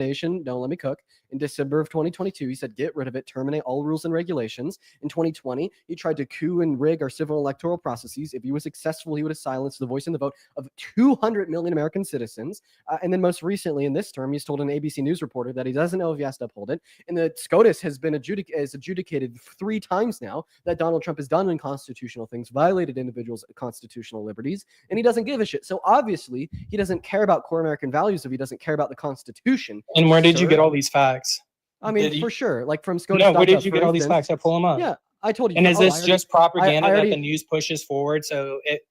nation, don't let me cook. In December of 2022, he said, get rid of it, terminate all rules and regulations. In 2020, he tried to coup and rig our civil electoral processes. If he was successful, he would have silenced the voice and the vote of 200 million American citizens. And then most recently in this term, he's told an ABC News reporter that he doesn't know if he has to uphold it. And the SCOTUS has been adjudicated 3 times now that Donald Trump has done unconstitutional things, violated individuals' constitutional liberties, and he doesn't give a shit. So obviously, he doesn't care about core American values if he doesn't care about the Constitution. And where did you get all these facts? I mean, for sure, like from SCOTUS. No, where did you get all these facts? I pull them up. Yeah, I told you. And is this just propaganda that the news pushes forward so it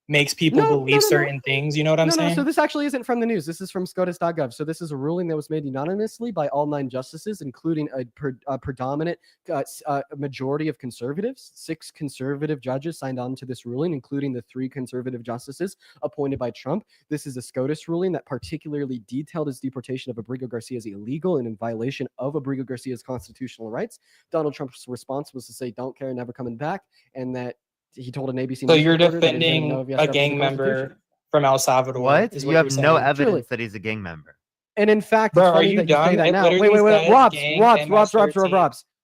makes people believe certain things? You know what I'm saying? No, so this actually isn't from the news. This is from SCOTUS.gov. So this is a ruling that was made unanimously by all 9 justices, including a predominant majority of conservatives. 6 conservative judges signed on to this ruling, including the 3 conservative justices appointed by Trump. This is a SCOTUS ruling that particularly detailed his deportation of Abrigo Garcia as illegal and in violation of Abrigo Garcia's constitutional rights. Donald Trump's response was to say, don't care, never coming back, and that he told an ABC. So you're defending a gang member from El Salvador. What? You have no evidence that he's a gang member. And in fact, it's funny that you say that now. Wait.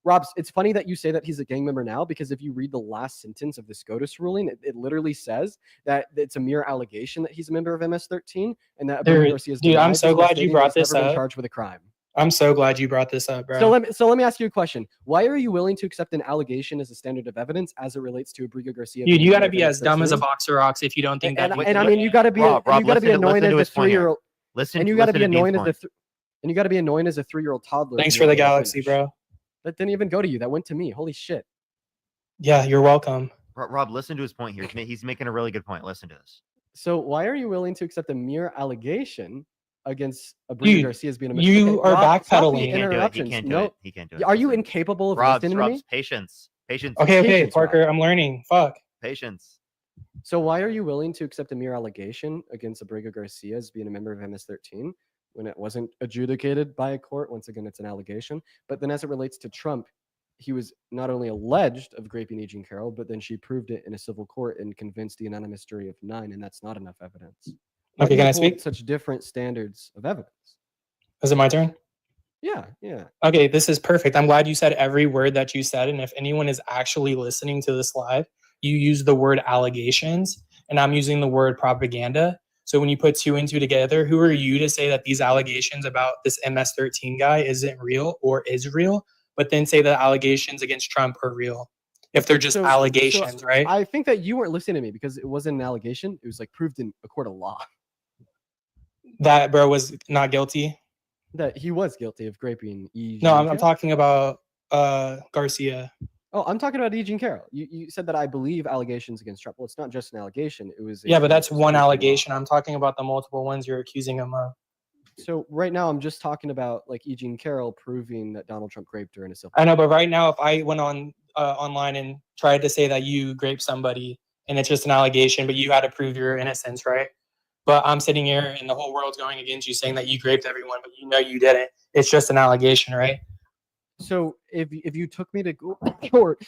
Robs, it's funny that you say that he's a gang member now, because if you read the last sentence of the SCOTUS ruling, it literally says that it's a mere allegation that he's a member of MS-13 and that dude, I'm so glad you brought this up. Charged with a crime. I'm so glad you brought this up, bro. So let me ask you a question. Why are you willing to accept an allegation as a standard of evidence as it relates to Abrigo Garcia? Dude, you got to be as dumb as a box of rocks if you don't think that. And I mean, you got to be annoyed as a 3-year-old. And you got to be annoyed as a 3-year-old toddler. Thanks for the galaxy, bro. That didn't even go to you. That went to me. Holy shit. Yeah, you're welcome. Rob, listen to his point here. He's making a really good point. Listen to this. So why are you willing to accept a mere allegation against Abrigo Garcia as being a minister? You are backpedaling. He can't do it. Are you incapable of listening to me? Patience. Okay, Parker, I'm learning. Fuck. Patience. So why are you willing to accept a mere allegation against Abrigo Garcia as being a member of MS-13 when it wasn't adjudicated by a court? Once again, it's an allegation. But then as it relates to Trump, he was not only alleged of raping E. Jean Carroll, but then she proved it in a civil court and convinced the unanimous jury of 9, and that's not enough evidence. Okay, can I speak? Such different standards of evidence. Is it my turn? Yeah. Okay, this is perfect. I'm glad you said every word that you said. And if anyone is actually listening to this live, you use the word allegations, and I'm using the word propaganda. So when you put 2 and 2 together, who are you to say that these allegations about this MS-13 guy isn't real or is real, but then say that allegations against Trump are real? If they're just allegations, right? I think that you weren't listening to me, because it wasn't an allegation. It was like proved in a court of law. That bro was not guilty? That he was guilty of raping E. No, I'm talking about Garcia. Oh, I'm talking about E. Jean Carroll. You said that I believe allegations against Trump. Well, it's not just an allegation. It was. Yeah, but that's one allegation. I'm talking about the multiple ones you're accusing him of. So right now, I'm just talking about like E. Jean Carroll proving that Donald Trump raped her in a civil. I know, but right now, if I went on online and tried to say that you raped somebody and it's just an allegation, but you had to prove your innocence, right? But I'm sitting here and the whole world's going against you, saying that you raped everyone, but you know you didn't. It's just an allegation, right? So if you took me to court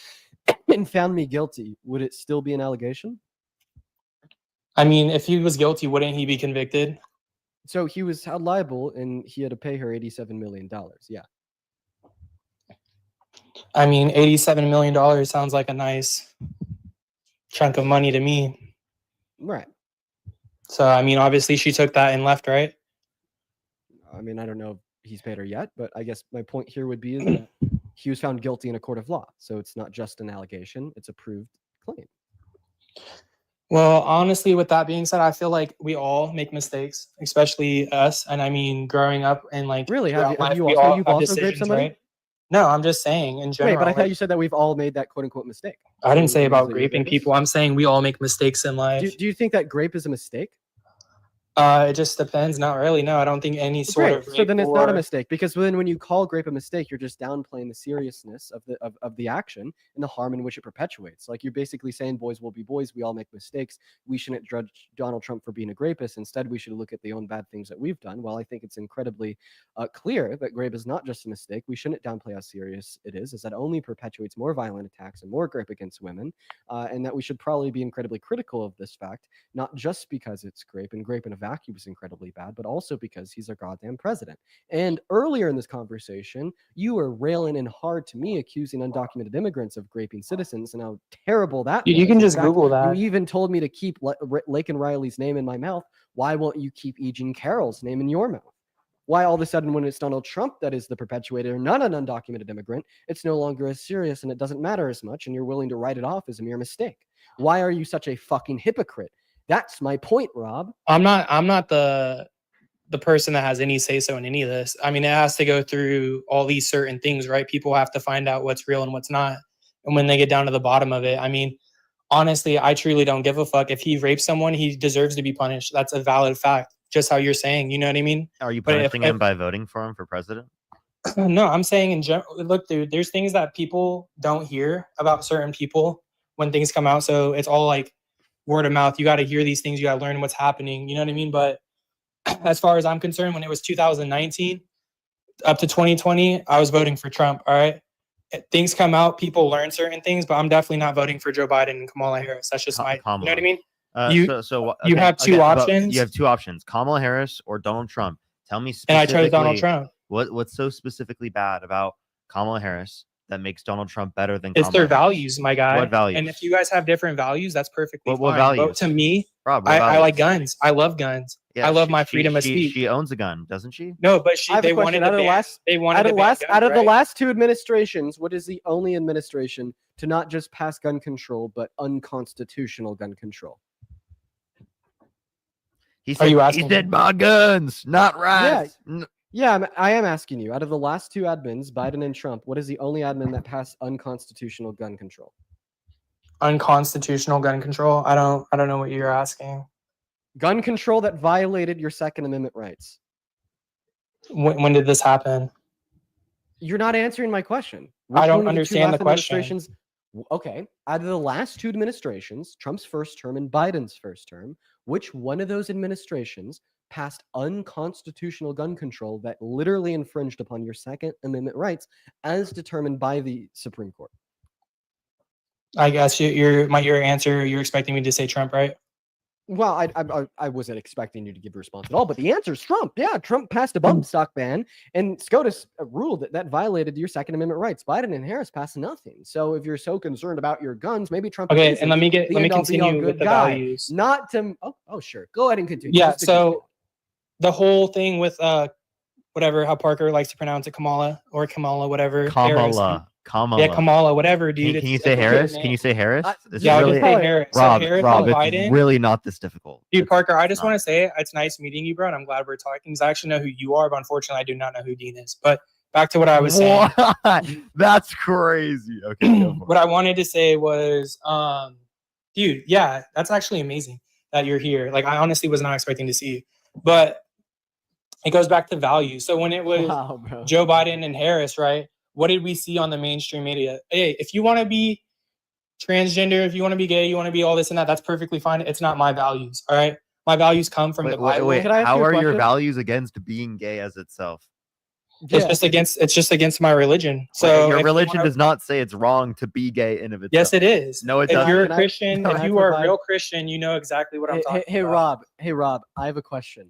and found me guilty, would it still be an allegation? I mean, if he was guilty, wouldn't he be convicted? So he was held liable and he had to pay her $87 million. Yeah. I mean, $87 million sounds like a nice chunk of money to me. Right. So, I mean, obviously she took that and left, right? I mean, I don't know if he's paid her yet, but I guess my point here would be is that he was found guilty in a court of law. So it's not just an allegation, it's a proved claim. Well, honestly, with that being said, I feel like we all make mistakes, especially us. And I mean, growing up and like... Really? Have you also raped somebody? Right? No, I'm just saying in general. Wait, but I thought you said that we've all made that quote-unquote mistake. I didn't say about raping people. I'm saying we all make mistakes in life. Do you think that grape is a mistake? It just depends. Not really. No, I don't think any sort of rape. So then it's not a mistake, because then when you call grape a mistake, you're just downplaying the seriousness of the action and the harm in which it perpetuates. Like, you're basically saying boys will be boys. We all make mistakes. We shouldn't judge Donald Trump for being a rapist. Instead, we should look at the own bad things that we've done. While I think it's incredibly clear that grape is not just a mistake, we shouldn't downplay how serious it is, as that only perpetuates more violent attacks and more grape against women, and that we should probably be incredibly critical of this fact, not just because it's grape, and grape in a vacuum is incredibly bad, but also because he's our goddamn president. And earlier in this conversation, you were railing in hard to me, accusing undocumented immigrants of raping citizens and how terrible that was. You can In just fact, Google that. You even told me to keep Laken Riley's name in my mouth. Why won't you keep E. Jean Carroll's name in your mouth? Why all of a sudden, when it's Donald Trump that is the perpetuator, not an undocumented immigrant, it's no longer as serious and it doesn't matter as much, and you're willing to write it off as a mere mistake? Why are you such a fucking hypocrite? That's my point, Rob. I'm not the person that has any say so in any of this. I mean, it has to go through all these certain things, right? People have to find out what's real and what's not. And when they get down to the bottom of it, I mean, honestly, I truly don't give a fuck. If he rapes someone, he deserves to be punished. That's a valid fact. Just how you're saying, you know what I mean? Are you But punishing him by voting for him for president? No, I'm saying in general, look, dude, there's things that people don't hear about certain people when things come out. So it's all like word of mouth. You got to hear these things. You got to learn what's happening. You know what I mean? But as far as I'm concerned, when it was 2019 up to 2020, I was voting for Trump. All right. Things come out, people learn certain things, but I'm definitely not voting for Joe Biden and Kamala Harris. That's just my, you know what I mean? You have two options. You have two options: Kamala Harris or Donald Trump. Tell me And I specifically. chose Donald Trump. What's so specifically bad about Kamala Harris that makes Donald Trump better than? It's Kamala their Harris? values, my guy. What values? And if you guys have different values, that's perfectly What fine. values? But to me, Rob, what I values? like guns. I love guns. Yeah, I love my freedom of speech. She owns a gun, doesn't she? No, but I have a they question. wanted Out to of the ban. last- They wanted Out to of, ban last, guns, out of the right? last two administrations, what is the only administration to not just pass gun control, but unconstitutional gun control? He Are said, you he asking said me? my guns, not rats. Yeah, I am asking you. Out of the last two admins, Biden and Trump, what is the only admin that passed unconstitutional gun control? Unconstitutional gun control. I don't know what you're asking. Gun control that violated your Second Amendment rights. When did this happen? You're not answering my question. I don't one of understand two the last question. administrations- Okay, out of the last two administrations, Trump's first term and Biden's first term, which one of those administrations passed unconstitutional gun control that literally infringed upon your Second Amendment rights as determined by the Supreme Court? I guess your answer. You're expecting me to say Trump, right? Well, I wasn't expecting you to give a response at all, but the answer is Trump. Yeah, Trump passed a bump stock ban, and SCOTUS ruled that violated your Second Amendment rights. Biden and Harris passed nothing. So if you're so concerned about your guns, maybe Trump. Okay, isn't and let me the end-all, continue be-all with good the guy. values. Not to. Oh, sure. Go ahead and continue. Yeah. Just to So the whole thing with whatever how Parker likes to pronounce it, Kamala or Kamala, whatever. Harris. Kamala. Yeah, Kamala, whatever, dude. Can you say Harris? Can you say Harris? Yeah, I can say Harris. Rob, So Harris Rob, and it's Biden. really not this difficult. Dude, Parker, I just not. want to say it's nice meeting you, bro, and I'm glad we're talking because I actually know who you are, but unfortunately, I do not know who Dean is. But back to what I was saying. What? That's crazy. Okay, go for What it. I wanted to say was, dude, yeah, that's actually amazing that you're here. Like, I honestly was not expecting to see you, but it goes back to value. So when it was Wow, bro. Joe Biden and Harris, right? What did we see on the mainstream media? Hey, if you want to be transgender, if you want to be gay, you want to be all this and that, that's perfectly fine. It's not my values, all right? My values come from the Bible. Wait, Can I ask how you a are your question? values against being gay as itself? It's just against my religion. So your if you religion wanna- does not say it's wrong to be gay in of itself. Yes, it is. No, it If doesn't. you're a Can I- Christian, can if I you are a provide- real Christian, you know exactly what I'm talking Hey, about. Rob, I have a question.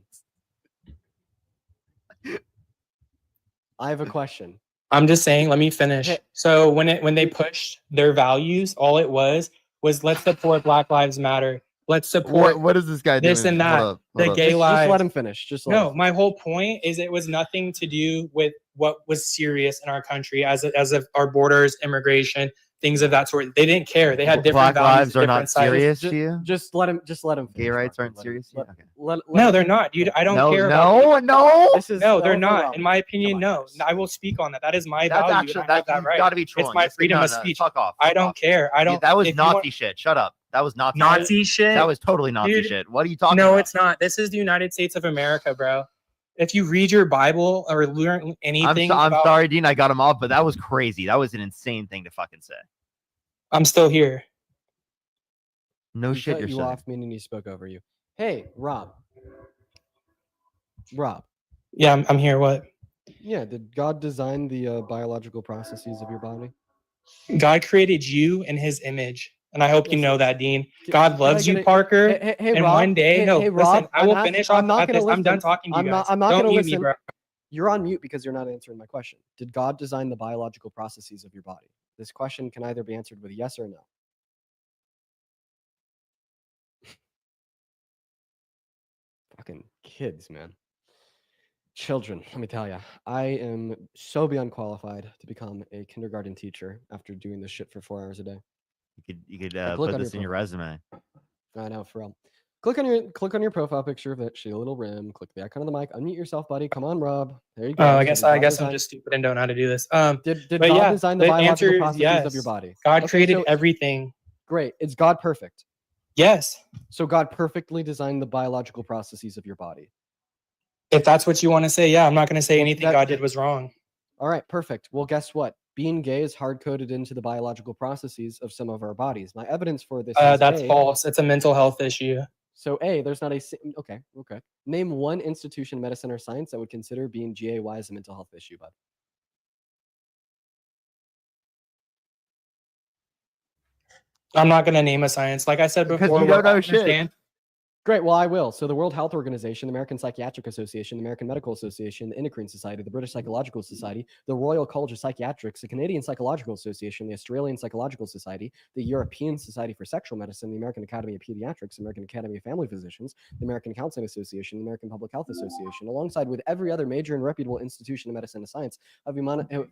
I have a question. I'm just saying, let me finish. Hey. So when they pushed their values, all it was let's support Black Lives Matter. Let's support What is this guy doing? this and that. Hold The up. gay Just lives. let him finish. Just let No, him my whole point is it was nothing to do with what was serious in our country as of our borders, immigration, things of that sort. They didn't care. They had different Black values, lives are not different sides. serious Ju- to you? Just let him. Just let him. Gay finish, rights Rocky. aren't Let him- serious to you? let- Okay. let No, him- they're not, dude. I don't No, care about no. This is No, they're not. In my Come opinion, on, no. Chris. I will speak on that. That is my That's value. actually and I have that you've right. got to be trolling. my Just- freedom no, of no, speech. Fuck off. I fuck don't off. care. I Yeah, don't. that was if you want- Nazi shit. Shut up. That was Nazi. Nazi shit. That was totally Nazi Dude, shit. What are you talking No, about? it's not. This is the United States of America, bro. If you read your Bible or learn anything, I'm about, sorry, Dean. I got him off, but that was crazy. That was an insane thing to fucking say. I'm still here. No He shit, cut you're you saying. off, meaning he spoke over you. Hey, Rob. Rob. Yeah, I'm here. What? Yeah, did God design the biological processes of your body? God created you in His image. And I hope you Listen, know that, Dean. Can- God can I loves get you, it? Parker. Hey, And Rob. one day, Hey, no, hey, listen, Rob. I will finish off I'm not at gonna this. I'm done listen. talking to you guys. I'm not Don't gonna mute listen. me, bro. You're on mute because you're not answering my question. Did God design the biological processes of your body? This question can either be answered with yes or no. Fucking kids, man. Children, let me tell you, I am so beyond qualified to become a kindergarten teacher after doing this shit for 4 hours a day. You could Like, put this in your resume. I know, for real. Click on your profile picture of that shitty little rim. Click the icon on the mic. Unmute yourself, buddy. Come on, Rob. There you go. Oh, I So guess did God I'm design- just stupid and don't know how to do this. Did but God yeah, design the the biological answer is processes of your yes. body? God Okay, created so- everything. Great. Is God perfect? Yes. So God perfectly designed the biological processes of your body. If that's what you want to say, yeah, I'm not going to say Well, anything that- God did was wrong. All right, perfect. Well, guess what? Being gay is hard coded into the biological processes of some of our bodies. My evidence for this is That's A, false. It's a mental health issue. So A, there's not a okay. Name one institution, medicine, or science that would consider being GAY as a mental health issue, bud. I'm not going to name a science. Like I said Because before, you don't what I know shit. understand- Great. Well, I will. So the World Health Organization, the American Psychiatric Association, the American Medical Association, the Endocrine Society, the British Psychological Society, the Royal College of Psychiatrics, the Canadian Psychological Association, the Australian Psychological Society, the European Society for Sexual Medicine, the American Academy of Pediatrics, the American Academy of Family Physicians, the American Counseling Association, the American Public Health Association, alongside with every other major and reputable institution of medicine and science, have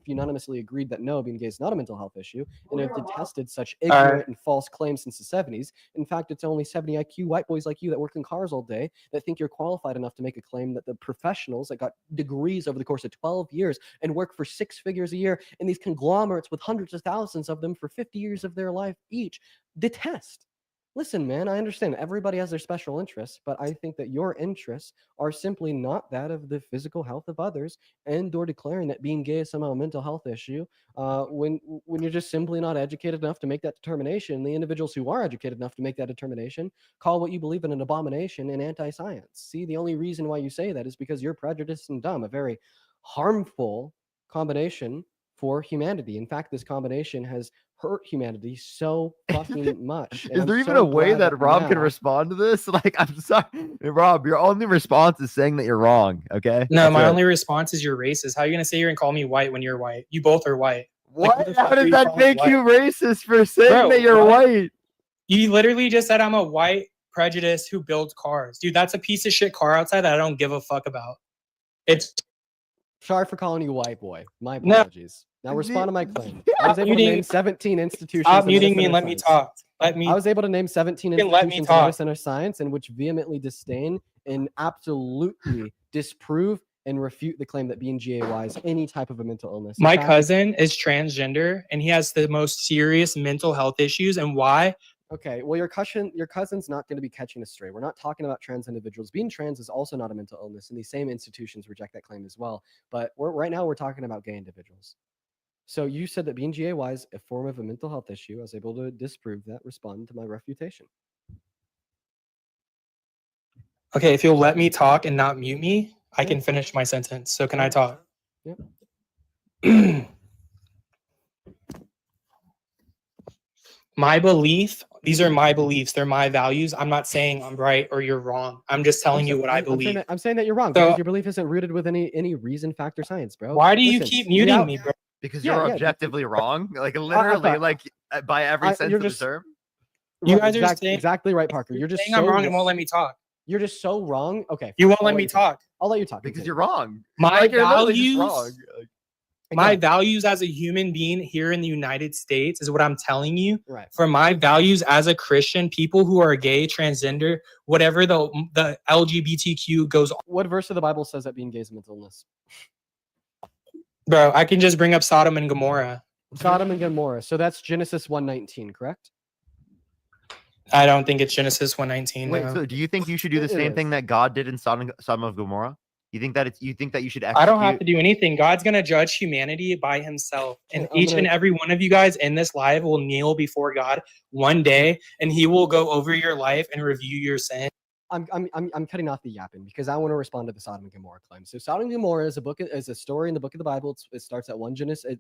unanimously agreed that no, being gay is not a mental health issue, and have detested such ignorant and false claims since the 70s. In fact, it's only 70 IQ white boys like you that work in cars all day that think you're qualified enough to make a claim that the professionals that got degrees over the course of 12 years and work for 6 figures a year in these conglomerates with hundreds of thousands of them for 50 years of their life each detest. Listen, man, I understand everybody has their special interests, but I think that your interests are simply not that of the physical health of others, and or declaring that being gay is somehow a mental health issue when you're just simply not educated enough to make that determination. The individuals who are educated enough to make that determination call what you believe in an abomination and anti-science. See, the only reason why you say that is because you're prejudiced and dumb, a very harmful combination for humanity. In fact, this combination has hurt humanity so fucking much. Is there even a way that Rob can respond to this? Like, I'm sorry, Rob, your only response is saying that you're wrong. Okay. No, That's my it. only response is you're racist. How are you going to say you're going to call me white when you're white? You both are white. What? Like, How does you that calling make white? you racist for saying Bro, that you're what? white? You literally just said I'm a white prejudiced who builds cars. Dude, that's a piece of shit car outside that I don't give a fuck about. It's Sorry for calling you white boy. My No. apologies. Now respond to my claim. I was able to muting- name 17 institutions. stop in muting me medicine and or let me science. talk. Let me I was able to name 17 You can let me institutions in talk. medicine or science in which vehemently disdain and absolutely disprove and refute the claim that being GAY is any type of a mental illness. In My fact, cousin is transgender and he has the most serious mental health issues. And why? okay, well, your cousin's not going to be catching us straight. We're not talking about trans individuals. Being trans is also not a mental illness, and these same institutions reject that claim as well. But right now we're talking about gay individuals. So you said that being GAY is a form of a mental health issue. I was able to disprove that. Respond to my refutation. Okay, if you'll let me talk and not mute me, I Yeah. can finish my sentence. So can I Yeah. talk? Yep. My belief, these are my beliefs. They're my values. I'm not saying I'm right or you're wrong. I'm just telling you what I believe. I'm saying that you're wrong So- because your belief isn't rooted with any reason, fact, or science, bro. Why do you Listen, keep muting me, bro? Because Yeah, you're yeah. objectively wrong. Like literally, thought- like by every sense you're of the just- term. You guys are saying- exactly right, Parker. You're just saying so I'm wrong and won't let me talk. You're just so wrong. Okay, You won't I'll let me you talk. talk. I'll let you talk Because continue. you're wrong. My Like, you're literally just values, wrong. Like, my Okay, values as a human being here in the United States is what I'm telling you. right. For my values as a Christian, people who are gay, transgender, whatever the LGBTQ goes on. What verse of the Bible says that being gay is a mental illness? Bro, I can just bring up Sodom and Gomorrah. Sodom and Gomorrah. So that's Genesis 1:19, correct? I don't think it's Genesis 1:19. wait, no. so do you think you should do the It same is. thing that God did in Sodom of Gomorrah? You think that you should execute? I don't have to do anything. God's going to judge humanity by himself. And I'm each gonna- and every one of you guys in this live will kneel before God one day and he will go over your life and review your sin. I'm cutting off the yapping because I want to respond to the Sodom and Gomorrah claim. So Sodom and Gomorrah is a story in the book of the Bible. It starts at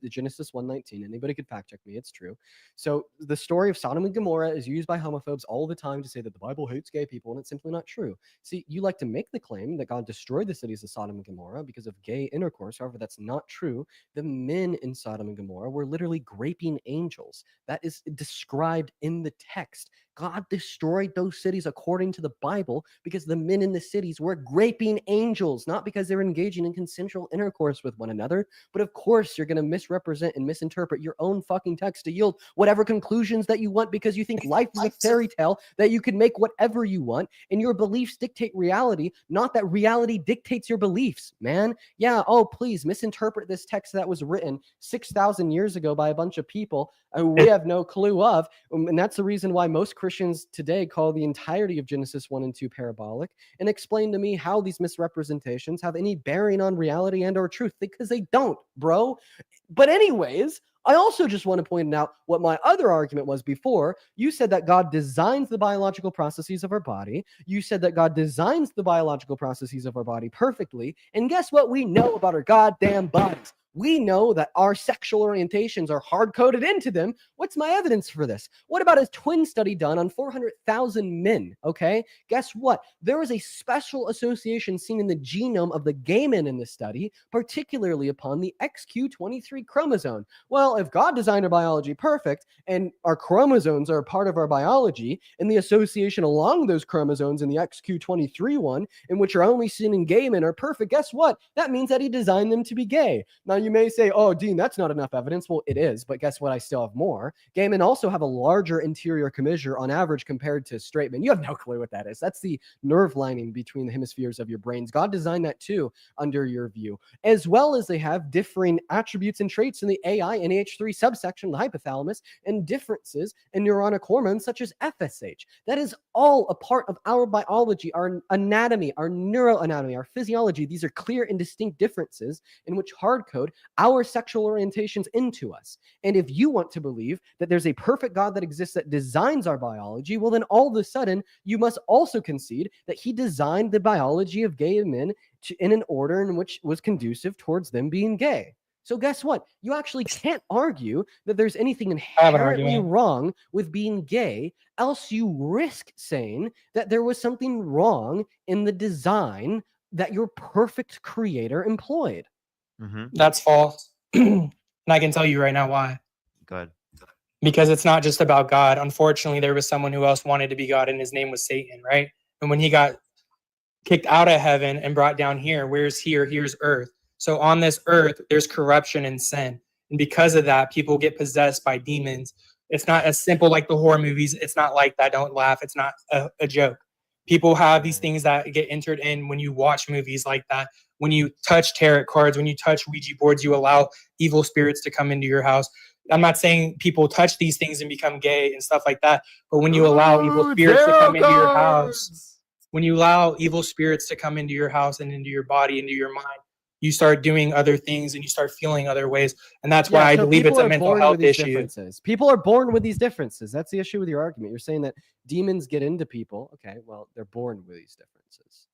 Genesis 1:19. Anybody could fact check me. It's true. So the story of Sodom and Gomorrah is used by homophobes all the time to say that the Bible hates gay people, and it's simply not true. See, you like to make the claim that God destroyed the cities of Sodom and Gomorrah because of gay intercourse. However, that's not true. The men in Sodom and Gomorrah were literally graping angels. That is described in the text. God destroyed those cities according to the Bible because the men in the cities were graping angels, not because they were engaging in consensual intercourse with one another. But of course, you're going to misrepresent and misinterpret your own fucking text to yield whatever conclusions that you want because you think life is a fairy tale that you can make whatever you want and your beliefs dictate reality, not that reality dictates your beliefs, man. Yeah, oh, please misinterpret this text that was written 6,000 years ago by a bunch of people who we have no clue of. And that's the reason why most Christians today call the entirety of Genesis 1 and 2 parabolic, and explain to me how these misrepresentations have any bearing on reality and or truth, because they don't, bro. But anyways, I also just want to point out what my other argument was before. You said that God designs the biological processes of our body. You said that God designs the biological processes of our body perfectly. And guess what we know about our goddamn bodies? We know that our sexual orientations are hard-coded into them. What's my evidence for this? What about a twin study done on 400,000 men, okay? Guess what? There was a special association seen in the genome of the gay men in this study, particularly upon the XQ23 chromosome. Well, if God designed our biology perfect and our chromosomes are a part of our biology, and the association along those chromosomes in the XQ23 one, in which are only seen in gay men, are perfect, guess what? That means that he designed them to be gay. Now, you may say, oh, Dean, that's not enough evidence. Well, it is, but guess what? I still have more. Gay men also have a larger interior commissure on average compared to straight men. You have no clue what that is. That's the nerve lining between the hemispheres of your brains. God designed that too, under your view, as well as they have differing attributes and traits in the AI and AH3 subsection, the hypothalamus, and differences in neuronic hormones such as FSH. That is all a part of our biology, our anatomy, our neuroanatomy, our physiology. These are clear and distinct differences in which hard code our sexual orientations into us. And if you want to believe that there's a perfect God that exists that designs our biology, well, then all of a sudden, you must also concede that he designed the biology of gay men in an order in which was conducive towards them being gay. So guess what? You actually can't argue that there's anything inherently wrong with being gay, else you risk saying that there was something wrong in the design that your perfect creator employed. That's false. And I can tell you right now why. Good. Because it's not just about God. Unfortunately, there was someone who else wanted to be God, and his name was Satan, right? And when he got kicked out of heaven and brought down here, where's here? Here's earth. So on this earth, there's corruption and sin. And because of that, people get possessed by demons. It's not as simple like the horror movies. It's not like that. Don't laugh. It's not a joke. People have these things that get entered in when you watch movies like that. When you touch tarot cards, when you touch Ouija boards, you allow evil spirits to come into your house. I'm not saying people touch these things and become gay and stuff like that, but when you allow evil spirits to come into your house, when you allow evil spirits to come into your house and into your body, into your mind, you start doing other things and you start feeling other ways. And that's why I believe it's a mental health issue. People are born with these differences. That's the issue with your argument. You're saying that demons get into people. Okay, well, they're born with these differences.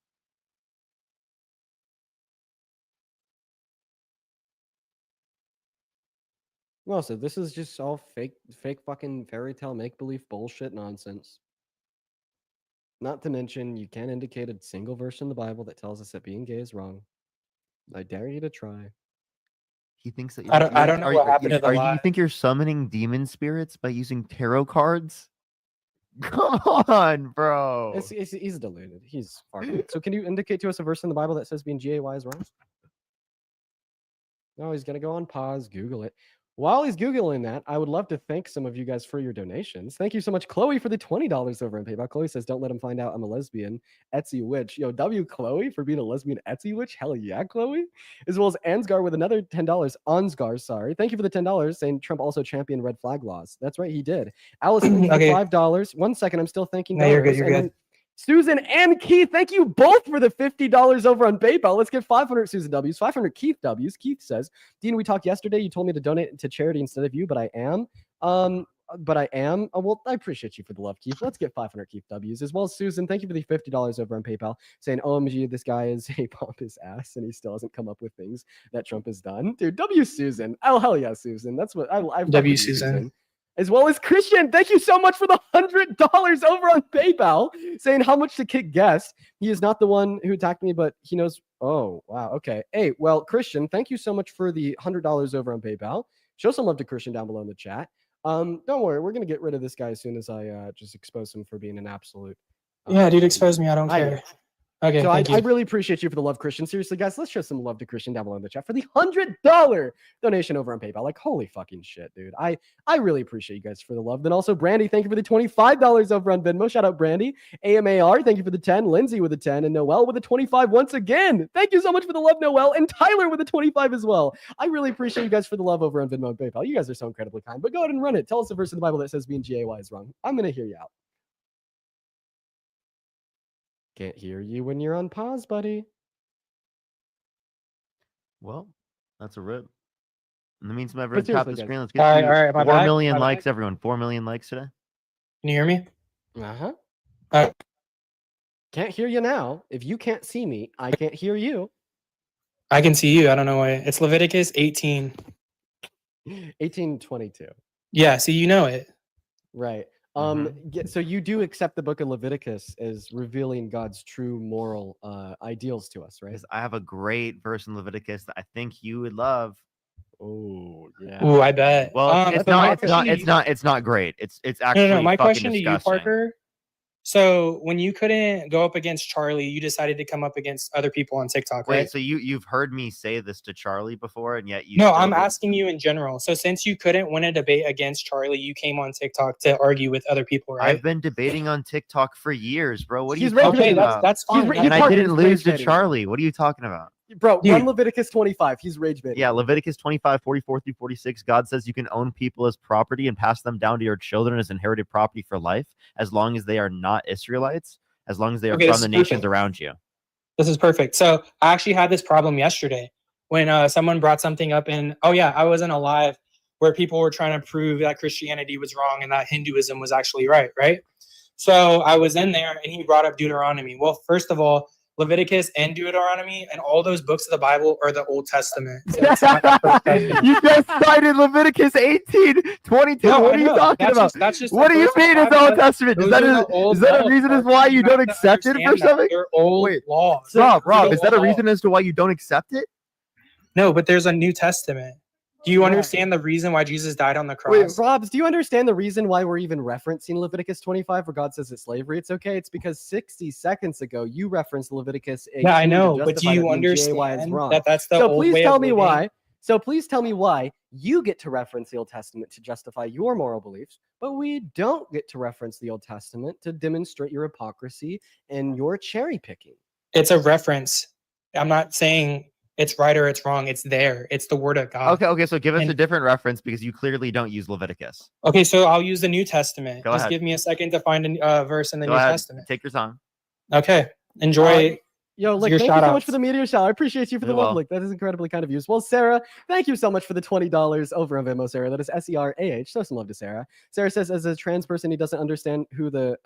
Well, so this is just all fake fucking fairy tale make-believe bullshit nonsense. Not to mention, you can't indicate a single verse in the Bible that tells us that being gay is wrong. I dare you to try. He thinks that I don't know what happened to the lie. You think you're summoning demon spirits by using tarot cards? Come on, bro. He's deluded. He's far. So can you indicate to us a verse in the Bible that says being gay is wrong? No, he's gonna go on pause, Google it. While he's Googling that, I would love to thank some of you guys for your donations. Thank you so much, Chloe, for the $20 over on PayPal. Chloe says, don't let him find out I'm a lesbian Etsy witch. Yo, W Chloe for being a lesbian Etsy witch. Hell yeah, Chloe. As well as Ansgar with another $10. Ansgar, sorry. Thank you for the $10 saying Trump also championed red flag laws. That's right, he did. Allison, okay. $5. 1 second, I'm still thanking. No, you're good, you're good. Susan and Keith, thank you both for the $50 over on PayPal. Let's get 500 Susan W's, 500 Keith W's. Keith says, Dean, we talked yesterday. You told me to donate to charity instead of you, but I am. but I am. Well, I appreciate you for the love, Keith. Let's get 500 Keith W's as well as Susan. Thank you for the $50 over on PayPal, saying, "OMG, this guy is a pompous ass, and he still hasn't come up with things that Trump has done." Dude, W Susan. Oh hell yeah, Susan. That's what I fuck W with you, Susan. As well as Christian. Thank you so much for the $100 over on PayPal, saying how much to kick guest. He is not the one who attacked me, but he knows. Oh wow, okay. Hey, well, Christian, thank you so much for the $100 over on PayPal. Show some love to Christian down below in the chat. Don't worry, we're gonna get rid of this guy as soon as I just expose him for being an absolute. Yeah, dude, expose me. I don't care. Okay, so thank I you. really appreciate you for the love, Christian. Seriously, guys, let's show some love to Christian down below in the chat for the $100 donation over on PayPal. Like, holy fucking shit, dude. I really appreciate you guys for the love. Then also, Brandy, thank you for the $25 over on Venmo. Shout out, Brandy. AMAR, thank you for the 10. Lindsay with a 10. And Noel with a 25 once again. Thank you so much for the love, Noel. And Tyler with a 25 as well. I really appreciate you guys for the love over on Venmo and PayPal. You guys are so incredibly kind. But go ahead and run it. Tell us the verse in the Bible that says being GAY is wrong. I'm going to hear you out. Can't hear you when you're on pause, buddy. Well, that's a rip. And that means my But everyone tap seriously, the guys. screen. Let's get All right, to all right, my 4 bad, million my likes, bad. everyone. 4 million likes today. Can you hear me? Can't hear you now. If you can't see me, I can't hear you. I can see you. I don't know why. It's Leviticus 18. 1822. Yeah, see, you know it. Right. Mhm. So you do accept the book of Leviticus as revealing God's true moral ideals to us, right? Because I have a great verse in Leviticus that I think you would love. Oh, yeah. Ooh, I bet. Well, it's but my not. question to you- It's not great. It's actually No. My fucking question to you, disgusting. Parker. So when you couldn't go up against Charlie, you decided to come up against other people on TikTok, Wait, right? so you've heard me say this to Charlie before, and yet you No, still I'm don't- asking you in general. So since you couldn't win a debate against Charlie, you came on TikTok to argue with other people, right? I've been debating on TikTok for years, bro. What are you He's rage talking Okay, baiting. about? that's fine. He's And I Parker, didn't he's lose rage to baiting. Charlie. What are you talking about? Bro, Dude. run Leviticus 25. He's rage baiting. Yeah, Leviticus 25, 44 through 46. God says you can own people as property and pass them down to your children as inherited property for life, as long as they are not Israelites, as long as they are Okay, from this the is nations perfect. around you. This is perfect. So I actually had this problem yesterday when someone brought something up and I was in a live where people were trying to prove that Christianity was wrong and that Hinduism was actually right? So I was in there and he brought up Deuteronomy. Well, first of all, Leviticus and Deuteronomy and all those books of the Bible are the Old Testament. So it's not the First Testament. You just cited Leviticus 18, 22. No, what I are you know. talking about? That's just What the do you verse of the mean it's Bible Old that- Testament? Is those that are a, the old is that a laws, reason as Parker. why you have don't to accept it for understand that. something? They're old Wait, laws. Rob, They're is that a old reason laws. as to why you don't accept it? No, but there's a New Testament. Do you Right. understand the reason why Jesus died on the Wait, cross? Robs, do you understand the reason why we're even referencing Leviticus 25 where God says it's slavery? It's okay. It's because 60 seconds ago you referenced Leviticus 18 Yeah, I know, to but do justify you that being GAY is understand wrong. that that's the So old please way tell of me living? why. So please tell me why you get to reference the Old Testament to justify your moral beliefs, but we don't get to reference the Old Testament to demonstrate your hypocrisy and your cherry picking. It's a reference. I'm not saying it's right or it's wrong. It's there. It's the word of God. Okay, so give us a And- different reference because you clearly don't use Leviticus. Okay, so I'll use the New Testament. Go Just ahead. give me a second to find a verse in the Go New ahead, Testament. take your time. Okay, enjoy. Yo, Lick, your thank you so much shout-outs. for the meteor shower. I appreciate you for the You're love, welcome. Lick. That is incredibly kind of you. As well, Sarah, thank you so much for the $20 over on Venmo, Sarah. That is SERAH. Show some love to Sarah. Sarah says, as a trans person, he doesn't understand who the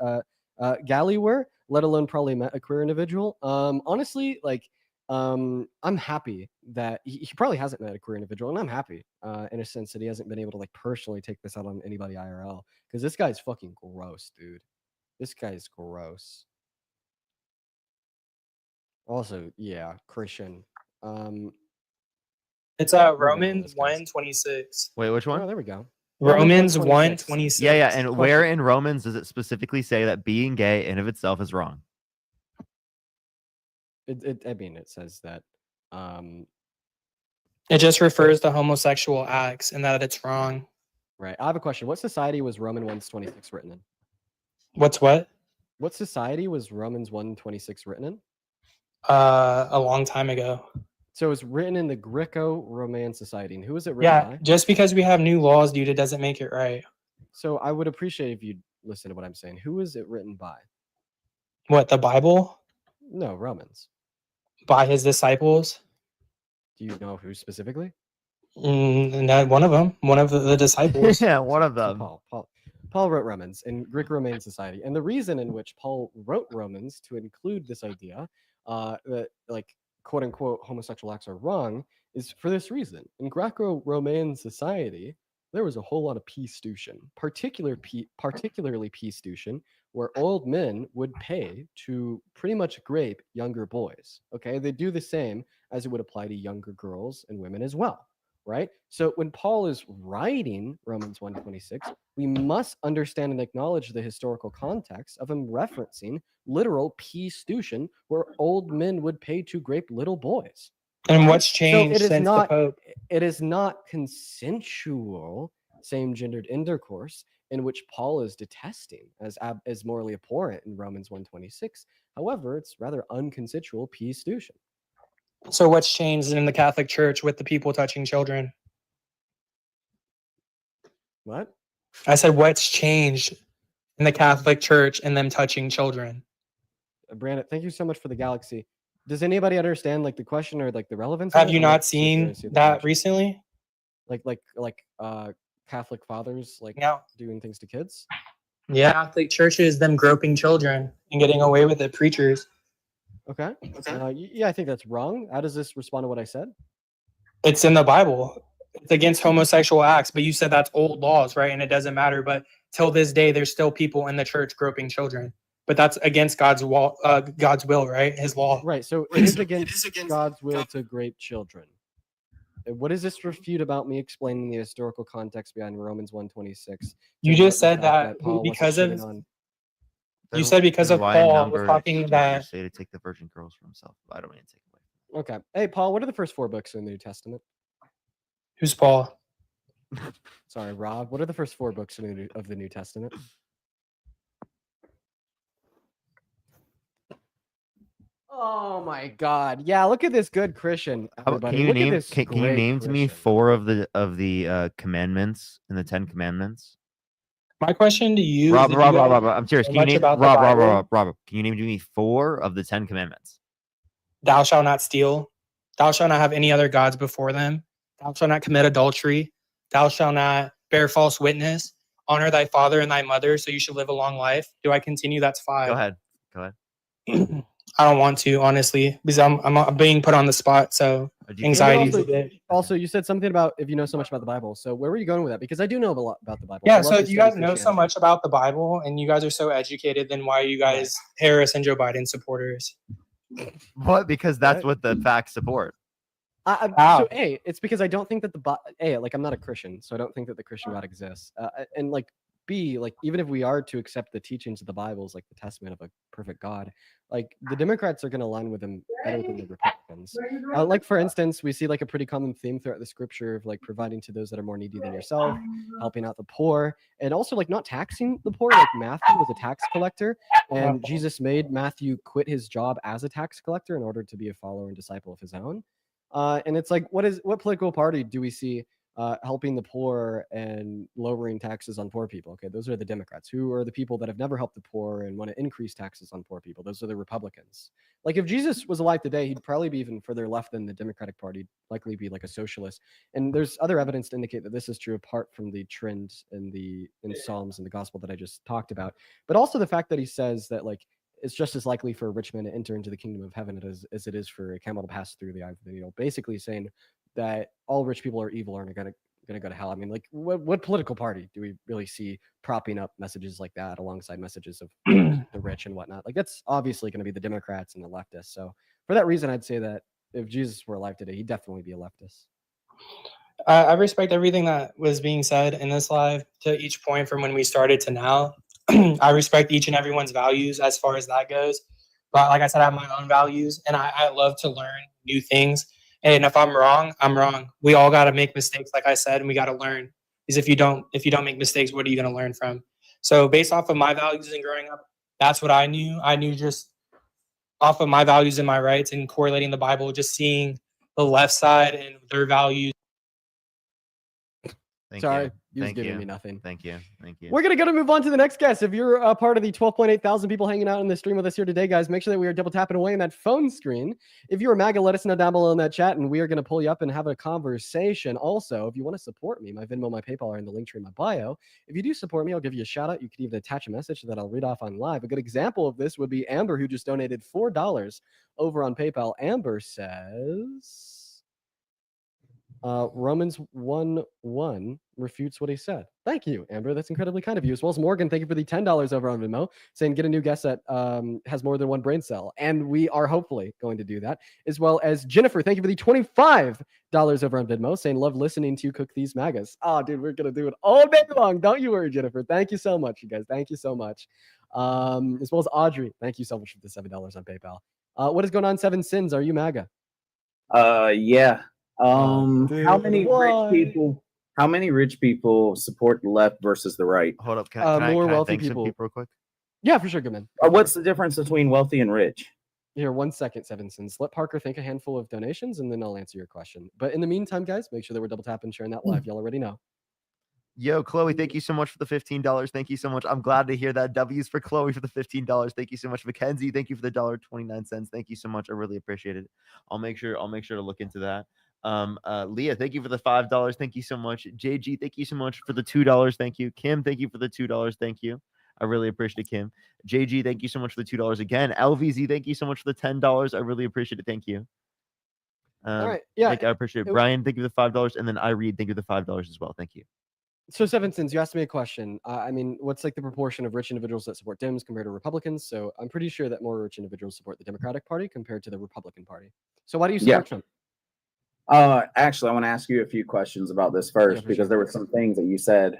galley were, let alone probably met a queer individual. Honestly, like, I'm happy that he probably hasn't met a queer individual, and I'm happy in a sense that he hasn't been able to like personally take this out on anybody IRL because this guy's fucking gross, dude. This guy's gross. Also, yeah, Christian. It's We're gonna Romans this, guys. 1:26. Wait, which Oh, one? there we go. Romans 1:26. 1:26. Yeah, and where in Romans does it specifically say that being gay in of itself is wrong? I mean, it says that. It just refers to homosexual acts and that it's wrong. Right. I have a question. What society was Roman 1:26 written in? What's what? What society was Romans 1:26 written in? A long time ago. So it was written in the Greco-Roman society. And who was it written Yeah, by? just because we have new laws, dude, it doesn't make it right. So I would appreciate if you'd listen to what I'm saying. Who is it written by? What, the Bible? No, Romans. By his disciples? Do you know who specifically? One of them, one of the disciples. Yeah, one of So them. Paul. Paul wrote Romans in Greek-Roman society, and the reason in which Paul wrote Romans to include this idea that like quote unquote homosexual acts are wrong is for this reason. In Greco-Roman society, there was a whole lot of prostitution, particularly prostitution, where old men would pay to pretty much rape younger boys. Okay, they do the same as it would apply to younger girls and women as well, right? So when Paul is writing Romans 1:26, we must understand and acknowledge the historical context of him referencing literal prostitution, where old men would pay to rape little boys. And right? what's changed it is since not the Pope? it is not consensual same-gendered intercourse in which Paul is detesting as morally abhorrent in Romans 1:26. However, it's rather unconsensual prostitution. So what's changed in the Catholic Church with the people touching children? What? I said, what's changed in the Catholic Church and them touching children? Brandon, thank you so much for the galaxy. Does anybody understand like the question or like the relevance? Have of it? you I'm not so curious seen to see the that question. recently? Like Catholic fathers like No. doing things to kids? Yeah, Catholic churches, them groping children and getting away with it. Preachers. Okay. Yeah, I think that's wrong. How does this respond to what I said? It's in the Bible. It's against homosexual acts, but you said that's old laws, right? And it doesn't matter. But till this day, there's still people in the church groping children. But that's against God's will, right? His law. Right. So it is against God's will to rape children. What does this refute about me explaining the historical context behind Romans 1:26? You just said that because of you said because of Paul was talking that say to take the virgin girls for himself. But I don't mean to take away. Okay. Hey, Paul, what are the first 4 books in the New Testament? who's Paul? Sorry, Rob. What are the first 4 books of the New Testament? Oh my God! Yeah, look at this good Christian. Everybody. Can you Look at name? this Can you great name to me Christian. 4 of the commandments in the 10 Commandments? My question to you Rob, is I'm serious. so Can you much name about the Rob? Bible? Can you name to me 4 of the 10 Commandments? Thou shalt not steal. Thou shalt not have any other gods before them. Thou shalt not commit adultery. Thou shalt not bear false witness. Honor thy father and thy mother, so you should live a long life. Do I continue? That's 5. Go ahead. I don't want to, honestly, because I'm being put on the spot. So anxiety is a bit. Also, you said something about if you know so much about the Bible. So where were you going with that? Because I do know a lot about the Bible. Yeah, I love so to if you study guys know so Christianity. much about the Bible and you guys are so educated, then why are you guys Harris and Joe Biden supporters? What? Because that's what the facts support. So A, it's because I don't think that like I'm not a Christian, so I don't think that the Christian God exists. And like B, like even if we are to accept the teachings of the Bible as like the testament of a perfect God, like the Democrats are going to align with them better than the Republicans. Like for instance, we see like a pretty common theme throughout the scripture of like providing to those that are more needy than yourself, helping out the poor, and also like not taxing the poor. Like Matthew was a tax collector, and Jesus made Matthew quit his job as a tax collector in order to be a follower and disciple of his own. And it's like, what political party do we see helping the poor and lowering taxes on poor people? Okay, those are the Democrats. Who are the people that have never helped the poor and want to increase taxes on poor people? Those are the Republicans. Like if Jesus was alive today, he'd probably be even further left than the Democratic Party, likely be like a socialist. And there's other evidence to indicate that this is true apart from the trend in Psalms and the gospel that I just talked about, but also the fact that he says that like it's just as likely for a rich man to enter into the kingdom of heaven as it is for a camel to pass through the eye of the needle. Basically saying that all rich people are evil and are going to go to hell. I mean, like what political party do we really see propping up messages like that alongside messages of the rich and whatnot? Like that's obviously going to be the Democrats and the leftists. So for that reason, I'd say that if Jesus were alive today, he'd definitely be a leftist. I respect everything that was being said in this live to each point from when we started to now. I respect each and everyone's values as far as that goes. But like I said, I have my own values and I love to learn new things. And if I'm wrong, I'm wrong. We all got to make mistakes, like I said, and we got to learn. Because if you don't make mistakes, what are you going to learn from? So based off of my values and growing up, that's what I knew. I knew just off of my values and my rights and correlating the Bible, just seeing the left side and their values. Thank Sorry, you. he was Thank giving you. me nothing. Thank you. Thank you. We're gonna move on to the next guest. If you're a part of the 12.8 thousand people hanging out in the stream with us here today, guys, make sure that we are double tapping away in that phone screen. If you're a MAGA, let us know down below in that chat, and we are gonna pull you up and have a conversation. Also, if you want to support me, my Venmo, my PayPal are in the link tree in my bio. If you do support me, I'll give you a shout out. You could even attach a message that I'll read off on live. A good example of this would be Amber, who just donated $4 over on PayPal. Amber says. Romans 1:1 refutes what he said. Thank you, Amber. That's incredibly kind of you. As well as Morgan, thank you for the $10 over on Venmo, saying get a new guest that has more than one brain cell. And we are hopefully going to do that. As well as Jennifer, thank you for the $25 over on Venmo, saying love listening to you cook these MAGAs. Oh, dude, we're going to do it all day long. Don't you worry, Jennifer. Thank you so much, you guys. Thank you so much. As well as Audrey, thank you so much for the $7 on PayPal. What is going on, Seven Sins? Are you MAGA? Yeah. Dude, How many why? rich people support the left versus the right? Hold up. Can more I wealthy thank some people. people real quick? Yeah, for sure, good man. What's the difference between wealthy and rich? Here, 1 second, Seven Sins. Let Parker think a handful of donations, and then I'll answer your question. But in the meantime, guys, make sure that we're double tapping, sharing that live. Y'all already know. Yo, Chloe, thank you so much for the $15. Thank you so much. I'm glad to hear that. W's for Chloe for the $15. Thank you so much. Mackenzie, thank you for the $1.29. Thank you so much. I really appreciate it. I'll make sure to look into that. Leah, thank you for the $5. Thank you so much. JG, thank you so much for the $2. Thank you. Kim, thank you for the $2. Thank you. I really appreciate it, Kim. JG, thank you so much for the $2 again. LVZ, thank you so much for the $10. I really appreciate it. Thank you. All right. Yeah. I appreciate it. Brian, thank you for the $5. And then I read, thank you for the $5 as well. Thank you. So, Seven Sins, you asked me a question. I mean, what's like the proportion of rich individuals that support Dems compared to Republicans? So, I'm pretty sure that more rich individuals support the Democratic Party compared to the Republican Party. So, why do you support Trump? Actually, I want to ask you a few questions about this first because there were some things that you said.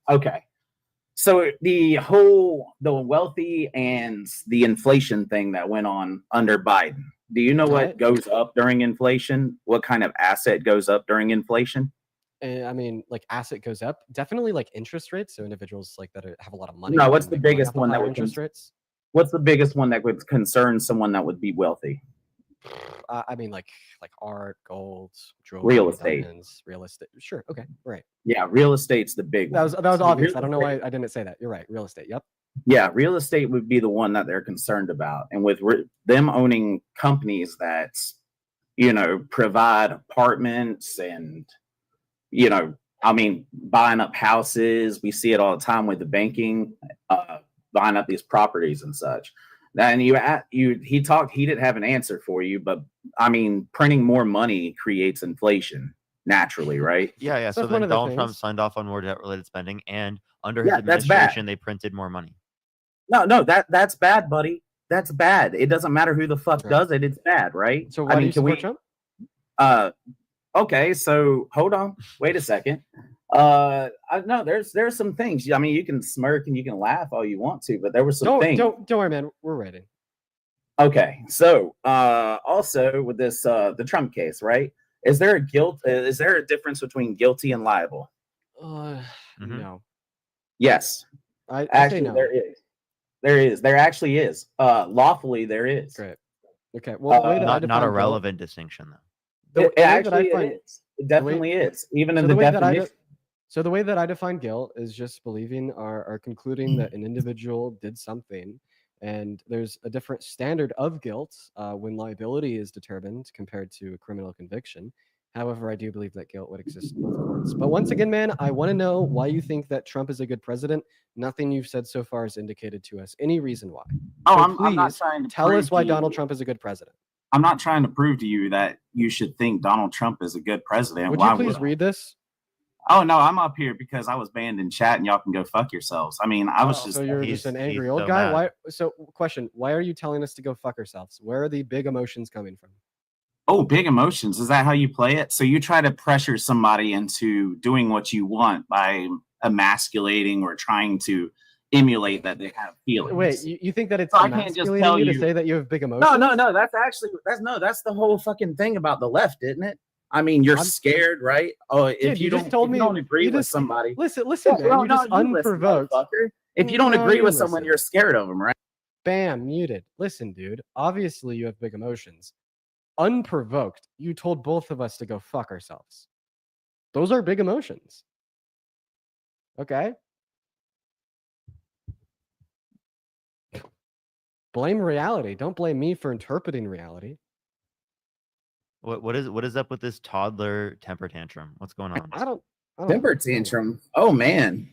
Okay. So the wealthy and the inflation thing that went on under Biden. Do you know what goes up during inflation? What kind of asset goes up during inflation? I mean, like asset goes up. Definitely like interest rates. So individuals like that have a lot of money. No, what's the biggest one that would interest rates? What's the biggest one that would concern someone that would be wealthy? I mean, like art, gold, jewelry, real estate. Diamonds, real estate. Sure. Okay. Right. Yeah, real estate's the big one. That was obvious. I don't know why I didn't say that. You're right. Real estate. Yep. Yeah, real estate would be the one that they're concerned about, and with them owning companies that, provide apartments and, I mean, buying up houses. We see it all the time with the banking, buying up these properties and such. And he didn't have an answer for you, but I mean, printing more money creates inflation naturally, right? Yeah. So then Donald Trump signed off on more debt-related spending, and under his administration, they printed more money. No, that's bad, buddy. That's bad. It doesn't matter who the fuck does it. It's bad, right? So why do you support Trump? Okay, so hold on. Wait a second. No, there's some things. I mean, you can smirk and you can laugh all you want to, but there were some things. Don't worry, man. We're ready. Okay, so also with this the Trump case, right? Is there a difference between guilty and liable? No. Yes. Actually, no. There actually is. Lawfully, there is. Great. Okay. Well, not a relevant distinction though. It definitely is. Even in the definition. So the way that I define guilt is just believing or concluding that an individual did something, and there's a different standard of guilt when liability is determined compared to a criminal conviction. However, I do believe that guilt would exist in both courts. But once again, man, I want to know why you think that Trump is a good president. Nothing you've said so far has indicated to us any reason why. I'm not trying to tell us why Donald Trump is a good president. I'm not trying to prove to you that you should think Donald Trump is a good president. Would you please read this? Oh, no, I'm up here because I was banned in chat and y'all can go fuck yourselves. I mean, I was just... So you're just an angry old guy? Why? So question, why are you telling us to go fuck ourselves? Where are the big emotions coming from? Oh, big emotions. Is that how you play it? So you try to pressure somebody into doing what you want by emasculating or trying to emulate that they have feelings. Wait, you think that it's I can't just tell you to say that you have big emotions? No. That's the whole fucking thing about the left, isn't it? I mean, you're scared, right? Oh, if you don't agree with somebody, listen, man, you're just unprovoked. If you don't agree with someone, you're scared of them, right? Bam, muted. Listen, dude. Obviously, you have big emotions. Unprovoked, you told both of us to go fuck ourselves. Those are big emotions. Okay. Blame reality. Don't blame me for interpreting reality. What is up with this toddler temper tantrum? What's going on? I don't Temper know. tantrum. Oh man.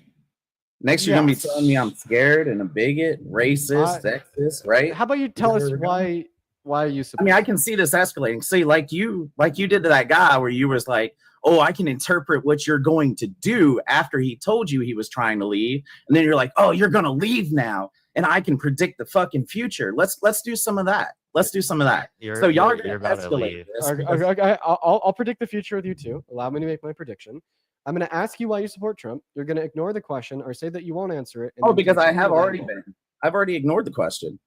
Next you're gonna be telling me I'm scared and a bigot, racist, sexist, right? How about you tell us where we're going? why you I support? mean, I can see this escalating. See, like you did to that guy where you was like, oh, I can interpret what you're going to do after he told you he was trying to leave. And then you're like, oh, you're gonna leave now. And I can predict the fucking future. Let's do some of that. Let's do some of that. So y'all are gonna about to escalate leave. this. Okay, I'll predict the future with you too. Allow me to make my prediction. I'm going to ask you why you support Trump. You're going to ignore the question or say that you won't answer it. And Oh, then because I continue have to already ramble. been. I've already ignored the question.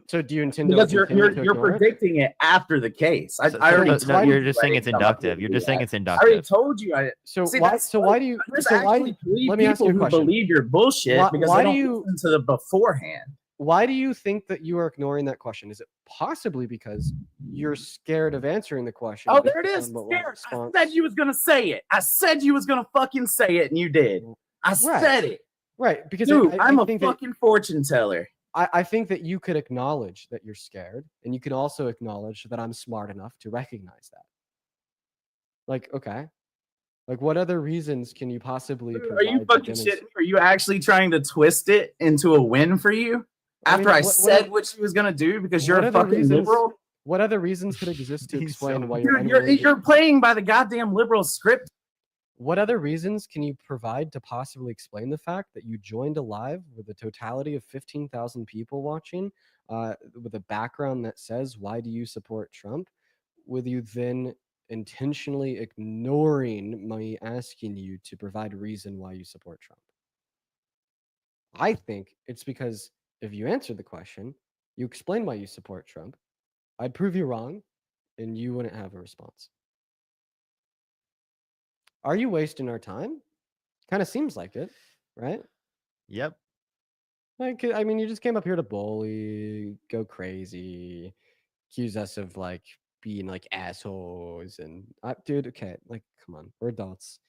So do you intend Because to you're continue to you're ignore it? predicting it after the case. I So already no, told you're you just I saying didn't it's come up inductive. here You're to just do saying that. it's I already inductive. told you. So See, why? that's So why do you? There's So why? actually three Let me ask people you a who question. believe your bullshit Why- because why they do don't you- listen to the beforehand. Why do you think that you are ignoring that question? Is it possibly because you're scared of answering the question? Oh, there it based is. on what Scared. response- I said you was gonna say it. I said you was gonna fucking say it, and you did. I Right. said it. Right, because Dude, I'm a think fucking fortune teller. I think that you could acknowledge that you're scared, and you can also acknowledge that I'm smart enough to recognize that. Like, okay, like what other reasons can you possibly Dude, provide? are you to fucking demonstrate- shitting? Are you actually trying to twist it into a win for you? After I said what she was gonna do because you're what a other fucking reasons- liberal? What other reasons could exist to He's explain so- why Dude, you're unwilling to- you're playing by the goddamn liberal script. What other reasons can you provide to possibly explain the fact that you joined a live with a totality of 15,000 people watching, with a background that says, why do you support Trump? With you then intentionally ignoring me asking you to provide a reason why you support Trump? I think it's because if you answer the question, you explain why you support Trump, I'd prove you wrong, and you wouldn't have a response. Are you wasting our time? Kind of seems like it, right? Yep. Like, I mean, you just came up here to bully, go crazy, accuse us of like being like assholes, and dude, okay, like, come on, we're adults.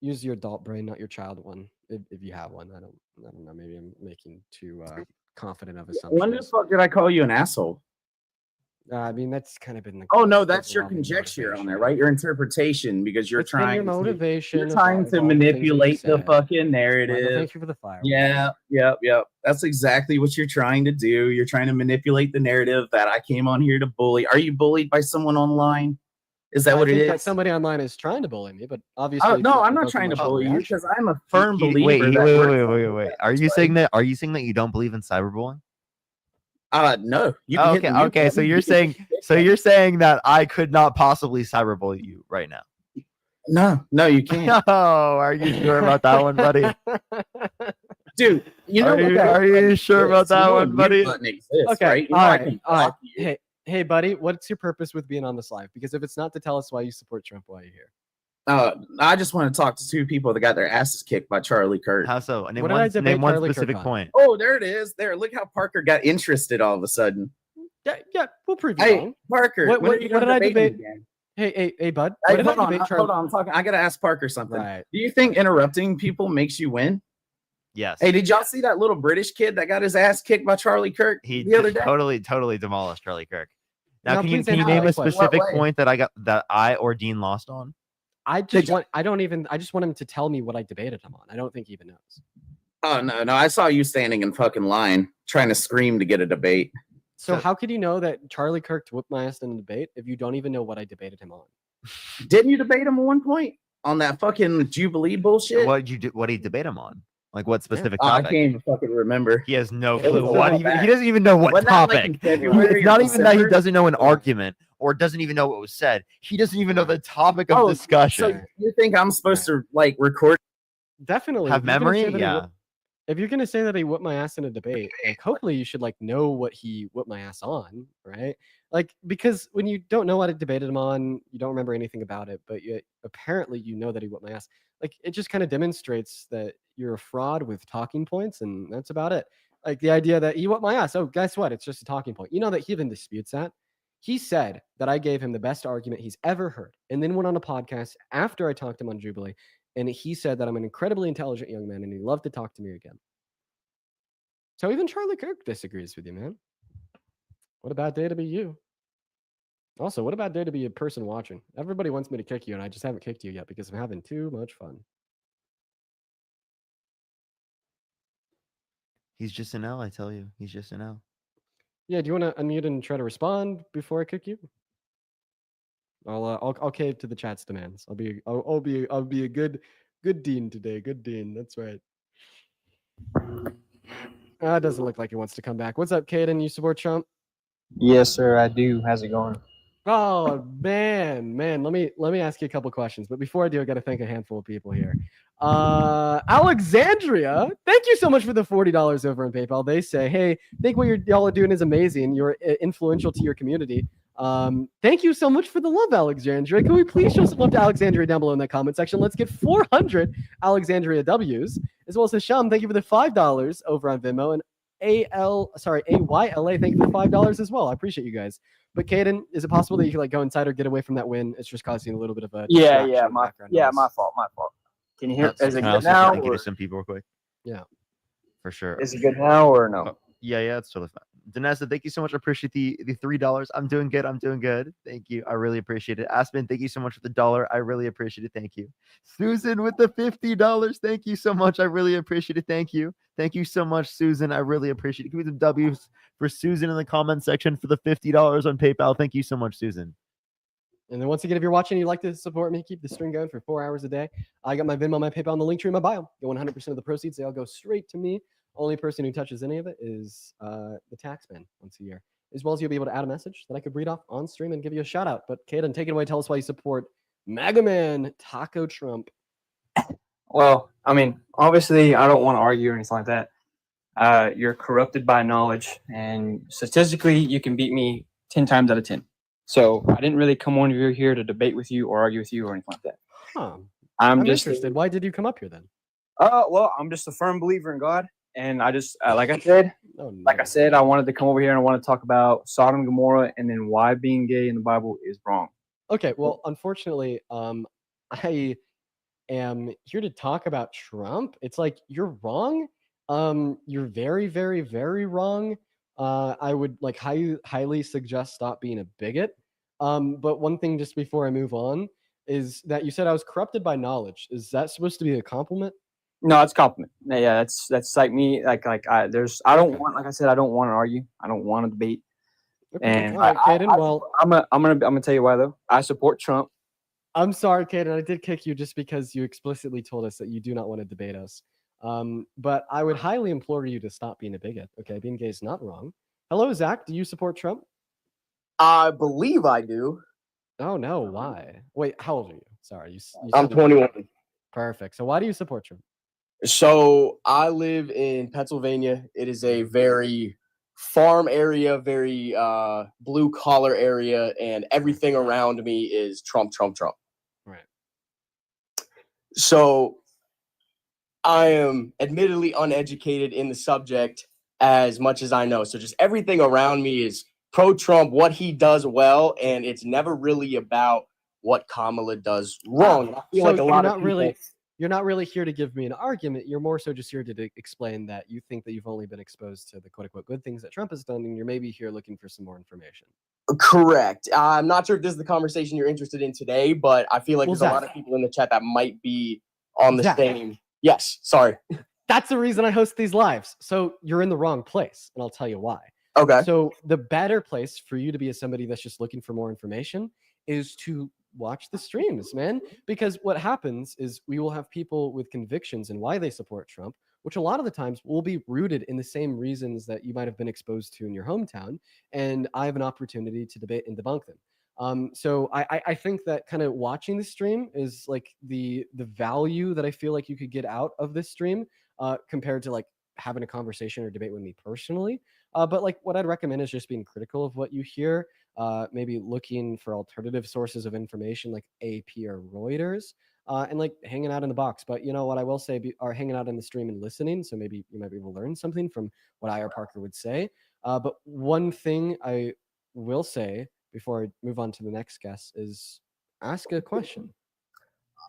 Use your adult brain, not your child one, if you have one. I don't know. Maybe I'm making too confident of When the assumptions. fuck did I call you an asshole? I mean, that's kind of been the. Oh no, that's your overwhelming conjecture on there, motivation. right? Your interpretation, because you're It's been trying your motivation. you're trying to of all the things that you manipulate the said. fucking Michael, narrative. thank you for the fire. Yeah, yep. That's exactly what you're trying to do. You're trying to manipulate the narrative that I came on here to bully. Are you bullied by someone online? Is that what it think is? that somebody online is trying to bully me, but obviously. Oh it's no, I'm not provoking trying to much bully you reaction. because I'm a firm believer. Wait. Are you saying that? Are you saying that you don't believe in cyberbullying? No. You Oh, can hit okay, the mute okay. So button. you're You can saying, that I could not possibly cyberbully you right now. no, you can't, No, are you sure about that one, buddy? dude. You know Are you sure about that one, buddy? Okay, Right? You know all I right, can all right. block you. Hey, buddy, what's your purpose with being on this live? Because if it's not to tell us why you support Trump, why are you here? I just want to talk to two people that got their asses kicked by Charlie Kirk. How so? Name What did I one, debate name one Charlie Kirk specific on? point. Oh, there it is. There, look how Parker got interested all of a sudden. Yeah, we'll prove you Hey, wrong. Parker, What when are you did gonna I debate debate? him again? Hey, bud. Hey, What did hold I on, debate hold on. I'm talking. I gotta ask Parker something. Right. Do you think interrupting people makes you win? Yes. Hey, did y'all see that little British kid that got his ass kicked by Charlie Kirk He the other day? totally demolished Charlie Kirk. Now, Now, can you please answer name my a question. specific What way? point that I or Dean lost on? I just want him to tell me what I debated him on. I don't think he even knows. Oh no, I saw you standing in fucking line trying to scream to get a debate. So how could you know that Charlie Kirk whooped my ass in a debate if you don't even know what I debated him on? Didn't you debate him at one point on that fucking Jubilee bullshit? What did you do? What did he debate him on? Like what specific Oh, I topic? can't even fucking remember. He has no It was clue. a What while even? back. He doesn't even know what Wasn't that, like, topic. in February It's not or even that he December? doesn't know an argument or doesn't even know what was said. He doesn't even know the topic of discussion. So you think I'm supposed to like record? Definitely. Have if you're gonna memory? say that he Yeah. whooped- If you're gonna say that he whooped my ass in a debate, like hopefully you should like know what he whooped my ass on, right? Like because when you don't know what I debated him on, you don't remember anything about it, but apparently you know that he whooped my ass. Like it just kind of demonstrates that you're a fraud with talking points, and that's about it. Like the idea that he whooped my ass. Oh, guess what? It's just a talking point. You know that he even disputes that. He said that I gave him the best argument he's ever heard, and then went on a podcast after I talked to him on Jubilee, and he said that I'm an incredibly intelligent young man and he'd love to talk to me again. So even Charlie Kirk disagrees with you, man. What a bad day to be you. Also, what a bad day to be a person watching. Everybody wants me to kick you, and I just haven't kicked you yet because I'm having too much fun. He's just an L, I tell you. He's just an L. Yeah, do you want to unmute and try to respond before I kick you? I'll cave to the chat's demands. I'll be a good dean today. Good dean. That's right. It doesn't look like he wants to come back. What's up, Caden? You support Trump? Yes, sir, I do. How's it going? Oh man. Let me ask you a couple questions. But before I do, I got to thank a handful of people here. Alexandria, thank you so much for the $40 over on PayPal. They say, hey, think what y'all are doing is amazing. You're influential to your community. Thank you so much for the love, Alexandria. Can we please show some love to Alexandria down below in that comment section? Let's get 400 Alexandria W's, as well as Hisham. Thank you for the $5 over on Venmo, and AYLA. Thank you for the $5 as well. I appreciate you guys. But Caden, is it possible that you could go inside or get away from that win? It's just causing a little bit of a My noise. fault. Can you hear? Is it Can I good also now? thank you Or, to some people real quick? Yeah. For sure. is it good now or no? Oh, yeah, it's totally fine. Danessa, thank you so much. I appreciate the $3. I'm doing good. Thank you. I really appreciate it. Aspen, thank you so much for the $1. I really appreciate it. Thank you. Susan with the $50. Thank you so much. I really appreciate it. Thank you. Thank you so much, Susan. I really appreciate it. Give me some W's for Susan in the comment section for the $50 on PayPal. Thank you so much, Susan. And then once again, if you're watching, you'd like to support me, keep the stream going for 4 hours a day, I got my Venmo, my PayPal, and the link tree in my bio. Get 100% of the proceeds. They all go straight to me. Only person who touches any of it is the tax man once a year. As well as you'll be able to add a message that I could read off on stream and give you a shout out. But Caden, take it away. Tell us why you support MAGA Man Taco Trump. Well, I mean, obviously, I don't want to argue or anything like that. You're corrupted by knowledge, and statistically, you can beat me 10 times out of 10. So I didn't really come on here to debate with you or argue with you or anything like that. Huh. I'm just interested. Why did you come up here then? Well, I'm just a firm believer in God, and I just like I said, I wanted to come over here and I want to talk about Sodom and Gomorrah, and then why being gay in the Bible is wrong. Okay, well, unfortunately, I am here to talk about Trump. It's like you're wrong. You're very, very, very wrong. I would like highly suggest stop being a bigot. But one thing just before I move on is that you said I was corrupted by knowledge. Is that supposed to be a compliment? No, it's a compliment. Yeah, that's like me. I don't want, like I said, I don't want to argue. I don't want to debate. Okay. And all right, Caden. Well, I'm gonna tell you why though. I support Trump. I'm sorry, Caden. I did kick you just because you explicitly told us that you do not want to debate us. But I would highly implore you to stop being a bigot. Okay, being gay is not wrong. Hello, Zach. Do you support Trump? I believe I do. Oh no, why? Wait, how old are you? Sorry, you I'm 21. Perfect. So why do you support Trump? So I live in Pennsylvania. It is a very farm area, very blue collar area, and everything around me is Trump. Right. So I am admittedly uneducated in the subject as much as I know. So just everything around me is pro-Trump, what he does well, and it's never really about what Kamala does wrong. I feel So like a lot of people, you're not really here to give me an argument. You're more so just here to explain that you think that you've only been exposed to the quote-unquote good things that Trump has done, and you're maybe here looking for some more information. Correct. I'm not sure if this is the conversation you're interested in today, but I feel like Well, there's a lot of people in the chat that might be on the same. Yes, sorry. That's the reason I host these lives. So you're in the wrong place, and I'll tell you why. Okay. So the better place for you to be as somebody that's just looking for more information is to watch the streams, man. Because what happens is we will have people with convictions and why they support Trump, which a lot of the times will be rooted in the same reasons that you might have been exposed to in your hometown. And I have an opportunity to debate and debunk them. So I think that kind of watching the stream is like the value that I feel like you could get out of this stream compared to like having a conversation or debate with me personally. But like what I'd recommend is just being critical of what you hear, maybe looking for alternative sources of information like AP or Reuters, and like hanging out in the box. But you know what I will say are hanging out in the stream and listening. So maybe you might be able to learn something from what I or Parker would say. But one thing I will say before I move on to the next guest is ask a question.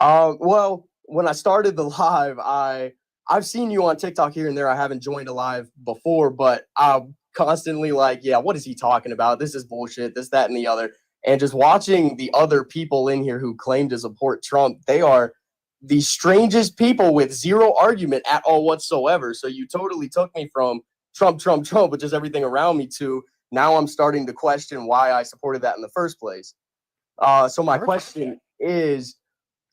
Well, when I started the live, I've seen you on TikTok here and there. I haven't joined a live before, but I'm constantly like, yeah, what is he talking about? This is bullshit, this, that, and the other. And just watching the other people in here who claim to support Trump, they are the strangest people with zero argument at all whatsoever. So you totally took me from Trump, Trump, Trump, but just everything around me to now I'm starting to question why I supported that in the first place. So my question is,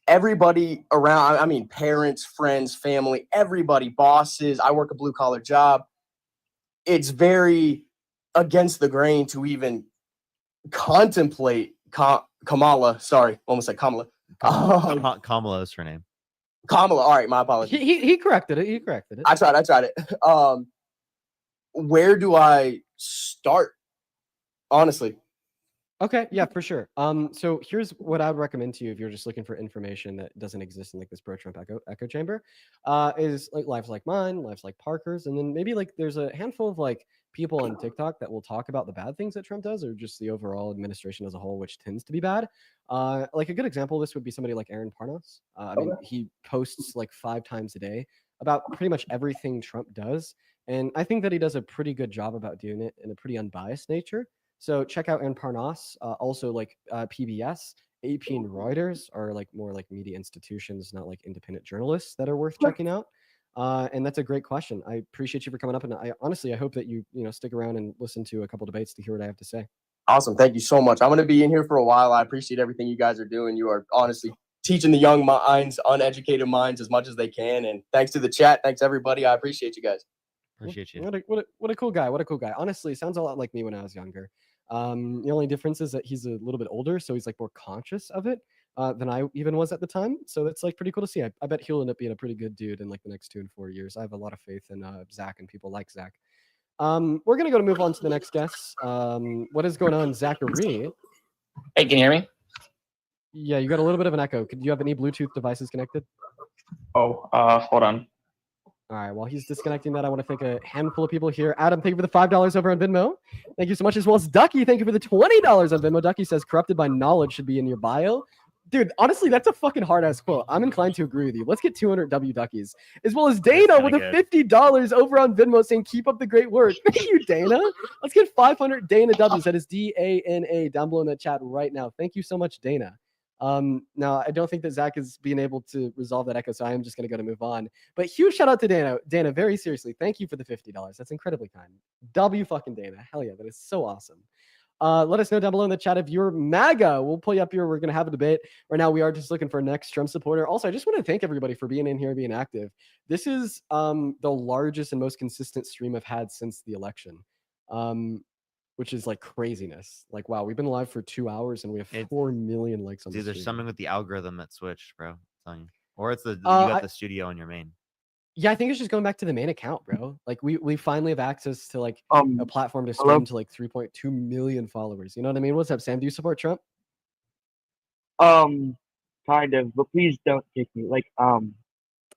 everybody around, I mean, parents, friends, family, everybody, bosses, I work a blue collar job. It's very against the grain to even contemplate Kamala. Sorry, almost like Kamala. Kamala is her name. Kamala. All right, my apologies. He corrected it. He corrected it. I tried it. Where do I start? Honestly. Okay, yeah, for sure. So here's what I would recommend to you if you're just looking for information that doesn't exist in like this pro-Trump echo chamber, is like lives like mine, lives like Parker's, and then maybe like there's a handful of like people on TikTok that will talk about the bad things that Trump does, or just the overall administration as a whole, which tends to be bad. Like a good example of this would be somebody like Aaron Parnas. I mean, he posts like 5 times a day about pretty much everything Trump does, and I think that he does a pretty good job about doing it in a pretty unbiased nature. So check out Aaron Parnas. Also, like PBS, AP, and Reuters are like more like media institutions, not like independent journalists that are worth checking out. And that's a great question. I appreciate you for coming up, and I honestly I hope that you stick around and listen to a couple debates to hear what I have to say. Awesome, thank you so much. I'm going to be in here for a while. I appreciate everything you guys are doing. You are honestly teaching the young minds, uneducated minds, as much as they can. And thanks to the chat, thanks everybody. I appreciate you guys. Appreciate you. What a cool guy. What a cool guy. Honestly, sounds a lot like me when I was younger. The only difference is that he's a little bit older, so he's like more conscious of it than I even was at the time. So that's like pretty cool to see. I bet he'll end up being a pretty good dude in like the next 2 and 4 years. I have a lot of faith in Zach and people like Zach. We're gonna move on to the next guest. What is going on, Zachary? Hey, can you hear me? Yeah, you got a little bit of an echo. Do you have any Bluetooth devices connected? Oh, hold on. All right, while he's disconnecting that, I want to thank a handful of people here. Adam, thank you for the $5 over on Venmo. Thank you so much, as well as Ducky. Thank you for the $20 on Venmo. Ducky says, corrupted by knowledge should be in your bio. Dude, honestly, that's a fucking hard-ass quote. I'm inclined to agree with you. Let's get 200 W Duckies. As well as Dana with a $50 over on Venmo saying, keep up the great work. Thank you, Dana. Let's get 500 Dana W's. That is D-A-N-A down below in the chat right now. Thank you so much, Dana. Now I don't think that Zach is being able to resolve that echo, so I am just going to move on. But huge shout out to Dana. Dana, very seriously, thank you for the $50. That's incredibly kind. W fucking Dana. Hell yeah, that is so awesome. Let us know down below in the chat if you're MAGA. We'll pull you up here. We're going to have a debate. Right now, we are just looking for a next Trump supporter. Also, I just want to thank everybody for being in here and being active. This is the largest and most consistent stream I've had since the election. Which is like craziness. Like, wow, we've been live for 2 hours and we have 4 million likes on the There's stream. something with the algorithm that switched, bro. I'm telling you. Or it's the you got the studio on your main. Yeah, I think it's just going back to the main account, bro. Like we finally have access to like a platform to stream to like 3.2 million followers. You know what I mean? What's up, Sam? Do you support Trump? Kind of, but please don't kick me. Like,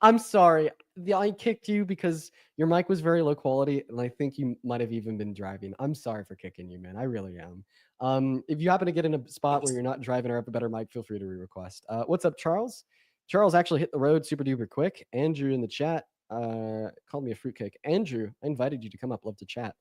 I'm sorry. I kicked you because your mic was very low quality, and I think you might have even been driving. I'm sorry for kicking you, man. I really am. If you happen to get in a spot where you're not driving or have a better mic, feel free to re-request. What's up, Charles? Charles actually hit the road super duper quick. Andrew in the chat called me a fruitcake. Andrew, I invited you to come up. Love to chat.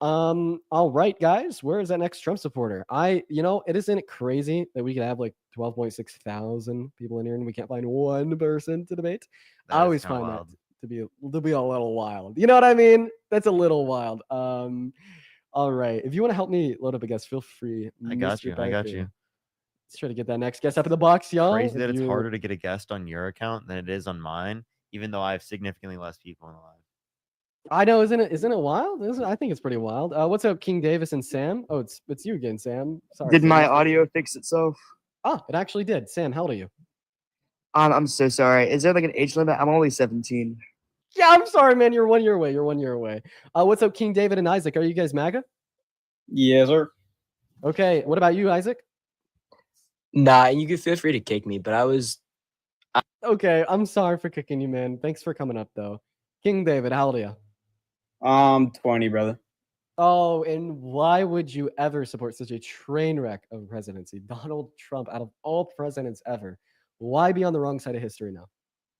All right, guys, where is that next Trump supporter? It isn't crazy that we could have like 12.6 thousand people in here and we can't find one person to debate. I always find that to be a little wild. You know what I mean? That's a little wild. All right, if you want to help me load up a guest, feel free. I got you. Let's try to get that next guest up in the box, y'all. Crazy that it's harder to get a guest on your account than it is on mine, even though I have significantly less people in the live. I know, isn't it wild? I think it's pretty wild. What's up, King Davis and Sam? Oh, it's you again, Sam. Sorry. Did my audio fix itself? Oh, it actually did. Sam, how old are you? I'm so sorry. Is there like an age limit? I'm only 17. Yeah, I'm sorry, man. You're 1 year away. You're 1 year away. What's up, King David and Isaac? Are you guys MAGA? Yes, sir. Okay. What about you, Isaac? Nah, and you can feel free to kick me, but I was. Okay, I'm sorry for kicking you, man. Thanks for coming up, though. King David, how old are you? 20, brother. Oh, and why would you ever support such a train wreck of a presidency? Donald Trump, out of all presidents ever, why be on the wrong side of history now?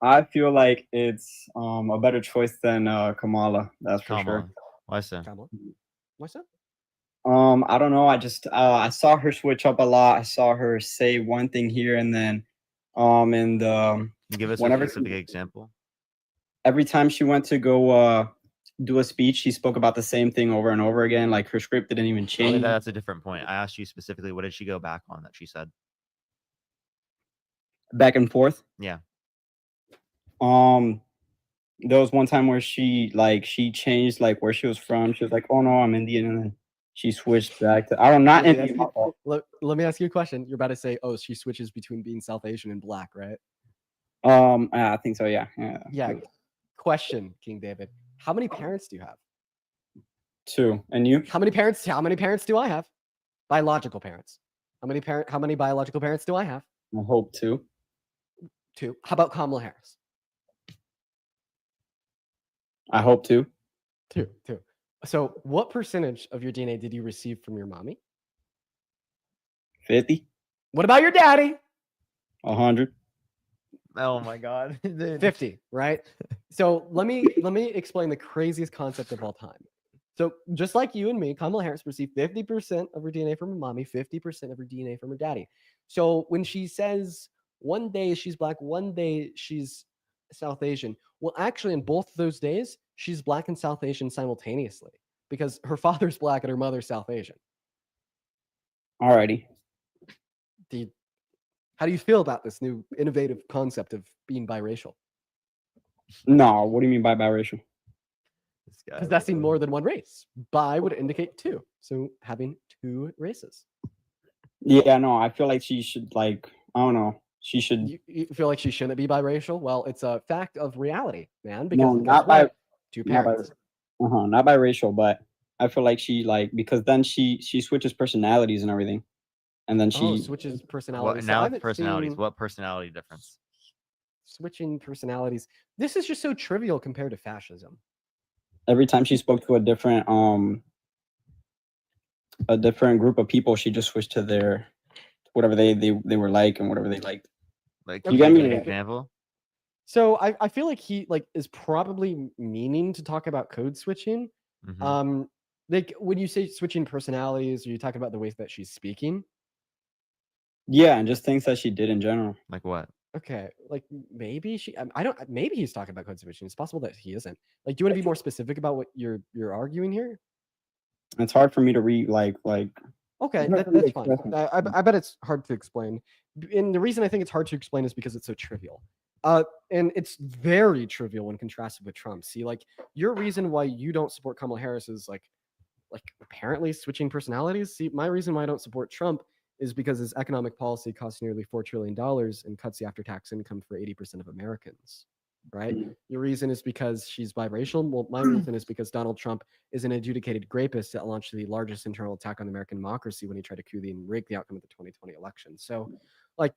I feel like it's a better choice than Kamala. That's for sure. Kamala. Why so? Kamala? Why so? I don't know. I just I saw her switch up a lot. I saw her say one thing here and then and Can you give us a whenever specific example? every time she went to go do a speech, she spoke about the same thing over and over again. Like her script didn't even Okay, change. that's a different point. I asked you specifically, what did she go back on that she said? Back and forth. Yeah. There was one time where she changed like where she was from. She was like, "Oh no, I'm Indian," and then she switched back to I don't not Let me Indian. ask you- let me ask you a question. You're about to say, oh, she switches between being South Asian and black, right? I think so. Yeah. Yeah. Question, King David. How many parents do you have? 2. And you? How many parents do I have? Biological parents. How many biological parents do I have? I hope 2. 2. How about Kamala Harris? I hope 2. 2. So what percentage of your DNA did you receive from your mommy? 50. What about your daddy? 100. Oh my God. 50, right? So let me explain the craziest concept of all time. So just like you and me, Kamala Harris received 50% of her DNA from her mommy, 50% of her DNA from her daddy. So when she says one day she's black, one day she's South Asian, well, actually, in both of those days, she's black and South Asian simultaneously because her father's black and her mother's South Asian. Alrighty. How do you feel about this new innovative concept of being biracial? No, what do you mean by biracial? Possessing more than one race. Bi would indicate 2. So having 2 races. Yeah, no, I feel like she should I don't know. She should You feel like she shouldn't be biracial? Well, it's a fact of reality, man. Because no, guess not what? by 2 not by parents. not biracial, but I feel like she because then she switches personalities and everything. And then she switches What personalities. So I now? haven't Personalities. seen What personality difference? switching personalities. This is just so trivial compared to fascism. every time she spoke to a different group of people, she just switched to their whatever they were like and whatever they liked. Like, You can get you me? give an example? So I feel like he is probably meaning to talk about code switching. Mhm. Like when you say switching personalities, are you talking about the ways that she's speaking? Yeah, and just things that she did in general. Like what? Okay, like maybe I don't. Maybe he's talking about code switching. It's possible that he isn't. Like, do you want to be more specific about what you're arguing here? It's hard for me to read like Okay, Not really that's fine. expressing I bet it's hard to explain. And the reason I think it's hard to explain is because it's so trivial. And it's very trivial when contrasted with Trump. See, like your reason why you don't support Kamala Harris is like apparently switching personalities. See, my reason why I don't support Trump is because his economic policy costs nearly $4 trillion and cuts the after-tax income for 80% of Americans. Right? Your reason is because she's biracial. Well, my reason is because Donald Trump is an adjudicated rapist that launched the largest internal attack on American democracy when he tried to coup and rig the outcome of the 2020 election. So, like,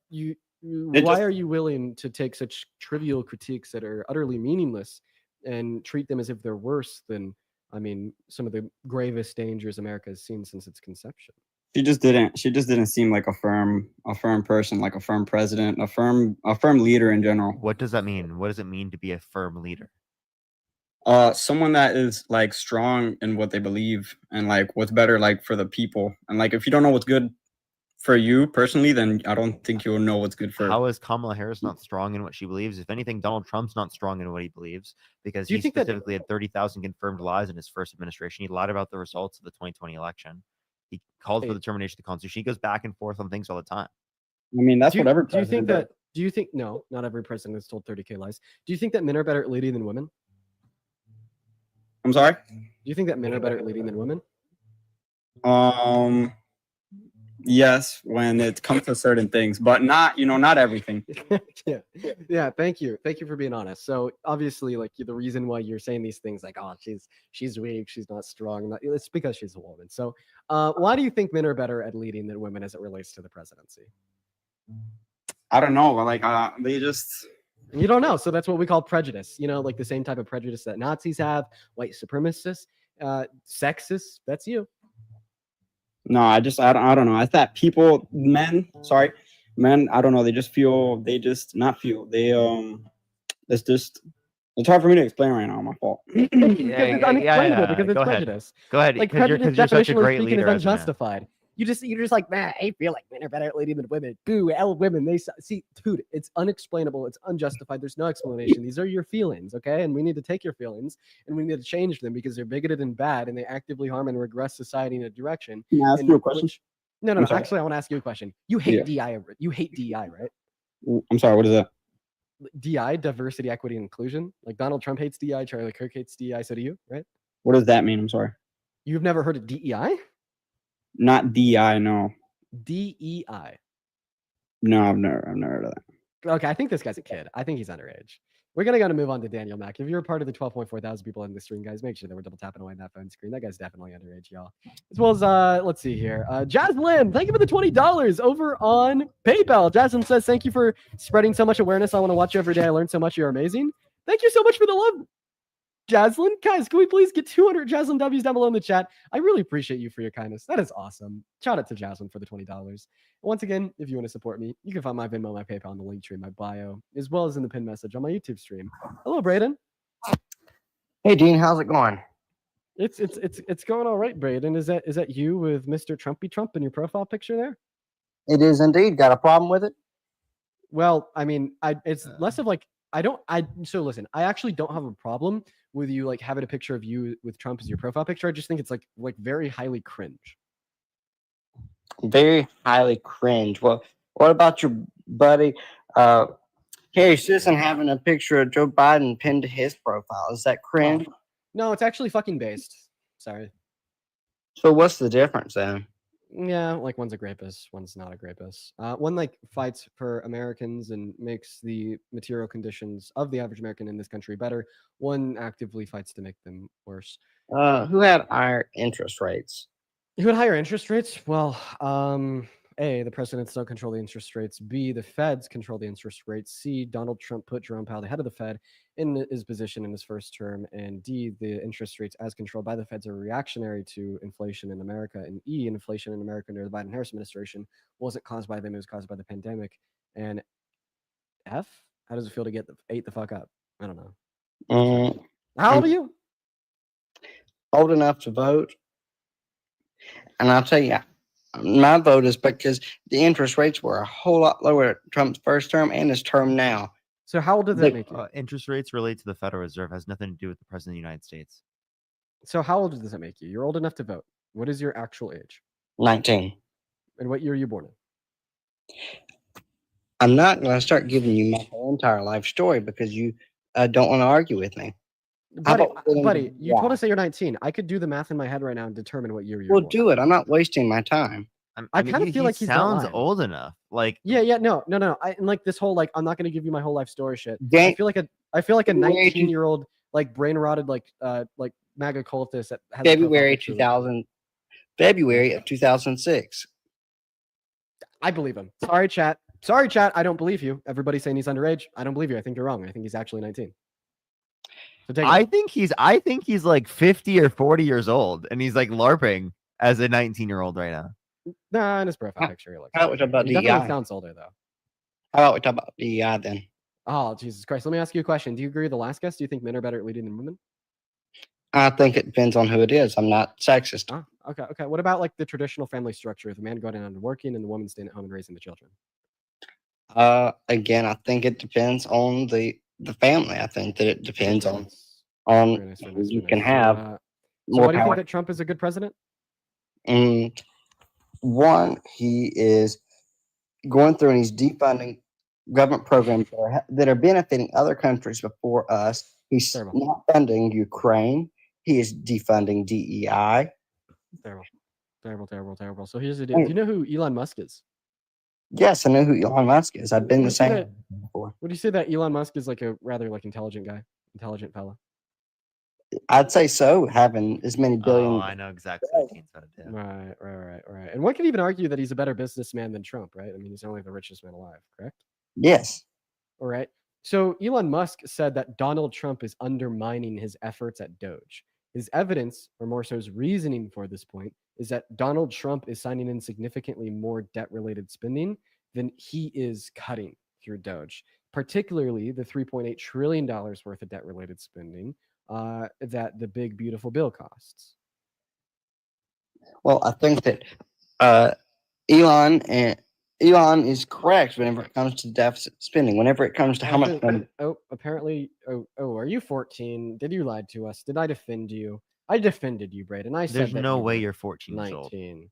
why are you willing to take such trivial critiques that are utterly meaningless and treat them as if they're worse than, I mean, some of the gravest dangers America has seen since its conception? she just didn't seem like a firm person, like a firm president, a firm leader in general. What does that mean? What does it mean to be a firm leader? Someone that is like strong in what they believe and like what's better like for the people. And like if you don't know what's good for you personally, then I don't think you'll know what's good for How is Kamala Harris not strong in what she believes? If anything, Donald Trump's not strong in what he believes because Do you he think that- specifically had 30,000 confirmed lies in his first administration. He lied about the results of the 2020 election. He called for the termination of the Constitution. He goes back and forth on things all the time. I mean, that's Do you, whatever. do you think that? Do you think no? Not every president has told 30K lies. Do you think that men are better at leading than women? I'm sorry. Do you think that men are better at leading than women? Yes, when it comes to certain things, but not everything. yeah. Thank you for being honest. So obviously, like the reason why you're saying these things, like, oh, she's weak, she's not strong, it's because she's a woman. So why do you think men are better at leading than women as it relates to the presidency? I don't know. Like they just. You don't know. So that's what we call prejudice. You know, like the same type of prejudice that Nazis have, white supremacists. Sexist. That's you. No, I don't know. I thought men, I don't know. They just not feel. It's hard for me to explain right now. My fault. Because it's unexplainable. Because it's Go ahead. prejudice. Go ahead, Like because you're prejudice, such a definitionally great speaking, leader is as a man. unjustified. You're just like, man, I feel like men are better at leading than women. Boo, women. See, dude, it's unexplainable. It's unjustified. There's no explanation. These are your feelings, okay? And we need to take your feelings and we need to change them because they're bigoted and bad and they actively harm and regress society in a direction. Can I ask you a question? No. I'm sorry. Actually, I want to ask you a question. You hate Yeah. DI. You hate DI, right? I'm sorry. What is that? DI, diversity, equity, and inclusion. Like Donald Trump hates DI, Charlie Kirk hates DI. So do you, right? What does that mean? I'm sorry. You've never heard of DEI? Not DI. No. DEI. No, I've never heard of that. Okay, I think this guy's a kid. I think he's underage. We're gonna move on to Daniel Mack. If you're part of the 12.4 thousand people in the stream, guys, make sure that we're double tapping away on that phone screen. That guy's definitely underage, y'all. As well as let's see here. Jaslyn, thank you for the $20 over on PayPal. Jaslyn says, thank you for spreading so much awareness. I want to watch you every day. I learned so much. You're amazing. Thank you so much for the love, Jaslyn. Guys, can we please get 200 Jaslyn W's down below in the chat? I really appreciate you for your kindness. That is awesome. Shout out to Jaslyn for the $20. Once again, if you want to support me, you can find my Venmo, my PayPal, and the link tree in my bio, as well as in the pinned message on my YouTube stream. Hello, Braden. Hey, Dean, how's it going? It's going all right, Braden. Is that you with Mr. Trumpy Trump in your profile picture there? It is indeed. Got a problem with it? Well, I mean, it's less of like so listen, I actually don't have a problem with you like having a picture of you with Trump as your profile picture. I just think it's like very highly cringe. Very highly cringe. Well, what about your buddy Harry Sisson having a picture of Joe Biden pinned to his profile? Is that cringe? No, it's actually fucking based. Sorry. So what's the difference then? Yeah, like one's a rapist, one's not a rapist. One like fights for Americans and makes the material conditions of the average American in this country better. One actively fights to make them worse. Who had higher interest rates? Who had higher interest rates? Well, A, the presidents don't control the interest rates. B, the feds control the interest rates. C, Donald Trump put Jerome Powell, the head of the Fed, in his position in his first term. And D, the interest rates as controlled by the feds are reactionary to inflation in America. And E, inflation in America under the Biden-Harris administration wasn't caused by them, it was caused by the pandemic. And F, how does it feel to get ate the fuck up? I don't know. How old are you? Old enough to vote. And I'll tell you, my vote is because the interest rates were a whole lot lower at Trump's first term and his term now. So how old does that make you? Interest rates relate to the Federal Reserve, has nothing to do with the President of the United States. So how old does that make you? You're old enough to vote. What is your actual age? 19. And what year are you born in? I'm not going to start giving you my whole entire life story because you don't want to argue with me. Buddy, you told us that you're 19. I could do the math in my head right now and determine what year you're born. Well, do it. I'm not wasting my time. I kind of feel like he sounds old enough. Like no. And like this whole like I'm not going to give you my whole life story shit. I feel like a 19-year-old like brain rotted like MAGA cultist that has February of 2006. I believe him. Sorry, chat. I don't believe you. Everybody's saying he's underage. I don't believe you. I think you're wrong. I think he's actually 19. So I think he's like 50 or 40 years old, and he's like LARPing as a 19-year-old right now. Nah, in his profile picture, he looks. How about we talk about he DEI? definitely sounds older though. How about we talk about DEI then? Oh, Jesus Christ. Let me ask you a question. Do you agree with the last guest? Do you think men are better at leading than women? I think it depends on who it is. I'm not sexist. Oh, okay. What about like the traditional family structure of the man going out and working and the woman staying at home and raising the children? Again, I think it depends on the family. I think that it depends on you can have So more why do you think power. that Trump is a good president? One, he is going through and he's defunding government programs that are benefiting other countries before us. He's not funding Ukraine. He is defunding DEI. Terrible. So here's the deal. Do you know who Elon Musk is? Yes, I know who Elon Musk is. I've been the same before. Would you say that Elon Musk is like a rather like intelligent fella? I'd say so, having as many billion. Oh, I know exactly what Dean said. Yeah. Right. And one could even argue that he's a better businessman than Trump, right? I mean, he's only the richest man alive, correct? Yes. All right. So Elon Musk said that Donald Trump is undermining his efforts at Doge. His evidence, or more so his reasoning for this point, is that Donald Trump is signing in significantly more debt-related spending than he is cutting through Doge, particularly the $3.8 trillion worth of debt-related spending that the big, beautiful bill costs. Well, I think that Elon is correct whenever it comes to deficit spending. Whenever it comes to how much money. Apparently. Are you 14? Did you lie to us? Did I defend you? I defended you, Braden. I said There's that no you way were you're 14 years old. 19.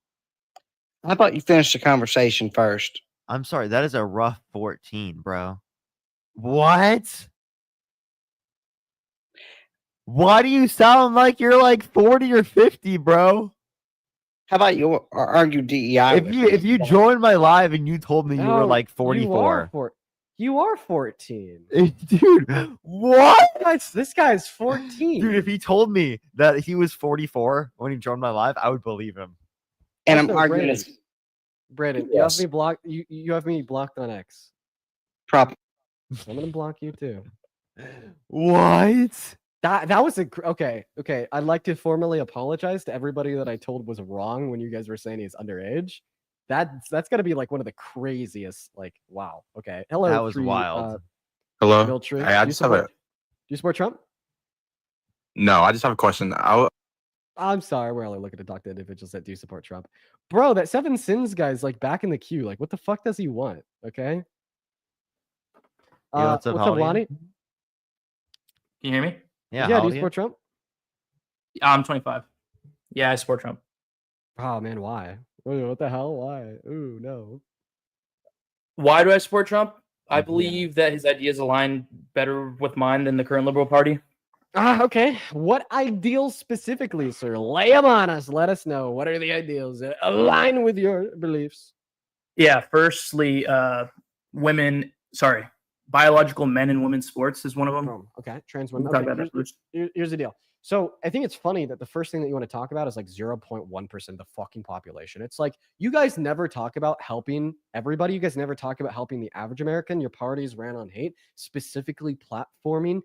How about you finish the conversation first? I'm sorry, that is a rough 14, bro. What? Why do you sound like you're like 40 or 50, bro? How about you argue DEI? If you joined my live and you told me you were like 44. You are 14. Dude, what? This guy's 14. Dude, if he told me that he was 44 when he joined my live, I would believe him. And Also, I'm arguing Braden, this. Braden, Yes. you have me blocked on X. Prop. I'm gonna block you too. What? That was okay. I'd like to formally apologize to everybody that I told was wrong when you guys were saying he's underage. That's gotta be like one of the craziest. Like, wow. Okay. Hello. That was wild. Hello. Miltree. Hey, I just have a Do you support Trump? no. I just have a question. I'm sorry, we're only looking to talk to individuals that do support Trump. Bro, that Seven Sins guy's like back in the queue. Like, what the fuck does he want? Okay. Yo, what's up, Lonnie? Can you hear me? Yeah, Do how you old are you? support Trump? I'm 25. Yeah, I support Trump. Oh man, why? What the hell? Why? Ooh, no. Why do I support Trump? I Yeah. believe that his ideas align better with mine than the current Liberal Party. Okay. What ideals specifically, sir? Lay them on us. Let us know. What are the ideals that align with your beliefs? Yeah, firstly, biological men in women's sports is one of them. Boom. Okay. Trans We'll women. talk Okay. about that first. Here's the deal. So I think it's funny that the first thing that you want to talk about is like 0.1% of the fucking population. It's like you guys never talk about helping everybody. You guys never talk about helping the average American. Your parties ran on hate, specifically platforming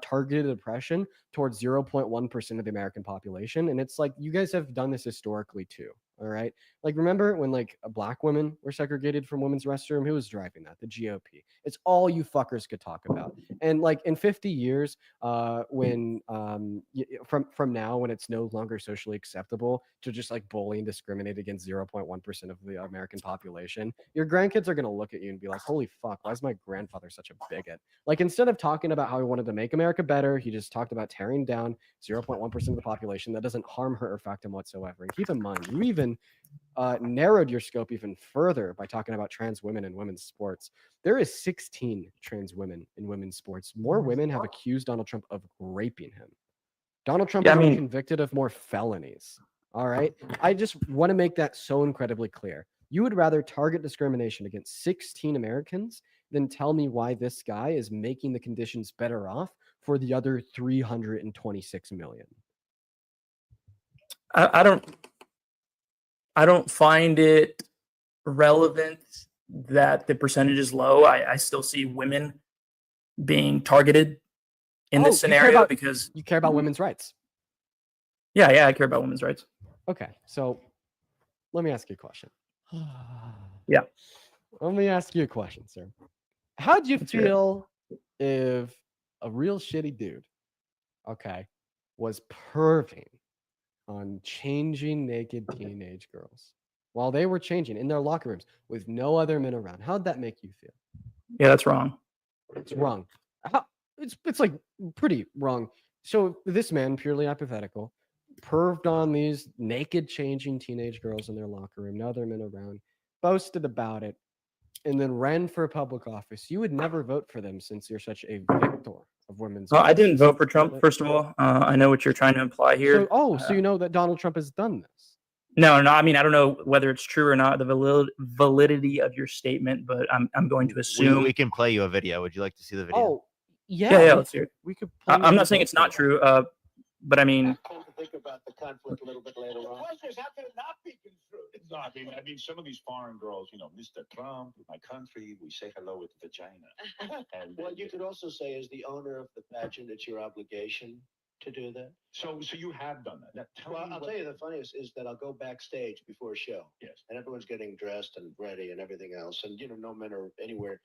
targeted oppression towards 0.1% of the American population. And it's like you guys have done this historically too. All right. Like, remember when like black women were segregated from women's restroom? Who was driving that? The GOP. It's all you fuckers could talk about. And like in 50 years, when from now, when it's no longer socially acceptable to just like bully and discriminate against 0.1% of the American population, your grandkids are gonna look at you and be like, "Holy fuck, why is my grandfather such a bigot?" Like, instead of talking about how he wanted to make America better, he just talked about tearing down 0.1% of the population. That doesn't harm her or affect him whatsoever. And keep in mind, you even narrowed your scope even further by talking about trans women in women's sports. There is 16 trans women in women's sports. More women have accused Donald Trump of raping him. Donald Trump has been convicted of more felonies. All right. I just want to make that so incredibly clear. You would rather target discrimination against 16 Americans than tell me why this guy is making the conditions better off for the other 326 million. I don't find it relevant that the percentage is low. I still see women being targeted in this scenario because you care about women's rights. Yeah, I care about women's rights. Okay, so let me ask you a question. Yeah. Let me ask you a question, sir. How'd you feel if a real shitty dude, okay, was perving on changing naked teenage girls while they were changing in their locker rooms with no other men around? How'd that make you feel? Yeah, that's wrong. It's wrong. It's like pretty wrong. So this man, purely hypothetical, perved on these naked changing teenage girls in their locker room, no other men around, boasted about it, and then ran for public office. You would never vote for them since you're such a victor of women's rights. I didn't vote for Trump, first of all. I know what you're trying to imply here. So you know that Donald Trump has done this? No. I mean, I don't know whether it's true or not, the validity of your statement, but I'm going to assume. We can play you a video. Would you like to see the video? Oh, yeah. Yeah, let's hear it. We could. I'm not saying it's not true, but I mean. Think about the conflict a little bit later on. The question is, how can it not be construed? No, I mean, some of these foreign girls, Mr. Trump, my country, we say hello with vagina. And well, you could also say, as the owner of the pageant, it's your obligation to do that. So you have done that. Well, I'll tell you the funniest is that I'll go backstage before a show. Yes. And everyone's getting dressed and ready and everything else. And, no men are anywhere.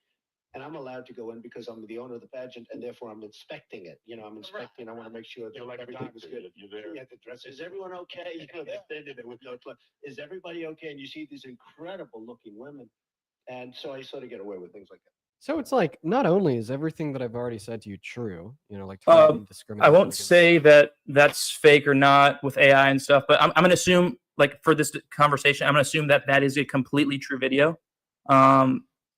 And I'm allowed to go in because I'm the owner of the pageant and therefore I'm inspecting it. I'm inspecting. I want to make sure that You're like everything a is doctor. good. You're there. Yeah, the dress. Is everyone okay? They're standing there with no clothes. Is everybody okay? And you see these incredible looking women. And so I sort of get away with things like that. So it's like not only is everything that I've already said to you true, like I targeting discrimination won't against- say that that's fake or not with AI and stuff, but I'm going to assume, like, for this conversation, I'm going to assume that that is a completely true video.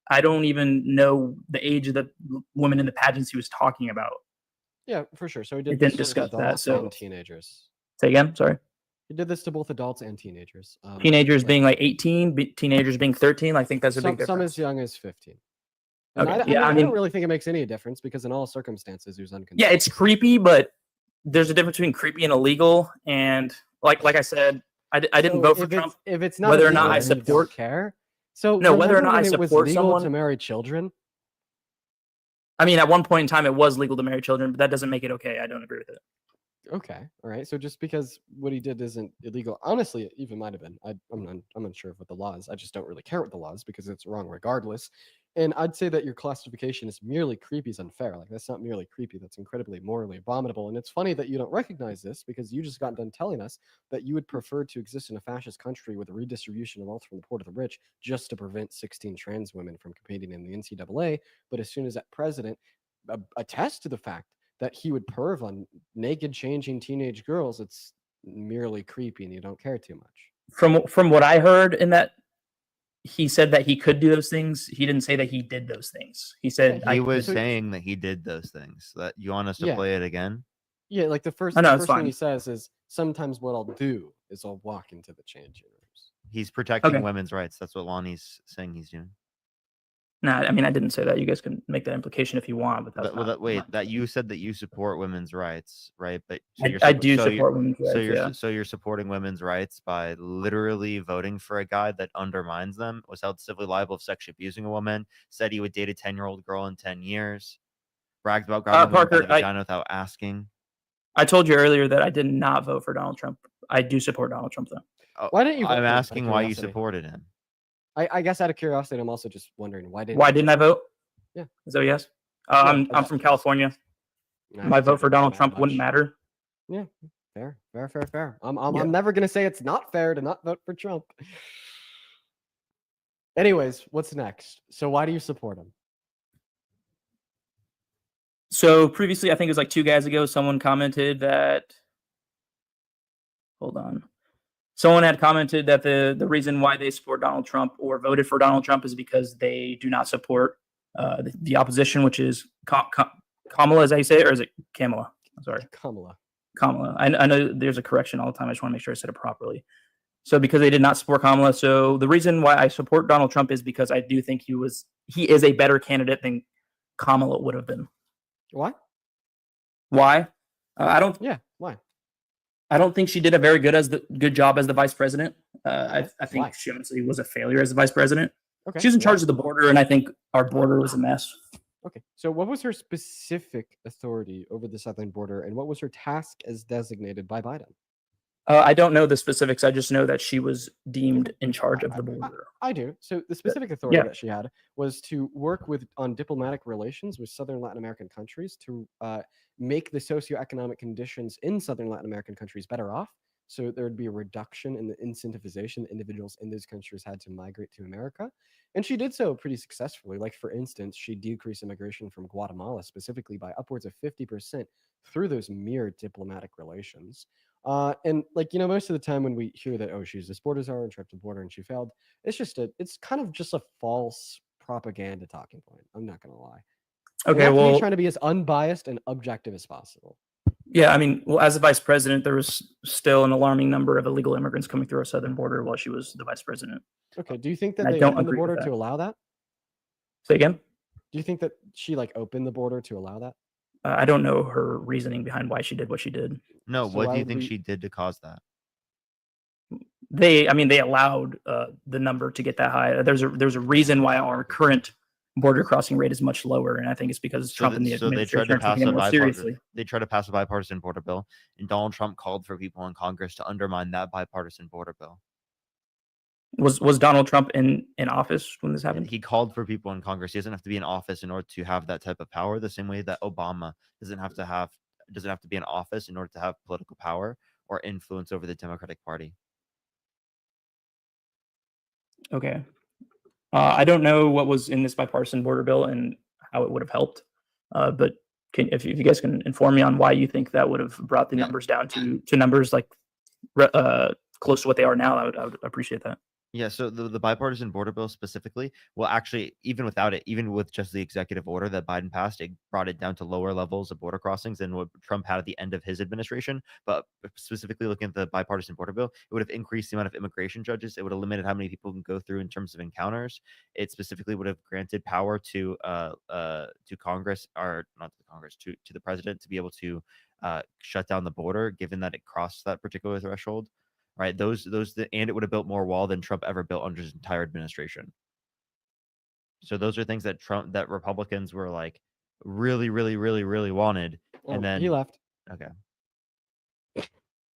I don't even know the age of the woman in the pageants he was talking about. Yeah, for sure. So he It did didn't this with discuss that, adults so- and teenagers. Say again, sorry. He did this to both adults and teenagers. Teenagers being like 18, teenagers being 13. I think that's a big some difference. as young as 15. And Okay, I I don't mean, really think it makes any difference because in all circumstances, there's unconsensual. yeah, it's creepy, but there's a difference between creepy and illegal. And like I said, I didn't So vote for if Trump. if it's not whether or illegal, not I then you don't support care. So No, whether or remember not I when it was support legal someone. to marry children. I mean, at one point in time, it was legal to marry children, but that doesn't make it okay. I don't agree with it. Okay, all right. So just because what he did isn't illegal, honestly, it even might have been. I'm unsure of what the law is. I just don't really care what the law is because it's wrong regardless. And I'd say that your classification is merely creepy is unfair. Like that's not merely creepy. That's incredibly morally abominable. And it's funny that you don't recognize this because you just got done telling us that you would prefer to exist in a fascist country with a redistribution of wealth from the poor to the rich just to prevent 16 trans women from competing in the NCAA. But as soon as that president attests to the fact that he would perv on naked changing teenage girls, it's merely creepy and you don't care too much. From what I heard in that, he said that he could do those things. He didn't say that he did those things. He said He was saying that he did those things. That you want us to Yeah. play it again? Yeah, like the first, Oh, no, the it's first thing fine. he says is sometimes what I'll do is I'll walk into the changing rooms. He's protecting Okay. women's rights. That's what Lonnie's saying he's doing. Nah, I mean, I didn't say that. You guys can make that implication if you want, but that's not. Wait, that you said that you support women's rights, right? But I do support women's So rights, yeah. so you're supporting women's rights by literally voting for a guy that undermines them, was held civilly liable of sexually abusing a woman, said he would date a 10-year-old girl in 10 years, bragged about grabbing women by Parker, the vagina without asking. I told you earlier that I did not vote for Donald Trump. I do support Donald Trump, though. Oh, Why didn't you vote I'm for him, out of asking why you curiosity? supported him. I guess out of curiosity, I'm also just wondering why didn't Why didn't I vote? Yeah. So yes, Yeah, I'm from California. Nah, My I vote don't for care Donald that Trump wouldn't much. matter. Yeah, fair. I'm Yeah. I'm never gonna say it's not fair to not vote for Trump. Anyways, what's next? So why do you support him? So previously, I think it was like 2 guys ago, someone commented that. Hold on. Someone had commented that the reason why they support Donald Trump or voted for Donald Trump is because they do not support the opposition, which is Kamala, as I say it, or is it Kamala? I'm sorry. Kamala. I know there's a correction all the time. I just want to make sure I said it properly. So because they did not support Kamala, so the reason why I support Donald Trump is because I do think he is a better candidate than Kamala would have been. Why? Why? I don't. Yeah, why? I don't think she did a very good job as the vice president. I think Why? she honestly was a failure as the vice president. Okay. She was in charge why? of the border, and I think our border was a mess. Okay. So what was her specific authority over the southern border, and what was her task as designated by Biden? I don't know the specifics. I just know that she was deemed in charge of the border. I do. So the specific authority yeah. that she had was to work on diplomatic relations with Southern Latin American countries to make the socioeconomic conditions in Southern Latin American countries better off. So there would be a reduction in the incentivization that individuals in those countries had to migrate to America. And she did so pretty successfully. Like, for instance, she decreased immigration from Guatemala specifically by upwards of 50% through those mere diplomatic relations. And most of the time when we hear that, oh, she's this border czar and she the border and she failed, it's kind of just a false propaganda talking point. I'm not going to lie. Okay, well, trying to be as unbiased and objective as possible. Yeah, I mean, well, as a vice president, there was still an alarming number of illegal immigrants coming through our southern border while she was the vice president. Okay, do you think that I they don't opened the agree with border that. to allow that? Say again? Do you think that she opened the border to allow that? I don't know her reasoning behind why she did what she did. No, So what why do you would think we- she did to cause that? They allowed the number to get that high. There's a reason why our current border crossing rate is much lower, and I think it's because Trump and the administration are taking it more seriously. They tried to pass a bipartisan border bill, and Donald Trump called for people in Congress to undermine that bipartisan border bill. Was Donald Trump in office when this happened? He called for people in Congress. He doesn't have to be in office in order to have that type of power. The same way that Obama doesn't have to be in office in order to have political power or influence over the Democratic Party. Okay. I don't know what was in this bipartisan border bill and how it would have helped, but if you guys can inform me on why you think that would have brought the numbers down to numbers like close to what they are now, I would appreciate that. Yeah, so the bipartisan border bill specifically, well, actually, even without it, even with just the executive order that Biden passed, it brought it down to lower levels of border crossings than what Trump had at the end of his administration. But specifically looking at the bipartisan border bill, it would have increased the amount of immigration judges. It would have limited how many people can go through in terms of encounters. It specifically would have granted power to Congress, or not to Congress, to the president to be able to shut down the border, given that it crossed that particular threshold. Right, and it would have built more wall than Trump ever built under his entire administration. So those are things that Republicans were like really, really, really, really wanted, and then he left. Okay,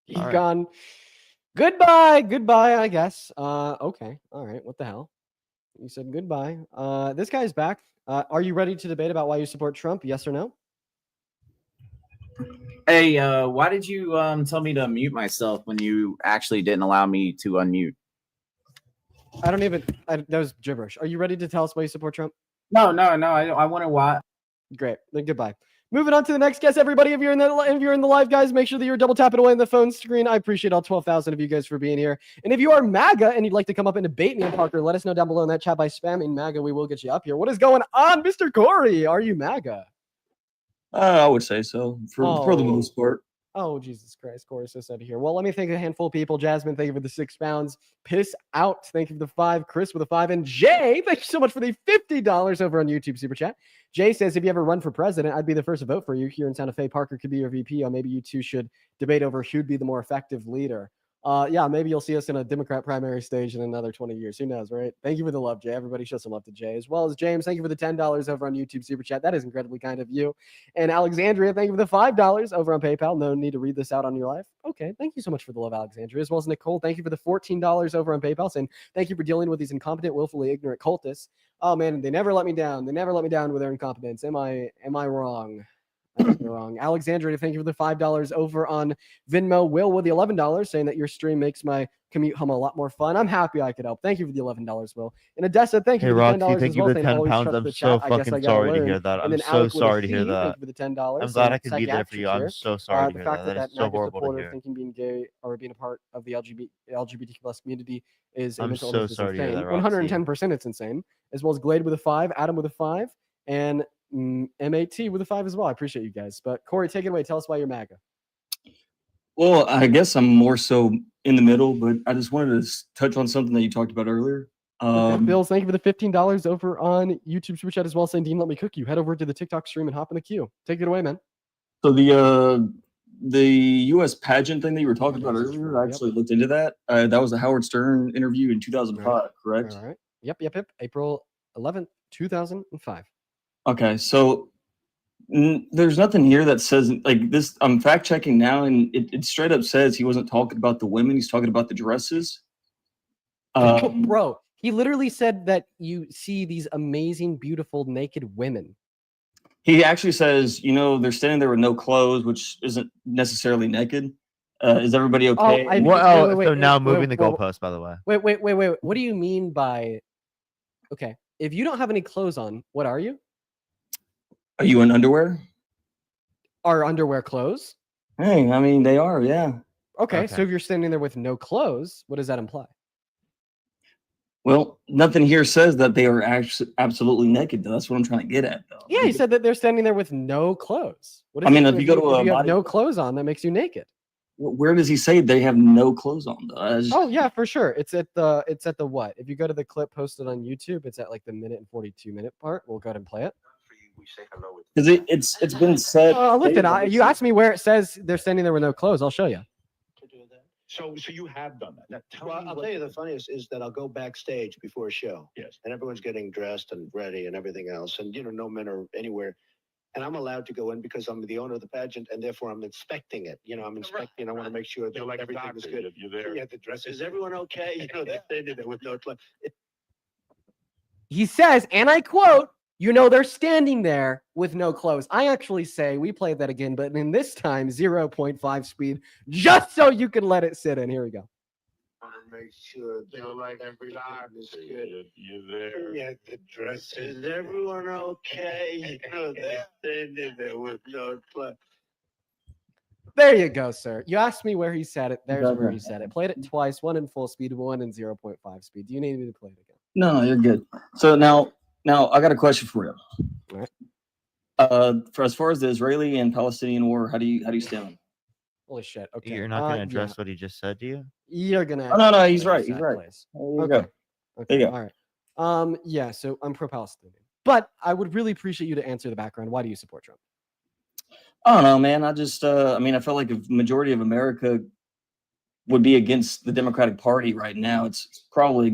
He's gone. Goodbye, I guess. Okay, all right. What the hell? You said goodbye. This guy's back. Are you ready to debate about why you support Trump? Yes or no? Hey, why did you tell me to mute myself when you actually didn't allow me to unmute? That was gibberish. Are you ready to tell us why you support Trump? No. I wonder why. Great. Then goodbye. Moving on to the next guest, everybody. If you're in the live, guys, make sure that you're double tapping away on the phone screen. I appreciate all 12,000 of you guys for being here. And if you are MAGA and you'd like to come up and debate me and Parker, let us know down below in that chat by spamming MAGA. We will get you up here. What is going on, Mr. Corey? Are you MAGA? I would say so for the most part. Oh, Jesus Christ. Corey, so sad to hear. Well, let me thank a handful of people. Jasmine, thank you for the 6 pounds. Piss out, thank you for the 5. Chris with a 5. And Jay, thank you so much for the $50 over on YouTube Super Chat. Jay says, if you ever run for president, I'd be the first to vote for you. Here in Santa Fe, Parker could be your VP, or maybe you two should debate over who'd be the more effective leader. Yeah, maybe you'll see us in a Democrat primary stage in another 20 years. Who knows, right? Thank you for the love, Jay. Everybody show some love to Jay, as well as James. Thank you for the $10 over on YouTube Super Chat. That is incredibly kind of you. And Alexandria, thank you for the $5 over on PayPal. No need to read this out on your live. Okay, thank you so much for the love, Alexandria, as well as Nicole. Thank you for the $14 over on PayPal, saying thank you for dealing with these incompetent, willfully ignorant cultists. Oh man, they never let me down. They never let me down with their incompetence. Am I wrong? I'm wrong. Alexandria, thank you for the $5 over on Venmo. Will with the $11, saying that your stream makes my commute home a lot more fun. I'm happy I could help. Thank you for the $11, Will. And Odessa, thank you for the $10 Roxy, thank as you well. for the 10 pounds. I'm so fucking sorry to hear that. I'm so sorry to hear that. Thank you for the $10. I'm glad I could be there for you. I'm so sorry to hear that. That is so horrible to hear. Thinking being gay or being a part of the LGBTQ plus community is a I'm mental so illness. sorry to hear that, Roxy. 110%, it's insane. As well as Glade with a 5, Adam with a 5, and MAT with a 5 as well. I appreciate you guys. But Corey, take it away. Tell us why you're MAGA. Well, I guess I'm more so in the middle, but I just wanted to touch on something that you talked about earlier. Okay, Bills, thank you for the $15 over on YouTube Super Chat as well. Saying, Dean, let me cook you. Head over to the TikTok stream and hop in the queue. Take it away, man. So the U.S. pageant thing that you were talking about earlier, I actually looked into that. That was a Howard Stern interview in 2005, correct? All right. Yep. April 11th, 2005. Okay, so there's nothing here that says like this. I'm fact checking now, and it straight up says he wasn't talking about the women. He's talking about the dresses. Bro, he literally said that you see these amazing, beautiful, naked women. He actually says, they're standing there with no clothes, which isn't necessarily naked. Is everybody okay? So now moving the goalpost, by the way. Wait. What do you mean by? Okay, if you don't have any clothes on, what are you? Are you in underwear? Are underwear clothes? Hey, I mean, they are, yeah. Okay, so if you're standing there with no clothes, what does that imply? Well, nothing here says that they are actually absolutely naked, though. That's what I'm trying to get at, though. Yeah, he said that they're standing there with no clothes. What I mean, if you go to if you have no clothes on, that makes you naked. Where does he say they have no clothes on, though? Oh yeah, for sure. It's at the what? If you go to the clip posted on YouTube, it's at like the minute and 42-minute part. We'll go ahead and play it. Because it's been said. Listen, you asked me where it says they're standing there with no clothes. I'll show you. So you have done that. Now, tell Well, me I'll what tell you the funniest is that I'll go backstage before a show. Yes. And everyone's getting dressed and ready and everything else. And, no men are anywhere. And I'm allowed to go in because I'm the owner of the pageant and therefore I'm inspecting it. I'm inspecting. I want to make sure that You're like a everything is doctor. good. You're there. Yeah, the dress. Is everyone okay? They did it with no clue. He says, and I quote, they're standing there with no clothes. I actually say, we played that again, but in this time, 0.5 speed, just so you can let it sit in. Here we go. I want to make sure You're like a everything doctor. is good. You're there. Yeah, the dress. Is everyone okay? They're standing there with no clue. There you go, sir. You asked me where he said it. There's Okay. where he said it. Played it twice, one in full speed, one in 0.5 speed. Do you need me to play it again? No, you're good. So now I got a question for you. All right. For as far as the Israeli and Palestinian war, how do you stand on it? Holy shit. Okay. You're not going to address yeah. what he just said to you? You're going to. Oh, no, he's right. He's right. Please. There you Okay. go. Okay. There you go. All right. Yeah, so I'm pro-Palestinian. But I would really appreciate you to answer the background. Why do you support Trump? I don't know, man. I just, I feel like if majority of America would be against the Democratic Party right now, it's probably a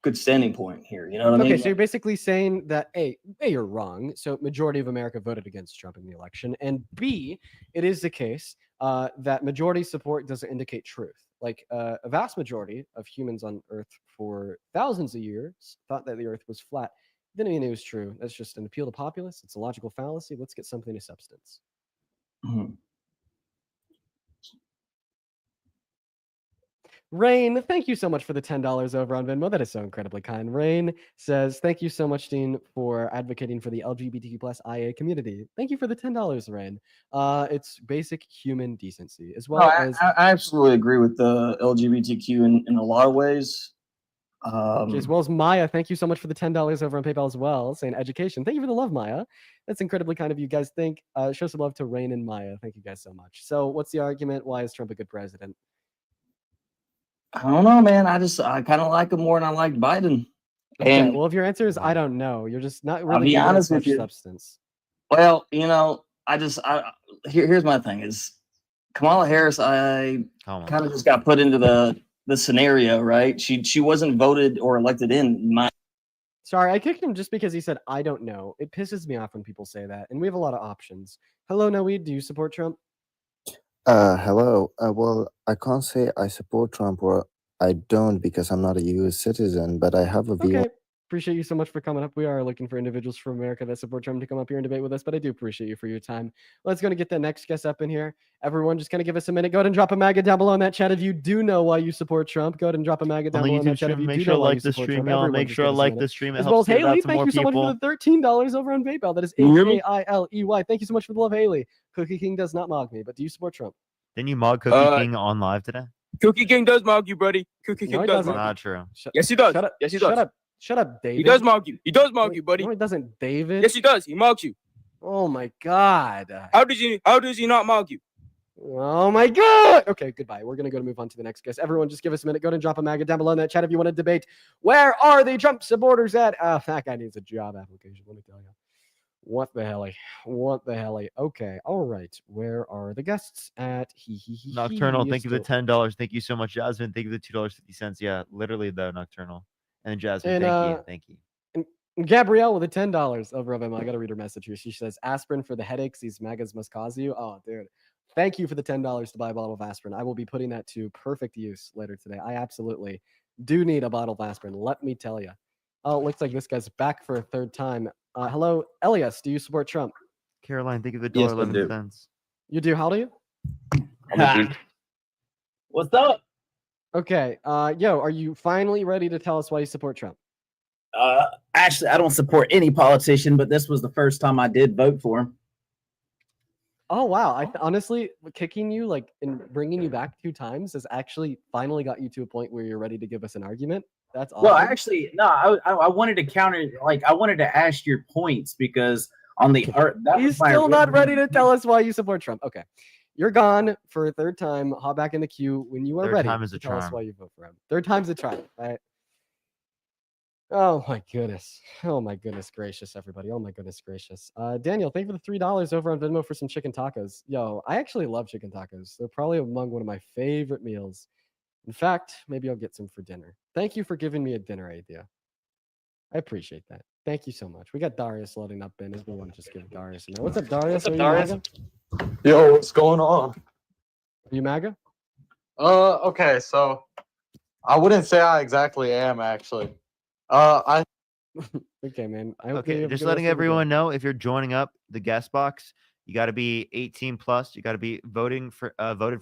good standing point here. You know what I mean? Okay, so you're basically saying that A, you're wrong. So majority of America voted against Trump in the election, and B, it is the case that majority support doesn't indicate truth. Like a vast majority of humans on Earth for thousands of years thought that the Earth was flat. Didn't mean it was true. That's just an appeal to populace. It's a logical fallacy. Let's get something to substance. Mhm. Rain, thank you so much for the $10 over on Venmo. That is so incredibly kind. Rain says, thank you so much, Dean, for advocating for the LGBTQ plus IA community. Thank you for the $10, Rain. It's basic human decency, as well as... I absolutely agree with the LGBTQ in a lot of ways. As well as Maya, thank you so much for the $10 over on PayPal as well, saying education. Thank you for the love, Maya. That's incredibly kind of you guys. Show some love to Rain and Maya. Thank you guys so much. So what's the argument? Why is Trump a good president? I don't know, man. I kind of like him more than I liked Biden. Okay, And well, if your answer is I don't know, you're just not really I'll be giving honest us with much you. substance. Well, here's my thing is Kamala Harris. I kind of just got put into the scenario, right? She wasn't voted or elected in my. Sorry, I kicked him just because he said I don't know. It pisses me off when people say that, and we have a lot of options. Hello, Noe, do you support Trump? Hello. Well, I can't say I support Trump or I don't because I'm not a U.S. citizen, but I have a view. Okay. Appreciate you so much for coming up. We are looking for individuals from America that support Trump to come up here and debate with us, but I do appreciate you for your time. Let's go and get the next guest up in here. Everyone, just kind of give us a minute. Go ahead and drop a MAGA down below in that chat if you do know why you support Trump. Go ahead and drop a MAGA down On the below in that YouTube chat if stream, you make do sure know to why you like the support stream, Trump. y'all. Everyone, Make just sure give to us a like minute. the stream. It As well helps as get it out Haley, to thank more you so much people. for the $13 over on PayPal. That is you hear me? HAILEY. Thank you so much for the love, Haley. Cookie King does not mock me, but do you support Trump? Didn't you mog Cookie King on live today? Cookie King does mog you, buddy. Cookie No, King he does doesn't. mog you. Not true. Yes, he does. Shut up. Yes, he does. Shut up. Shut up, David. He does mog you. He does mog you, buddy. No, he doesn't, David. Yes, he does. He mogs you. Oh my God. How does he not mog you? Oh my God. Okay, goodbye. We're going to move on to the next guest. Everyone, just give us a minute. Go ahead and drop a MAGA down below in that chat if you want to debate. Where are the Trump supporters at? That guy needs a job application, let me tell you. What the hell? What the hell? Okay, all right. Where are the guests at? Nocturnal, thank you for the $10. Thank you so much, Jasmine. Thank you for the $2.50. Yeah, literally though, Nocturnal. And Jasmine, And, thank you. And Gabrielle with the $10 over of him. I got to read her message here. She says, aspirin for the headaches these MAGAs must cause you. Oh, dude. Thank you for the $10 to buy a bottle of aspirin. I will be putting that to perfect use later today. I absolutely do need a bottle of aspirin. Let me tell you. Oh, it looks like this guy's back for a third time. Hello, Elias. Do you support Trump? Caroline, thank you for the Yes, I $1.11. You do? How do you? What's up? Okay. Are you finally ready to tell us why you support Trump? Actually, I don't support any politician, but this was the first time I did vote for him. Oh, wow. Honestly, kicking you and bringing you back 2 times has actually finally got you to a point where you're ready to give us an argument. That's awesome. Well, actually, no, I wanted to counter, I wanted to ask your points because on the art, He's still not ready to tell us why you support Trump. Okay. You're gone for a third time. Hop back in the queue when you are Third ready time is a to tell us charm. why you vote for him. Third time's a charm, right? Oh my goodness. Oh my goodness gracious, everybody. Oh my goodness gracious. Daniel, thank you for the $3 over on Venmo for some chicken tacos. Yo, I actually love chicken tacos. They're probably among one of my favorite meals In fact, maybe I'll get some for dinner. Thank you for giving me a dinner idea. I appreciate that. Thank you so much. We got Darius loading up in. Everyone just give Darius a minute. What's up, Darius? Are you MAGA? Yo, what's going on? Are you MAGA? Okay, so I wouldn't say I exactly am actually. I Okay, man. I hope you Okay, have a just good letting rest of the day. everyone know, if you're joining up the guest box, you got to be 18 plus. You got to be voted for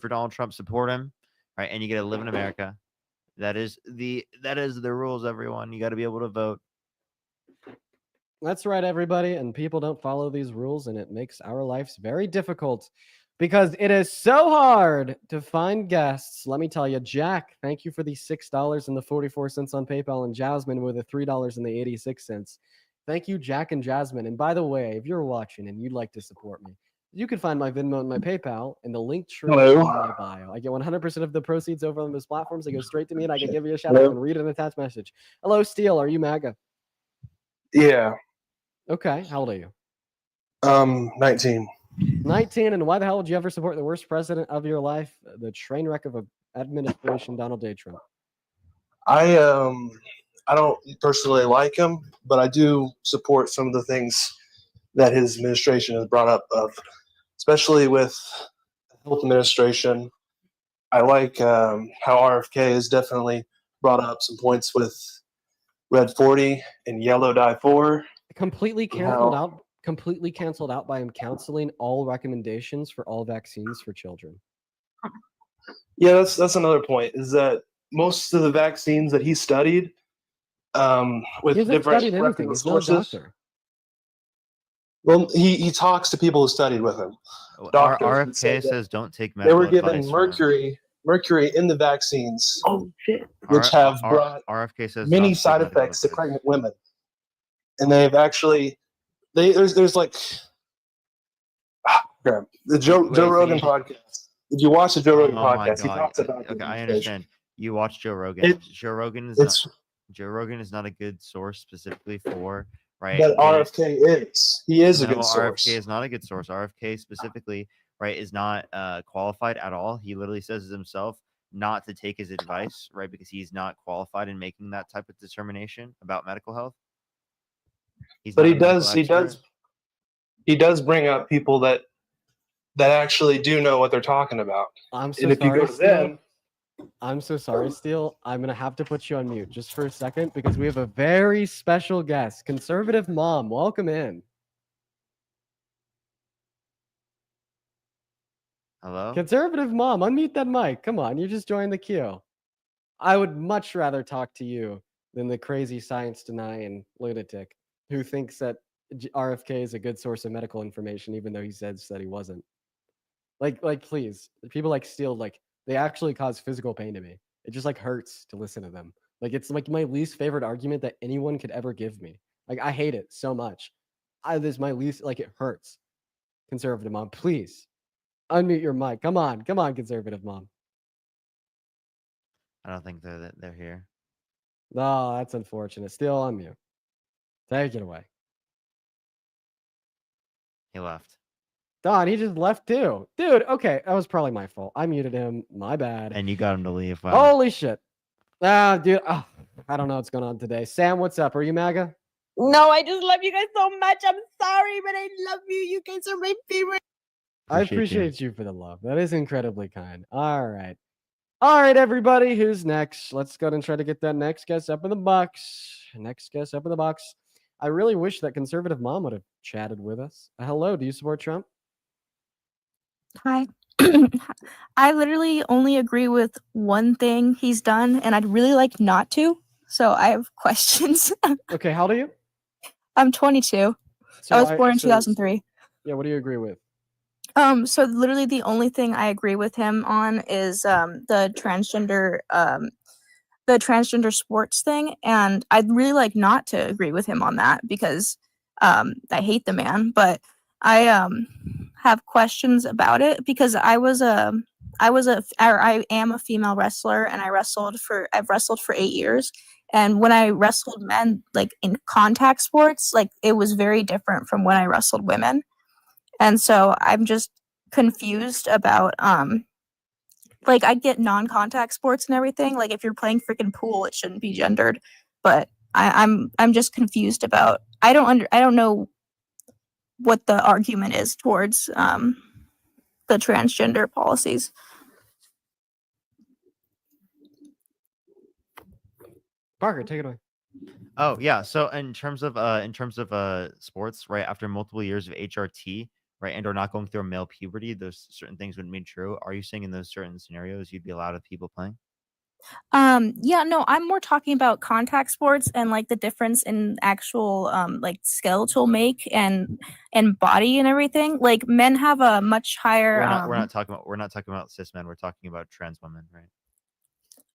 Donald Trump, support him, right? And you get to live in America. That is the rules, everyone. You got to be able to vote. That's right, everybody. And people don't follow these rules, and it makes our lives very difficult because it is so hard to find guests. Let me tell you, Jack, thank you for the $6.44 on PayPal, and Jasmine with the $3.86. Thank you, Jack and Jasmine. And by the way, if you're watching and you'd like to support me, you can find my Venmo and my PayPal in the link tree Hello. in my bio. I get 100% of the proceeds over on those platforms. They go straight to me, and I can give you a shout Hello. out and read an attached message. Hello, Steele. Are you MAGA? yeah, Okay. How old are you? 19. 19. And why the hell would you ever support the worst president of your life, the train wreck of an administration, Donald J. Trump? I don't personally like him, but I do support some of the things that his administration has brought up, especially with the health administration. I like how RFK has definitely brought up some points with Red 40 and Yellow Dye 4. Completely and canceled how- out. Completely canceled out by him canceling all recommendations for all vaccines for children. Yeah, that's another point. Is that most of the vaccines that he studied with He hasn't different studied anything. reputable He's not a sources. doctor. Well, he talks to people who studied with him. Doctors that RFK said that says don't take they medical were given advice from him. mercury in the vaccines, which R- have R- brought RFK says many not to take side medical effects to advice. pregnant women. And they've actually there's like crap. The Joe Wait, so Rogan you- podcast. If you watch the Joe Rogan Oh my podcast, he God. talks about the Okay, I administration. understand. You watch Joe Rogan. It- Joe Rogan is it's- not. Joe Rogan is not a good source specifically for right. But RFK is. He is a No, good source. RFK is not a good source. RFK specifically, right, is not qualified at all. He literally says himself not to take his advice, right, because he's not qualified in making that type of determination about medical health. He's But not he a medical does expert. he does bring up people that actually do know what they're talking about. I'm so And if you sorry, go to Steele. them, I'm so sorry, Steele. I'm gonna have to put you on mute just for a second because we have a very special guest, conservative mom. Welcome in. Hello. Conservative mom, unmute that mic. Come on, you just joined the queue. I would much rather talk to you than the crazy science denying lunatic who thinks that RFK is a good source of medical information, even though he says that he wasn't. Like, please, people like Steele, like, they actually cause physical pain to me. It just like hurts to listen to them. Like, it's like my least favorite argument that anyone could ever give me. Like, I hate it so much. This is my least, like, it hurts. Conservative mom, please unmute your mic. Come on, conservative mom. I don't think they're here. No, that's unfortunate. Still on mute. Take it away. He left. Don, he just left too. Dude, okay, that was probably my fault. I muted him. My bad. And you got him to leave. Wow. Holy shit. Dude, I don't know what's going on today. Sam, what's up? Are you MAGA? No, I just love you guys so much. I'm sorry, but I love you. You guys are my favorite. I appreciate you for the love. That is incredibly kind. All right. All right, everybody. Who's next? Let's go ahead and try to get that next guest up in the box. Next guest up in the box. I really wish that conservative mom would have chatted with us. Hello, do you support Trump? Hi. I literally only agree with one thing he's done, and I'd really like not to. So I have questions. Okay, how old are you? I'm 22. I was born in 2003. Yeah, what do you agree with? So literally the only thing I agree with him on is the transgender sports thing, and I'd really like not to agree with him on that because I hate the man, but I have questions about it because I am a female wrestler, and I've wrestled for 8 years. And when I wrestled men, like in contact sports, like it was very different from when I wrestled women. And so I'm just confused about like I get non-contact sports and everything. Like if you're playing freaking pool, it shouldn't be gendered. But I'm just confused about. I don't know what the argument is towards the transgender policies. Parker, take it away. Oh yeah. So in terms of sports, right, after multiple years of HRT, right, and or not going through a male puberty, those certain things wouldn't be true. Are you saying in those certain scenarios you'd be allowed of people playing? Yeah, no, I'm more talking about contact sports and like the difference in actual like skeletal make and body and everything. Like men have a much higher We're not talking about cis men. We're talking about trans women, right?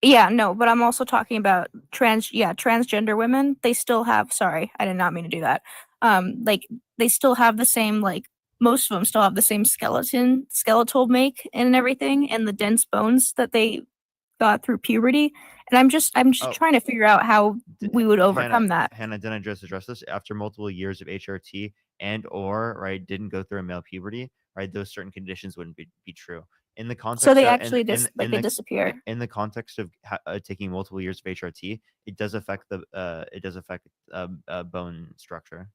Yeah, no, but I'm also talking about transgender women. They still have, sorry, I did not mean to do that. Like they still have the same, like most of them still have the same skeletal make and everything, and the dense bones that they got through puberty. And I'm just trying to figure out how we would overcome that. Hannah, didn't I just address this? After multiple years of HRT and or right didn't go through a male puberty, right? Those certain conditions wouldn't be true. In the context, So they of, actually they disappear. In the context of taking multiple years of HRT, it does affect bone structure.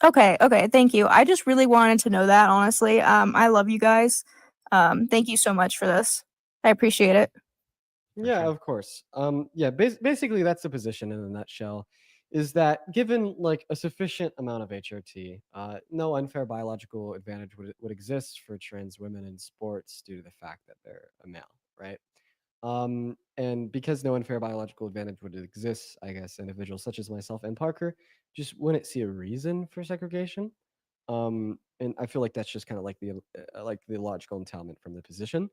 Okay, thank you. I just really wanted to know that, honestly. I love you guys. Thank you so much for this. I appreciate it. Yeah, of course. Yeah, basically that's the position in a nutshell, is that given like a sufficient amount of HRT, no unfair biological advantage would exist for trans women in sports due to the fact that they're a male, right? And because no unfair biological advantage would exist, I guess individuals such as myself and Parker just wouldn't see a reason for segregation. And I feel like that's just kind of like the logical entailment from the position.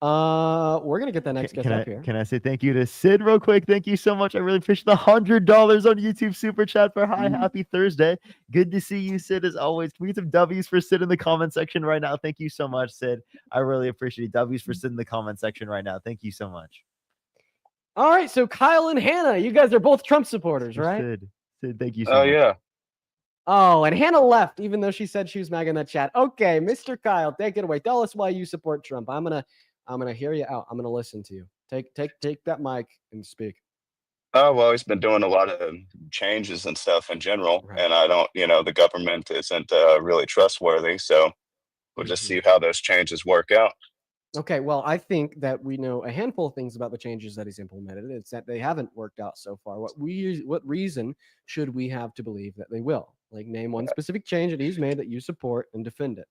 We're gonna get that next guest up here. Can I say thank you to Sid real quick? Thank you so much. I really appreciate the $100 on YouTube super chat for hi, happy Thursday. Good to see you, Sid, as always. Can we get some W's for Sid in the comment section right now? Thank you so much, Sid. I really appreciate it. W's for Sid in the comment section right now. Thank you so much. All right, so Kyle and Hannah, you guys are both Trump supporters, right? Sid, thank you so much. Yeah. Oh, and Hannah left, even though she said she was MAGA in that chat. Okay, Mr. Kyle, take it away. Tell us why you support Trump. I'm gonna hear you out. I'm gonna listen to you. Take that mic and speak. Oh, well, he's been doing a lot of changes and stuff in general, and I don't, the government isn't really trustworthy, so we'll just see how those changes work out. Okay, well, I think that we know a handful of things about the changes that he's implemented. It's that they haven't worked out so far. What reason should we have to believe that they will? Like, name one specific change that he's made that you support and defend it.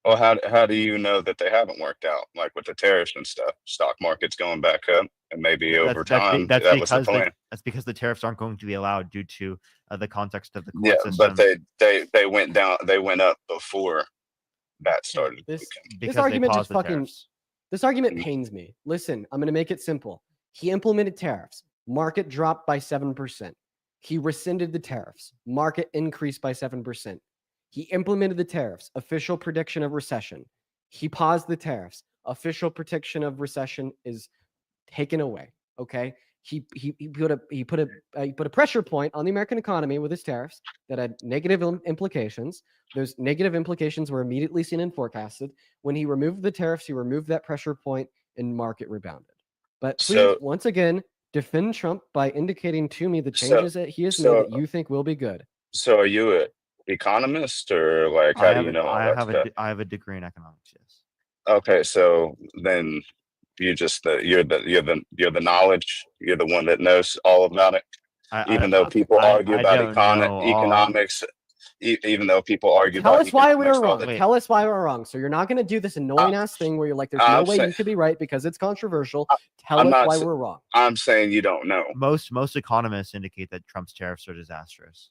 Well, how do you know that they haven't worked out? Like with the tariffs and stuff, stock market's going back up, and maybe over time that was the plan. That's because the tariffs aren't going to be allowed due to the context of the court system. But they went down. They went up before that started. This argument just fucking. This argument pains me. Listen, I'm going to make it simple. He implemented tariffs. Market dropped by 7%. He rescinded the tariffs. Market increased by 7%. He implemented the tariffs. Official prediction of recession. He paused the tariffs. Official prediction of recession is taken away. Okay. He put a pressure point on the American economy with his tariffs that had negative implications. Those negative implications were immediately seen and forecasted. When he removed the tariffs, he removed that pressure point and market rebounded. But please, once again, defend Trump by indicating to me the changes that he has made that you think will be good. So are you an economist, or like how do you know? I have a degree in economics. Yes. Okay, so then you're the knowledge. You're the one that knows all about it. Even though people argue about economics, even though people argue Tell about us why we were wrong. Tell us why we're wrong. So you're not going to do this annoying ass thing where you're like, there's no way you could be right because it's controversial. Tell us why we're wrong. I'm saying you don't know. Most economists indicate that Trump's tariffs are disastrous.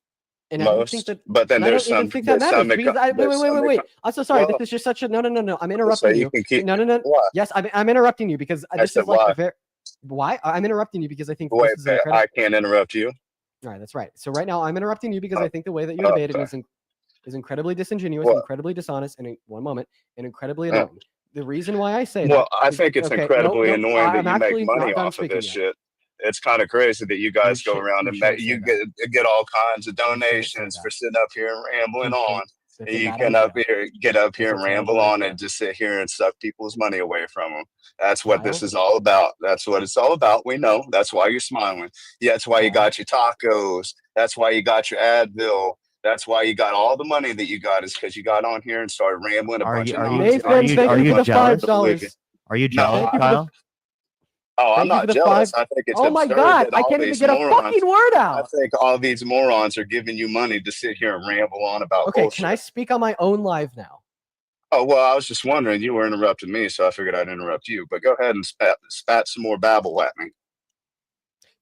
And I don't think that, but then there's some. Think that matters. Wait. I'm so sorry. This is just such a no. I'm interrupting you. No. Yes, I'm interrupting you because this is like a very. Why? I'm interrupting you because I think this is incredible. I can't interrupt you. All right, that's right. So right now I'm interrupting you because I think the way that you debated is incredibly disingenuous, incredibly dishonest, and and incredibly annoying. The reason why I say that. I think it's incredibly annoying that you make money off of this shit. It's kind of crazy that you guys go around and you get all kinds of donations for sitting up here and rambling on. It's a You bad can idea. get up It's here a and ramble terrible on idea. and just sit here and suck people's money away from them. That's what this Kyle? is all about. That's what it's all about. We know. That's why you're smiling. Yeah, that's why you Kyle? got your tacos. That's why you got your Advil. That's why you got all the money that you got is because you got on here and started rambling a bunch of nonsense. Nathan, thank you for the jealous? $5. Are you No, jealous, Thank you for the Kyle? I'm Thank you for not the jealous. 5. I think it's Oh my absurd God, that I all can't even these get a morons. fucking word I out. think all these morons are giving you money to sit here and ramble on about Okay, bullshit. can I speak on my own live now? Oh, well, I was just wondering. You were interrupting me, so I figured I'd interrupt you. But go ahead and spat some more babble at me.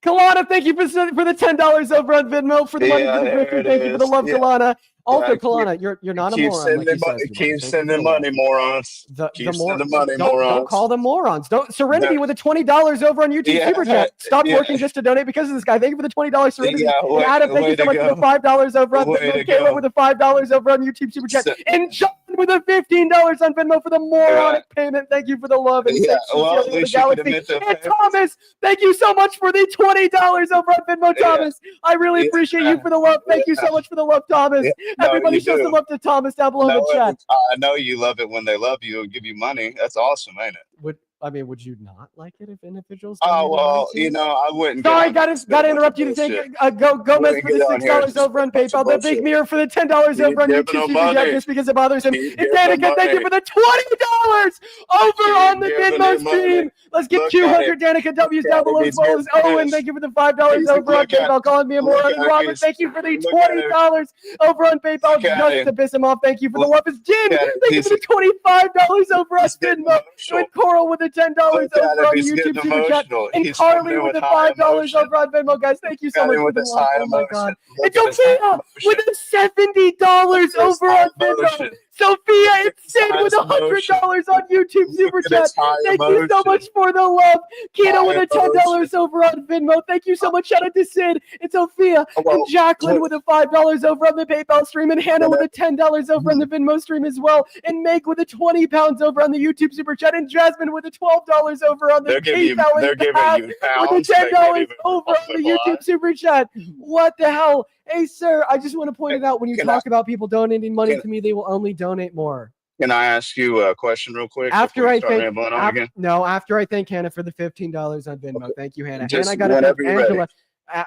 Kalana, thank you for the $10 over on Venmo for the money Yeah, for the there grifter. it Thank you for the is. love, Yeah, Kalana. Also, yeah. Kalana, you're not a Keep moron like he sending says money. you are. Keep Thank you for the sending love. money, morons. The Keep more sending money, don't morons. call them morons. Don't Serenity That- with the $20 over on YouTube Yeah, Super Chat. Stopped yeah. working just to donate because of this guy. Thank you for the $20 Serenity. Yeah, And Adam, thank you way so to much for the go. $5 over on Way Venmo. to Kayla go. with the $5 over on YouTube Super Chat. And John with the $15 on Venmo for the moronic payment. Thank you for the love. And Yeah, Six well, at with the least you can Galaxy. admit the And Thomas, thank you so much for the $20 over on Venmo, Thomas. I really appreciate you for the love. Thank you so much for the love, Thomas. No, Everybody you show do. some love to Thomas down below in the chat. I know you love it when they love you and give you money. That's awesome, ain't it? Would you not like it if individuals? Oh donated money well, to you? I wouldn't. Sorry, get on gotta here and interrupt say you to a bunch of thank bullshit. Gomez Wouldn't for the get on here and $6 just over on say a bunch of PayPal. The Big bullshit. Mirror for the $10 Keep over on giving YouTube them Super Chat money. just because it bothers him. Keep And giving them Danica, thank you money. for the $20 over on the giving Venmo him money. stream. Let's get Look 200 at Danica W's down at him. below as He's well as getting Owen. pissed. Thank you for the $5 over on Look at PayPal. Calling me a moron. And Robert, thank you for the $20 over on PayPal just to piss him off. Thank you for the love. It's Jim. Thank you for the $25 over on Venmo. With Coral with the $10 over on He's YouTube getting Super Chat. emotional. And He's coming Carly in with with the high $5 emotion. over on Venmo, guys. Thank you so Got much him for with the this love. high Oh my emotion. God. Look And at his high Sophia with emotion. the $70 over on Venmo. emotion. Sophia and Sid high with $100 on YouTube Super at Chat. his high Thank you so emotion. much for the love. Keto with High the $10 over on Venmo. Thank you so much. Shout out to Sid and Sophia and Jacqueline with the $5 over on the PayPal stream, and Hannah with the $10 over on the Venmo stream as well, and Meg with the 20 pounds over on the YouTube Super Chat, and Jasmine with the $12 over on the They're giving you PayPal they're and giving Pat you with pounds. the They can't $10 even over on the YouTube Super Chat. What the hell? Hey, sir, I just want to point it out. When you talk about people donating money to me, they will only donate more. Can I ask you a question real quick? After before you I start thank rambling on again? after I thank Hannah for the $15 on Venmo. Thank you, Hannah. Just And I got to thank whenever you're ready. Angela.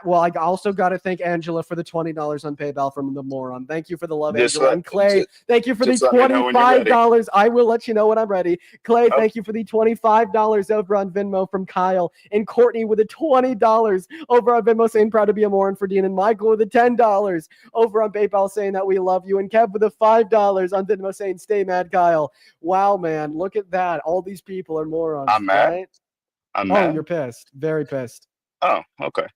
Well, I also got to thank Angela for the $20 on PayPal from the moron. Thank you for the love, Just Angela. let- And Clay, just- thank you for the just let me know when you're ready. $25. I will let you know when I'm ready. Clay, thank you for the $25 over on Venmo from Kyle. And Courtney with the $20 over on Venmo saying proud to be a moron for Dean. And Michael with the $10 over on PayPal saying that we love you. And Kev with the $5 on Venmo saying stay mad, Kyle. Wow, man. Look at that. All these people are morons. I'm mad. Right? I'm Oh, mad. you're pissed. Very pissed. Oh, okay.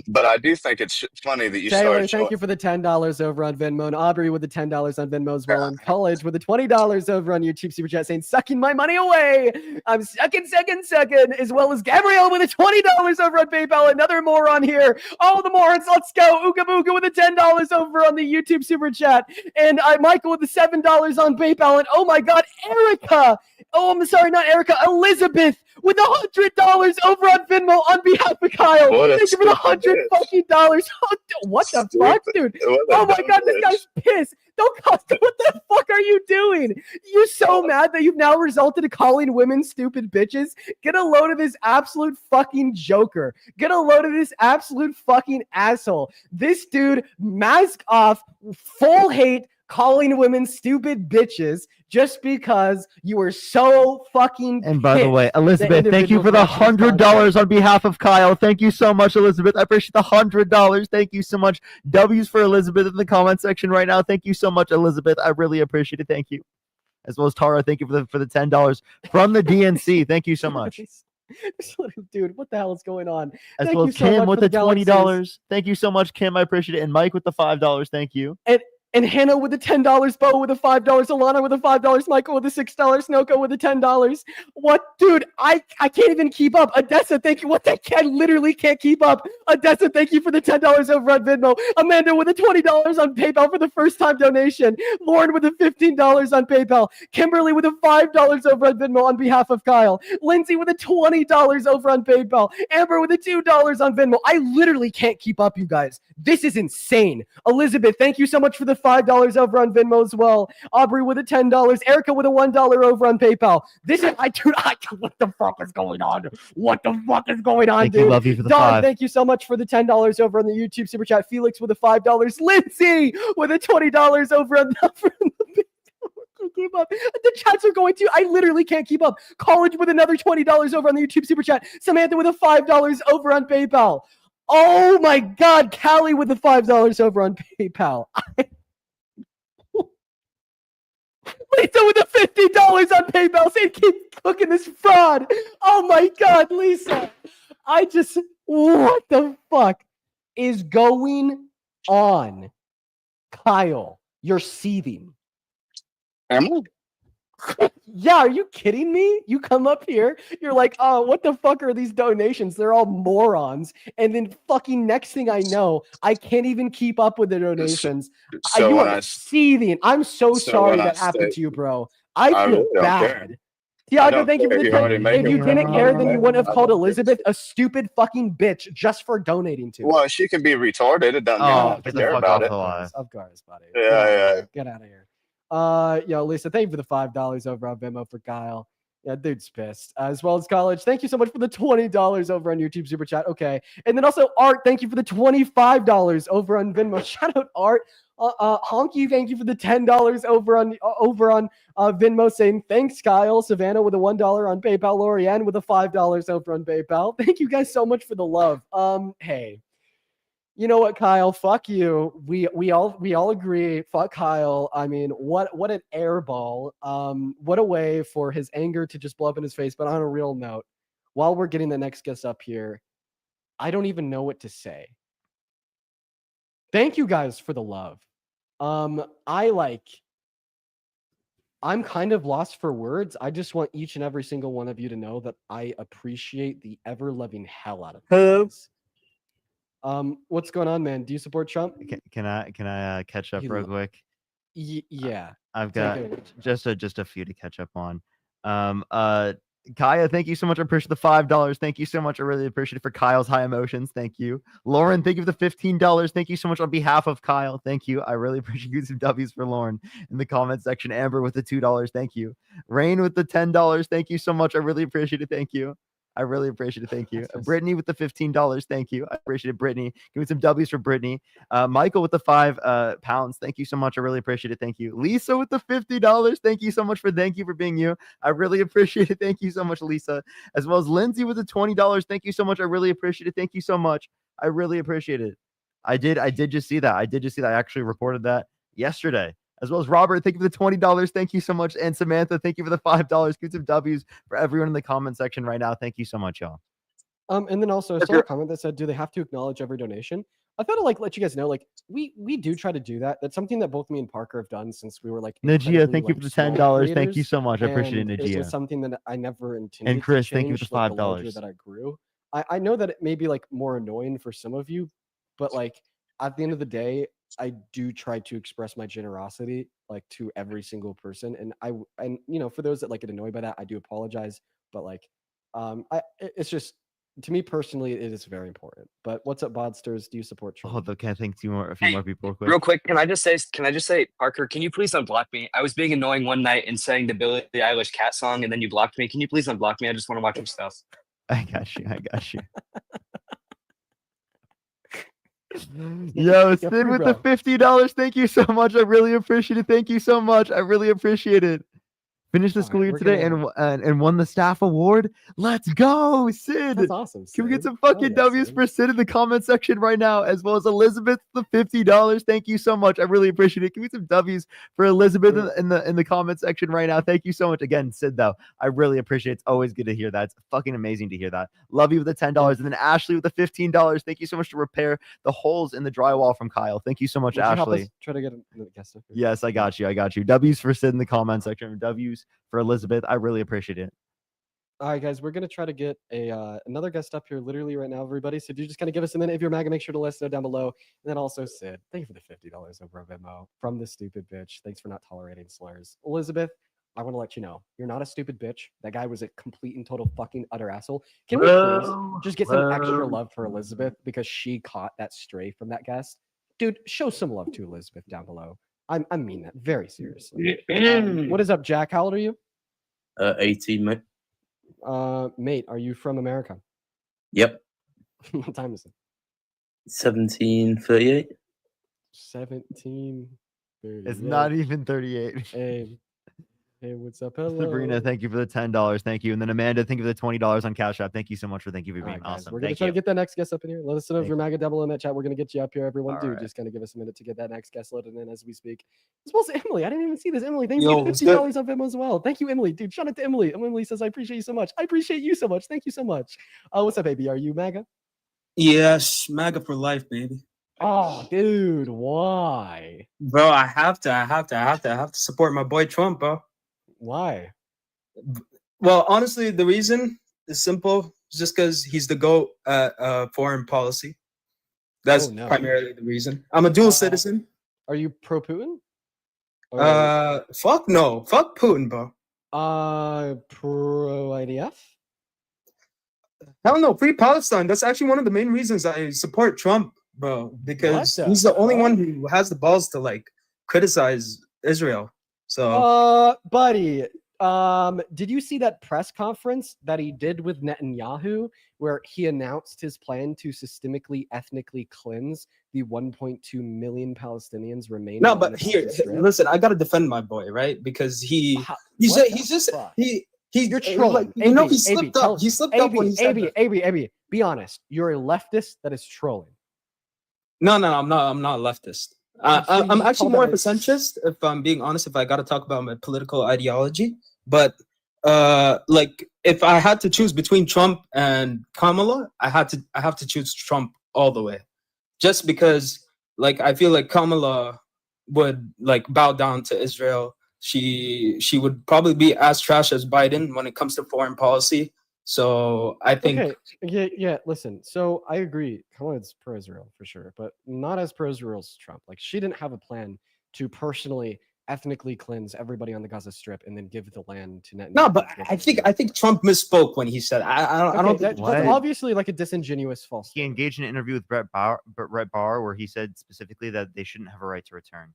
But I do think it's funny that you Taylor, started thank you for the $10 over on Venmo, and Aubrey with the $10 on Venmo as well, and College with the $20 over on YouTube Super Chat saying, sucking my money away. I'm second, as well as Gabrielle with the $20 over on PayPal. Another moron here. All the morons, let's go. Ooga Booga with the $10 over on the YouTube Super Chat, and Michael with the $7 on PayPal, and oh my God, Erica. Oh, I'm sorry, not Erica. Elizabeth with $100 over on Venmo on behalf of Kyle. What a Thank you for the stupid $100 fucking dollars. What the fuck, dude? What a Oh my dumb God, this bitch. guy's pissed. Don't call. What the fuck are you doing? You're so mad that you've now resulted in calling women stupid bitches. Get a load of this absolute fucking joker. Get a load of this absolute fucking asshole. This dude, mask off, full hate, calling women stupid bitches just because you were so fucking And by the way, pissed that Elizabeth, thank you individuals for the watch this content. $100 on behalf of Kyle. Thank you so much, Elizabeth. I appreciate the $100. Thank you so much. W's for Elizabeth in the comment section right now. Thank you so much, Elizabeth. I really appreciate it. Thank you. As well as Tara, thank you for the $10 from the DNC. Thank you so much. Dude, what the hell is going on? As Thank well you as so Kim much with for the galaxies. $20. Thank you so much, Kim. I appreciate it. And Mike with the $5. Thank you. And Hannah with the $10, Bo with the $5, Alana with the $5, Michael with the $6, Snoko with the $10. What, dude? I can't even keep up. Odessa, thank you. What the I literally can't keep up. Odessa, thank you for the $10 over on Venmo. Amanda with the $20 on PayPal for the first time donation. Lauren with the $15 on PayPal. Kimberly with the $5 over on Venmo on behalf of Kyle. Lindsay with the $20 over on PayPal. Amber with the $2 on Venmo. I literally can't keep up, you guys. This is insane. Elizabeth, thank you so much for the $5 over on Venmo as well. Aubrey with a $10. Erica with a $1 over on PayPal. This is what the fuck is going on? What the fuck is going on, Thank dude? you, love you for the Don, 5. thank you so much for the $10 over on the YouTube super chat. Felix with a $5. Lindsay with a $20 over on the keep up. The chats are going to. I literally can't keep up. College with another $20 over on the YouTube super chat. Samantha with a $5 over on PayPal. Oh my God, Callie with the $5 over on PayPal. Lisa with the $50 on PayPal saying keep cooking this fraud. Oh my God, Lisa. What the fuck is going on? Kyle, you're seething. Am I? Yeah, are you kidding me? You come up here, you're like, oh, what the fuck are these donations? They're all morons. And then fucking next thing I know, I can't even keep up with the donations. So You when are I seething. I'm so so sorry when I that happened say to you, bro. I I feel really don't care. bad. I Tiago, don't thank you for care. the You 10. already made If it. you didn't care, then you wouldn't have I called don't care. Elizabeth a stupid fucking bitch just for donating to Well, she can be retarded. It doesn't mean I Oh, have to get the care fuck about off it. the line. Of course, buddy. Yeah. Get out of here. Yo, Lisa, thank you for the $5 over on Venmo for Kyle. Yeah, dude's pissed. As well as College, thank you so much for the $20 over on YouTube Super Chat. Okay. And then also Art, thank you for the $25 over on Venmo. Shout out Art. Honky, thank you for the $10 over on Venmo saying thanks, Kyle. Savannah with a $1 on PayPal. Lorianne with a $5 over on PayPal. Thank you guys so much for the love. Hey. You know what, Kyle? Fuck you. We all agree. Fuck Kyle. I mean, what an airball. What a way for his anger to just blow up in his face. But on a real note, while we're getting the next guest up here, I don't even know what to say. Thank you guys for the love. I'm kind of lost for words. I just want each and every single one of you to know that I appreciate the ever-loving hell out of you guys. What's going on, man? Do you support Trump? Can I catch up real quick? Yeah. I've Take got it. just a few to catch up on. Kaya, thank you so much. I appreciate the $5. Thank you so much. I really appreciate it for Kyle's high emotions. Thank you. Lauren, thank you for the $15. Thank you so much on behalf of Kyle. Thank you. I really appreciate you some W's for Lauren in the comment section. Amber with the $2. Thank you. Rain with the $10. Thank you so much. I really appreciate it. Thank you. I really appreciate it. Thank you. Brittany with the $15. Thank you. I appreciate it. Brittany. Give me some W's for Brittany. Michael with the £5. Thank you so much. I really appreciate it. Thank you. Lisa with the $50. Thank you so much for being you. I really appreciate it. Thank you so much, Lisa. As well as Lindsay with the $20. Thank you so much. I really appreciate it. Thank you so much. I really appreciate it. I did just see that. I actually reported that yesterday. As well as Robert, thank you for the $20. Thank you so much. And Samantha, thank you for the $5. Give some W's for everyone in the comment section right now. Thank you so much, y'all. And then also I saw a comment that said, do they have to acknowledge every donation? I thought I'd let you guys know, we do try to do that. That's something that both me and Parker have done since we were Najia, thank you for the $10. Thank you so much. I appreciate it, and It was Najia. something that I never intended. And Chris, to thank you for change, the like, the larger $5. that I grew. I know that it may be more annoying for some of you, but at the end of the day, I do try to express my generosity to every single person, and for those that get annoyed by that, I do apologize. But it's just, to me personally, it is very important. But what's up, Bodsters? Do you support Trump? Hold on, can I think a few more people Real quick, can I just say, Parker, can you please unblock me? I was being annoying one night and saying the Billie Eilish cat song, and then you blocked me. Can you please unblock me? I just want to watch your stuff. I got you. Yo, Sid with the $50. Thank you so much. I really appreciate it. Thank you so much. I really appreciate it. Finished the school year today and won the staff award. Let's go, Sid. That's awesome. Can we get some fucking W's for Sid in the comment section right now, as well as Elizabeth the $50. Thank you so much. I really appreciate it. Give me some W's for Elizabeth in the comment section right now. Thank you so much again, Sid. Though I really appreciate it. It's always good to hear that. It's fucking amazing to hear that. Love you with the $10, and then Ashley with the $15. Thank you so much to repair the holes in the drywall from Kyle. Thank you so much, Would you help Ashley. us try to get another guest up here? Yes, I got you. W's for Sid in the comment section. W's for Elizabeth. I really appreciate it. All right, guys, we're gonna try to get another guest up here literally right now, everybody. So do just kind of give us a minute. If you're MAGA, make sure to let us know down below. And then also Sid, thank you for the $50 over Venmo from this stupid bitch. Thanks for not tolerating slurs. Elizabeth, I want to let you know, you're not a stupid bitch. That guy was a complete and total fucking utter asshole. Can we please just get some extra love for Elizabeth because she caught that stray from that guest? Dude, show some love to Elizabeth down below. I mean that very seriously. What is up, Jack? How old are you? 18, mate. Mate, are you from America? Yep. What time is it? 17:38. 17. It's not even 38. Hey, what's up? Hello. Sabrina, thank you for the $10. Thank you. And then Amanda, thank you for the $20 on Cash App. Thank you so much for being All right, guys, awesome. we're gonna Thank try you. to get that next guest up in here. Let us know if Thank you're MAGA double in that chat. We're gonna get you up here, everyone. All Dude, right. just kind of give us a minute to get that next guest loaded in as we speak. As well as Emily. I didn't even see this. Emily, thank you Yo, for what's $15 on Venmo as well. Thank you, Emily. Dude, shout out to Emily. Emily says, I appreciate you so much. I appreciate you so much. Thank you so much. What's up, baby? Are you MAGA? Yes, MAGA for life, baby. Oh, dude, why? Bro, I have to support my boy Trump, bro. Why? Well, honestly, the reason is simple. It's just because he's the GOAT at foreign policy. That's Oh, no. primarily the reason. I'm a dual citizen. Are you pro Putin? Fuck no. Fuck Putin, bro. Pro IDF? Hell no. Free Palestine. That's actually one of the main reasons I support Trump, bro. Because What the he's the only fuck? one who has the balls to like criticize Israel. So Buddy, did you see that press conference that he did with Netanyahu where he announced his plan to systemically, ethnically cleanse the 1.2 million Palestinians remaining? no, on but the here, Gaza Strip? listen, I gotta defend my boy, right? Because he's What the just fuck? he's You're trolling. Like, you know, he AB, slipped tell- up. He slipped up when he said that. AB, be honest. You're a leftist that is trolling. No, I'm not a leftist. So I'm you actually call more that of a centrist, if I'm being honest, if I got to talk about my political ideology. But like if I had to choose between Trump and Kamala, I have to choose Trump all the way. Just because like I feel like Kamala would like bow down to Israel. She would probably be as trash as Biden when it comes to foreign policy. So I think Okay. Yeah. Listen. So I agree. Kamala's pro-Israel for sure, but not as pro-Israel as Trump. Like she didn't have a plan to personally, ethnically cleanse everybody on the Gaza Strip and then give the land to Netanyahu. no, but I think Trump misspoke when he said I don't think that's obviously like a disingenuous false. He engaged in an interview with Brett Bauer, where he said specifically that they shouldn't have a right to return.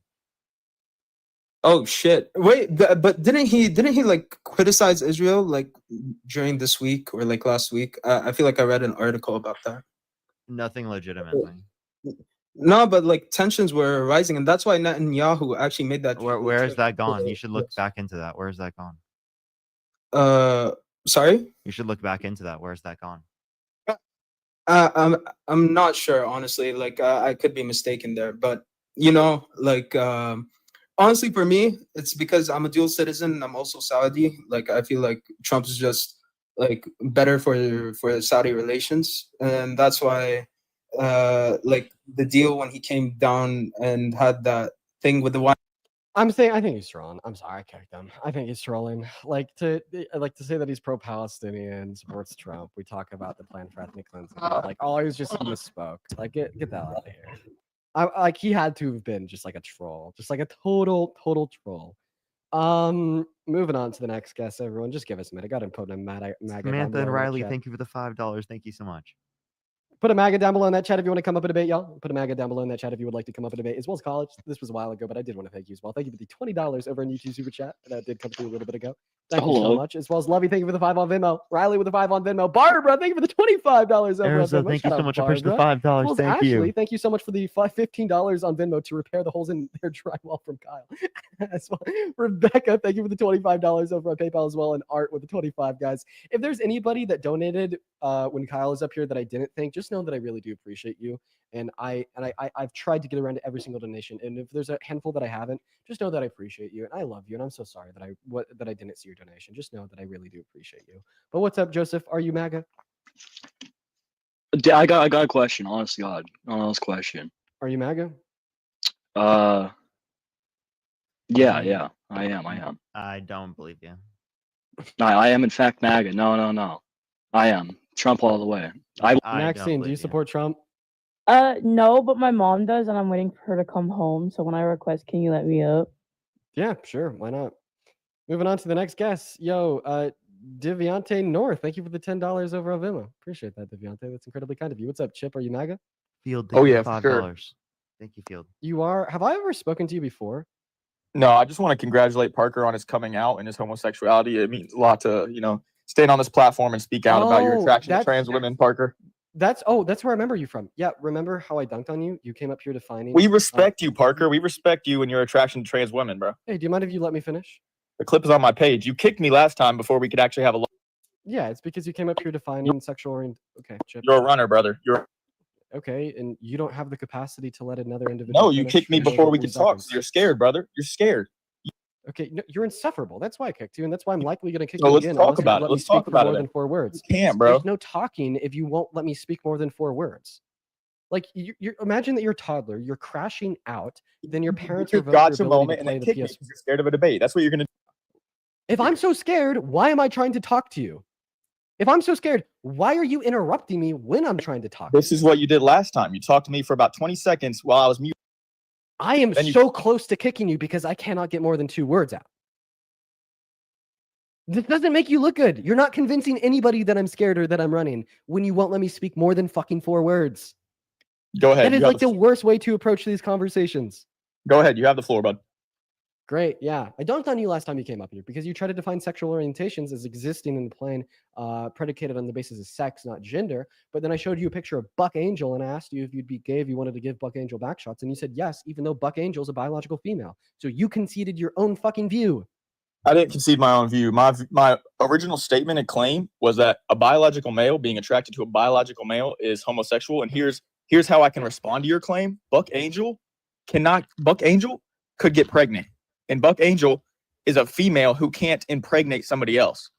Oh shit! Wait, but didn't he like criticize Israel like during this week or like last week? I feel like I read an article about that. Nothing legitimately. No, but like tensions were rising, and that's why Netanyahu actually made that. Where is that gone? You should look back into that. Where is that gone? Sorry. You should look back into that. Where's that gone? I'm not sure, honestly. Like I could be mistaken there, but you know, like honestly, for me, it's because I'm a dual citizen and I'm also Saudi. Like I feel like Trump is just like better for Saudi relations, and that's why like the deal when he came down and had that thing with the one. I think he's trolling. I'm sorry, I kicked him. I think he's trolling. Like to say that he's pro-Palestinian, supports Trump. We talk about the plan for ethnic cleansing. Like, oh, he was just misspoke. Like, get that out of here. Like he had to have been just like a troll, just like a total troll. Moving on to the next guest. Everyone, just give us a minute. Got to put a MAGA. Samantha and Riley, thank you for the $5. Thank you so much. Put a MAGA down below in that chat if you want to come up and debate, y'all. Put a MAGA down below in that chat if you would like to come up and debate, as well as college. This was a while ago, but I did want to thank you as well. Thank you for the $20 over on YouTube Super Chat. That did come through a little bit ago. Thank you so much. As well as Lovey, thank you for the 5 on Venmo. Riley with the 5 on Venmo. Barbara, thank you for the $25 over on Ariza, Venmo. thank Shout you so out much. I appreciate the Barbara. $5. As well as Thank Ashley, you. thank you so much for the $15 on Venmo to repair the holes in their drywall from Kyle. As well, Rebecca, thank you for the $25 over on PayPal as well, and Art with the 25, guys. If there's anybody that donated when Kyle is up here that I didn't thank, just know that I really do appreciate you. And I've tried to get around to every single donation. And if there's a handful that I haven't, just know that I appreciate you and I love you. And I'm so sorry that I didn't see your donation. Just know that I really do appreciate you. But what's up, Joseph? Are you MAGA? I got a question. Honest to God, honest question. Are you MAGA? Yeah, I am. I don't believe you. I am in fact MAGA. No. I am Trump all the way. Maxine, do you support Trump? No, but my mom does, and I'm waiting for her to come home. So when I request, can you let me up? Yeah, sure. Why not? Moving on to the next guest. Yo, Deviante North, thank you for the $10 over on Venmo. Appreciate that, Deviante. That's incredibly kind of you. What's up, Chip? Are you MAGA? Field, Oh, thank you yeah, for for $5. sure. Thank you, Field. You are. Have I ever spoken to you before? No, I just want to congratulate Parker on his coming out and his homosexuality. It means a lot to, stand on this platform and speak out about your Oh, attraction to that's trans women, Parker. that's where I remember you from. Yeah, remember how I dunked on you? You came up here defining. We respect you, Parker. We respect you and your attraction to trans women, bro. Hey, do you mind if you let me finish? The clip is on my page. You kicked me last time before we could actually have a. Yeah, it's because you came up here defining sexual orientation. Okay, Chip. You're a runner, brother. You're. Okay, and you don't have the capacity to let another individual. No, you finish kicked me for more before than we 3 could talk. seconds. So you're scared, brother. You're scared. Okay, no, you're insufferable. That's why I kicked you, and that's why I'm likely going to kick So you let's again. talk unless you about it. let me Let's speak talk for about more it than then. 4 words. You can't, bro. There's no talking if you won't let me speak more than 4 words. Like you imagine that you're a toddler, you're crashing out, then your parents You revoke your gotcha ability moment to and play then the kick me PS. because you're scared of a debate. That's what you're gonna do. If I'm so scared, why am I trying to talk to you? If I'm so scared, why are you interrupting me when I'm trying to talk? This is what you did last time. You talked to me for about 20 seconds while I was mute. I am Then you- so close to kicking you because I cannot get more than 2 words out. This doesn't make you look good. You're not convincing anybody that I'm scared or that I'm running when you won't let me speak more than fucking 4 words. Go ahead. That is You have like the worst way to approach these conversations. Go ahead. You have the floor, bud. Great. Yeah. I dunked on you last time you came up here because you tried to define sexual orientations as existing in the plane predicated on the basis of sex, not gender. But then I showed you a picture of Buck Angel and I asked you if you'd be gay if you wanted to give Buck Angel back shots. And you said yes, even though Buck Angel is a biological female. So you conceded your own fucking view. I didn't concede my own view. My original statement and claim was that a biological male being attracted to a biological male is homosexual. And here's how I can respond to your claim. Buck Angel could get pregnant. And Buck Angel is a female who can't impregnate somebody else.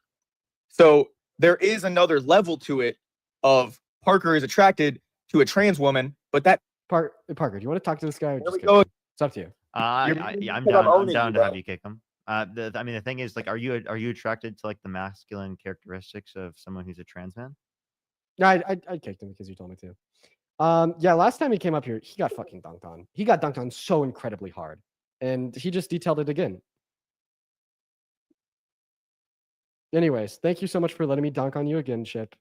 So there is another level to it of Parker is attracted to a trans woman, but that Parker, do you want to talk to this guy? Or just we kick go. him? It's up to you. Yeah, I'm said I'm down. I'm owning down you, to bro. have you kick him. The thing is, like, are you attracted to like the masculine characteristics of someone who's a trans man? No, I kicked him because you told me to. Yeah, last time he came up here, he got fucking dunked on. He got dunked on so incredibly hard. And he just detailed it again. Anyways, thank you so much for letting me dunk on you again, Chip.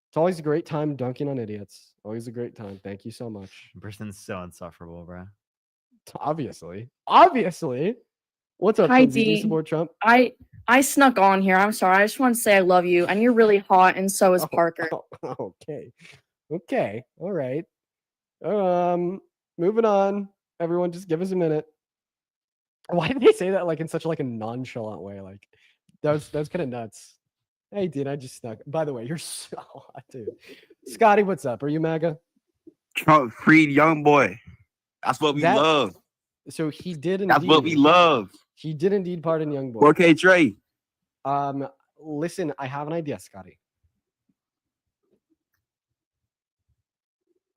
It's always a great time dunking on idiots. Always a great time. Thank you so much. Person's so insufferable, bro. Obviously. What's up, Hi, Chumsy? Do you Dean. support Trump? I snuck on here. I'm sorry. I just want to say I love you, and you're really hot, and so is Parker. Okay. All right. Moving on. Everyone, just give us a minute. Why did they say that like in such like a nonchalant way? Like that was kind of nuts. Hey, dude, I just snuck. By the way, you're so hot, dude. Scotty, what's up? Are you MAGA? Trump freed young boy. That's what we love. So he did indeed. That's what we love. He did indeed pardon young boy. 4K Trey. Listen, I have an idea, Scotty.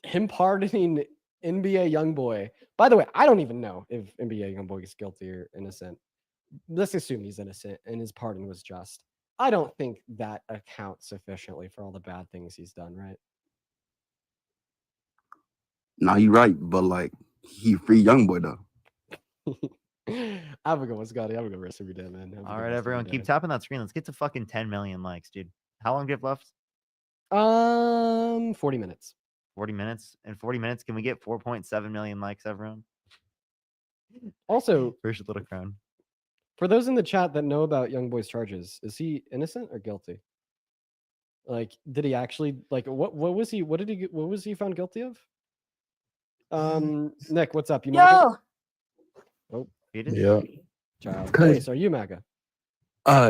Him pardoning NBA YoungBoy. By the way, I don't even know if NBA YoungBoy is guilty or innocent. Let's assume he's innocent and his pardon was just. I don't think that accounts sufficiently for all the bad things he's done, right? Nah, you right, but like he free young boy though. Have a good one, Scotty. Have a good rest of your day, man. Have a All good right, rest of everyone, your keep day. tapping that screen. Let's get to fucking 10 million likes, dude. How long do you have left? 40 minutes. 40 minutes. In 40 minutes, can we get 4.7 million likes, everyone? Also, First little crown. for those in the chat that know about YoungBoy's charges, is he innocent or guilty? Like, did he actually what was he found guilty of? Nick, what's up? You MAGA? Oh, Yeah. child. Cause- Hey, so are you MAGA?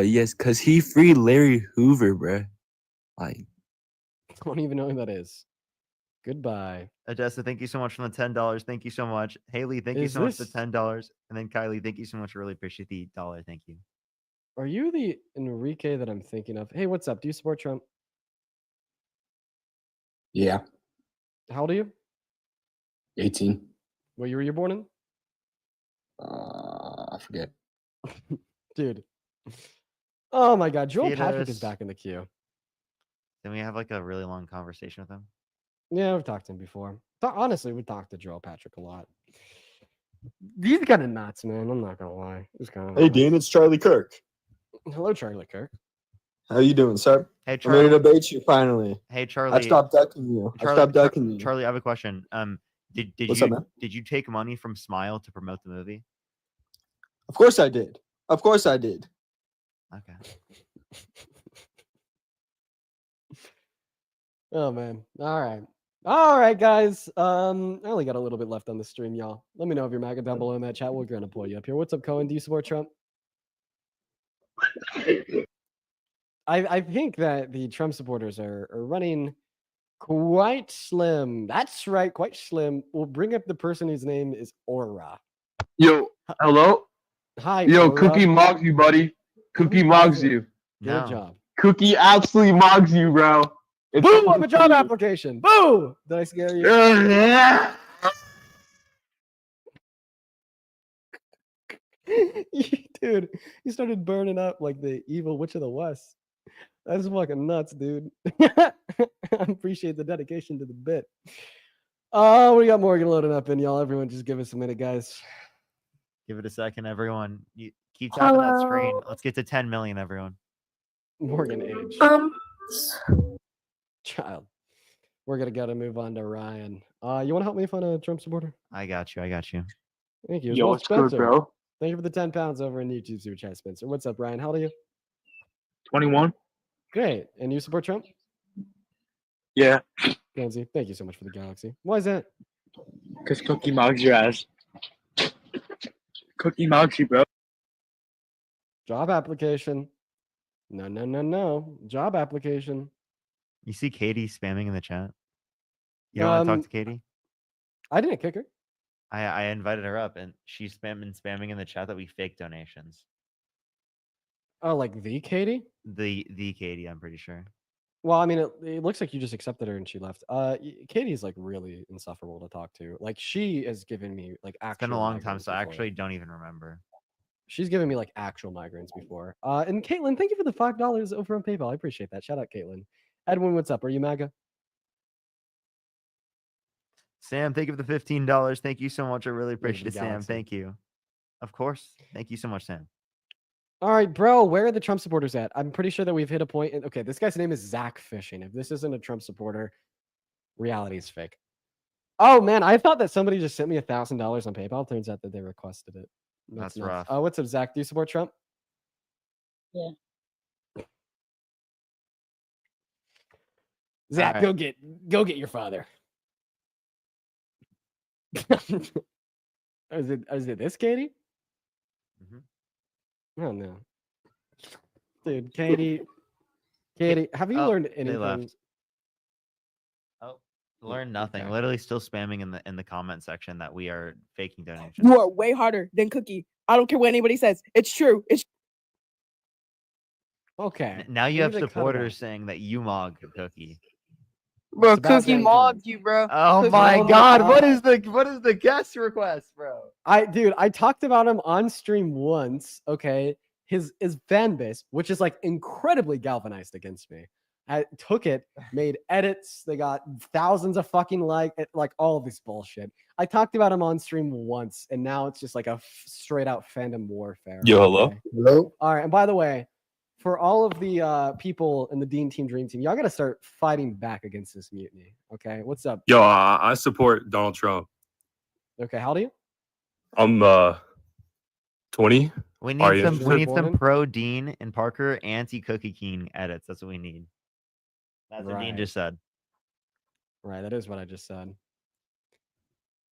Yes, cause he freed Larry Hoover, bruh. Like, Don't even know who that is. Goodbye. Adessa, thank you so much for the $10. Thank you so much. Haley, thank you Is so much for this- the $10. And then Kylie, thank you so much. I really appreciate the $1. Thank you. Are you the Enrique that I'm thinking of? Hey, what's up? Do you support Trump? Yeah, How old are you? 18. What year were you born in? I forget. Dude. Oh my God. Joel Patrick is Fetus. back in the queue. Then we have like a really long conversation with him. Yeah, we've talked to him before. Honestly, we talked to Joel Patrick a lot. He's kind of nuts, man. I'm not gonna lie. He's kind of Hey, Dean, it's Charlie Kirk. Hello, Charlie Kirk. How you doing, sir? Hey, I'm ready to Charlie. debate you finally. Hey, Charlie. I stopped ducking you. I stopped ducking you. Charlie, I have a question. Did What's you up, man? did you take money from Smile to promote the movie? Of course I did. Of course I did. Okay. Oh man. All right, guys. I only got a little bit left on the stream, y'all. Let me know if you're MAGA down below in that chat. We're gonna pull you up here. What's up, Cohen? Do you support Trump? I think that the Trump supporters are running quite slim. That's right, quite slim. We'll bring up the person whose name is Aura. Yo, hello? Hi, Yo, Aura. Cookie mogs you, buddy. Cookie mogs you. Good job. Cookie absolutely mogs you, bro. It's Boo! I'm a job application. Boo! Did I scare you? Yeah. Dude, you started burning up like the evil witch of the West. That's fucking nuts, dude. I appreciate the dedication to the bit. Oh, we got Morgan loading up in, y'all. Everyone just give us a minute, guys. Give it a second, everyone. You keep tapping that screen. Hello. Let's get to 10 million, everyone. Morgan age. Child. We're gotta move on to Ryan. You want to help me find a Trump supporter? I got you. Thank you. As Yo, well, what's good, Spencer. bro? Thank you for the 10 pounds over in YouTube Super Chat, Spencer. What's up, Ryan? How old are you? 21. Great. And you support Trump? Yeah. Gansey, thank you so much for the galaxy. Why is that? Because Cookie mogs your ass. Cookie mogs you, bro. Job application. No. Job application. You see Katie spamming in the chat? You don't want to talk to Katie? I didn't kick her. I invited her up, and she's spamming in the chat that we fake donations. Oh, like the Katie? The Katie, I'm pretty sure. Well, I mean, it looks like you just accepted her and she left. Katie's like really insufferable to talk to. Like she has given me like actual. It's been a long time, migraines so I before. actually don't even remember. She's given me like actual migraines before. And Caitlin, thank you for the $5 over on PayPal. I appreciate that. Shout out, Caitlin. Edwin, what's up? Are you MAGA? Sam, thank you for the $15. Thank you so much. I really the appreciate it, Sam. galaxy. Thank you. Of course. Thank you so much, Sam. All right, bro. Where are the Trump supporters at? I'm pretty sure that we've hit a point. Okay, this guy's name is Zach Fishing. If this isn't a Trump supporter, reality is fake. Oh man, I thought that somebody just sent me $1,000 on PayPal. Turns out that they requested it. That's nuts. rough. Oh, what's up, Zach? Do you support Trump? Yeah. Zach, All go get your father. Is it this Katie? Oh no, dude, Katie, have you learned They anything? left. Oh, learn nothing. Okay. Literally still spamming in the comment section that we are faking donations. You are way harder than Cookie. I don't care what anybody says. It's true. It's Okay. Now you maybe have they cut it supporters out. saying that you mog Cookie. bro. about Cookie that mogged you, bro. Oh Cookie my mogged God! you. What is the guest request, bro? I talked about him on stream once. Okay, his fan base, which is like incredibly galvanized against me. I took it, made edits. They got thousands of fucking like all of this bullshit. I talked about him on stream once, and now it's just like a straight out fandom warfare. Yo, hello? okay? Hello? All right, and by the way, for all of the people in the Dean Team Dream Team, y'all got to start fighting back against this mutiny. Okay, what's up? Yo, I support Donald Trump. Okay, how old are you? I'm 20. We Are need you? some pro Dean and Parker anti Cookie King edits. That's what we need. That's what Dean Right. just said. Right, that is what I just said.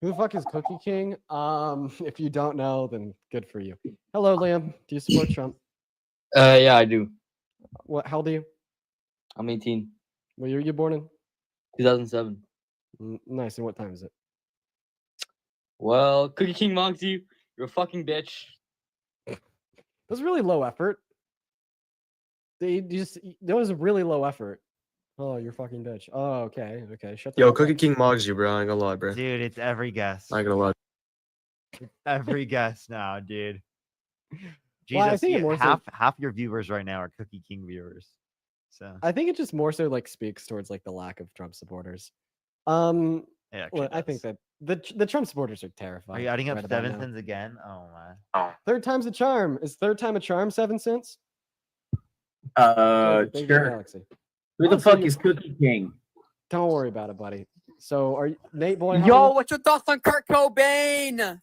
Who the fuck is Cookie King? If you don't know, then good for you. Hello, Liam. Do you support Trump? Yeah, I do. What? How old are you? I'm 18. What year were you born in? 2007. Nice. And what time is it? Well, Cookie King mogs you. You're a fucking bitch. That was really low effort. That was really low effort. Oh, you're fucking bitch. Oh, okay. Okay. Shut the Yo, fuck Cookie up. King mogs you, bro. I ain't gonna lie, bro. Dude, it's every guest. I ain't gonna lie. Every guest now, dude. Well, I Jesus, think it more so- half your viewers right now are Cookie King viewers. So I think it just more so like speaks towards like the lack of Trump supporters. It actually Well, I think that the Trump supporters are terrified. Are you adding up right about 7 now. cents again? Oh my. Third time's a charm. Is third time a charm 7 cents? Thank you, Sure. Galaxy. Who the Oh, so fuck you- is Cookie King? Don't worry about it, buddy. So are you Nate boy? how Yo, old what's your thoughts on Kurt Cobain?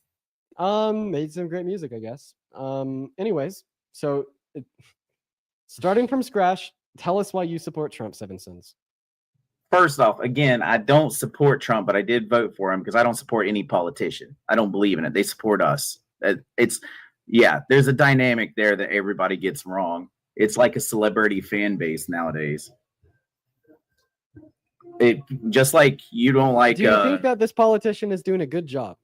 are you? Made some great music, I guess. Anyways, so starting from scratch, tell us why you support Trump, Seven Sins. First off, again, I don't support Trump, but I did vote for him because I don't support any politician. I don't believe in it. They support us. There's a dynamic there that everybody gets wrong. It's like a celebrity fan base nowadays. It just like you don't like. Do you think that this politician is doing a good job?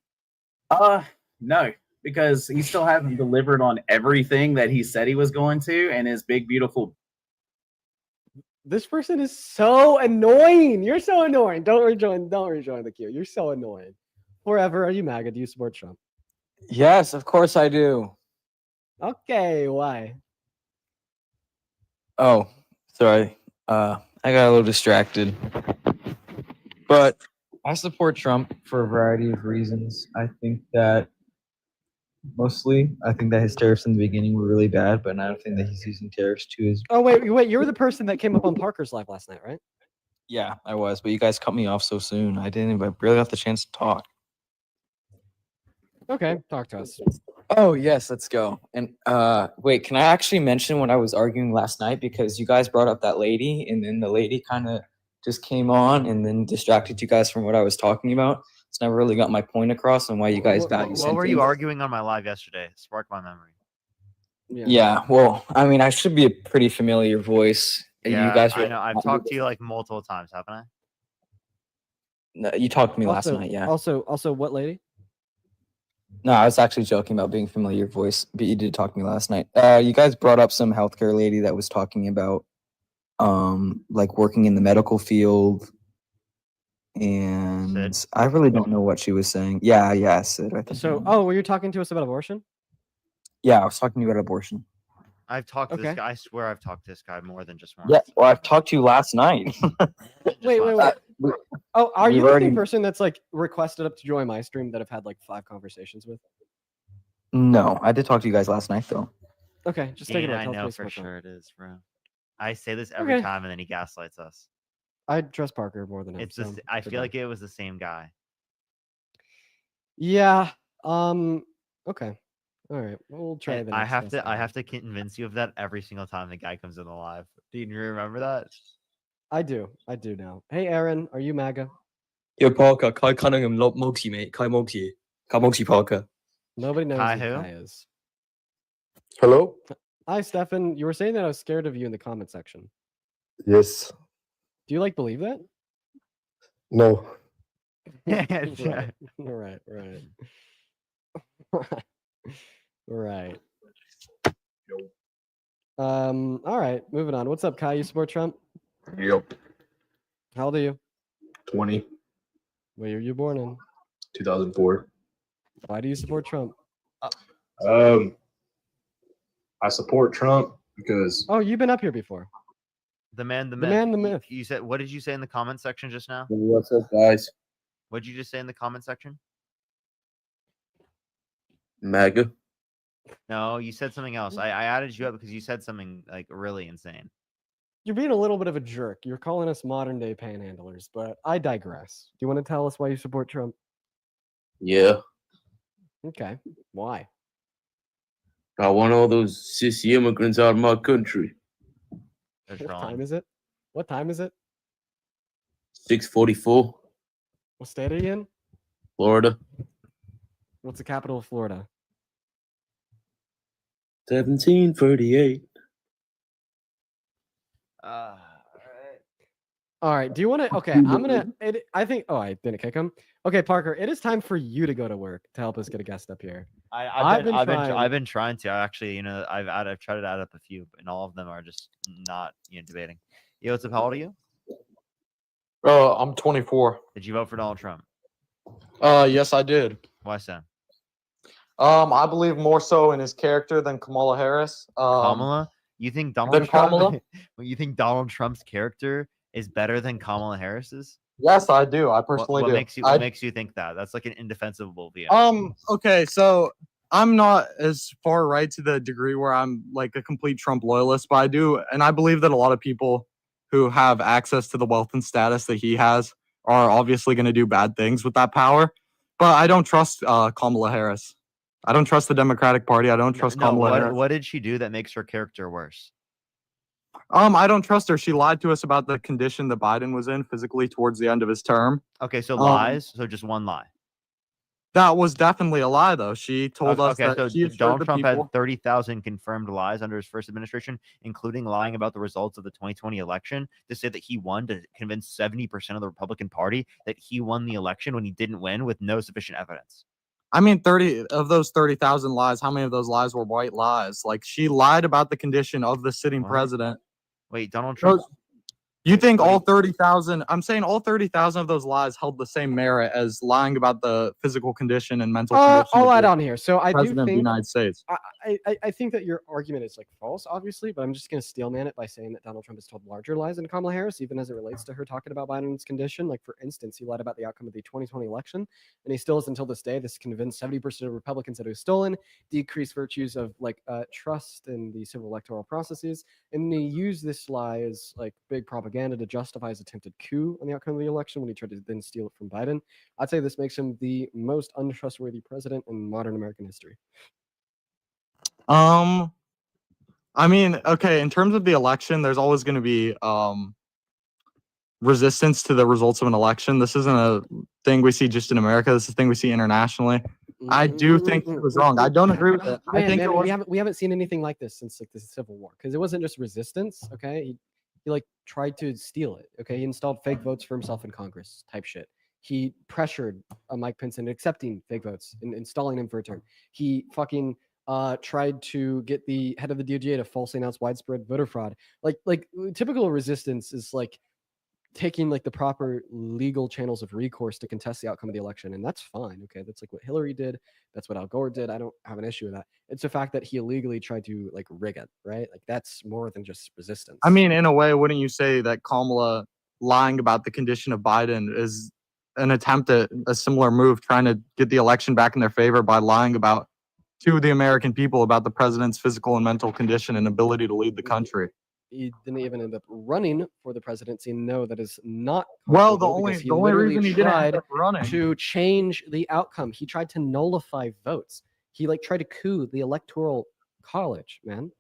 No, because he still hasn't delivered on everything that he said he was going to, and his big beautiful. This person is so annoying. You're so annoying. Don't rejoin the queue. You're so annoying. Forever, are you MAGA? Do you support Trump? Yes, of course I do. Okay, why? Oh, sorry. I got a little distracted. But I support Trump for a variety of reasons. I think that his tariffs in the beginning were really bad, but I don't think that he's using tariffs to his. Oh, wait. You were the person that came up on Parker's live last night, right? Yeah, I was, but you guys cut me off so soon. I barely got the chance to talk. Okay, talk to us. Oh, yes, let's go. And wait, can I actually mention when I was arguing last night? Because you guys brought up that lady, and then the lady kind of just came on and then distracted you guys from what I was talking about. It's never really got my point across on why you guys value What were you arguing on my live yesterday? Spark my memory. Yeah, well, I mean, I should be a pretty familiar voice. Yeah, You guys I know. I've talked to you like multiple times, haven't I? No, you talked to me last night, yeah. Also, what lady? No, I was actually joking about being familiar voice, but you did talk to me last night. You guys brought up some healthcare lady that was talking about like working in the medical field, and I really don't know what she was saying. Yeah, Sid, I think. So, were you talking to us about abortion? Yeah, I was talking to you about abortion. I've talked to this guy. I swear I've talked to this guy more than just once. Yeah, well, I've talked to you last night. Wait. Oh, are you the same person that's like requested up to join my stream that I've had like 5 conversations with? No, I did talk to you guys last night though. Okay, just take it out. I Tell know us for what's sure on. it is, bro. I say this every Okay. time, and then he gaslights us. I trust Parker more than him. It's just. I feel like it was the same guy. Yeah. Okay. All right. We'll try And the I next have to convince you of that every single time the guy comes in the live. Do you remember that? I do now. Hey, Aaron, are you MAGA? Yo, Parker, Kai Cunningham, not multi, mate. Kai multi. Kai multi Parker. Nobody knows Kai who who? Kai is. Hello? Hi, Stefan. You were saying that I was scared of you in the comment section. Yes. Do you like believe that? No. Right. Right. All right, moving on. What's up, Kai? You support Trump? Yep. How old are you? 20. Where were you born in? 2004. Why do you support Trump? I support Trump because Oh, you've been up here before. The man, the The myth. man, the myth. You said. What did you say in the comment section just now? what's up, guys? What did you just say in the comment section? MAGA. No, you said something else. I added you up because you said something like really insane. You're being a little bit of a jerk. You're calling us modern day panhandlers, but I digress. Do you want to tell us why you support Trump? Yeah. Okay. Why? I want all those sissy immigrants out of my country. That's What wrong. time is it? What time is it? 6:44, What state are you in? Florida. What's the capital of Florida? 1738. All right. Do you want to? Okay, I'm gonna. I think. Oh, I didn't kick him. Okay, Parker. It is time for you to go to work to help us get a guest up here. I've been trying to. I actually, I've tried to add up a few, and all of them are just not, debating. Yo, what's up? How old are you? I'm 24. Did you vote for Donald Trump? Yes, I did. Why so? I believe more so in his character than Kamala Harris. Kamala? You think Donald Than Trump? Kamala? You think Donald Trump's character is better than Kamala Harris's? Yes, I do. I personally what do. What makes you think that? That's like an indefensible view. Okay, so I'm not as far right to the degree where I'm like a complete Trump loyalist, but I do, and I believe that a lot of people who have access to the wealth and status that he has are obviously going to do bad things with that power. But I don't trust Kamala Harris. I don't trust the Democratic Party. I don't trust No, Kamala Harris. what did she do that makes her character worse? I don't trust her. She lied to us about the condition that Biden was in physically towards the end of his term. Okay, so lies. So just one lie. That was definitely a lie, though. She told us Okay, that so she assured Donald the Trump people. had 30,000 confirmed lies under his first administration, including lying about the results of the 2020 election to say that he won, to convince 70% of the Republican Party that he won the election when he didn't win with no sufficient evidence. I mean, 30 of those 30,000 lies, how many of those lies were white lies? Like, she lied about the condition of the sitting president. Wait, Donald Trump. You think all 30,000, I'm saying all 30,000 of those lies held the same merit as lying about the physical condition and mental condition I'll of add the on here. So I do president of the think United States. I think that your argument is like false, obviously, but I'm just going to steelman it by saying that Donald Trump has told larger lies than Kamala Harris, even as it relates to her talking about Biden's condition. Like, for instance, he lied about the outcome of the 2020 election, and he still is until this day. This convinced 70% of Republicans that it was stolen, decreased virtues of like trust in the civil electoral processes, and he used this lie as like big propaganda to justify his attempted coup on the outcome of the election when he tried to then steal it from Biden. I'd say this makes him the most untrustworthy president in modern American history. I mean, okay, in terms of the election, there's always going to be resistance to the results of an election. This isn't a thing we see just in America. This is a thing we see internationally. I do think he was wrong. I don't agree with it. I think we haven't seen anything like this since like the Civil War, because it wasn't just resistance. Okay, he like tried to steal it. Okay, he installed fake votes for himself in Congress, type shit. He pressured Mike Pence into accepting fake votes and installing him for a term. He fucking tried to get the head of the DOJ to falsely announce widespread voter fraud. Like typical resistance is like taking like the proper legal channels of recourse to contest the outcome of the election, and that's fine. Okay, that's like what Hillary did. That's what Al Gore did. I don't have an issue with that. It's the fact that he illegally tried to like rig it, right? Like that's more than just resistance. I mean, in a way, wouldn't you say that Kamala lying about the condition of Biden is an attempt at a similar move, trying to get the election back in their favor by lying about to the American people about the president's physical and mental condition and ability to lead the country? He didn't even end up running for the presidency. No, that is not Well, the comfortable, because only literally reason he didn't tried end up running. to change the outcome. He tried to nullify votes. He like tried to coup the electoral college, man.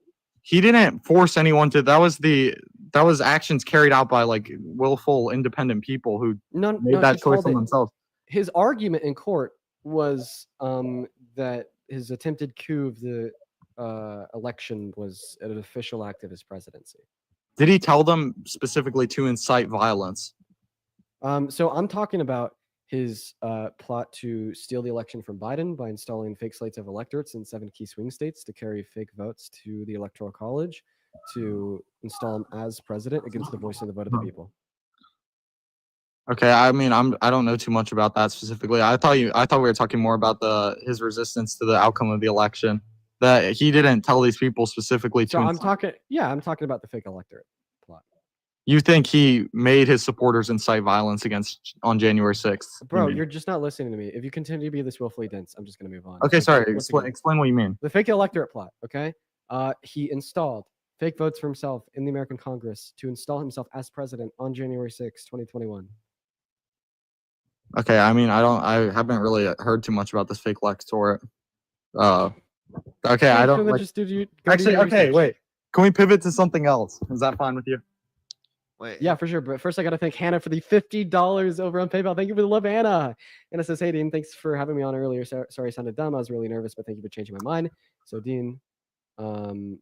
He didn't force anyone to. That was actions carried out by like willful, independent people who made that he choice called on it- themselves. His argument in court was that his attempted coup of the election was an official act of his presidency. Did he tell them specifically to incite violence? So I'm talking about his plot to steal the election from Biden by installing fake slates of electorates in 7 key swing states to carry fake votes to the electoral college to install him as president against the voice of the vote of the people. Okay, I mean, I don't know too much about that specifically. I thought we were talking more about his resistance to the outcome of the election. That he didn't tell these people specifically to. So I'm talking about the fake electorate plot. You think he made his supporters incite violence on January 6th? Bro, you're just not listening to me. If you continue to be this willfully dense, I'm just going to move on. Okay, Like, sorry. once again, Explain what you mean. the fake electorate plot, okay? He installed fake votes for himself in the American Congress to install himself as president on January 6, 2021. Okay, I mean, I haven't really heard too much about this fake electorate. Okay, I don't. Actually, okay, wait. Can we pivot to something else? Is that fine with you? Wait. Yeah, for sure. But first, I got to thank Hannah for the $50 over on PayPal. Thank you for the love, Hannah. Anna says, "Hey, Dean, thanks for having me on earlier. Sorry, I sounded dumb. I was really nervous, but thank you for changing my mind." So, Dean, I'm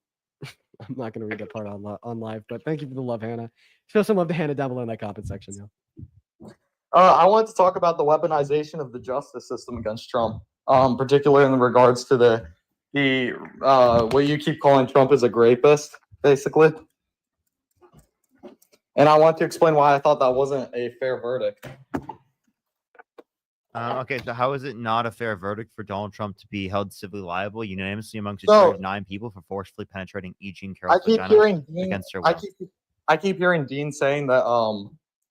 not going to read that part on live, but thank you for the love, Hannah. Show some love to Hannah down below in that comment section. Yeah. I wanted to talk about the weaponization of the justice system against Trump, particularly in regards to the what you keep calling Trump as a rapist, basically. And I want to explain why I thought that wasn't a fair verdict. Okay, so how is it not a fair verdict for Donald Trump to be held civilly liable unanimously amongst a So- jury of 9 people for forcefully penetrating E. Jean Carroll's I keep vagina hearing Dean. against her will? I keep hearing Dean saying that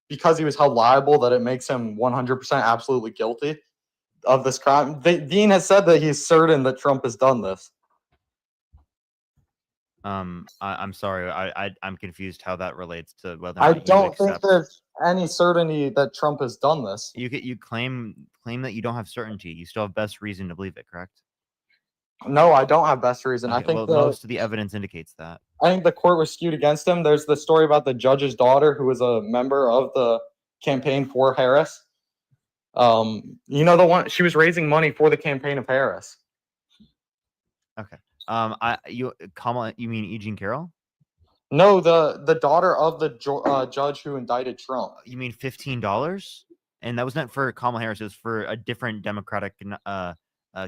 because he was held liable, that it makes him 100% absolutely guilty of this crime. Dean has said that he's certain that Trump has done this. I'm sorry, I'm confused how that relates to whether or I not you don't think accept. there's any certainty that Trump has done this. You claim that you don't have certainty. You still have best reason to believe it, correct? No, I don't have best reason. I Okay, think well, the most of the evidence indicates that. I think the court was skewed against him. There's the story about the judge's daughter who was a member of the campaign for Harris. You know, the one she was raising money for the campaign of Harris. Okay. Kamala, you mean E. Jean Carroll? No, the daughter of the judge who indicted Trump. You mean $15? And that was not for Kamala Harris. It was for a different Democratic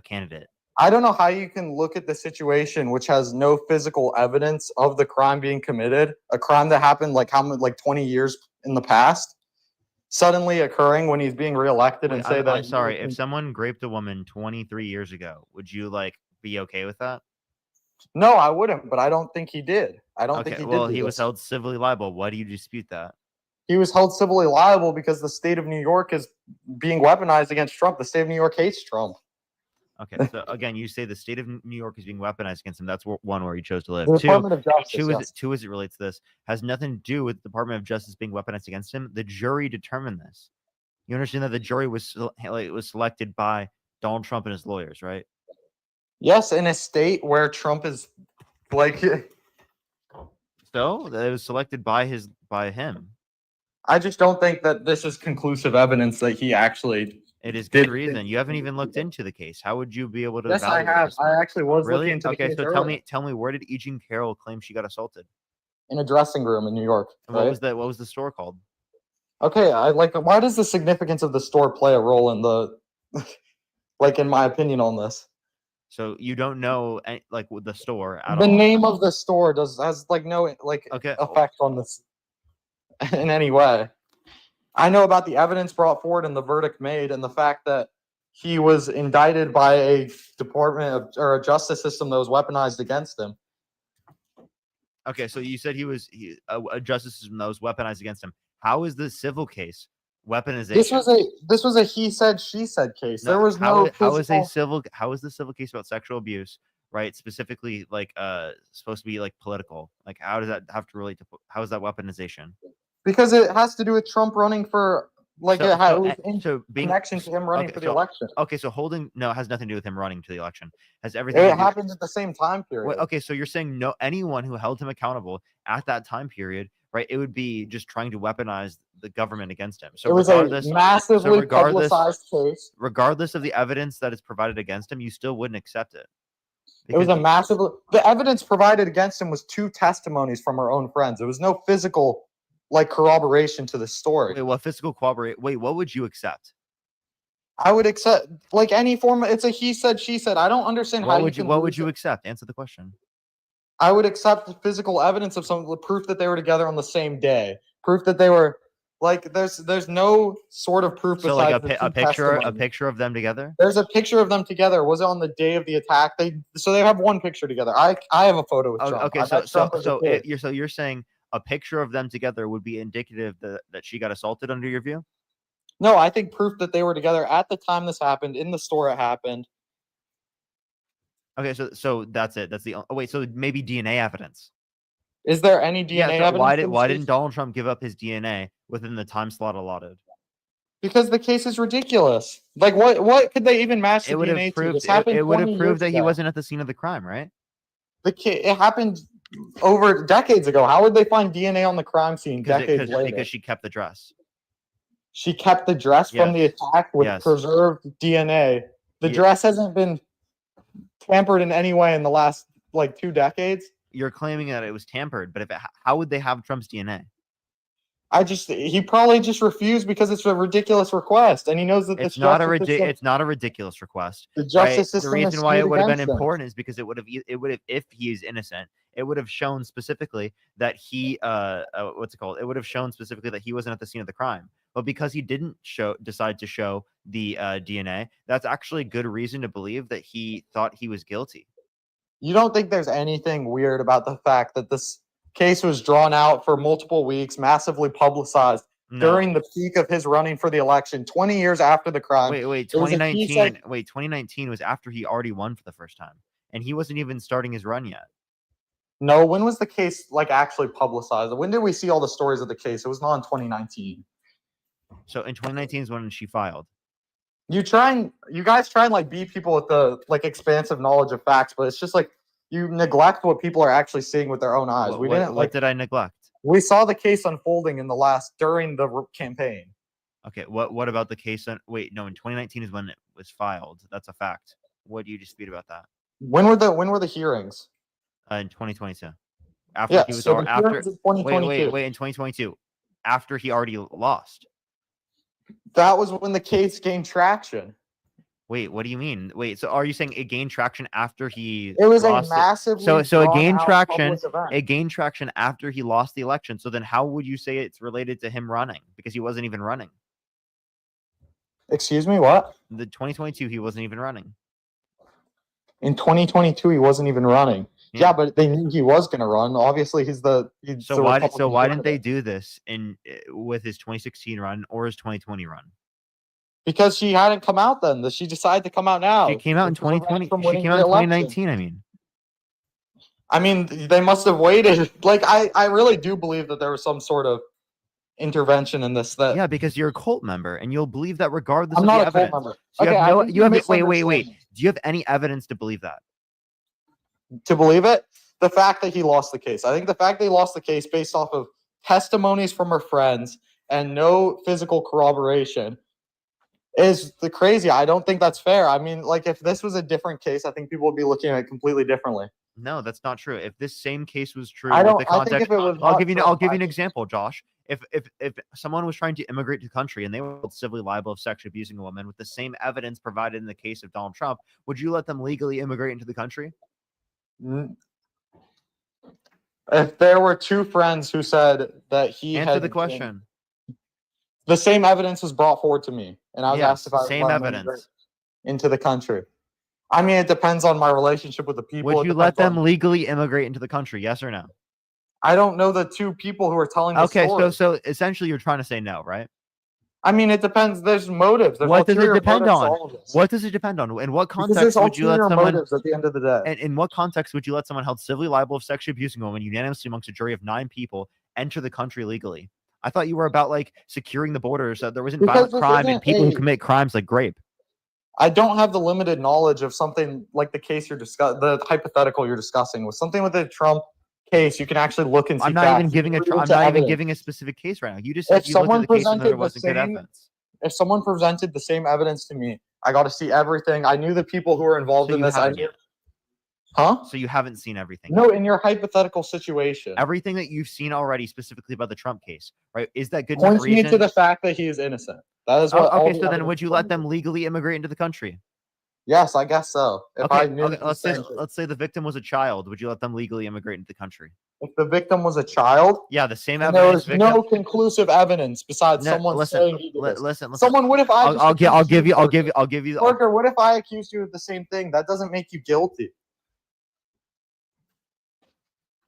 candidate. I don't know how you can look at the situation which has no physical evidence of the crime being committed, a crime that happened like 20 years in the past, suddenly occurring when he's being reelected and say that. I'm sorry. If someone raped a woman 23 years ago, would you be okay with that? No, I wouldn't, but I don't think he did. I don't think he did. Well, he was held civilly liable. Why do you dispute that? He was held civilly liable because the state of New York is being weaponized against Trump. The state of New York hates Trump. Okay, so again, you say the state of New York is being weaponized against him. That's one where he chose to live. The Department of Justice, yes. Two, as it relates to this, has nothing to do with the Department of Justice being weaponized against him. The jury determined this. You understand that the jury was selected by Donald Trump and his lawyers, right? Yes, in a state where Trump is So it was selected by him. I just don't think that this is conclusive evidence that he actually. It is good reason. You haven't even looked into the case. How would you be able to? Yes, I have. I actually was really looking into the case. Okay, so tell me, where did E. Jean Carroll claim she got assaulted? In a dressing room in New York. What was that? What was the store called? Okay, why does the significance of the store play a role in the, in my opinion on this? So you don't know, with the store at all. The name of the store has no effect on this in any way. I know about the evidence brought forward and the verdict made, and the fact that he was indicted by a or a justice system that was weaponized against him. Okay, so you said he was a justice system that was weaponized against him. How is the civil case weaponization? This was a he said she said case. There was how is the civil case about sexual abuse, right? Specifically, supposed to be political. How does that have to relate to? How is that weaponization? Because it has to do with Trump running for connection to him running for the election. Okay, so it has nothing to do with him running to the election. Has everything? It happened at the same time period. Okay, so you're saying anyone who held him accountable at that time period, right? It would be just trying to weaponize the government against him. So it was a massively publicized case. Regardless of the evidence that is provided against him, you still wouldn't accept it. It was the evidence provided against him was 2 testimonies from our own friends. It was no physical corroboration to the story. Wait, what physical corroborate? Wait, what would you accept? I would accept any form. It's a he said, she said. I don't understand how what would you accept? Answer the question. I would accept the physical evidence of the proof that they were together on the same day. Proof that they were there's no sort of proof. So a picture of them together. There's a picture of them together. Was it on the day of the attack? They have one picture together. I have a photo with Trump. Okay, so you're saying a picture of them together would be indicative that she got assaulted under your view? No, I think proof that they were together at the time this happened, in the store it happened. Okay, so that's it. That's the wait. So maybe DNA evidence. Is there any DNA evidence? Why didn't Donald Trump give up his DNA within the time slot allotted? Because the case is ridiculous. What could they even match the DNA to? It would have proved that he wasn't at the scene of the crime, right? It happened over decades ago. How would they find DNA on the crime scene decades later? Because she kept the dress. She kept the dress from the attack with preserved DNA. The dress hasn't been tampered in any way in the last 2 decades. You're claiming that it was tampered, but how would they have Trump's DNA? He probably just refused because it's a ridiculous request, and he knows that it's not a ridiculous request. The justice system. The reason why it would have been important is because it would have if he is innocent, it would have shown specifically that he It would have shown specifically that he wasn't at the scene of the crime. But because he didn't decide to show the DNA, that's actually good reason to believe that he thought he was guilty. You don't think there's anything weird about the fact that this case was drawn out for multiple weeks, massively publicized during the peak of his running for the election, 20 years after the crime? Wait, 2019. 2019 was after he already won for the first time, and he wasn't even starting his run yet. No, when was the case actually publicized? When did we see all the stories of the case? It was not in 2019. So in 2019 is when she filed. You guys try and like beat people with the like expansive knowledge of facts, but it's just like you neglect what people are actually seeing with their own eyes. What did I neglect? We saw the case unfolding during the campaign. Okay, what about the case? Wait, no, in 2019 is when it was filed. That's a fact. What do you dispute about that? When were the hearings? In 2022. After Yeah, he was so the after hearings in 2022. wait, in 2022. After he already lost. That was when the case gained traction. Wait, what do you mean? Wait, so are you saying it gained traction after he It was a lost massively So it gained drawn-out traction. public event. It gained traction after he lost the election. So then how would you say it's related to him running? Because he wasn't even running. Excuse me, what? The 2022 he wasn't even running. In 2022, he wasn't even running. Yeah. Yeah, but they knew he was going to run. Obviously, he's the So why didn't they do this with his 2016 run or his 2020 run? Because she hadn't come out then. She decided to come out now. She came out in to prevent 2020. from She winning came the out in election. 2019. I mean, they must have waited. Like, I really do believe that there was some sort of intervention in this. That Yeah, because you're a cult member and you'll believe that regardless I'm of not the a cult evidence. member. So Okay, I think you have you wait. misunderstand. Do you have any evidence to believe that? To believe it, the fact that he lost the case. I think the fact that he lost the case based off of testimonies from her friends and no physical corroboration is the crazy. I don't think that's fair. I mean, like if this was a different case, I think people would be looking at it completely differently. No, that's not true. If this same case was true, I with don't. the I think context, if it was, I'll not give you Trump, an example, Josh. If someone was trying to immigrate to the country and they were civilly liable of sexually abusing a woman with the same evidence provided in the case of Donald Trump, would you let them legally immigrate into the country? If there were two friends who said that he Answer had the question. the same evidence was brought forward to me, and I was asked if I would same let them immigrate evidence. into the country. I mean, it depends on my relationship with the people. Would you let them legally immigrate into the country? Yes or no? I don't know the two people who are telling the Okay, story. so essentially you're trying to say no, right? I mean, it depends. There's motives. There's What does it ulterior depend motives to on? all of this. What does it depend on? In what Because there's context would you let ulterior someone? motives at the end of the day. And in what context would you let someone held civilly liable of sexually abusing a woman unanimously amongst a jury of 9 people enter the country legally? I thought you were about like securing the borders so there wasn't Because violent this crime and isn't people who a- commit crimes like rape. I don't have the limited knowledge of something like the case you're discussing, the hypothetical you're discussing. With something with the Trump case, you can actually look and see. I'm not facts. even giving You a. can I'm read not into even evidence. giving a specific case right now. You just said If you looked at someone the case and there presented the wasn't good same, evidence. if someone presented the same evidence to me, I got to see everything. I knew the people who were involved So in you this. I haven't knew. yet. Huh? So you haven't seen everything. No, in your hypothetical situation, Everything that you've seen already, specifically about the Trump case, right? Is that good enough points me reason? to the fact that he is innocent. That is what. all Okay, the so then evidence would you let them legally immigrate into the country? Yes, I guess so. If I knew, Okay, let's say the victim was a child. Would you let them legally immigrate into the country? if the victim was a child, Yeah, the same and there evidence. was no conclusive evidence besides No, someone listen, saying he did this. listen. Someone, what if I? I'll just give you. accused you, Parker, what if I accused you of the same thing? That doesn't make you guilty.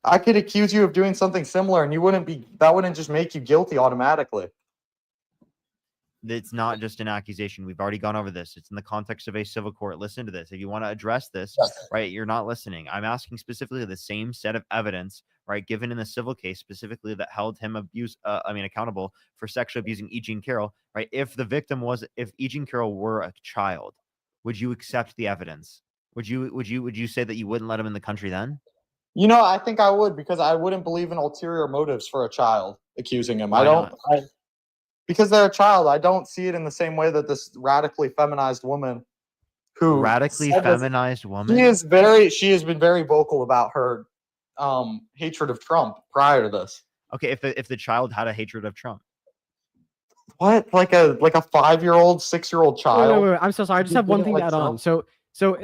I could accuse you of doing something similar, and you wouldn't be. That wouldn't just make you guilty automatically. It's not just an accusation. We've already gone over this. It's in the context of a civil court. Listen to this. If you want to address this, right, you're not listening. I'm asking specifically the same set of evidence, right, given in the civil case, specifically that held him accountable for sexually abusing E. Jean Carroll, right? If E. Jean Carroll were a child, would you accept the evidence? Would you say that you wouldn't let him in the country then? You know, I think I would, because I wouldn't believe in ulterior motives for a child accusing him. Why not? Because they're a child. I don't see it in the same way that this radically feminized woman who Radically said this- feminized woman? she has been very vocal about her hatred of Trump prior to this. Okay, if the child had a hatred of Trump. What? Like a 5-year-old, 6-year-old child? Wait. I'm so sorry. I just have one thing to add on. Trump? So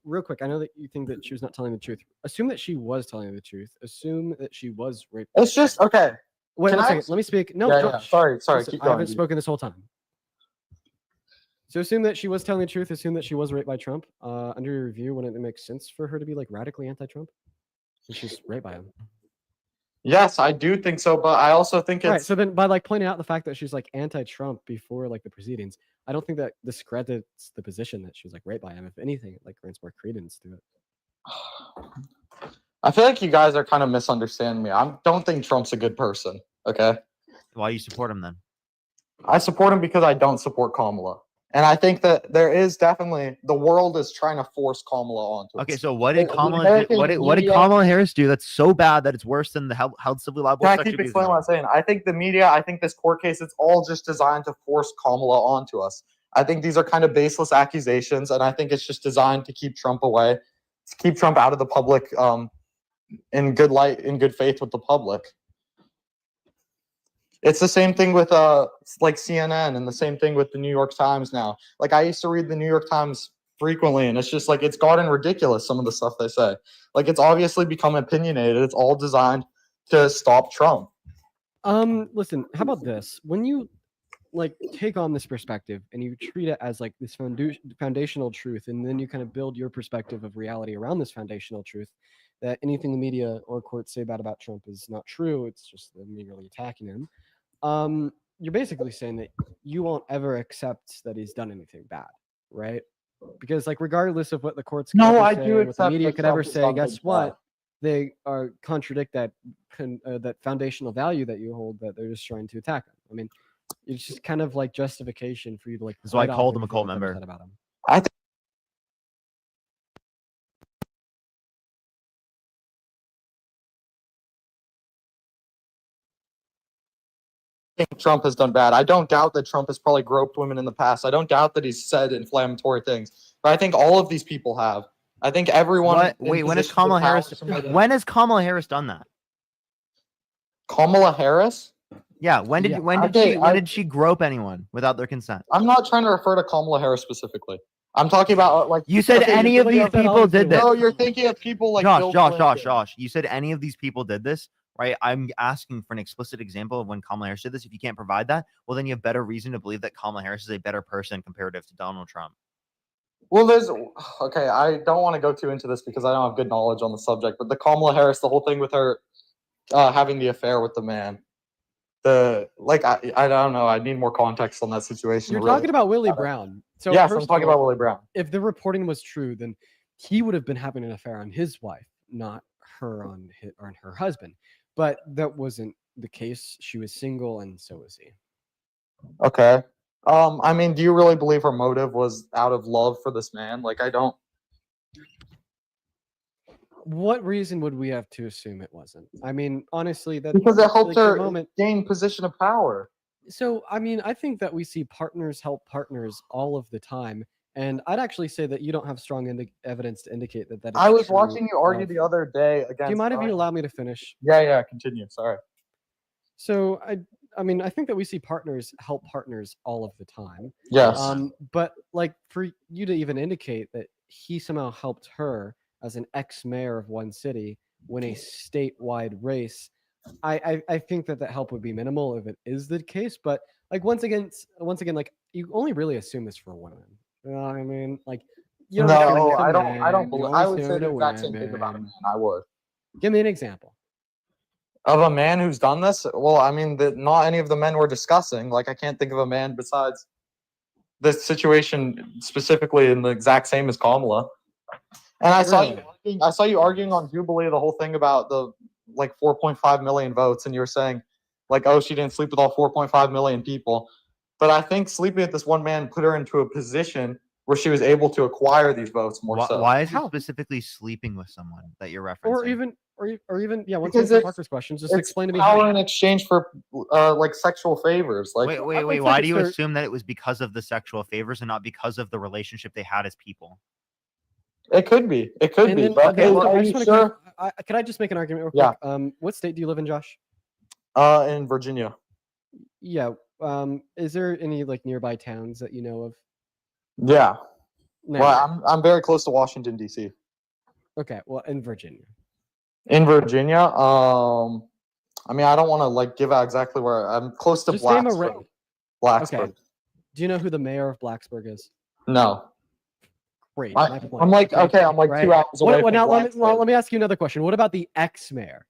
real quick, I know that you think that she was not telling the truth. Assume that she was telling the truth. Assume that she was raped. It's just okay. Wait, Can one I- second. Let me speak. No, Yeah, Josh. Sorry. Listen, Keep I going. haven't spoken this whole time. So assume that she was telling the truth. Assume that she was raped by Trump. Under your review, wouldn't it make sense for her to be like radically anti-Trump? And she's raped by him. Yes, I do think so, but I also think it's Right. So then, by like pointing out the fact that she's like anti-Trump before like the proceedings, I don't think that discredits the position that she was like raped by him. If anything, it like grants more credence to it. I feel like you guys are kind of misunderstanding me. I don't think Trump's a good person. Okay. Why you support him then? I support him because I don't support Kamala. And I think that there is definitely the world is trying to force Kamala onto us. Okay, so what did The Kamala American what did media- Kamala Harris do that's so bad that it's worse than the held civilly liable? Can I sexual keep abuse explaining what I'm saying? I think the media, I think this court case, it's all just designed to force Kamala onto us. I think these are kind of baseless accusations, and I think it's just designed to keep Trump away, to keep Trump out of the public, in good light, in good faith with the public. It's the same thing with like CNN, and the same thing with the New York Times now. Like I used to read the New York Times frequently, and it's just like it's gotten ridiculous, some of the stuff they say. Like it's obviously become opinionated. It's all designed to stop Trump. Listen, how about this? When you like take on this perspective and you treat it as like this foundational truth, and then you kind of build your perspective of reality around this foundational truth, that anything the media or courts say about Trump is not true, it's just them merely attacking him. You're basically saying that you won't ever accept that he's done anything bad, right? Because like regardless of what the courts could No, ever I say, do what the accept media that could ever Trump has say, done guess things what? bad. They are contradict that that foundational value that you hold, that they're just trying to attack him. I mean, it's just kind of like justification for you to like. So I write off called him a everything cult that's ever member. said about him. I think Trump has done bad. I don't doubt that Trump has probably groped women in the past. I don't doubt that he's said inflammatory things. But I think all of these people have. I think everyone. What? Wait, when has Kamala Harris? When has Kamala Harris done that? Kamala Harris? Yeah. When did did she grope anyone without their consent? I'm not trying to refer to Kamala Harris specifically. I'm talking about like You said any of these people did this. No, you're thinking of people like Bill Clinton. Josh. You said any of these people did this, right? I'm asking for an explicit example of when Kamala Harris did this. If you can't provide that, well, then you have better reason to believe that Kamala Harris is a better person comparative to Donald Trump. Well, there's okay. I don't want to go too into this because I don't have good knowledge on the subject. But the Kamala Harris, the whole thing with her having the affair with the man, I don't know. I need more context on that situation. You're really. talking about Willie Brown. So yes, first I'm of talking all, about Willie Brown. If the reporting was true, then he would have been having an affair on his wife, not her on her husband. But that wasn't the case. She was single, and so was he. Okay. I mean, do you really believe her motive was out of love for this man? Like, I don't. What reason would we have to assume it wasn't? I mean, honestly, that Because it helped like, the her moment. gain position of power. So, I mean, I think that we see partners help partners all of the time, and I'd actually say that you don't have strong evidence to indicate that that is I was true watching you argue of- the other day against. Do you mind if you allow me to finish? Yeah, continue. Sorry. So, I mean, I think that we see partners help partners all of the time. Yes. But like for you to even indicate that he somehow helped her as an ex-mayor of one city win a statewide race, I think that help would be minimal if it is the case. But like once again, like you only really assume this for women. You know what I mean? Like you don't No, assume it to I don't. men, I don't you believe. only I would assume say it the to exact same thing about a women. man. I would. Give me an example. Of a man who's done this? Well, I mean, not any of the men we're discussing. Like, I can't think of a man besides this situation specifically in the exact same as Kamala. And I saw you arguing on Jubilee the whole thing about the like 4.5 million votes, and you were saying like, oh, she didn't sleep with all 4.5 million people. But I think sleeping with this one man put her into a position where she was able to acquire these votes more so. Why is he specifically sleeping with someone that you're referencing? Or even yeah. Once Because you answer it's- Parker's questions, just It's explain to me power how. in exchange for like sexual favors. Like, Wait. it's Why like do you it's their- assume that it was because of the sexual favors and not because of the relationship they had as people? It could be. It could And be. then, But then are I you just want sure? to. Can I just make an argument real Yeah. quick? What state do you live in, Josh? In Virginia. Yeah. Is there any like nearby towns that you know of? Yeah. No. Well, I'm very close to Washington D.C. Okay. Well, in Virginia. In Virginia, I mean, I don't want to like give out exactly where I'm close to Just name a Blacksburg. ra- Blacksburg. Okay. Do you know who the mayor of Blacksburg is? No. Great. I- my point. I'm like, okay, I'm like 2 hours away Well, from now Blacksburg. let me ask you another question. What about the ex-mayor?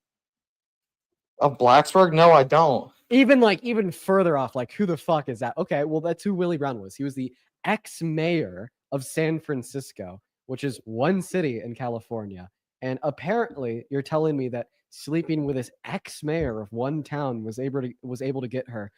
Of Blacksburg? No, I don't. Even further off, like who the fuck is that? Okay, well that's who Willie Brown was. He was the ex-mayor of San Francisco, which is one city in California. And apparently, you're telling me that sleeping with this ex-mayor of one town was able to get her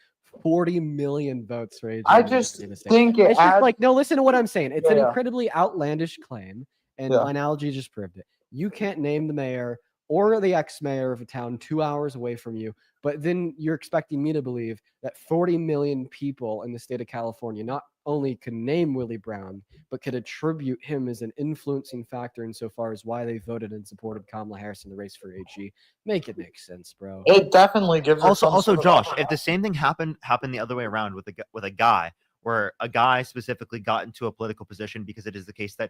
40 million votes for AG. I just in the state. think it It's just adds. like, no, listen to what I'm saying. It's an Yeah. incredibly outlandish claim, and Yeah. my analogy just proved it. You can't name the mayor or the ex-mayor of a town 2 hours away from you, but then you're expecting me to believe that 40 million people in the state of California not only could name Willie Brown, but could attribute him as an influencing factor insofar as why they voted and supported Kamala Harris in the race for AG. Make it make sense, bro. It definitely gives her Also, some sort of Josh, upper if the same thing happened the other way around with a guy, where a guy specifically got into a political position because it is the case that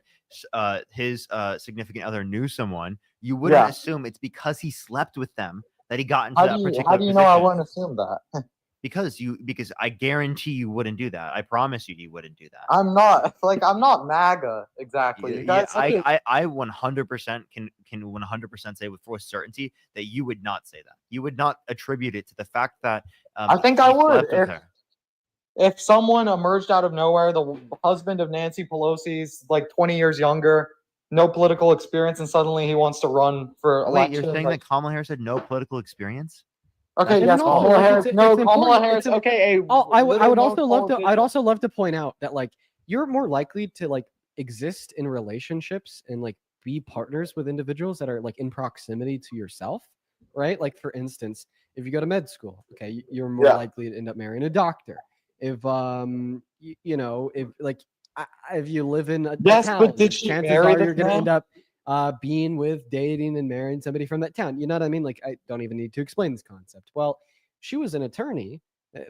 his significant other knew someone, you wouldn't Yeah. assume it's because he slept with them that he got into How that do you particular know I position. wouldn't assume that? Because I guarantee you wouldn't do that. I promise you wouldn't do that. I'm not MAGA exactly. You Yeah, guys have to- I 100% can 100% say with certainty that you would not say that. You would not attribute it to the fact that I think he I would slept with her. if someone emerged out of nowhere, the husband of Nancy Pelosi's like 20 years younger, no political experience, and suddenly he wants to run for Wait, election. you're saying like, that Kamala Harris had no political experience? okay, No, yes, no, Kamala like, Harris. it's No, important. Kamala Harris. It's Okay, I would little also known love to. I'd politician. also love to point out that like you're more likely to like exist in relationships and like be partners with individuals that are like in proximity to yourself, right? Like for instance, if you go to med school, okay, you're more Yeah. likely to end up marrying a doctor. If you know, if you live in a Yes, town, but did she chances marry are this you're gonna man? end up being with, dating, and marrying somebody from that town. You know what I mean? Like I don't even need to explain this concept. Well, she was an attorney,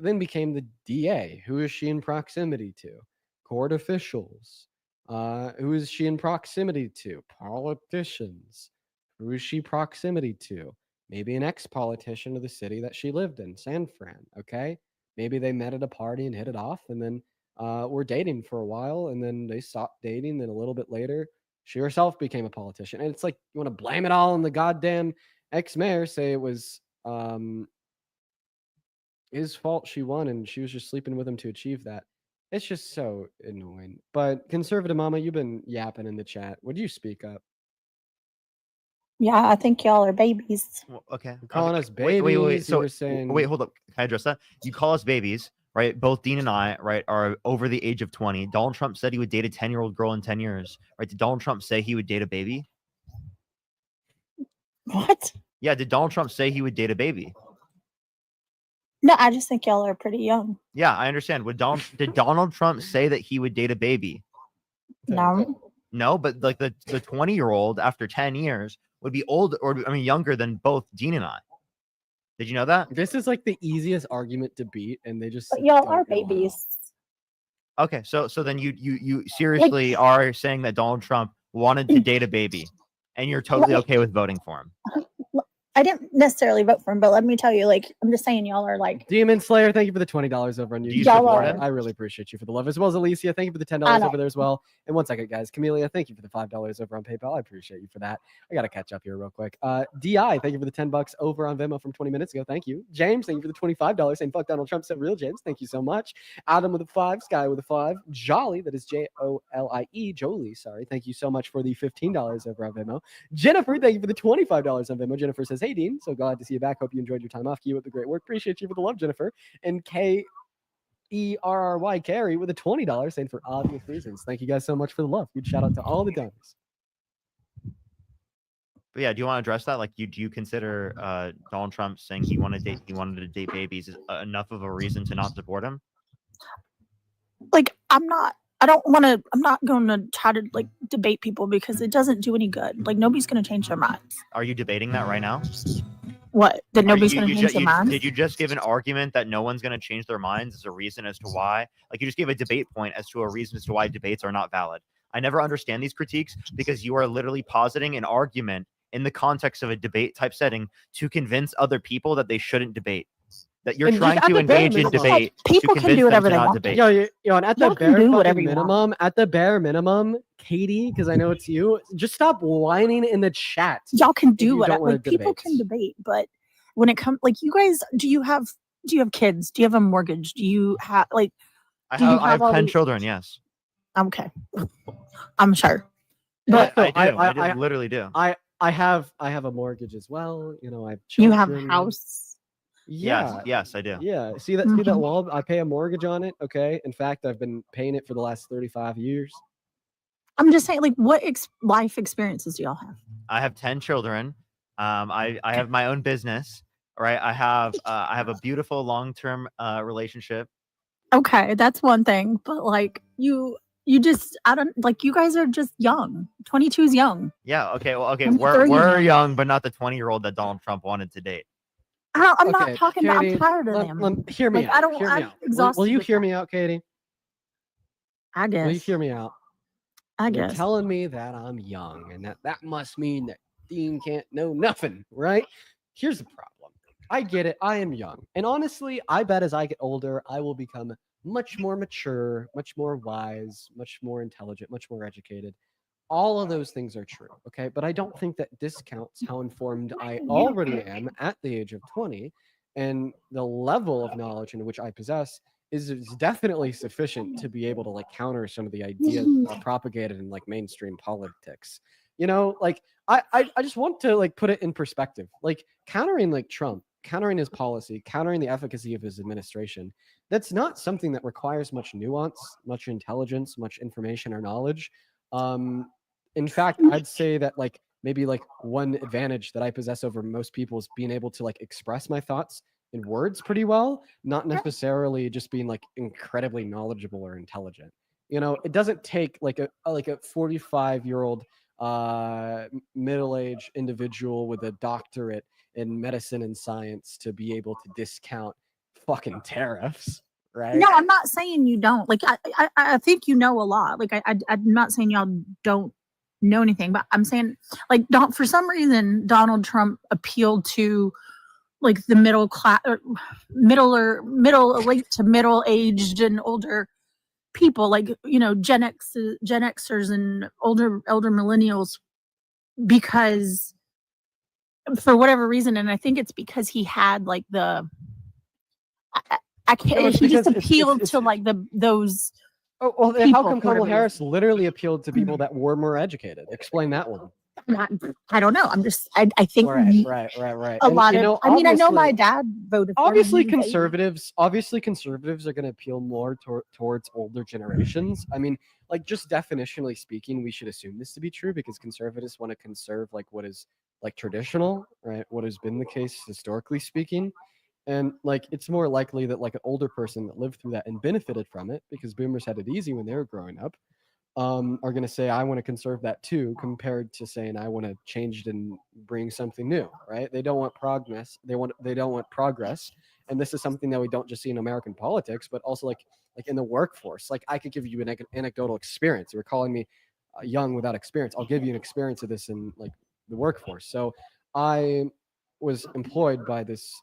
then became the DA. Who is she in proximity to? Court officials. Who is she in proximity to? Politicians. Who is she proximity to? Maybe an ex-politician of the city that she lived in, San Fran. Okay, maybe they met at a party and hit it off, and then were dating for a while, and then they stopped dating. Then a little bit later, she herself became a politician. And it's like you want to blame it all on the goddamn ex-mayor, say it was his fault she won and she was just sleeping with him to achieve that. It's just so annoying. But conservative mama, you've been yapping in the chat. Would you speak up? Yeah, I think y'all are babies. Well, okay. Calling us Wait. babies, you So were saying- wait, hold up. Can I address that? You call us babies, right? Both Dean and I, right, are over the age of 20. Donald Trump said he would date a 10-year-old girl in 10 years. Right? Did Donald Trump say he would date a baby? What? Yeah, did Donald Trump say he would date a baby? No, I just think y'all are pretty young. Yeah, I understand. Did Donald Trump say that he would date a baby? No. No, but like the 20-year-old after 10 years would be old, or I mean younger than both Dean and I. Did you know that? This is like the easiest argument to beat, and they just But y'all don't are know how. babies. Okay, so then you seriously are saying that Donald Trump wanted to date a baby, and you're totally okay with voting for him. I didn't necessarily vote for him, but let me tell you, like, I'm just saying y'all are like, Demon Slayer, thank you for the $20 over on YouTube. you support him? I really appreciate you for the love, as well as Alicia. Thank you for the $10 I know. over there as well. And 1 second, guys. Camellia, thank you for the $5 over on PayPal. I appreciate you for that. I gotta catch up here real quick. Di, thank you for the $10 over on Venmo from 20 minutes ago. Thank you. James, thank you for the $25 saying fuck Donald Trump, said real James. Thank you so much. Adam with a 5, Sky with a 5, Jolly, that is Jolie, Jolie, sorry. Thank you so much for the $15 over on Venmo. Jennifer, thank you for the $25 on Venmo. Jennifer says, hey Dean, so glad to see you back. Hope you enjoyed your time off. Keep up the great work. Appreciate you for the love, Jennifer. And KERRY Carrie with a $20 saying for obvious reasons. Thank you guys so much for the love. Huge shout out to all the donors. But yeah, do you want to address that? Like, do you consider Donald Trump saying he wanted to date babies is enough of a reason to not support him? like, I'm not going to try to like debate people because it doesn't do any good. Like, nobody's going to change their minds. Are you debating that right now? What? That nobody's going to change their minds? Did you just give an argument that no one's going to change their minds as a reason as to why? Like, you just gave a debate point as to a reason as to why debates are not valid. I never understand these critiques because you are literally positing an argument in the context of a debate type setting to convince other people that they shouldn't debate. That you're And trying just to at the bare engage in minimum- debate. People to can convince do whatever them to they not want. debate. Yo, and at the Y'all can bare do fucking whatever you want. minimum, Katie, because I know it's you, just stop whining in the chat. Y'all can if do you don't whatever. wanna Like, people debate. can debate, but when it comes, like, you guys, do you have kids? Do you have a mortgage? Do you have like? I do you have all 10 these- children, yes. Okay, I'm sure. But But I literally do. I have a mortgage as well. You know, I have You have a children. house. Yeah. Yes, I do. Yeah. See that Mhm. wall? I pay a mortgage on it. Okay. In fact, I've been paying it for the last 35 years. I'm just saying, like, what life experiences do y'all have? I have 10 children. I have my own business. Right. I have a beautiful long-term relationship. Okay, that's one thing, but like you just I don't like you guys are just young. 22 is young. Yeah. Okay. Well, okay. 23 We're is young, but not the 20-year-old that Donald Trump wanted to date. I'm Okay, not talking about. I'm Katie, tired of them. hear me Like out. I don't. Hear me I'm out. exhausted. Will you with hear that. me out, Katie? I Will you guess. hear me out? I You're guess. telling me that I'm young, and that must mean that Dean can't know nothing, right? Here's the problem. I get it. I am young, and honestly, I bet as I get older, I will become much more mature, much more wise, much more intelligent, much more educated. All of those things are true, okay? But I don't think that discounts how informed I already am at the age of 20, and the level of knowledge in which I possess is definitely sufficient to be able to like counter some of the ideas propagated in like mainstream politics. You know, like I just want to like put it in perspective. Like countering like Trump, countering his policy, countering the efficacy of his administration, that's not something that requires much nuance, much intelligence, much information or knowledge. In fact, I'd say that like maybe like one advantage that I possess over most people is being able to like express my thoughts in words pretty well, not necessarily just being like incredibly knowledgeable or intelligent. You know, it doesn't take like a 45-year-old middle-aged individual with a doctorate in medicine and science to be able to discount fucking tariffs, right? No, I'm not saying you don't. Like I think you know a lot. Like I'm not saying y'all don't know anything, but I'm saying like don't for some reason Donald Trump appealed to like the middle class or middle late to middle aged and older people, like you know Gen Xers and older millennials, because for whatever reason, and I think it's because he had like the I can't. No, it's He just because appealed to like those. Oh, well, then how people come for whatever Kamala Harris literally appealed to people that were more educated? Explain that one. I don't know. I'm just. I think Right. a And, lot you of. know, I mean, I know my obviously- dad voted. For him Obviously, when he was 80. conservatives are going to appeal more towards older generations. I mean, like just definitionally speaking, we should assume this to be true because conservatives want to conserve like what is like traditional, right? What has been the case historically speaking. And like it's more likely that like an older person that lived through that and benefited from it because boomers had it easy when they were growing up, are going to say I want to conserve that too, compared to saying I want to change it and bring something new, right? They don't want progress. They don't want progress, and this is something that we don't just see in American politics, but also like in the workforce. Like I could give you an anecdotal experience. You were calling me young without experience. I'll give you an experience of this in like the workforce. So I was employed by this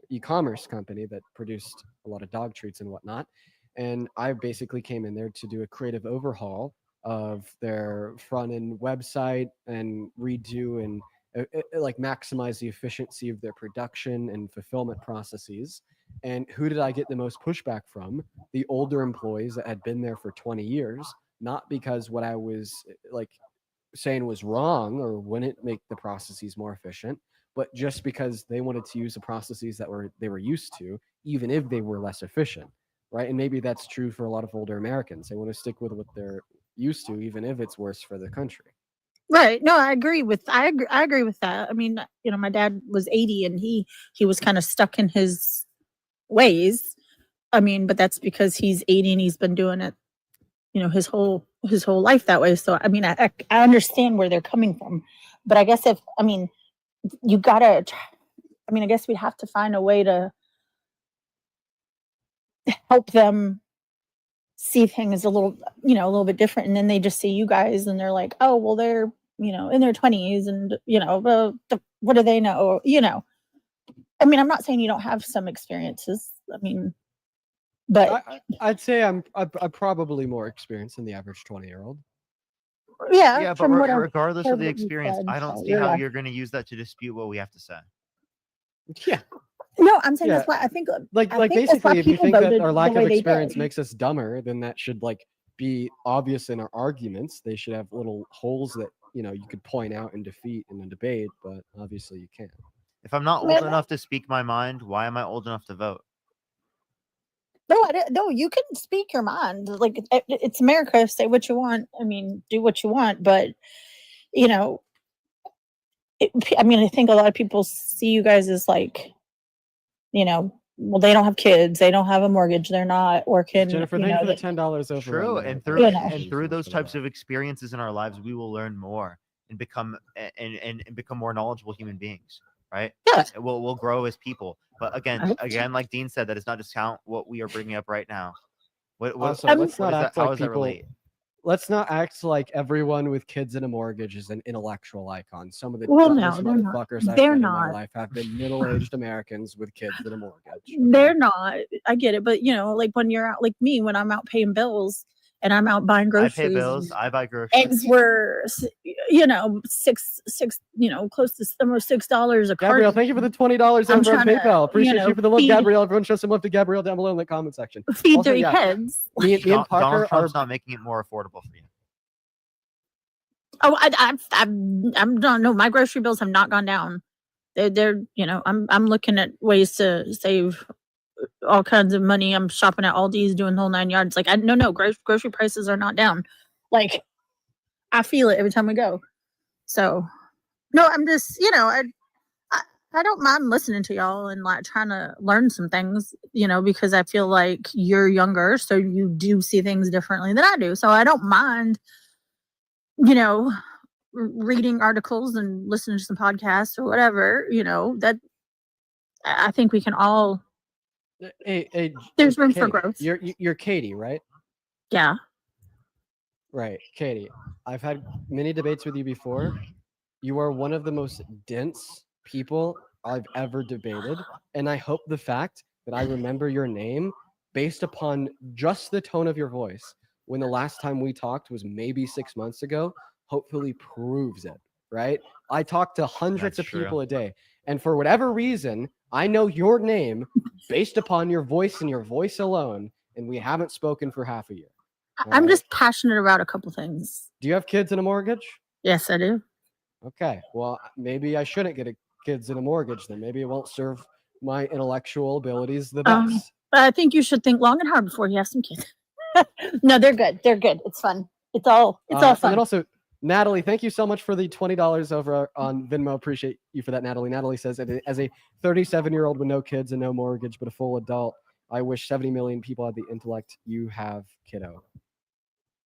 e-commerce company that produced a lot of dog treats and whatnot. And I basically came in there to do a creative overhaul of their front end website and redo and like maximize the efficiency of their production and fulfillment processes. And who did I get the most pushback from? The older employees that had been there for 20 years, not because what I was like saying was wrong or wouldn't make the processes more efficient, but just because they wanted to use the processes that they were used to, even if they were less efficient, right? And maybe that's true for a lot of older Americans. They want to stick with what they're used to, even if it's worse for the country. Right. No, I agree with. I agree with that. I mean, you know, my dad was 80 and he was kind of stuck in his ways. I mean, but that's because he's 80 and he's been doing it, you know, his whole life that way. So I mean, I understand where they're coming from, but I guess you gotta. I mean, I guess we'd have to find a way to help them see things a little bit different, and then they just see you guys and they're like, oh well, they're in their 20s and what do they know? I mean, I'm not saying you don't have some experiences. I mean, but I'd say I'm probably more experienced than the average 20-year-old. Yeah, but from what I've regardless of heard the what you experience, said, I don't so, see how yeah. you're going to use that to dispute what we have to say. Yeah. No, I'm saying that's why I think like I think that's why basically if you people think that voted our the lack way of they experience did. makes us dumber, then that should like be obvious in our arguments. They should have little holes that you could point out and defeat in a debate, but obviously you can't. If I'm not old enough to speak my mind, why am I old enough to vote? No, no, you can speak your mind. Like it's America. Say what you want. I mean, do what you want. But you know, I mean, I think a lot of people see you guys as like, well, they don't have kids, they don't have a mortgage, they're not working. Jennifer, thank you for the $10 over. True, on, and on through those types of experiences in our lives, we will learn more and become and become more knowledgeable human beings. Right? Yeah. We'll grow as people. But again, like Dean said, that does not discount what we are bringing up right now. Also, let's not act like people. Let's not act like everyone with kids and a mortgage is an intellectual icon. Some of the dumbest motherfuckers I've met in my life have been middle-aged Americans with kids and a mortgage. They're not. I get it, but like when you're out, like me, when I'm out paying bills and I'm out buying groceries. I pay bills. I buy groceries. Eggs were, six, close to almost $6 a Gabrielle, carton. thank you for the $20 over on PayPal. Appreciate you for the love, Gabrielle. Everyone show some love to Gabrielle down below in the comment section. Feed also, 3 kids. Me and Parker Donald Trump's not making it more affordable for you. Oh, I'm don't know. My grocery bills have not gone down. They're I'm looking at ways to save all kinds of money. I'm shopping at Aldi's, doing the whole 9 yards. Like grocery prices are not down. Like I feel it every time we go. So no, I'm just I don't mind listening to y'all and like trying to learn some things, because I feel like you're younger, so you do see things differently than I do. So I don't mind, reading articles and listening to some podcasts or whatever, that I think we can all. There's room for growth. You're Katie, right? Yeah. Right, Katie. I've had many debates with you before. You are one of the most dense people I've ever debated, and I hope the fact that I remember your name based upon just the tone of your voice when the last time we talked was maybe 6 months ago, hopefully proves it, right? I talk to hundreds of people a day, and for whatever reason, I know your name based upon your voice and your voice alone, and we haven't spoken for half a year. I'm just passionate about a couple things. Do you have kids and a mortgage? Yes, I do. Okay, well, maybe I shouldn't get kids and a mortgage then. Maybe it won't serve my intellectual abilities the best. I think you should think long and hard before you have some kids. No, they're good. They're good. It's fun. It's all fun. And then also, Natalie, thank you so much for the $20 over on Venmo. Appreciate you for that, Natalie. Natalie says, as a 37-year-old with no kids and no mortgage, but a full adult, I wish 70 million people had the intellect you have, kiddo.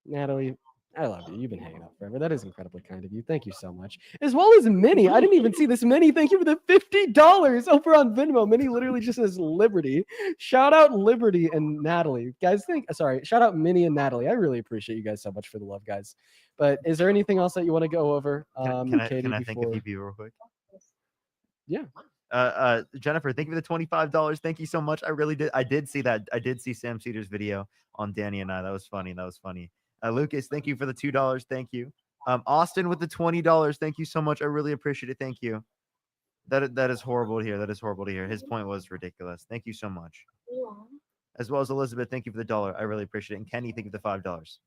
Natalie, I love you. You've been hanging out forever. That is incredibly kind of you. Thank you so much. As well as Minnie. I didn't even see this. Minnie, thank you for the $50 over on Venmo. Minnie literally just says Liberty. Shout out Liberty and Natalie. Guys, shout out Minnie and Natalie. I really appreciate you guys so much for the love, guys. But is there anything else that you want to go over? Katie, can I thank a few people real quick? Yeah. Jennifer, thank you for the $25. Thank you so much. I really did. I did see that. I did see Sam Cedar's video on Danny and I. That was funny. Lucas, thank you for the $2. Thank you. Austin with the $20. Thank you so much. I really appreciate it. Thank you. That is horrible to hear. That is horrible to hear. His point was ridiculous. Thank you so much. As well as Elizabeth, thank you for the $1. I really appreciate it. And Kenny, thank you for the $5.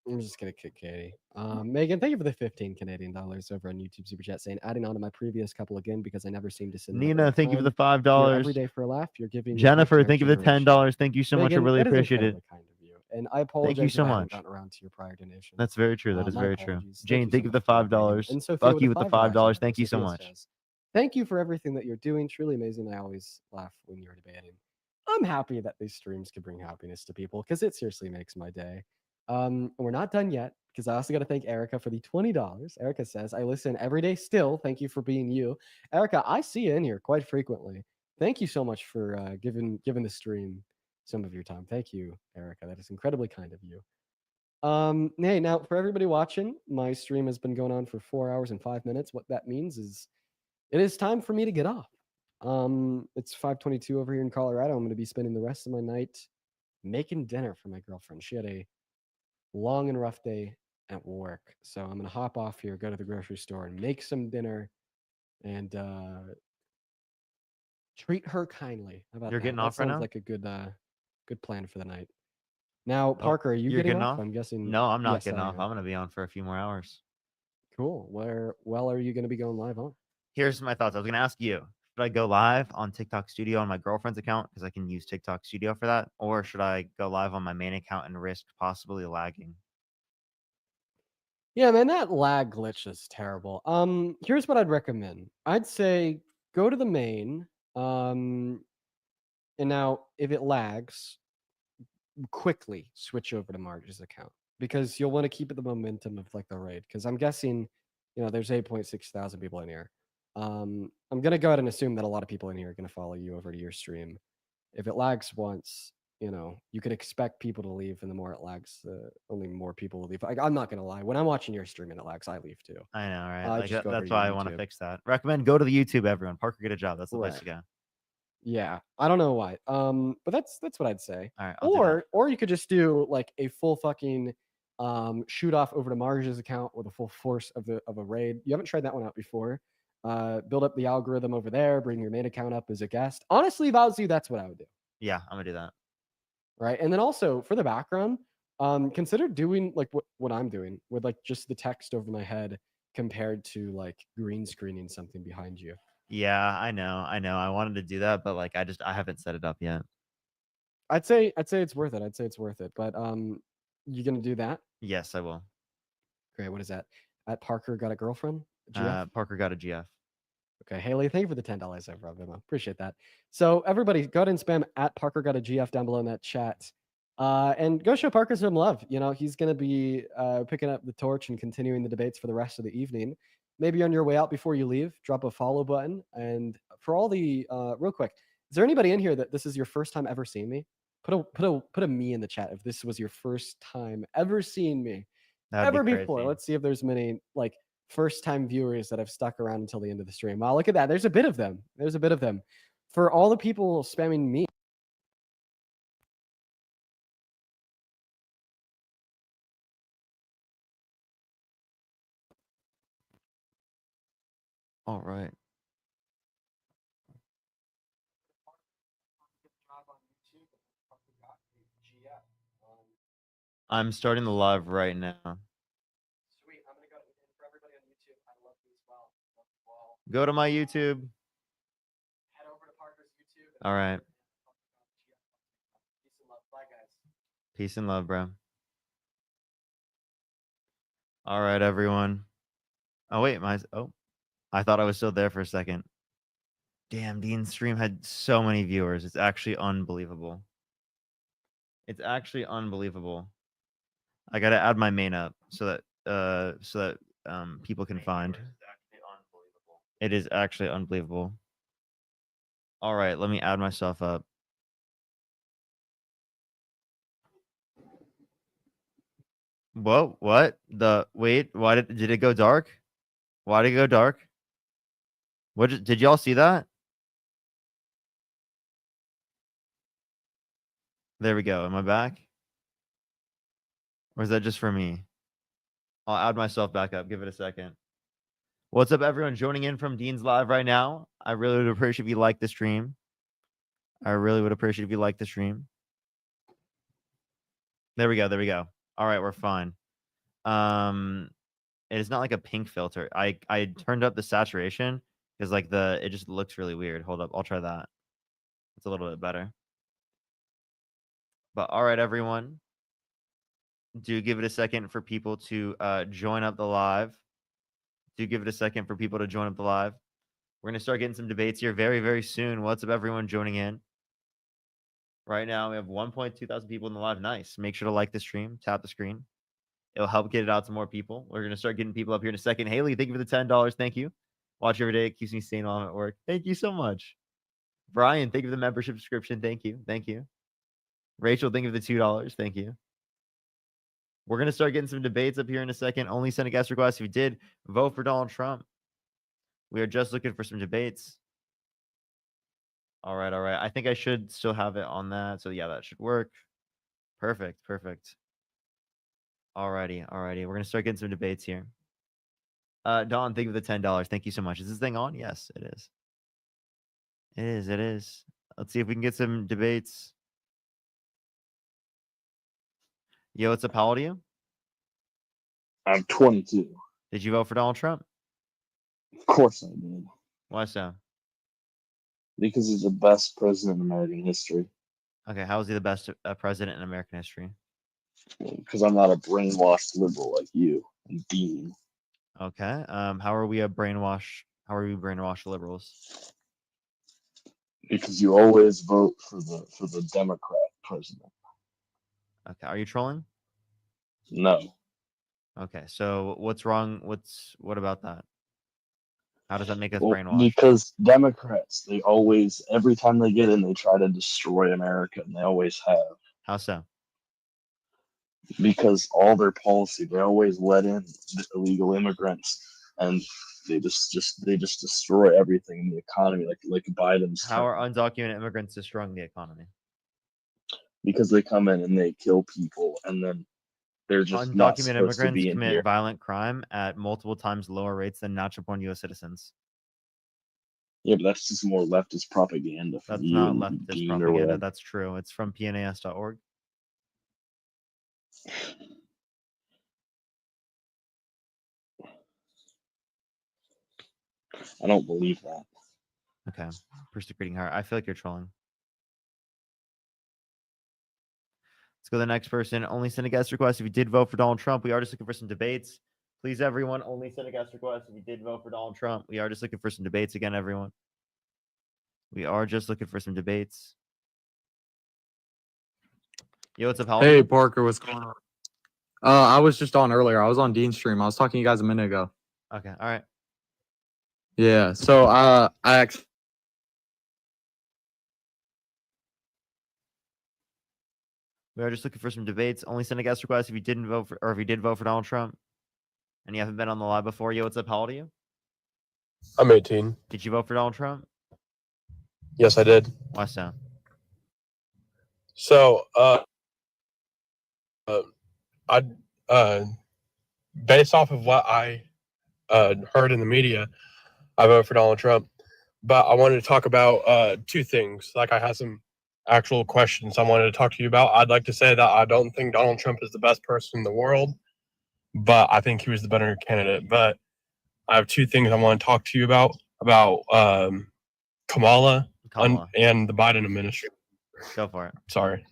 I'm just gonna kick Katie. Megan, thank you for the 15 Canadian dollars over on YouTube Super Chat, saying adding on to my previous couple again because I never seem to send. Nina, thank you for the $5. Every day for a laugh. You're giving. Jennifer, thank you for the $10. Thank you so much. I really appreciate it. Kind of you. And I apologize. Thank you so if I haven't much. gotten around to your prior donation. That's very true. That is My very true. apologies. Jane, thank you for the $5. And Sophia Fuck you with the $5. Thank you so Sophia much. says, thank you for everything that you're doing. Truly amazing. I always laugh when you're debating. I'm happy that these streams can bring happiness to people because it seriously makes my day. We're not done yet because I also got to thank Erica for the $20. Erica says, I listen every day still. Thank you for being you. Erica, I see you in here quite frequently. Thank you so much for giving the stream some of your time. Thank you, Erica. That is incredibly kind of you. Hey, now for everybody watching, my stream has been going on for 4 hours and 5 minutes. What that means is it is time for me to get off. It's 5:22 over here in Colorado. I'm going to be spending the rest of my night making dinner for my girlfriend. She had a long and rough day at work. So I'm going to hop off here, go to the grocery store and make some dinner and treat her kindly. How about You're that? getting That off right sounds now? like a good plan for the night. Now, Parker, are you You're getting off? I'm guessing. No, I'm not Yes, getting I off. am. I'm going to be on for a few more hours. Cool. Where are you going to be going live on? Here's my thoughts. I was gonna ask you, should I go live on TikTok Studio on my girlfriend's account because I can use TikTok Studio for that, or should I go live on my main account and risk possibly lagging? Yeah, man, that lag glitch is terrible. Here's what I'd recommend. I'd say go to the main. And now if it lags, quickly switch over to Marge's account because you'll want to keep the momentum of like the raid. Because I'm guessing, there's 8.6 thousand people in here. I'm gonna go ahead and assume that a lot of people in here are gonna follow you over to your stream. If it lags once, you can expect people to leave, and the more it lags, only more people will leave. I'm not gonna lie. When I'm watching your stream and it lags, I leave too. I know, right? I Like just go over that's to why I your want to YouTube. fix that. Recommend go to the YouTube, everyone. Parker, get a job. That's the place to Right. go. Yeah, I don't know why. But that's what I'd say. All right, I'll do that. Or you could just do like a full fucking shoot off over to Marge's account with a full force of a raid. You haven't tried that one out before. Build up the algorithm over there. Bring your main account up as a guest. Honestly, if I was you, that's what I would do. Yeah, I'm gonna do that. Right, and then also for the background, consider doing like what I'm doing with like just the text over my head compared to like green screening something behind you. Yeah, I know. I wanted to do that, but like I haven't set it up yet. I'd say it's worth it. I'd say it's worth it. But you gonna do that? Yes, I will. Great. What is that? At Parker got a girlfriend? GF? Parker got a GF. Okay, Haley, thank you for the $10 over on Venmo. Appreciate that. So everybody, go ahead and spam at Parker got a GF down below in that chat. And go show Parker some love. He's gonna be picking up the torch and continuing the debates for the rest of the evening. Maybe on your way out before you leave, drop a follow button. And for all the real quick, is there anybody in here that this is your first time ever seeing me? Put a me in the chat if this was your first time ever seeing me. That'd Ever be before. crazy. Let's see if there's many like first time viewers that have stuck around until the end of the stream. Wow, look at that. There's a bit of them. For all the people spamming me. All right. I'm starting the live right now. Sweet. I'm gonna go for everybody on YouTube. I love you as well. Love you all. Go to my YouTube. Head over to Parker's YouTube. All right. Peace and love. Bye, guys. Peace and love, bro. All right, everyone. Oh wait, I thought I was still there for a second. Damn, Dean's stream had so many viewers. It's actually unbelievable. It's actually unbelievable. I gotta add my main up so that people can find. It is actually unbelievable. All right, let me add myself up. Whoa, what? Wait, why did it go dark? Why did it go dark? Did y'all see that? There we go. Am I back? Or is that just for me? I'll add myself back up. Give it a second. What's up, everyone joining in from Dean's Live right now? I really would appreciate if you like the stream. There we go. There we go. All right, we're fine. It is not like a pink filter. I turned up the saturation because like it just looks really weird. Hold up, I'll try that. It's a little bit better. But all right, everyone. Do give it a second for people to join up the live. We're gonna start getting some debates here very, very soon. What's up, everyone joining in? Right now, we have 1.2 thousand people in the live. Nice. Make sure to like the stream, tap the screen. It'll help get it out to more people. We're gonna start getting people up here in a second. Haley, thank you for the $10. Thank you. Watch every day. It keeps me sane while I'm at work. Thank you so much. Brian, thank you for the membership subscription. Thank you. Rachel, thank you for the $2. Thank you. We're gonna start getting some debates up here in a second. Only send a guest request if you did vote for Donald Trump. We are just looking for some debates. All right. I think I should still have it on that. So yeah, that should work. Perfect. Alrighty. We're gonna start getting some debates here. Don, thank you for the $10. Thank you so much. Is this thing on? Yes, it is. It is. Let's see if we can get some debates. Yo, what's up? How old are you? I'm 22. Did you vote for Donald Trump? Of course I did. Why so? Because he's the best president in American history. Okay, how is he the best president in American history? Because I'm not a brainwashed liberal like you and Dean. Okay. How are we brainwashed liberals? Because you always vote for the Democrat president. Okay. Are you trolling? No. Okay. So what's wrong? What about that? How does that make us Well, brainwashed? because Democrats, they always, every time they get in, they try to destroy America, and they always have. How so? Because all their policy, they always let in the illegal immigrants, and they just destroy everything in the economy, like Biden's. How are undocumented immigrants destroying the economy? Because they come in and they kill people, and then they're just not Undocumented supposed to immigrants be in commit here. violent crime at multiple times lower rates than natural-born U.S. citizens. Yeah, but that's just more leftist propaganda from That's you not and leftist Dean or propaganda. whatever. That's true. It's from pnas.org. I don't believe that. Okay. Persecuting her. I feel like you're trolling. Let's go to the next person. Only send a guest request if you did vote for Donald Trump. We are just looking for some debates. Please, everyone, only send a guest request if you did vote for Donald Trump. We are just looking for some debates again, everyone. We are just looking for some debates. Yo, what's up, Hal? Hey, Parker, what's going on? I was just on earlier. I was on Dean's stream. I was talking to you guys a minute ago. Okay, all right. Yeah, so I actually. We are just looking for some debates. Only send a guest request if you didn't vote for, or if you did vote for Donald Trump, and you haven't been on the live before. Yo, what's up? How old are you? I'm 18. Did you vote for Donald Trump? Yes, I did. Why so? So, I based off of what I heard in the media, I voted for Donald Trump. But I wanted to talk about two things. Like, I had some actual questions I wanted to talk to you about. I'd like to say that I don't think Donald Trump is the best person in the world, but I think he was the better candidate. But I have two things I want to talk to you about Kamala. And the Biden administration. Go for it. Sorry.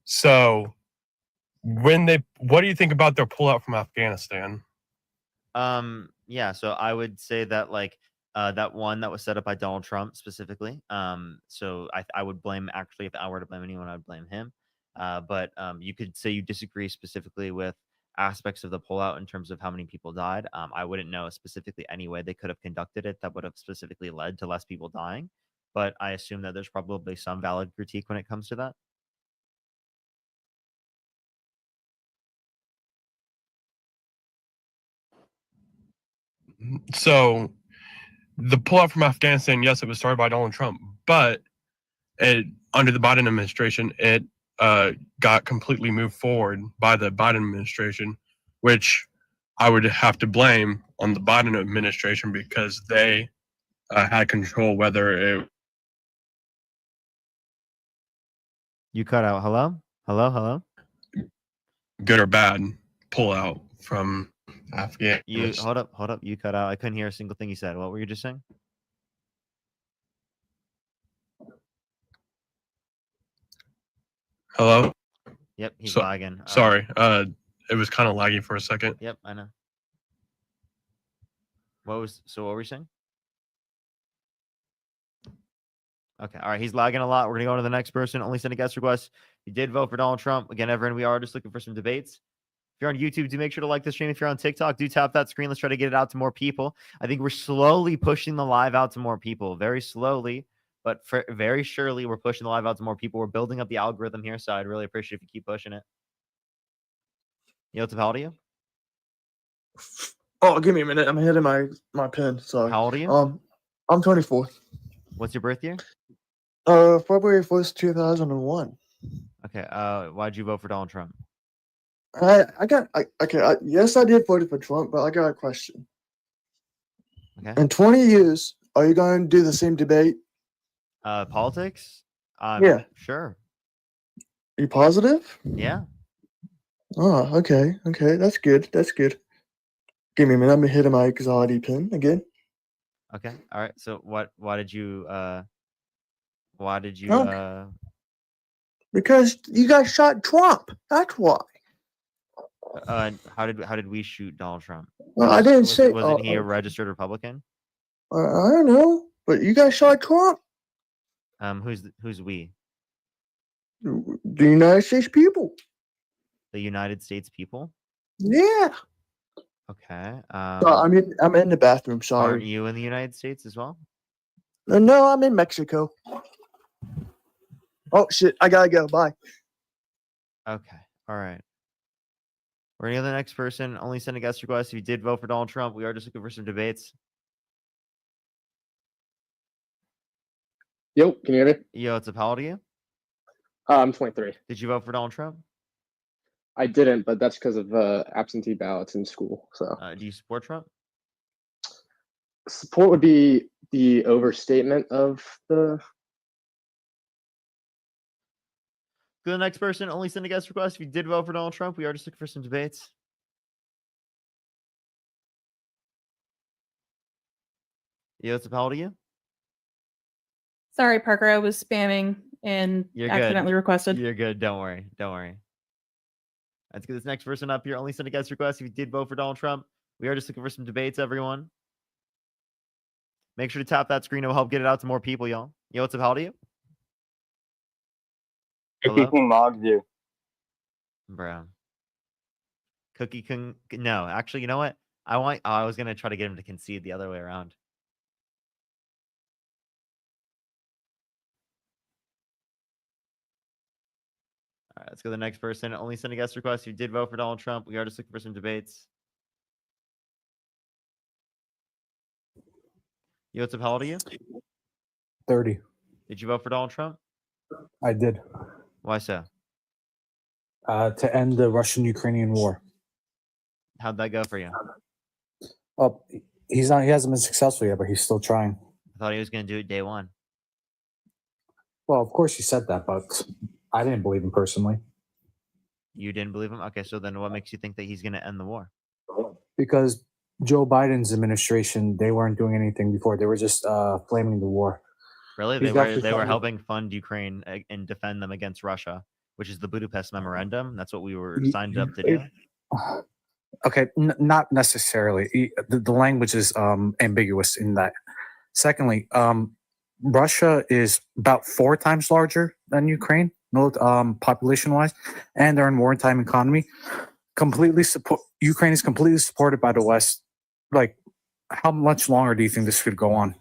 So what do you think about their pullout from Afghanistan? Yeah, so I would say that that one that was set up by Donald Trump specifically. So I would blame, actually, if I were to blame anyone, I would blame him. But you could say you disagree specifically with aspects of the pullout in terms of how many people died. I wouldn't know specifically any way they could have conducted it that would have specifically led to less people dying. But I assume that there's probably some valid critique when it comes to that. So the pullout from Afghanistan, yes, it was started by Donald Trump, but under the Biden administration, it got completely moved forward by the Biden administration, which I would have to blame on the Biden administration because they had control whether it. You cut out. Hello? Hello? Good or bad pullout from Afghanistan. You hold up. You cut out. I couldn't hear a single thing you said. What were you just saying? Hello? Yep, he's lagging. Sorry. It was kind of laggy for a second. Yep, I know. What were you saying? Okay, all right. He's lagging a lot. We're gonna go on to the next person. Only send a guest request. You did vote for Donald Trump. Again, everyone, we are just looking for some debates. If you're on YouTube, do make sure to like the stream. If you're on TikTok, do tap that screen. Let's try to get it out to more people. I think we're slowly pushing the live out to more people. Very slowly, but very surely, we're pushing the live out to more people. We're building up the algorithm here, so I'd really appreciate if you keep pushing it. Yo, what's up? How old are you? Oh, give me a minute. I'm hitting my pen. Sorry. How old are you? I'm 24. What's your birth year? February 1st, 2001. Okay. Why'd you vote for Donald Trump? Yes, I did vote for Trump, but I got a question. Okay. In 20 years, are you going to do the same debate? Politics? Yeah. Sure. Are you positive? Yeah. Oh, okay. Okay, that's good. That's good. Give me a minute. I'm gonna hit my anxiety pin again. Okay. All right. So why did you Oh. Because you guys shot Trump. That's why. how did we shoot Donald Trump? Well, I didn't say. Wasn't he a registered Republican? I don't know, but you guys shot Trump. Who's we? The United States people. The United States people? Yeah. Okay. I'm in the bathroom. Sorry. Aren't you in the United States as well? No, I'm in Mexico. Oh shit! I gotta go. Bye. Okay. All right. We're gonna go to the next person. Only send a guest request if you did vote for Donald Trump. We are just looking for some debates. Yo, can you hear me? Yo, it's a how old are you? I'm 23. Did you vote for Donald Trump? I didn't, but that's because of absentee ballots in school. So Do you support Trump? support would be the overstatement of the. Go to the next person. Only send a guest request if you did vote for Donald Trump. We are just looking for some debates. Yo, it's a how old are you? Sorry, Parker. I was spamming and You're accidentally good. requested. You're good. Don't worry. Don't worry. Let's get this next person up here. Only send a guest request if you did vote for Donald Trump. We are just looking for some debates, everyone. Make sure to tap that screen. It will help get it out to more people, y'all. Yo, what's up? How old are you? Hello? Magdu. Bro. Cookie can no. Actually, you know what? I was gonna try to get him to concede the other way around. All right, let's go to the next person. Only send a guest request if you did vote for Donald Trump. We are just looking for some debates. Yo, what's up? How old are you? 30. Did you vote for Donald Trump? I did. Why so? To end the Russian-Ukrainian war. How'd that go for you? Oh, he hasn't been successful yet, but he's still trying. I thought he was gonna do it day one. Well, of course he said that, but I didn't believe him personally. You didn't believe him? Okay, so then what makes you think that he's gonna end the war? Because Joe Biden's administration, they weren't doing anything before. They were just flaming the war. Really? He's They actually were trying- helping fund Ukraine and defend them against Russia, which is the Budapest Memorandum. That's what we were signed up to do. Okay, not necessarily. The language is ambiguous in that. Secondly, Russia is about 4 times larger than Ukraine, population-wise, and they're in wartime economy. Ukraine is completely supported by the West. Like, how much longer do you think this could go on?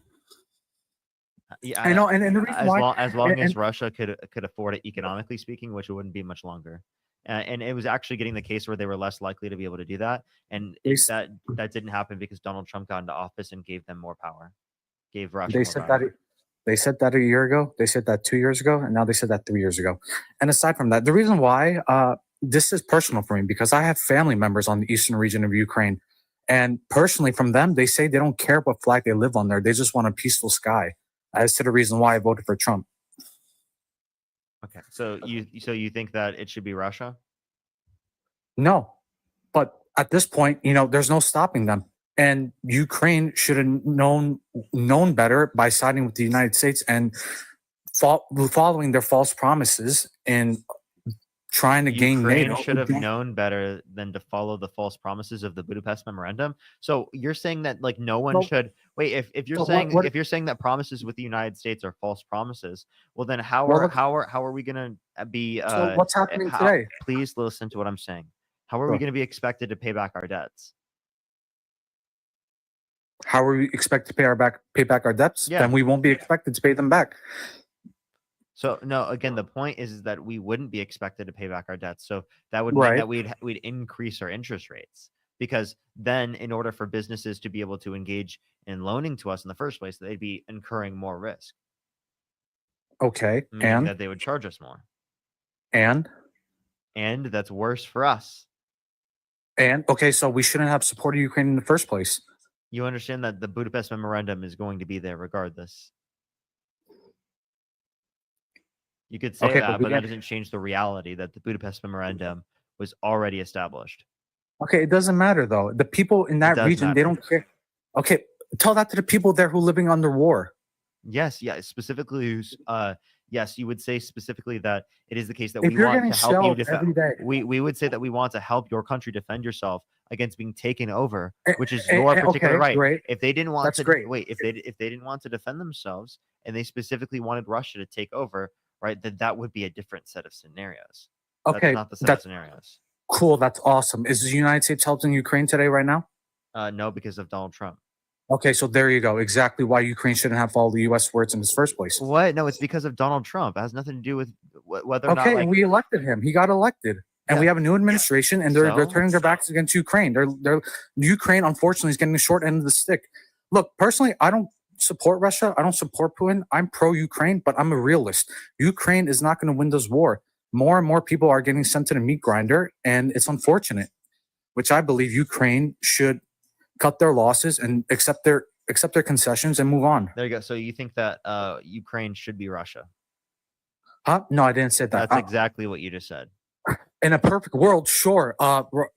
Yeah, I know, and the reason as why, long as and- Russia could afford it economically speaking, which it wouldn't be much longer. And it was actually getting the case where they were less likely to be able to do that, and that didn't happen because Donald Trump got into office and gave them more power, gave Russia They more said power. they said that a year ago. They said that 2 years ago, and now they said that 3 years ago. And aside from that, the reason why this is personal for me because I have family members on the eastern region of Ukraine, and personally from them, they say they don't care what flag they live on there. They just want a peaceful sky. As to the reason why I voted for Trump. Okay, so you think that it should be Russia? No, but at this point, there's no stopping them. And Ukraine should have known better by siding with the United States and following their false promises and trying to gain Ukraine NATO. should have known better than to follow the false promises of the Budapest Memorandum. So you're saying that like no one should wait. If you're so saying what- if you're saying that promises with the United States are false promises, well then how Well, are we gonna be? So what's happening today? Please listen to what I'm saying. How are we Sure. going to be expected to pay back our debts? How are we expected to pay back our debts? Yeah. Then we won't be expected to pay them back. So no, again, the point is that we wouldn't be expected to pay back our debts. So that would mean Right. that we'd increase our interest rates because then, in order for businesses to be able to engage in loaning to us in the first place, they'd be incurring more risk, Okay, meaning that they would charge us more, and that's worse for us. okay, so we shouldn't have supported Ukraine in the first place. You understand that the Budapest Memorandum is going to be there regardless. You could say Okay, that, but we but that can't- doesn't change the reality that the Budapest Memorandum was already established. Okay, it doesn't matter though. The people in that does region, they matter. don't care. Okay, tell that to the people there who are living under war. Yes, yeah, specifically, yes, you would say specifically that it is the case that If we you're want getting to help you shelled defend. every day, We would say that we want to help your country defend yourself against being taken over, which is eh, your eh, particular okay, right. great. If they didn't want That's to great. wait, if they didn't want to defend themselves and they specifically wanted Russia to take over, right, then that would be a different set of scenarios. Okay, That's not the set of that's scenarios. cool. That's awesome. Is the United States helping Ukraine today right now? No, because of Donald Trump. Okay, so there you go. Exactly why Ukraine shouldn't have followed the U.S. words in the first place. What? No, it's because of Donald Trump. It has nothing to do with whether or not Okay, like and we elected him. He got elected, and we have a new administration, and they're So? turning their backs against Ukraine. They're Ukraine, unfortunately, is getting the short end of the stick. Look, personally, I don't support Russia. I don't support Putin. I'm pro-Ukraine, but I'm a realist. Ukraine is not going to win this war. More and more people are getting sent to the meat grinder, and it's unfortunate. Which I believe Ukraine should cut their losses and accept their concessions and move on. There you go. So you think that Ukraine should be Russia? Huh? No, I didn't say that. That's exactly what you just said. In a perfect world, sure,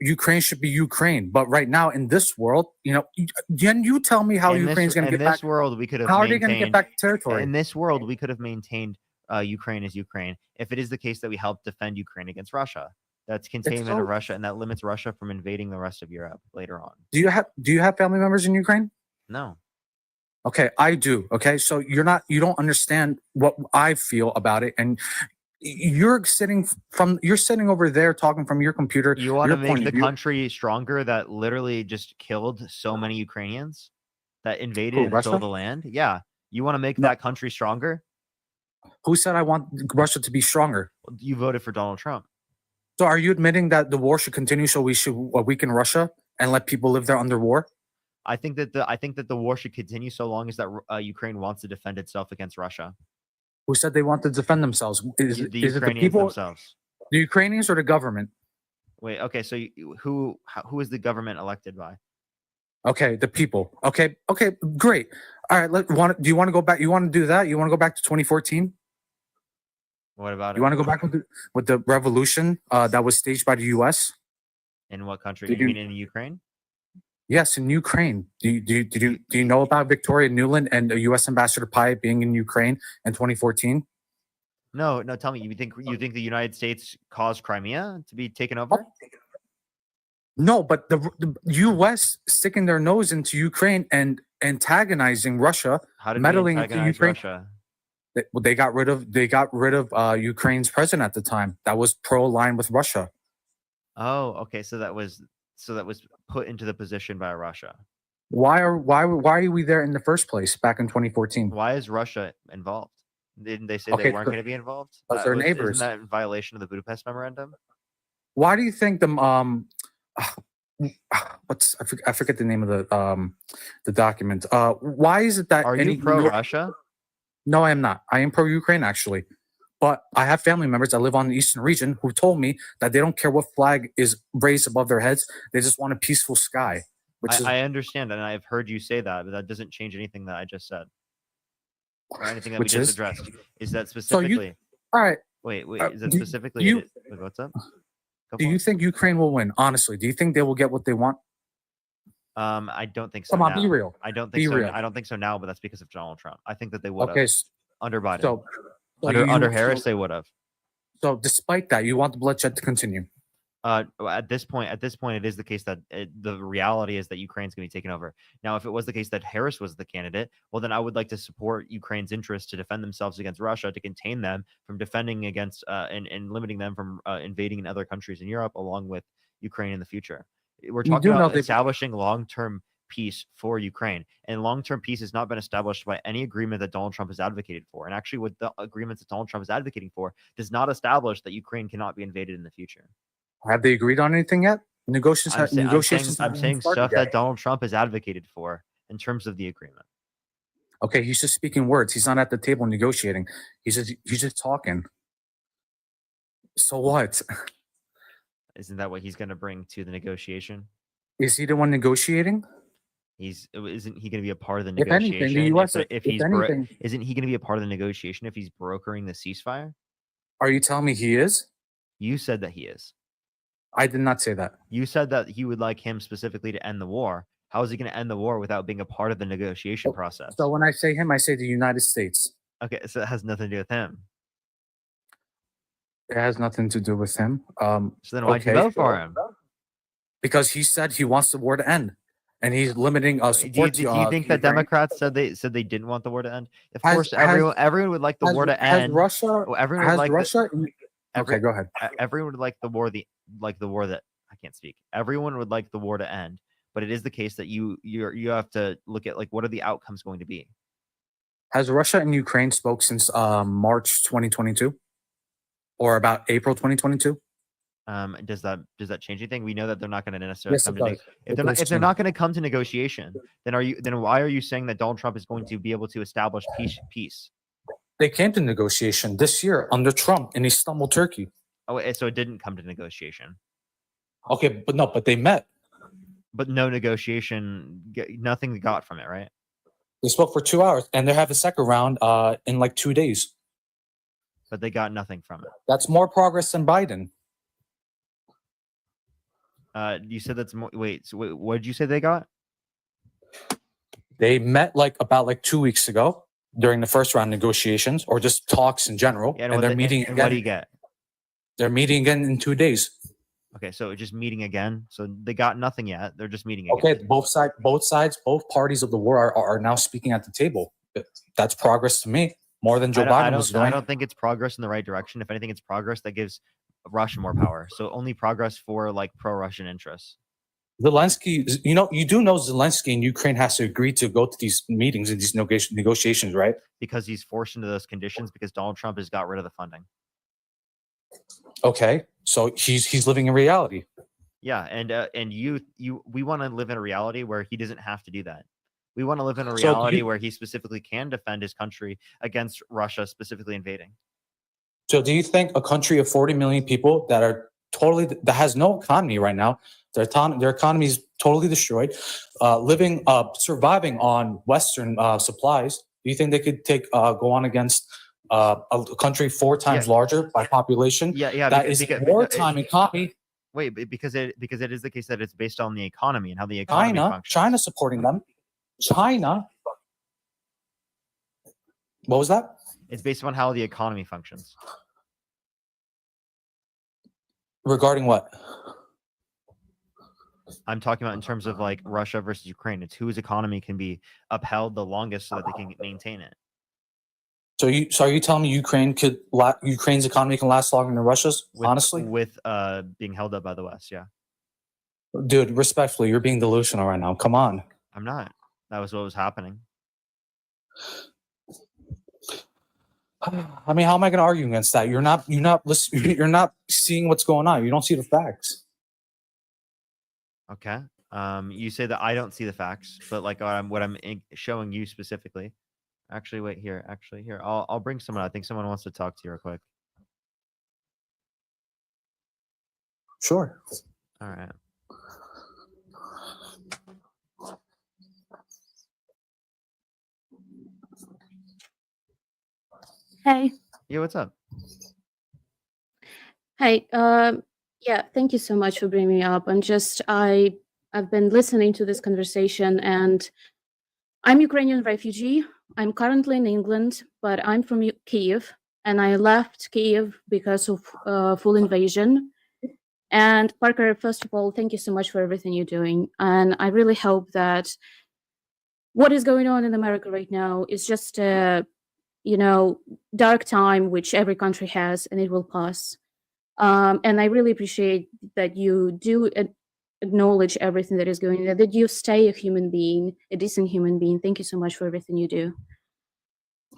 Ukraine should be Ukraine. But right now, in this world, can you tell me how Ukraine's going to get back? In this world, we could have. How are they going to get back territory? In this world, we could have maintained Ukraine as Ukraine if it is the case that we help defend Ukraine against Russia. That's containment of Russia, and that limits Russia from invading the rest of Europe later on. Do you have family members in Ukraine? No. Okay, I do. Okay, so you don't understand what I feel about it, and you're sitting over there talking from your computer. You want to your make point the of view. country stronger that literally just killed so many Ukrainians, that invaded Who, and Russia? stole the land? Yeah. You want to make that country stronger? Who said I want Russia to be stronger? You voted for Donald Trump. So are you admitting that the war should continue so we should weaken Russia and let people live there under war? I think that the war should continue so long as that Ukraine wants to defend itself against Russia. Who said they want to defend themselves? Is The it the Ukrainians people, themselves. the Ukrainians, or the government? Wait, okay, so who is the government elected by? Okay, the people. Okay, great. All right, do you want to go back? You want to do that? You want to go back to 2014? What about it? You want to go back with the revolution that was staged by the U.S.? In what country? Did You you- mean in Ukraine? Yes, in Ukraine. Do you know about Victoria Nuland and U.S. Ambassador Pyatt being in Ukraine in 2014? No, tell me, you think the United States caused Crimea to be taken over? No, but the U.S. sticking their nose into Ukraine and antagonizing Russia, How did we meddling into antagonize Ukraine. Russia? They got rid of Ukraine's president at the time. That was pro-aligned with Russia. Oh, okay. So that was put into the position by Russia. Why are we there in the first place back in 2014? Why is Russia involved? Didn't they say Okay, they weren't so- going to be involved? Because they're neighbors. Isn't that in violation of the Budapest Memorandum? Why do you think I forget the name of the document. Why is it that Are you pro-Russia? No, I am not. I am pro-Ukraine actually. But I have family members that live on the eastern region who told me that they don't care what flag is raised above their heads. They just want a peaceful sky. I understand, and I've heard you say that, but that doesn't change anything that I just said. Or anything that we Which just is? addressed. Is that So you- specifically? All right. Wait. Is that do specifically? you- Wait, what's up? Go Do for you it. think Ukraine will win? Honestly, do you think they will get what they want? I don't think so. Come on, now. be real. I don't Be think so. real. I don't think so now, but that's because of Donald Trump. I think that they would have. Okay. Under Biden. So under Harris, they would have. So despite that, you want the bloodshed to continue. At this point, it is the case that the reality is that Ukraine's going to be taken over. Now, if it was the case that Harris was the candidate, well, then I would like to support Ukraine's interest to defend themselves against Russia, to contain them from defending against and limiting them from invading in other countries in Europe, along with Ukraine in the future. We're You talking do know about they- establishing long-term peace for Ukraine, and long-term peace has not been established by any agreement that Donald Trump has advocated for. And actually, what the agreements that Donald Trump is advocating for does not establish that Ukraine cannot be invaded in the future. Have they agreed on anything yet? Negotiations. I'm saying stuff that Donald Trump has advocated for in terms of the agreement. Okay, he's just speaking words. He's not at the table negotiating. He's just talking. So what? Isn't that what he's going to bring to the negotiation? Is he the one negotiating? Isn't he going to be a part of the If anything, negotiation? the US if if he's anything- isn't he going to be a part of the negotiation if he's brokering the ceasefire? Are you telling me he is? You said that he is. I did not say that. You said that he would like him specifically to end the war. How is he going to end the war without being a part of the negotiation process? So when I say him, I say the United States. Okay, so it has nothing to do with him. It has nothing to do with him. So then why'd you vote for him? Because he said he wants the war to end, and he's limiting support. Do you think that Democrats said they didn't want the war to end? Of course, has- everyone would like the war to Has end. Russia? Well, everyone Has would like Russia? every- Okay, go ahead. Everyone would like the war that I can't speak. Everyone would like the war to end, but it is the case that you have to look at like what are the outcomes going to be. Has Russia and Ukraine spoke since March 2022, or about April 2022? Does that change anything? We know that they're not going to necessarily Yes, come it to does. if they're not going to come to negotiation, then why are you saying that Donald Trump is going to be able to establish peace? They came to negotiation this year under Trump in Istanbul, Turkey. Oh, so it didn't come to negotiation. Okay, but they met. But no negotiation, nothing got from it, right? They spoke for 2 hours, and they have a second round in like 2 days. But they got nothing from it. That's more progress than Biden. You said that's more. Wait, so what did you say they got? They met about 2 weeks ago during the first round negotiations, or just talks in general, and they're meeting and again. what do you get? They're meeting again in 2 days. Okay, so just meeting again. So they got nothing yet. They're just meeting again. Okay, both parties of the war are now speaking at the table. That's progress to me, more than Joe Biden was doing. I don't think it's progress in the right direction. If anything, it's progress that gives Russia more power. So only progress for like pro-Russian interests. Zelensky, you do know Zelensky in Ukraine has to agree to go to these meetings and these negotiations, right? Because he's forced into those conditions because Donald Trump has got rid of the funding. Okay, so he's living in reality. Yeah, and we want to live in a reality where he doesn't have to do that. We want to live in a reality where he specifically can defend his country against Russia specifically invading. So do you think a country of 40 million people that has no economy right now, their economy is totally destroyed, surviving on Western supplies, do you think they could go on against a country 4 times larger by population? Yeah, that is wartime economy. Wait, because it is the case that it's based on the economy and how the economy functions. China supporting them. China. What was that? It's based on how the economy functions. Regarding what? I'm talking about in terms of like Russia versus Ukraine. It's whose economy can be upheld the longest so that they can maintain it. So are you telling me Ukraine's economy can last longer than Russia's? Honestly, with being held up by the West, yeah. Dude, respectfully, you're being delusional right now. Come on. I'm not. That was what was happening. I mean, how am I going to argue against that? You're not listening. You're not seeing what's going on. You don't see the facts. Okay. You say that I don't see the facts, but like what I'm showing you specifically. Actually, wait here. Actually, here. I'll bring someone. I think someone wants to talk to you real quick. Sure. All right. Hey. Yeah, what's up? Hey, yeah, thank you so much for bringing me up. I've been listening to this conversation, and I'm Ukrainian refugee. I'm currently in England, but I'm from Kyiv, and I left Kyiv because of full invasion. And Parker, first of all, thank you so much for everything you're doing. And I really hope that what is going on in America right now is just a dark time which every country has, and it will pass. And I really appreciate that you do acknowledge everything that is going on, that you stay a human being, a decent human being. Thank you so much for everything you do.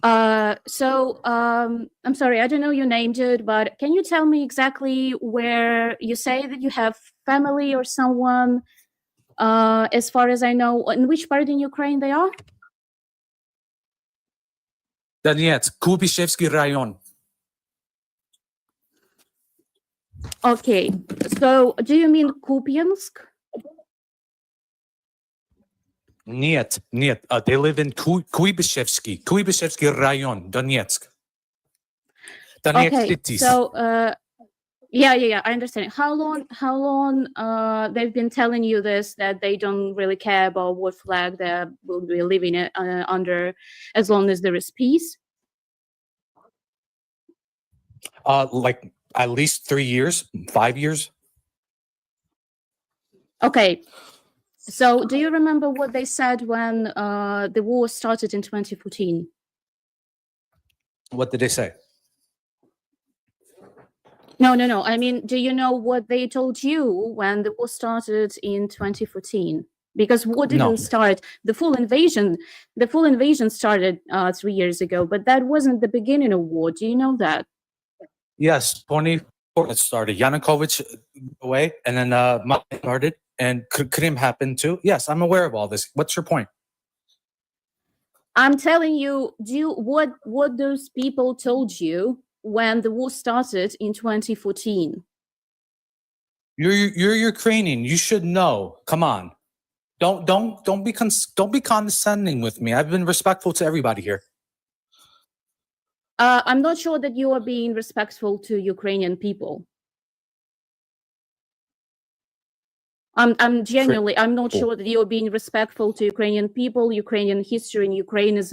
I'm sorry, I don't know your name, dude, but can you tell me exactly where you say that you have family or someone, as far as I know, in which part in Ukraine they are? Donetsk, Kubishevsky Rayon. Okay, so do you mean Kupiansk? Нет. They live in Kuibishevsky Rayon, Donetsk. Donetsk Okay, cities. so Yeah. I understand. How long they've been telling you this, that they don't really care about what flag they will be living under, as long as there is peace? Like at least 3 years, 5 years. Okay. So do you remember what they said when the war started in 2014? What did they say? No. I mean, do you know what they told you when the war started in 2014? Because war No. didn't start, the full invasion started 3 years ago, but that wasn't the beginning of war. Do you know that? Yes, 24 it started. Yanukovych away, and then MAGA started, and Krim happened too. Yes, I'm aware of all this. What's your point? I'm telling you, what those people told you when the war started in 2014. You're Ukrainian. You should know. Come on, don't be condescending with me. I've been respectful to everybody here. I'm not sure that you are being respectful to Ukrainian people. I'm genuinely, I'm not sure that you're being respectful to Ukrainian people, Ukrainian history, and Ukraine as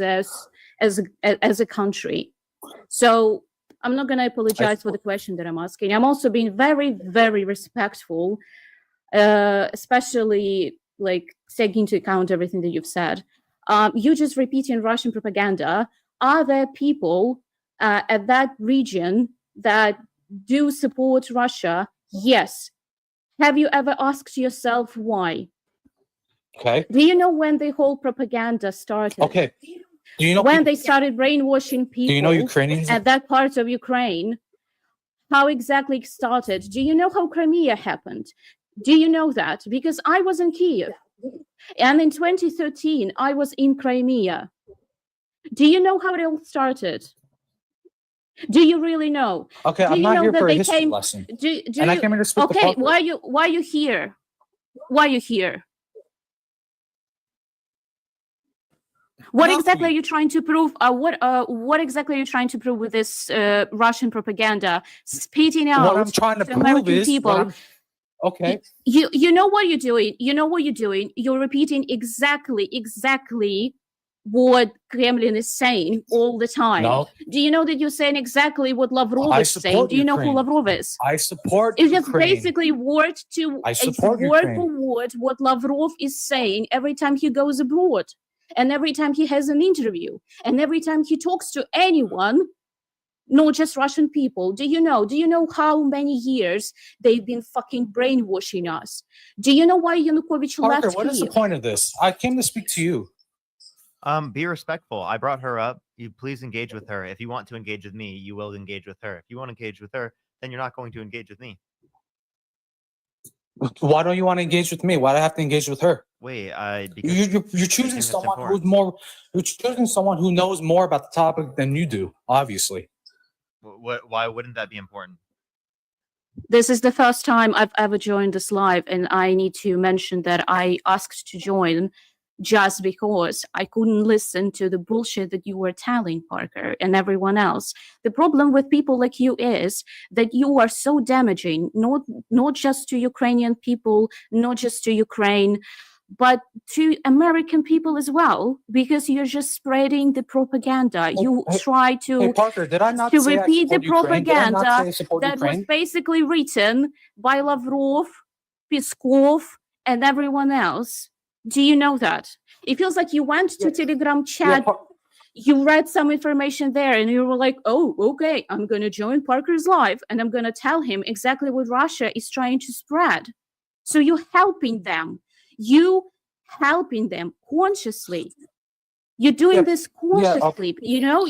a country. So I'm not going to apologize for the question that I'm asking. I'm also being very, very respectful, especially like taking into account everything that you've said. You just repeating Russian propaganda. Are there people at that region that do support Russia? Yes. Have you ever asked yourself why? Okay. Do you know when the whole propaganda started? Okay. Do you know when they started brainwashing people? Do you know Ukrainians? At that part of Ukraine? How exactly it started? Do you know how Crimea happened? Do you know that? Because I was in Kiev, and in 2013 I was in Crimea. Do you know how it all started? Do you really know? Okay, Do I'm you not know here that for a they history came? lesson. Do And I you, came here to speak to okay, Parker. why are you here? Why are you here? What exactly are you trying to prove? What exactly are you trying to prove with this Russian propaganda? Spitting out What I'm trying to prove American is people. what I'm okay. You know what you're doing. You know what you're doing. You're repeating exactly what Kremlin is saying all the time. No. Do you know that you're saying exactly what Lavrov I is saying? support Do you know who Ukraine. Lavrov is? I support It's just Ukraine. basically word Ukraine. for word what Lavrov is saying every time he goes abroad, and every time he has an interview, and every time he talks to anyone, not just Russian people. Do you know how many years they've been fucking brainwashing us? Do you know why Yanukovych Parker, left what is the Kyiv? point of this? I came to speak to you. Be respectful. I brought her up. You please engage with her. If you want to engage with me, you will engage with her. If you want to engage with her, then you're not going to engage with me. Why don't you want to engage with me? Why do I have to engage with her? Wait, because You're choosing that's someone who's important. more. You're choosing someone who knows more about the topic than you do. Obviously. Why wouldn't that be important? This is the first time I've ever joined this live, and I need to mention that I asked to join just because I couldn't listen to the bullshit that you were telling, Parker, and everyone else. The problem with people like you is that you are so damaging, not just to Ukrainian people, not just to Ukraine, but to American people as well, because you're just spreading the propaganda. You try to Hey, Parker, did I not to say I repeat the support Ukraine? Did I not say propaganda I support that was Ukraine? basically written by Lavrov, Peskov, and everyone else. Do you know that? It feels like you went to Telegram chat, you read some information there, and you were like, oh, okay, I'm going to join Parker's live, and I'm going to tell him exactly what Russia is trying to spread. So you're helping them. You helping them consciously. You're doing this consciously. You know,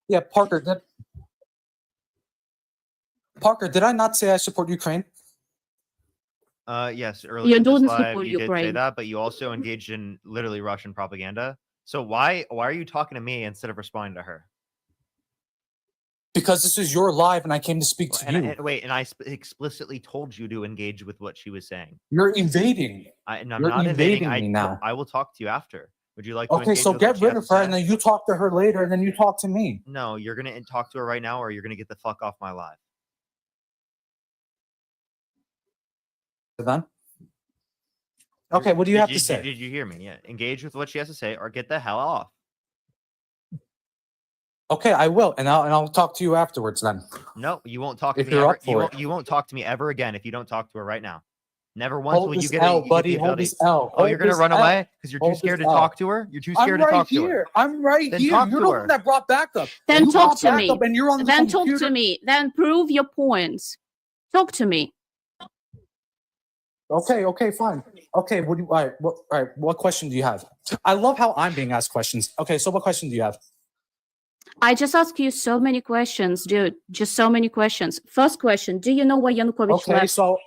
Yeah, Parker. Parker, did I not say I support Ukraine? Yes, You earlier in this don't live, support you did say Ukraine. that, but you also engaged in literally Russian propaganda. So why are you talking to me instead of responding to her? Because this is your live, and I came to speak to you. And I explicitly told you to engage with what she was saying. You're invading. I'm You're not invading. invading me now. I will talk to you after. Would you like to Okay, engage so with get what she rid has of to her, say? and then you talk to her later, and then you talk to me. No, you're gonna talk to her right now, or you're gonna get the fuck off my live. Then. Okay, what do you have to say? Did you hear me? Yeah, engage with what she has to say, or get the hell off. Okay, I will, and I'll talk to you afterwards then. No, you won't talk to If me you're ever. up for You won't talk to me ever again if you don't talk to her right now. Never once Hold will you this get L, you get buddy. the Hold ability. this L. Oh, you're Hold gonna this run L. away because you're too Hold scared this to L. talk to her. You're too scared I'm to right talk to her. here. I'm right Then here. talk You're to the her. one that brought backup. Then You talk brought to me. backup and you're on the Then talk computer. to me. Then prove your points. Talk to me. Okay, fine. Okay, what do you, all right, what question do you have? I love how I'm being asked questions. Okay, so what question do you have? I just asked you so many questions, dude. Just so many questions. First question: do you know why Yanukovych Okay, left? so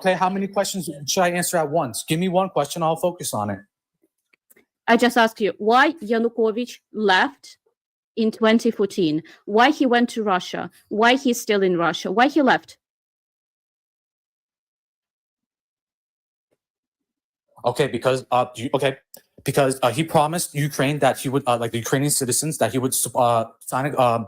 how many questions should I answer at once? Give me one question, I'll focus on it. I just asked you why Yanukovych left in 2014. Why he went to Russia? Why he's still in Russia? Why he left? Okay, because he promised Ukraine that he would like the Ukrainian citizens that he would sign an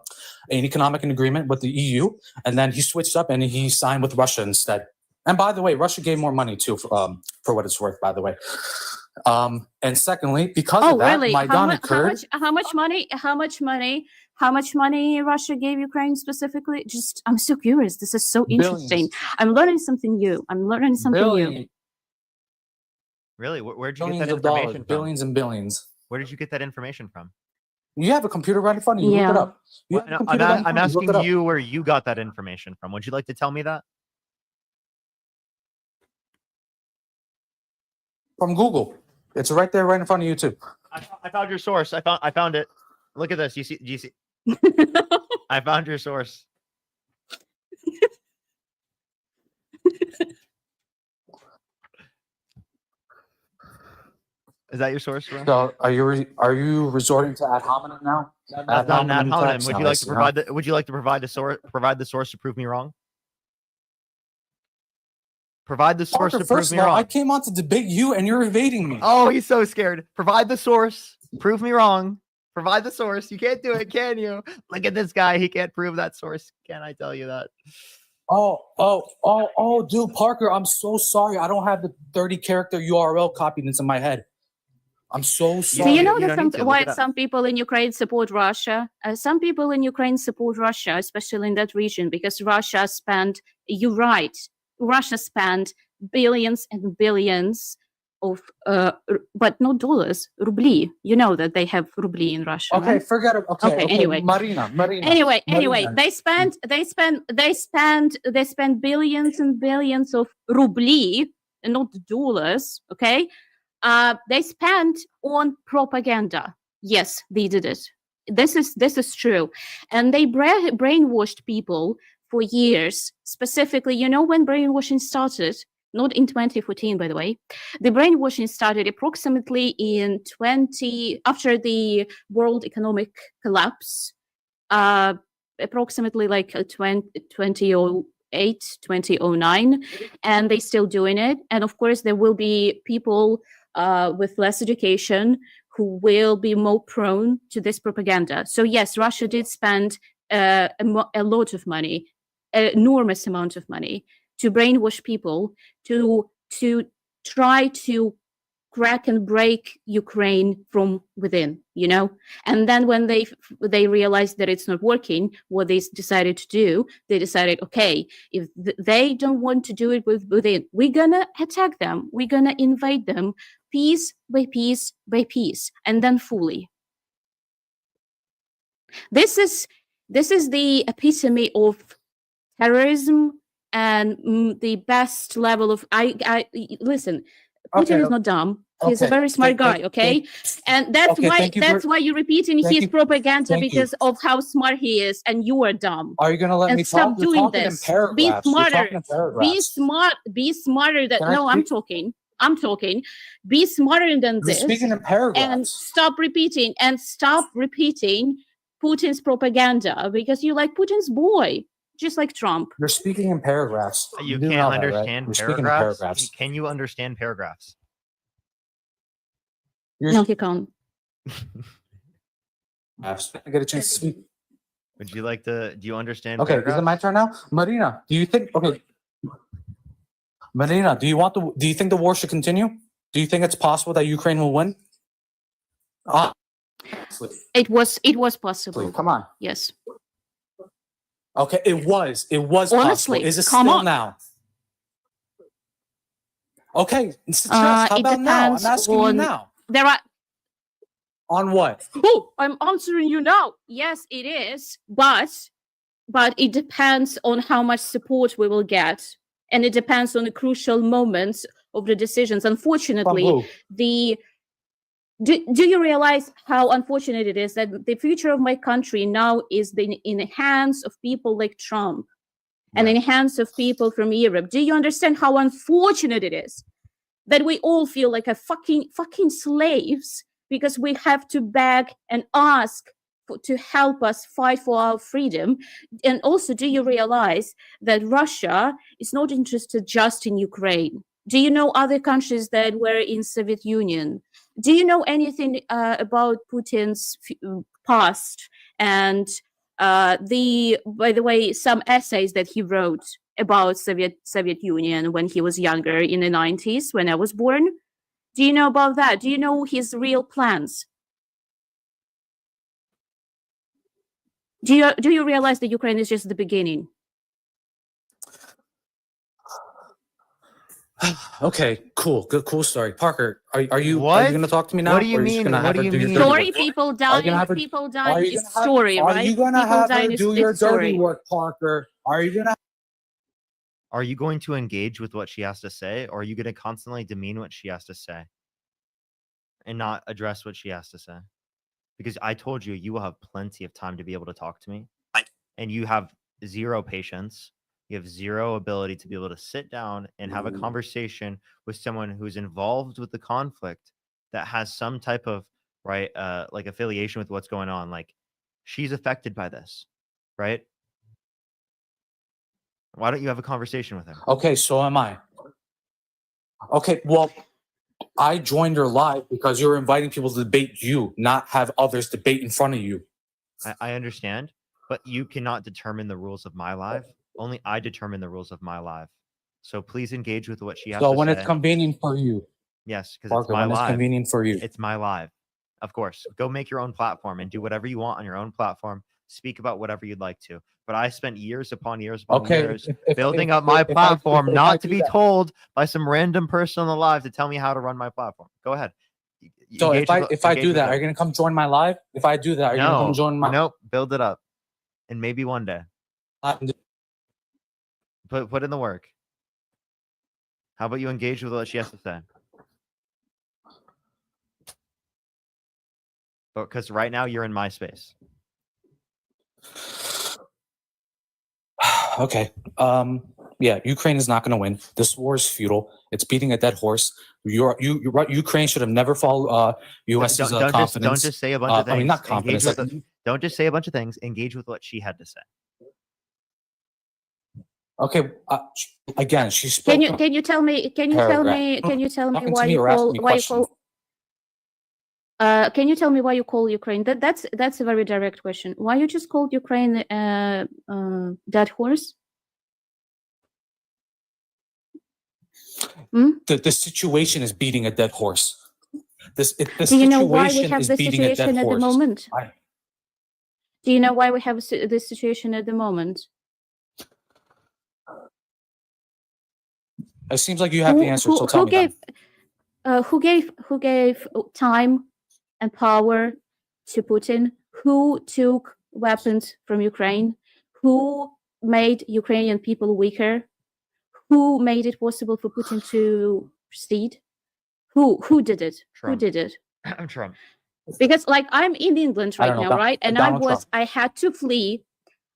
economic agreement with the EU, and then he switched up and he signed with Russia instead. And by the way, Russia gave more money too for what it's worth. By the way, and secondly, because of that, Really? Maidan occurred. How much money Russia gave Ukraine specifically? Just, I'm so curious. This is so interesting. I'm learning something new. New. Really? Where'd you get Billions that of dollars, information from? billions and billions. Where did you get that information from? You have a computer right in front of you. Look it Yeah. up. You have a No, computer right in I'm front of you. Look it asking up. you where you got that information from. Would you like to tell me that? From Google. It's right there, right in front of you too. I found your source. I found it. Look at this. Do you see? I found your source. Is that your source, bro? So are you resorting to ad hominem now? That's not an ad hominem. attacks Would now, you I like to see, huh? provide the? Would you like to provide the source to prove me wrong? Provide the source Parker, to prove first me of all, wrong. I came on to debate you and you're evading me. Oh, he's so scared. Provide the source. Prove me wrong. Provide the source. You can't do it, can you? Look at this guy. He can't prove that source. Can I tell you that? Oh, dude, Parker, I'm so sorry. I don't have the 30 character URL copied into my head. I'm so Do sorry. you know you don't need to. Look why it up. some people in Ukraine support Russia? Some people in Ukraine support Russia, especially in that region, because Russia spent, you're right, Russia spent billions and billions of, but not dollars, rubli. You know that they have rubli in Russia, Okay, right? forget it. Okay, Anyway. Marina. Anyway, Marina. they spent billions and billions of rubli, and not dollars, okay? They spent on propaganda. Yes, they did it. This is true, and they brainwashed people for years. Specifically, you know when brainwashing started? Not in 2014, by the way. The brainwashing started approximately in after the world economic collapse. Approximately like 2008, 2009, and they're still doing it. And of course, there will be people with less education who will be more prone to this propaganda. So yes, Russia did spend a lot of money, an enormous amount of money, to brainwash people to try to crack and break Ukraine from within, you know? And then when they realized that it's not working, what they decided to do, they decided, okay, if they don't want to do it within, we're gonna attack them, we're gonna invade them piece by piece by piece, and then fully. This is the epitome of terrorism and the best level of I listen. Putin is not dumb. He's a very smart guy, okay? And that's why you're repeating his propaganda because of how smart he is, and you are dumb. Are you gonna let And me stop talk? You're doing talking this. in paragraphs. Be You're smarter. talking in paragraphs. Be smarter than Can I no, I'm speak? talking. Be smarter than You're this. speaking in paragraphs. And stop repeating Putin's propaganda because you like Putin's boy, just like Trump. You're speaking in paragraphs. You do can't know that, right? understand You're speaking in paragraphs. paragraphs. Can you understand paragraphs? No, he can't. I get a chance to speak. Would you like to? Do you understand? Okay, is it paragraphs? my turn now? Marina, do you think? Okay, Marina, do you think the war should continue? Do you think it's possible that Ukraine will win? It was possible. Come on. Yes. Okay, it was possible. Honestly, Is it come still on. now? Okay, suggest. How It about now? I'm depends asking you on now. there are. On what? Oh, I'm answering you now. Yes, it is, but it depends on how much support we will get, and it depends on the crucial moments of the decisions. Unfortunately, do you realize how unfortunate it is that the future of my country now is in the hands of people like Trump and in the hands of people from Europe? Do you understand how unfortunate it is that we all feel like a fucking slaves because we have to beg and ask to help us fight for our freedom? And also, do you realize that Russia is not interested just in Ukraine? Do you know other countries that were in Soviet Union? Do you know anything about Putin's past and by the way, some essays that he wrote about Soviet Union when he was younger in the 90s, when I was born? Do you know about that? Do you know his real plans? Do you realize that Ukraine is just the beginning? Okay, cool, good, cool story. Parker, are you What? going to talk to me now? What do you or are just mean? gonna What have do her you do your mean? dirty Story, work? people Are you dying, gonna have her- people are dying. you It's gonna have- story, right? Are you gonna People have dying her is do your it's story. dirty work, Parker? Are you gonna? Are you going to engage with what she has to say, or are you going to constantly demean what she has to say and not address what she has to say? Because I told you, you will have plenty of time to be able to talk to me, and you have zero patience. You have zero ability to be able to sit down and have a conversation with someone who's involved with the conflict that has some type of like affiliation with what's going on. Like, she's affected by this, right? Why don't you have a conversation with her? Okay, so am I. Okay, well, I joined her live because you were inviting people to debate you, not have others debate in front of you. I understand, but you cannot determine the rules of my live. Only I determine the rules of my live. So please engage with what she has So to when say. it's convenient for you. Yes, because it's Parker, my when it's live. convenient for you. It's my live. Of course. Go make your own platform and do whatever you want on your own platform. Speak about whatever you'd like to. But I spent years upon years upon Okay, years if- building if- up my if I- platform, if I not to do be that- told by some random person on the live to tell me how to run my platform. Go ahead. So Engage with- if I engage do with that, her. are you gonna come join my live? If I do that, are you gonna come join my? Nope. Build it up, and maybe one day. Put in the work. How about you engage with what she has to say? Because right now you're in my space. Okay. Yeah, Ukraine is not going to win. This war is futile. It's beating a dead horse. Ukraine should have never followed U.S.'s confidence. Don't just say a bunch of things. I mean, not confidence. Don't just say a bunch of things. Engage with what she had to say. Okay. Again, she spoke. Can you tell me Talking to why me you or asking me call questions. can you tell me why you call Ukraine? That's a very direct question. Why you just called Ukraine dead horse? The situation is beating a dead horse. Do you know why we have this situation at the moment? Do you know why we have this situation at the moment? It seems like you have the answer. So tell me. Who gave time and power to Putin? Who took weapons from Ukraine? Who made Ukrainian people weaker? Who made it possible for Putin to proceed? Who did it? Trump. Who did it? Trump. Because like I'm in England I right don't know, now, right? And Donald Trump. I had to flee.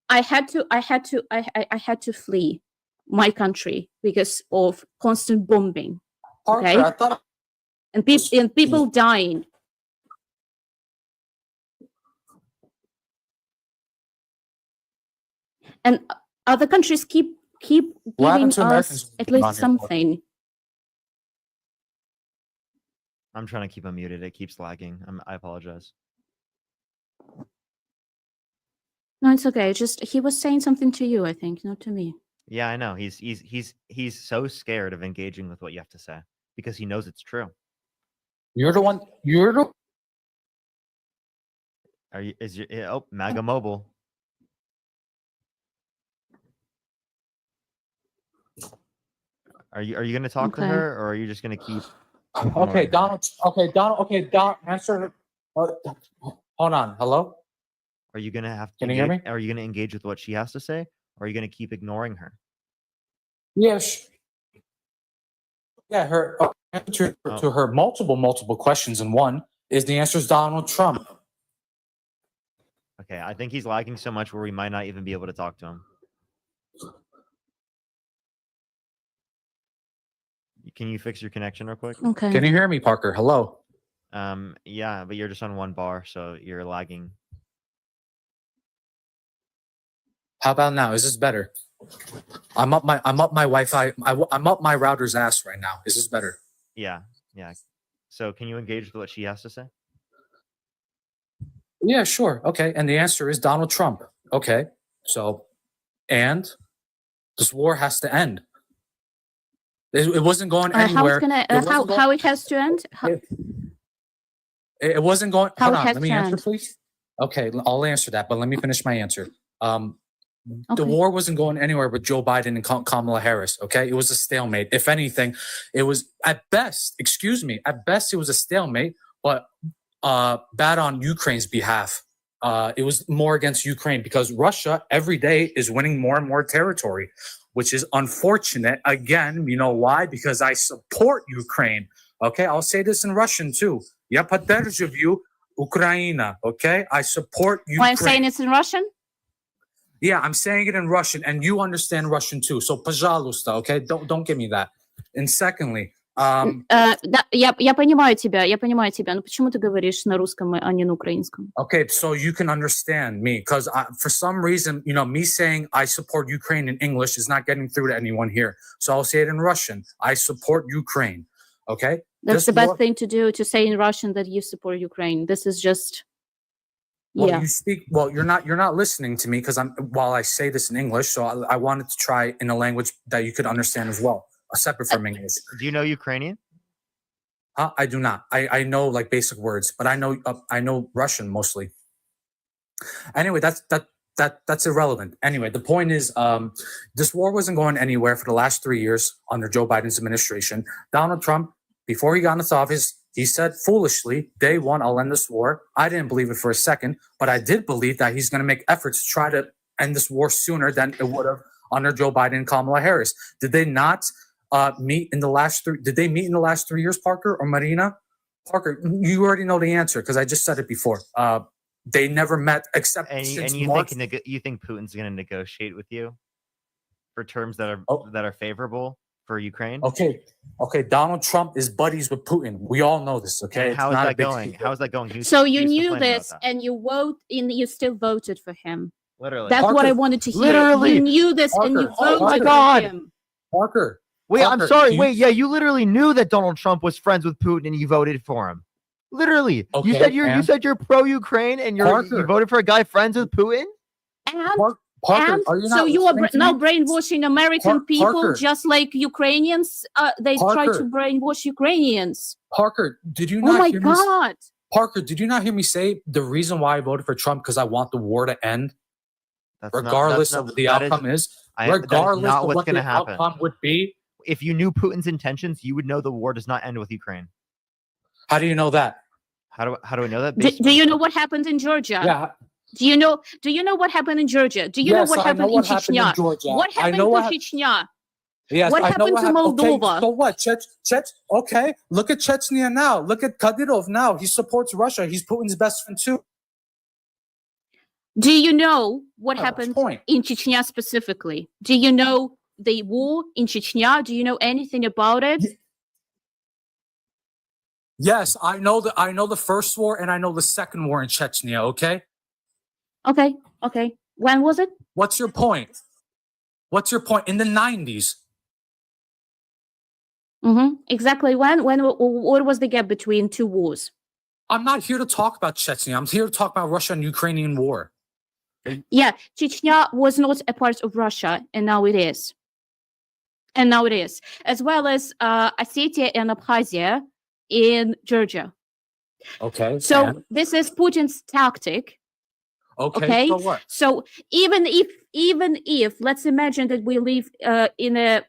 I had to flee my country because of constant bombing. Parker, Okay, I thought and people dying. And other countries keep What giving happened to Americans us at being on least here, Parker? something. I'm trying to keep him muted. It keeps lagging. I apologize. No, it's okay. Just he was saying something to you, I think, not to me. Yeah, I know. He's so scared of engaging with what you have to say because he knows it's true. You're the one. You're the. Are you? Is your MAGA mobile? Are you going to talk to Okay. her, or are you just going to keep? Okay, Donald. Okay, Donald. Okay, Donald. Answer. Hold on. Hello. Are you going to have to? Can you hear me? Are you going to engage with what she has to say, or are you going to keep ignoring her? Yes. Yeah. Her answer to her multiple questions in one is the answer is Donald Trump. Okay, I think he's lagging so much where we might not even be able to talk to him. Can you fix your connection real quick? Okay. Can you hear me, Parker? Hello. Yeah, but you're just on one bar, so you're lagging. How about now? Is this better? I'm up my Wi-Fi. I'm up my router's ass right now. Is this better? Yeah. So can you engage with what she has to say? Yeah, sure. Okay. And the answer is Donald Trump. Okay. So, and this war has to end. It wasn't going How anywhere. it's gonna how it has to end? It wasn't going. How Hold it on. has Let me to answer, end. please. Okay, I'll answer that, but let me finish my answer. The Okay. war wasn't going anywhere with Joe Biden and Kamala Harris. Okay, it was a stalemate. If anything, it was at best. Excuse me. At best, it was a stalemate, but bad on Ukraine's behalf. It was more against Ukraine because Russia every day is winning more and more territory, which is unfortunate. Again, you know why? Because I support Ukraine. Okay, I'll say this in Russian too. Я поддерживаю Украина. Okay, I support Ukraine. Why I'm saying it's in Russian? Yeah, I'm saying it in Russian, and you understand Russian too. So, пожалуйста, okay, don't give me that. And secondly, Да, я понимаю тебя, но почему ты говоришь на русском, а не на украинском? okay, so you can understand me, because for some reason, you know, me saying I support Ukraine in English is not getting through to anyone here. So I'll say it in Russian. I support Ukraine. Okay, That's the best thing to do, to say in Russian that you support Ukraine. This is just, Well, you speak. Well, you're not listening to me because while I say this in English, so I wanted to try in a language that you could understand as well, separate from English. Do you know Ukrainian? I do not. I know like basic words, but I know Russian mostly. Anyway, that's irrelevant. Anyway, the point is, this war wasn't going anywhere for the last 3 years under Joe Biden's administration. Donald Trump, before he got into office, he said foolishly, day one, I'll end this war. I didn't believe it for a second, but I did believe that he's going to make efforts to try to end this war sooner than it would have under Joe Biden and Kamala Harris. Did they not meet in the last 3? Did they meet in the last 3 years, Parker or Marina? Parker, you already know the answer because I just said it before. They never met except And since you March. you think Putin's going to negotiate with you for terms that are favorable for Ukraine? Okay. Donald Trump is buddies with Putin. We all know this. Okay, And how is that going? How is that going? so you knew this and you still voted for him. Literally. That's what I wanted to hear. Literally. You knew this and you Oh my voted God. for him. Parker. Wait, I'm Parker, sorry. do you- Wait, yeah, you literally knew that Donald Trump was friends with Putin and you voted for him. Literally. you Okay, said you and- said you're pro-Ukraine and you Parker. voted for a guy friends with Putin? And Parker, and are you so not you are listening to now me? brainwashing American people Parker. just like Ukrainians. They try to Parker. brainwash Ukrainians. Parker, did you Oh not my hear me? God. Parker, did you not hear me say the reason why I voted for Trump because I want the war to end, regardless of what the outcome is? Regardless not of what's what going to the happen. outcome would be. If you knew Putin's intentions, you would know the war does not end with Ukraine. How do you know that? How do I know that? Do you know what happened in Georgia? Yeah. Do you know what happened in Georgia? Do you know Yes, what I know happened in what happened in Chechnya? Georgia. What I happened know to what hap- Chechnya? Yes, What I know happened to Moldova? Okay, so what? Okay, look at Chechnya now. Look at Kadyrov now. He supports Russia. He's Putin's best friend too. Do you know what Yeah, that's happened the point. in Chechnya specifically? Do you know the war in Chechnya? Do you know anything about it? Yes, I know the first war and I know the second war in Chechnya. Okay. Okay. When was it? What's your point? What's your point? In the 90s. Exactly when? What was the gap between two wars? I'm not here to talk about Chechnya. I'm here to talk about Russia and Ukrainian war. Yeah, Chechnya was not a part of Russia, and now it is. and now it is, as well as Ossetia and Abkhazia in Georgia. Okay. So and- this is Putin's tactic. okay. Okay. So what? So even if let's imagine that we live in a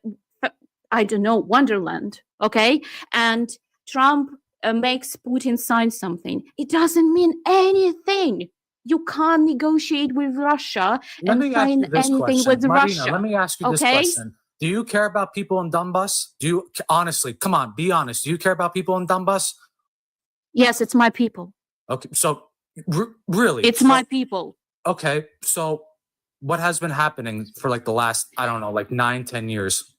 I don't know wonderland, okay, and Trump makes Putin sign something, it doesn't mean anything. You can't negotiate with Russia Let and me ask sign you this anything question. with Marina, Russia. let me ask you this Okay? question. Do you care about people in Donbass? Do you honestly, come on, be honest. Do you care about people in Donbass? Yes, it's my people. Okay, so really? It's So- my people. Okay, so what has been happening for like the last, I don't know, like 9-10 years?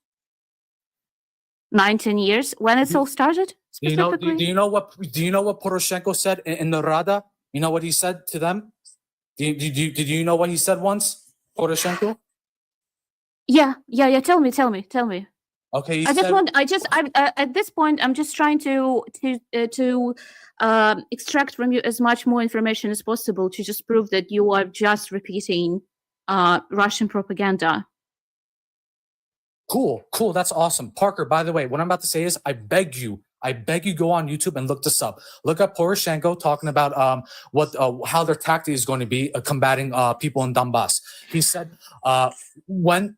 19 years. When it's all started? Do you know? Specifically? Do you know what? Do you know what Poroshenko said in the Rada? You know what he said to them? Did you know what he said once, Poroshenko? Yeah. Tell me. Okay, he I just said, want. At this point, I'm just trying to extract from you as much more information as possible to just prove that you are just repeating Russian propaganda. Cool. That's awesome. Parker, by the way, what I'm about to say is I beg you go on YouTube and look this up. Look up Poroshenko talking about how their tactic is going to be combating people in Donbass. He said when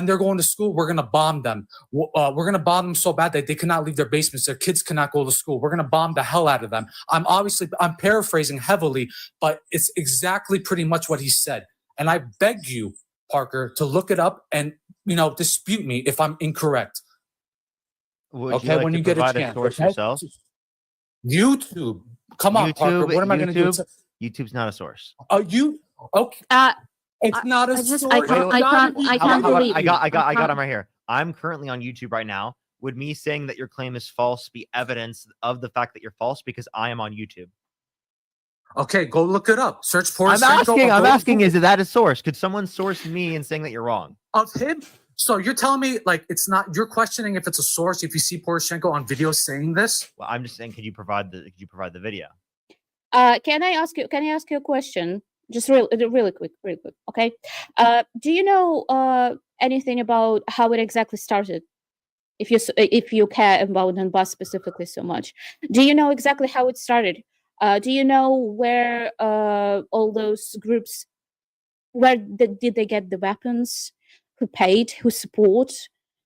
they're going to school, we're going to bomb them. We're going to bomb them so bad that they cannot leave their basements. Their kids cannot go to school. We're going to bomb the hell out of them. I'm paraphrasing heavily, but it's exactly pretty much what he said. And I beg you, Parker, to look it up and dispute me if I'm incorrect. Would you like when to you get a provide chance. source Okay? yourself? YouTube. Come on, Parker. What am I going to do? YouTube's not a source. Okay. It's not a I just- source. I can't- I can't- I can't believe I you. got I him can't- right here. I'm currently on YouTube right now. Would me saying that your claim is false be evidence of the fact that you're false? Because I am on YouTube. Okay, go look it up. Search Poroshenko. I'm asking, is that a source? Could someone source me in saying that you're wrong? Of him? So you're telling me like it's not? You're questioning if it's a source if you see Poroshenko on video saying this? Well, I'm just saying, could you provide the video? Can I ask you a question? Just really quick. Okay. Do you know anything about how it exactly started? If you care about Donbass specifically so much, do you know exactly how it started? Do you know where all those groups, did they get the weapons? Who paid? Who support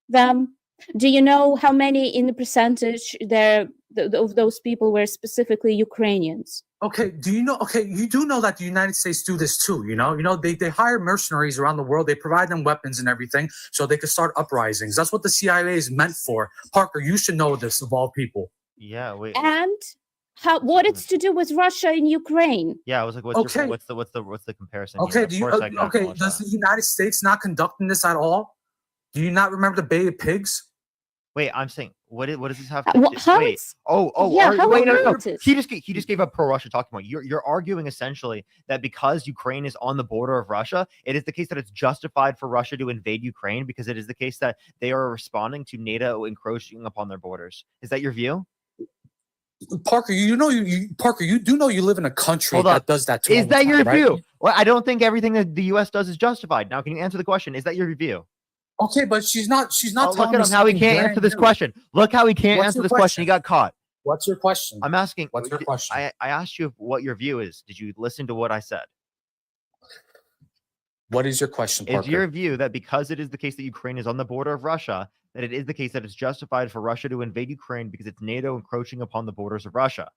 them? Do you know how many in the percentage of those people were specifically Ukrainians? Okay, do you know? Okay, you do know that the United States do this too. They hire mercenaries around the world. They provide them weapons and everything so they can start uprisings. That's what the CIA is meant for. Parker, you should know this of all people. Yeah. Wait. And what it's to do with Russia and Ukraine? Yeah. I was like, what's the comparison? Okay. Here? Does the United States not conducting this at all? Do you not remember the Bay of Pigs? Wait, I'm saying, what does this have to How wait? it's- yeah, how Wait, no. about it? He just gave up pro-Russia talking about. You're arguing essentially that because Ukraine is on the border of Russia, it is the case that it's justified for Russia to invade Ukraine because it is the case that they are responding to NATO encroaching upon their borders. Is that your view? Parker, you do know you live in a country Hold on. that does that to Is all the that your time, right? view? Well, I don't think everything that the U.S. does is justified. Now, can you answer the question? Is that your view? Okay, but she's not Oh, telling look me at him how he something can't brand answer this new. question. Look how he can't What's answer your this question. He got caught. What's your question? I'm asking. What's your question? I asked you what your view is. Did you listen to what I said? What is your question, Is Parker? your view that because it is the case that Ukraine is on the border of Russia, that it is the case that it's justified for Russia to invade Ukraine because it's NATO encroaching upon the borders of Russia?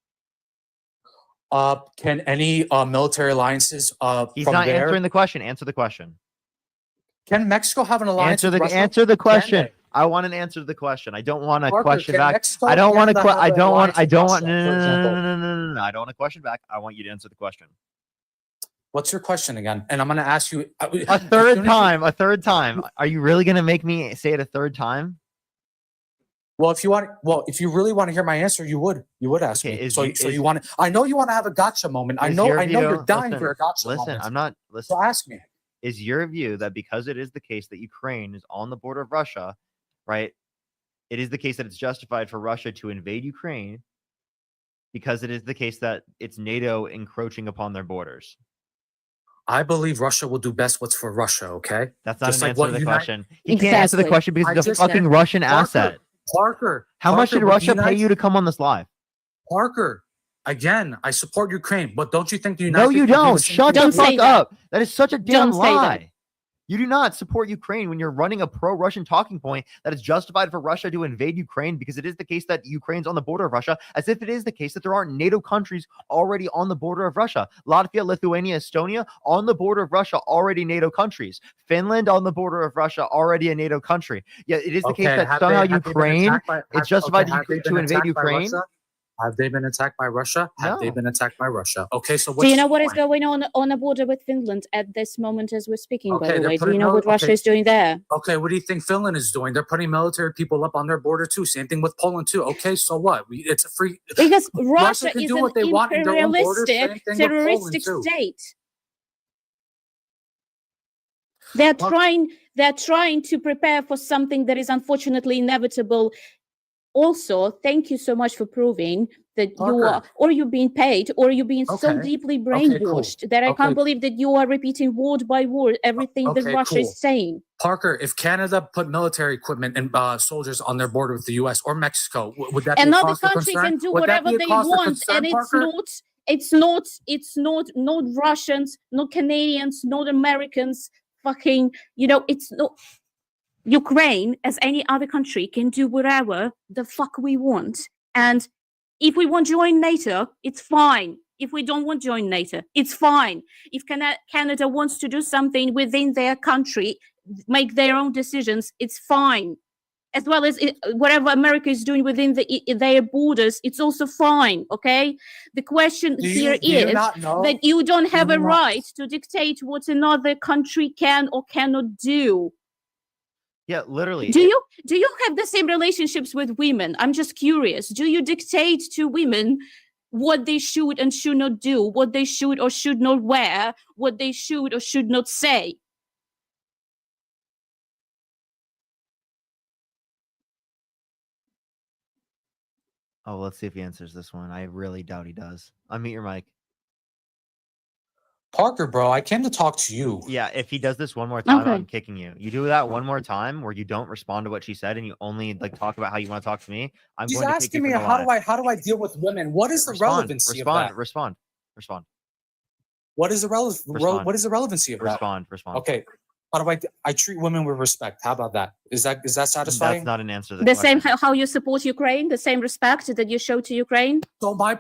Can any military alliances He's from not there? answering the question. Answer the question. Can Mexico have an alliance? Answer with Russia? answer the Can question. they? I want an answer to the question. I don't want a Parker, question can back. Mexico I don't want to. Canada have I an don't want. alliance with Russia, No, for example? no. I don't want a question back. I want you to answer the question. What's your question again? And I'm going to ask you A third time. A third time. Are you really going to make me say it a third time? Well, if you really want to hear my answer, you would ask Okay, me. is So you- you want to? I know you want to have a gotcha moment. I Is know your you're view- dying listen, for a gotcha Listen, moment. I'm not. Listen. So ask me. Is your view that because it is the case that Ukraine is on the border of Russia, right? It is the case that it's justified for Russia to invade Ukraine because it is the case that it's NATO encroaching upon their borders. I believe Russia will do best what's for Russia. Okay, That's not Just an like answer what to the United- question. He can't answer the Exactly. question because I it's a just fucking said- Russian Parker, asset. Parker, How much did Parker, with Russia the pay United- you to come on this live? Parker, again, I support Ukraine, but don't you think the United No, States you would do the don't. same Shut thing? the Don't say fuck that. up. That is such a damn Don't say that. lie. You do not support Ukraine when you're running a pro-Russian talking point that is justified for Russia to invade Ukraine because it is the case that Ukraine's on the border of Russia, as if it is the case that there aren't NATO countries already on the border of Russia. Latvia, Lithuania, Estonia on the border of Russia, already NATO countries. Finland on the border of Russia, already a NATO country. Yet it is the case that somehow Ukraine, it's justified to invade Ukraine. Have they been attacked by Russia? Have they No. been attacked by Russia? Okay, so Do you what's know the what is point? going on the border with Finland at this moment as we're speaking, by Okay, the they're way? Do putting you know what mil- Russia okay. is doing there? Okay, what do you think Finland is doing? They're putting military people up on their border too. Same thing with Poland too. Okay, so what? It's a free. Because Russia Russia can is do an what they want in their own borders. Same imperialistic, thing with Poland, terroristic too. state. They're trying to prepare for something that is unfortunately inevitable. Also, thank you so much for proving that you are, Parker. or you're being paid, or you're being so Okay. deeply Okay, cool. brainwashed that I Okay. can't believe that you are repeating word by word everything that Okay, Russia cool. is saying. Parker, if Canada put military equipment and soldiers on their border with the U.S. or Mexico, would that be a Another cause for country concern? can do Would that whatever be a they cause for want, concern, and Parker? it's not Russians, not Canadians, not Americans. Fucking, it's not. Ukraine, as any other country, can do whatever the fuck we want. And if we want to join NATO, it's fine. If we don't want to join NATO, it's fine. If Canada wants to do something within their country, make their own decisions, it's fine. As well as whatever America is doing within their borders, it's also fine, okay? The question here do you is not know? that you don't have Do a you not- right to dictate what another country can or cannot do. Yeah, literally. Do you have the same relationships with women? I'm just curious. Do you dictate to women what they should and should not do, what they should or should not wear, what they should or should not say? Oh, let's see if he answers this one. I really doubt he does. Unmute your mic. Parker, bro, I came to talk to you. Yeah, if he does this one more time, Okay. I'm kicking you. You do that one more time where you don't respond to what she said and you only talk about how you want to talk to me. I'm He's going to kick asking you me from the how live. do I deal with women? What is the relevancy of that? Respond. What is the Respond. what is the relevancy of that? Respond. Okay. How do I treat women with respect? How about that? Is that satisfying? That's not an answer to the The question. same how you support Ukraine, the same respect that you show to Ukraine. So my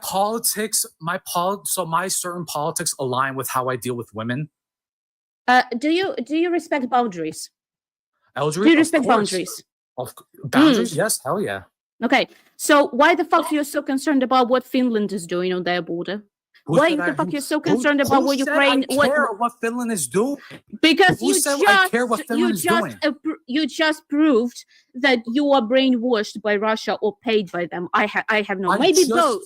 certain politics align with how I deal with women. Do you respect boundaries? Eldridge, Do you of respect course. boundaries? Boundaries? Yes, hell yeah. Okay, so why the fuck you're so concerned about what Finland is doing on their border? Why the fuck you're so concerned about what Ukraine? I care what Finland is doing? Because Who said I care what Finland is doing? you just proved that you are brainwashed by Russia or paid by them. I have no. Maybe both.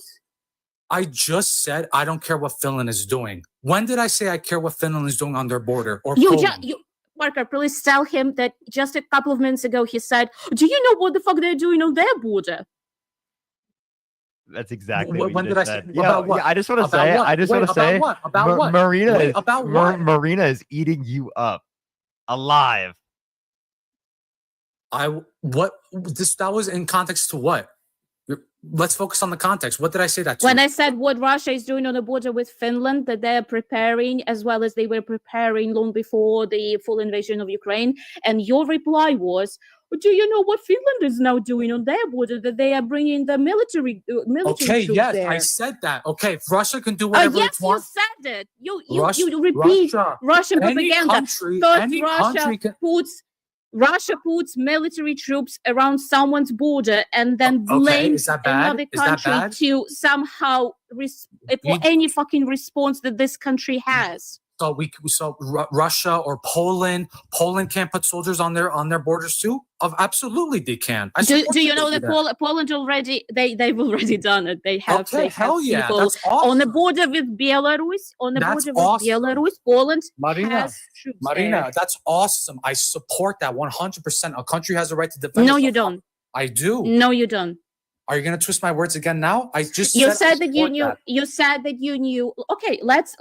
I just said I don't care what Finland is doing. When did I say I care what Finland is doing on their border? Or Poland? Marker, please tell him that just a couple of minutes ago he said, "Do you know what the fuck they're doing on their border?" That's exactly When what you did I just say? said. About what? Yeah, I just want to About say. what? I just Wait, want to about say. what? About what? Marina Wait, is about what? Marina is eating you up, alive. That was in context to what? Let's focus on the context. What did I say that to? When I said what Russia is doing on the border with Finland, that they're preparing as well as they were preparing long before the full invasion of Ukraine, and your reply was, "Do you know what Finland is now doing on their border? That they are bringing the military Okay, troops yes, there." I said that. Okay, if Russia can do whatever Yes, it wants. you said it. You Russia- repeat Russia, Russian any propaganda. country- First, any Russia country can- Russia puts military troops around someone's border and then Okay, blames is that bad? another Is that country bad? to somehow for any fucking response that this country has. So Russia or Poland can't put soldiers on their borders too? Absolutely they can. I Do support you that know they that do Poland already they've already done it. They have Okay, they have hell yeah, people that's on the border with Belarus. That's awesome. Poland Marina, has troops Marina, there. that's awesome. I support that 100%. A country has a right to defend No, itself. you don't. I do. No, you don't. Are you gonna twist my words again now? I just You said I said that you support knew. that. You said that you knew. Okay, let's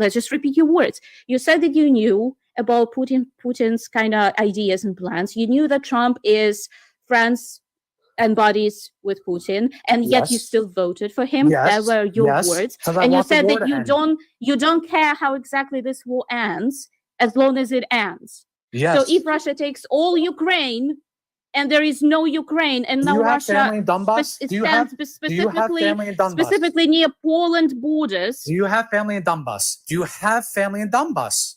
let's just repeat your words. You said that you knew about Putin's kind of ideas and plans. You knew that Trump is friends and buddies with Putin, and yet you Yes. still voted for him. That Yes. were your Yes. words. 'Cause I And you want the said war that to end. you don't care how exactly this war ends, as long as it ends. Yes. So if Russia takes all Ukraine, and there is no Ukraine, and Do now you have Russia family in Donbass? it Do you have stands family in Donbass? specifically near Poland borders. Do you have family in Donbass? Do you have family in Donbass?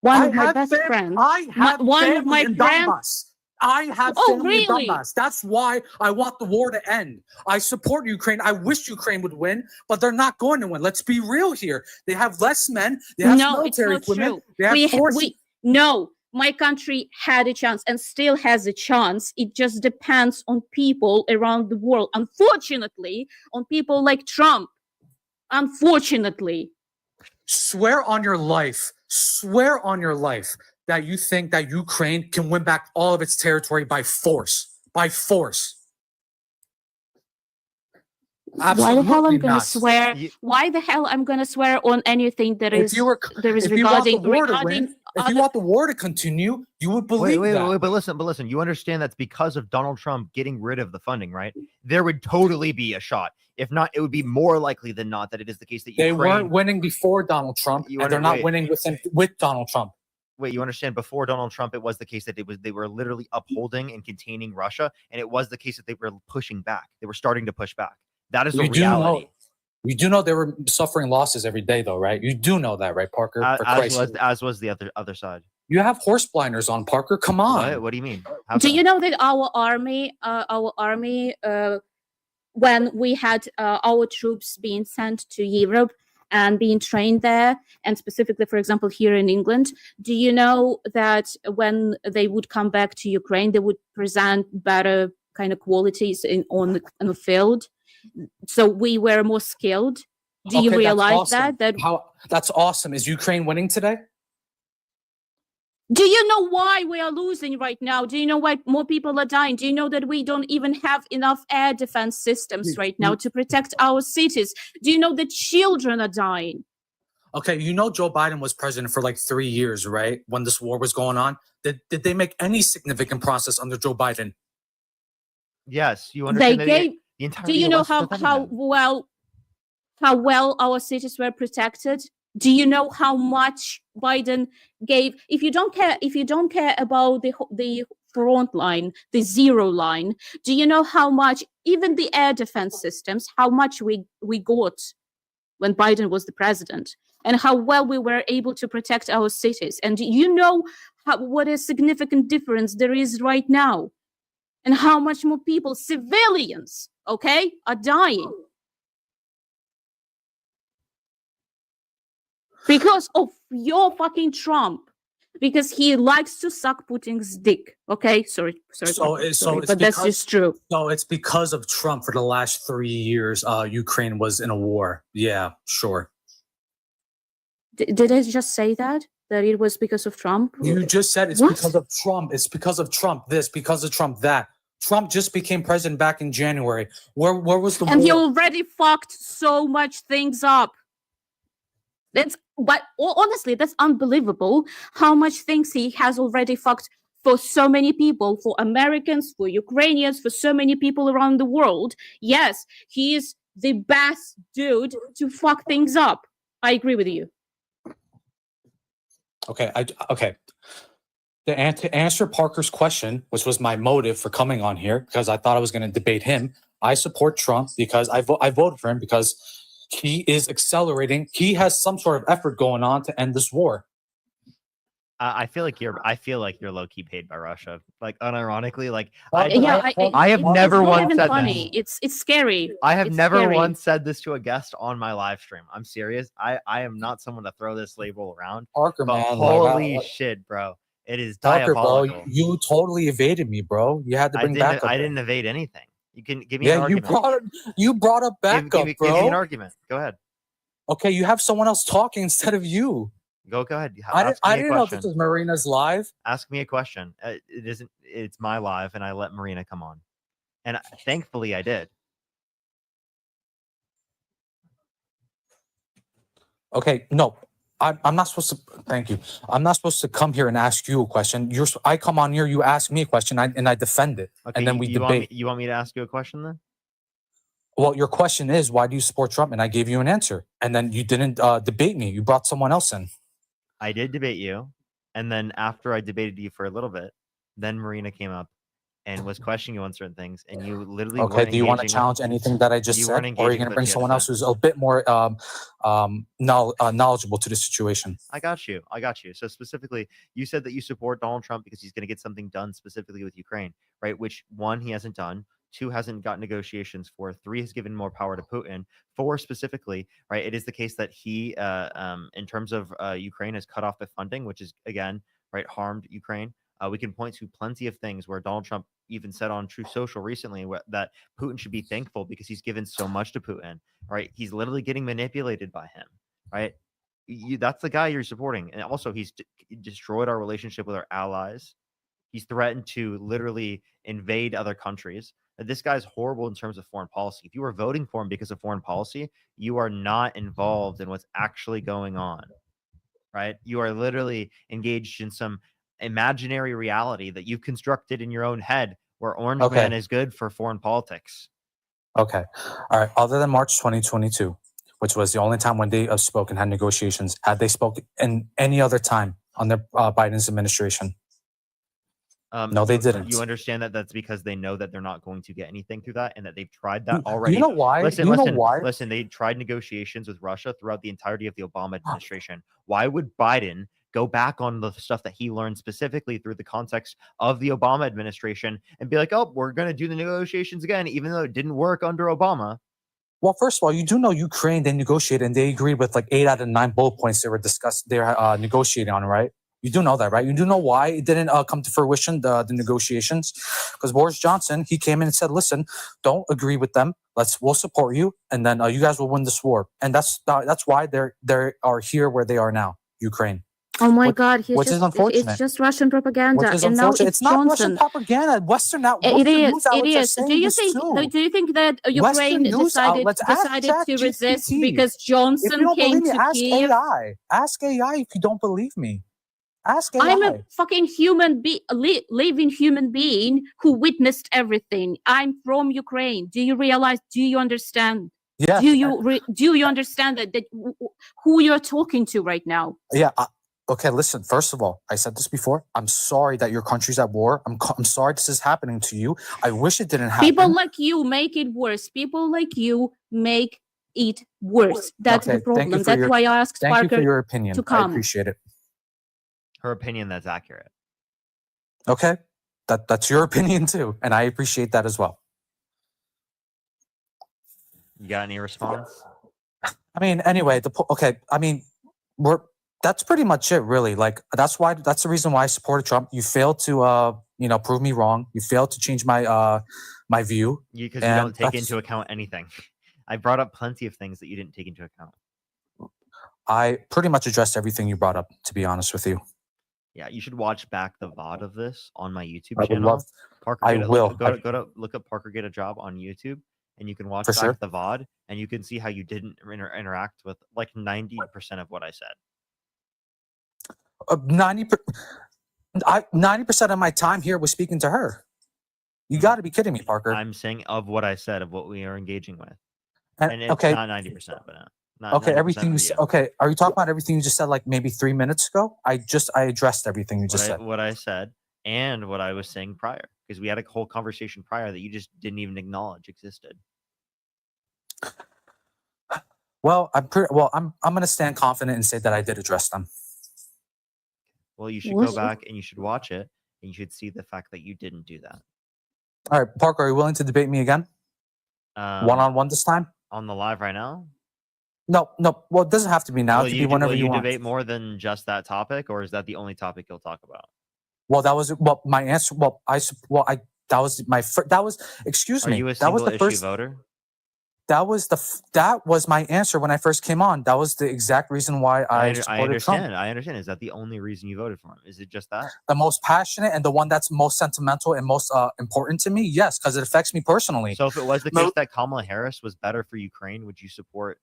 One I of my have best friends. I have one of family my in friends. Donbass. I have Oh, family really? in Donbass. That's why I want the war to end. I support Ukraine. I wish Ukraine would win, but they're not going to win. Let's be real here. They have less men. They have No, it's military not equipment. true. They have forces. No, my country had a chance and still has a chance. It just depends on people around the world. Unfortunately, on people like Trump. Unfortunately. Swear on your life that you think that Ukraine can win back all of its territory by force. By force. Why the hell Absolutely I'm gonna not. swear? Why the hell I'm gonna swear on anything that If is you were, there is if you want the regarding war to regarding win, if you want the war to continue, you would believe that. But listen. You understand that's because of Donald Trump getting rid of the funding, right? There would totally be a shot. If not, it would be more likely than not that it is the case that They Ukraine. weren't winning before Donald Trump, and they're not winning with Donald Trump. Wait, you understand? Before Donald Trump, it was the case that they were literally upholding and containing Russia, and it was the case that they were pushing back. They were starting to push back. That is a reality. You do know they were suffering losses every day, though, right? You do know that, right, Parker? For Christ's sake. As was the other side. You have horse blinders on, Parker. Come on. What do you mean? Do you know that our army, when we had our troops being sent to Europe and being trained there, and specifically, for example, here in England, do you know that when they would come back to Ukraine, they would present better kind of qualities on the field? So we were more skilled. Do you Okay, that's realize awesome. That's awesome. Is Ukraine winning today? Do you know why we are losing right now? Do you know why more people are dying? Do you know that we don't even have enough air defense systems right now to protect our cities? Do you know that children are dying? Okay, you know Joe Biden was president for like 3 years, right? When this war was going on. Did they make any significant process under Joe Biden? Yes, you They understand. gave. The entire Do you know US how well our cities were protected? Do you know how much Biden gave? If you don't care about the front line, the zero line, do you know how much even the air defense systems, how much we got when Biden was the president, and how well we were able to protect our cities? And do you know what a significant difference there is right now, and how much more people, civilians, okay, are dying? Because of your fucking Trump, because he likes to suck Putin's dick. Okay, sorry, but that's just true. No, it's because of Trump for the last 3 years. Ukraine was in a war. Yeah, sure. Did I just say that it was because of Trump? You just said it's because of Trump. It's because of Trump this, because of Trump that. Trump just became president back in January. Where was the And war? he already fucked so much things up. But honestly, that's unbelievable how much things he has already fucked for so many people, for Americans, for Ukrainians, for so many people around the world. Yes, he is the best dude to fuck things up. I agree with you. Okay, okay. To answer Parker's question, which was my motive for coming on here, because I thought I was going to debate him, I support Trump because I voted for him because he is accelerating. He has some sort of effort going on to end this war. I feel like you're low key paid by Russia. Like unironically, like I have never once said funny. this. It's scary. I have It's never scary. once said this to a guest on my live stream. I'm serious. I am not someone to throw this label around. Parker, but man, holy like, shit, bro. It is Parker, bro, diabolical. you totally evaded me, bro. You had to bring backup. I didn't evade anything. You can give me an Yeah, argument. you brought up backup, give bro. me an argument. Go ahead. Okay, you have someone else talking instead of you. Go ahead. I didn't know this was Marina's live. Ask me a question. It isn't. It's my live, and I let Marina come on, and thankfully I did. Okay, no, I'm not supposed to. Thank you. I'm not supposed to come here and ask you a question. I come on here, you ask me a question, and I defend it, Okay, and then we you want me, debate. you want me to ask you a question then? Well, your question is, why do you support Trump? And I gave you an answer, and then you didn't debate me. You brought someone else in. I did debate you, and then after I debated you for a little bit, then Marina came up and was questioning you on certain things, and you literally Okay, weren't do you want to engaging challenge anything that I just you said, weren't or are you engaging going to with bring what she had to someone else say. who's a bit more knowledgeable to the situation? I got you. So specifically, you said that you support Donald Trump because he's going to get something done specifically with Ukraine, right? Which one, he hasn't done. Two, hasn't got negotiations for. Three, has given more power to Putin. Four, specifically, right? It is the case that he, in terms of Ukraine, has cut off the funding, which is, again, right, harmed Ukraine. We can point to plenty of things where Donald Trump even said on True Social recently that Putin should be thankful because he's given so much to Putin, right? He's literally getting manipulated by him, right? That's the guy you're supporting. And also, he's destroyed our relationship with our allies. He's threatened to literally invade other countries. This guy's horrible in terms of foreign policy. If you are voting for him because of foreign policy, you are not involved in what's actually going on, right? You are literally engaged in some imaginary reality that you've constructed in your own head where Orange Okay. Man is good for foreign politics. Okay. All right. Other than March 2022, which was the only time when they spoke and had negotiations, had they spoken in any other time on their Biden's administration? No, they didn't. You understand that that's because they know that they're not going to get anything through that, and that they've tried that already. Do you know why? Listen, Do you know listen, why? listen. They tried negotiations with Russia throughout the entirety of the Obama administration. Why would Biden go back on the stuff that he learned specifically through the context of the Obama administration and be like, "Oh, we're going to do the negotiations again," even though it didn't work under Obama? Well, first of all, you do know Ukraine, they negotiated and they agreed with like 8 out of 9 bullet points they were negotiating on, right? You do know that, right? You do know why it didn't come to fruition, the negotiations? Because Boris Johnson, he came in and said, listen, don't agree with them. We'll support you. And then you guys will win this war. And that's why they are here where they are now, Ukraine. Oh my God, which is unfortunate. It's just Russian propaganda. Which is And now unfortunate. it's not Johnson. Russian propaganda. Western news It outlets are is. Do saying you this think? too. Do you think that Ukraine Western news decided outlets, ask to resist ChatGPT. because If you Johnson don't came believe me, to ask Kiev? AI. Ask AI if you don't believe me. Ask AI. I'm a fucking living human being who witnessed everything. I'm from Ukraine. Do you realize? Do you understand? Yes. Do you understand that who you're talking to right now? Yeah. Okay, listen. First of all, I said this before. I'm sorry that your country's at war. I'm sorry this is happening to you. I wish it didn't happen. People like you make it worse. People like you make it worse. That's Okay, the problem. That's why I asked thank Parker you for your opinion. to come. I appreciate it. Her opinion, that's accurate. Okay, that's your opinion too, and I appreciate that as well. You got any response? I mean, anyway, that's pretty much it, really. Like that's the reason why I supported Trump. You failed to prove me wrong. You failed to change my my view. Because you don't take into account anything. I brought up plenty of things that you didn't take into account. I pretty much addressed everything you brought up, to be honest with you. Yeah, you should watch back the VOD of this on my YouTube I would channel. love- Parker, I will. Go to look up Parker Get a Job on YouTube, and you can watch For back sure. the VOD, and you can see how you didn't interact with like 90% of what I said. 90% of my time here was speaking to her. You got to be kidding me, Parker. I'm saying of what I said, of what we are engaging with, And- and it's okay. not 90%, but not Okay, 90% everything for you said. Okay, are you talking about everything you just said like maybe 3 minutes ago? I addressed everything you just said. What I said and what I was saying prior, because we had a whole conversation prior that you just didn't even acknowledge existed. Well, I'm going to stand confident and say that I did address them. Well, you should go back and you should watch it, and you should see the fact that you didn't do that. All right, Parker, are you willing to debate me again? One-on-one this time? On the live right now? No. Well, it doesn't have to be now. Will It can be whenever you want. debate more than just that topic, or is that the only topic you'll talk about? Well, that was my answer. Excuse Are me. you a That was single the issue first. voter? That was my answer when I first came on. That was the exact reason why I supported understand. Trump. I understand. Is that the only reason you voted for him? Is it just that? The most passionate and the one that's most sentimental and most important to me, yes, because it affects me personally. So if it was the case that Kamala Harris was better for Ukraine, would you support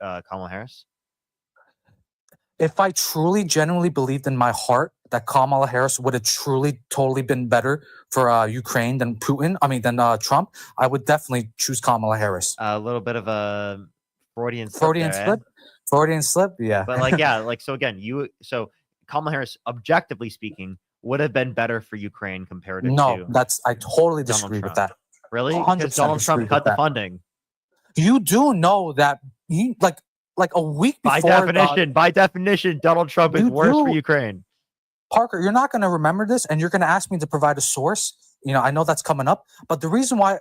Kamala Harris? if I truly, genuinely believed in my heart that Kamala Harris would have truly, totally been better for Ukraine than Trump, I would definitely choose Kamala Harris. A little bit of a Freudian slip Freudian there, slip, Freudian slip, yeah. But like, yeah, like so again, so Kamala Harris, objectively speaking, would have been better for Ukraine compared to No, I totally Donald disagree with Trump. that. Really? 100% Because Donald disagree Trump with cut the that. funding. You do know that he like a week By before. definition, Donald Trump is worse for Ukraine. Parker, you're not going to remember this, and you're going to ask me to provide a source. You know, I know that's coming up, but the reason why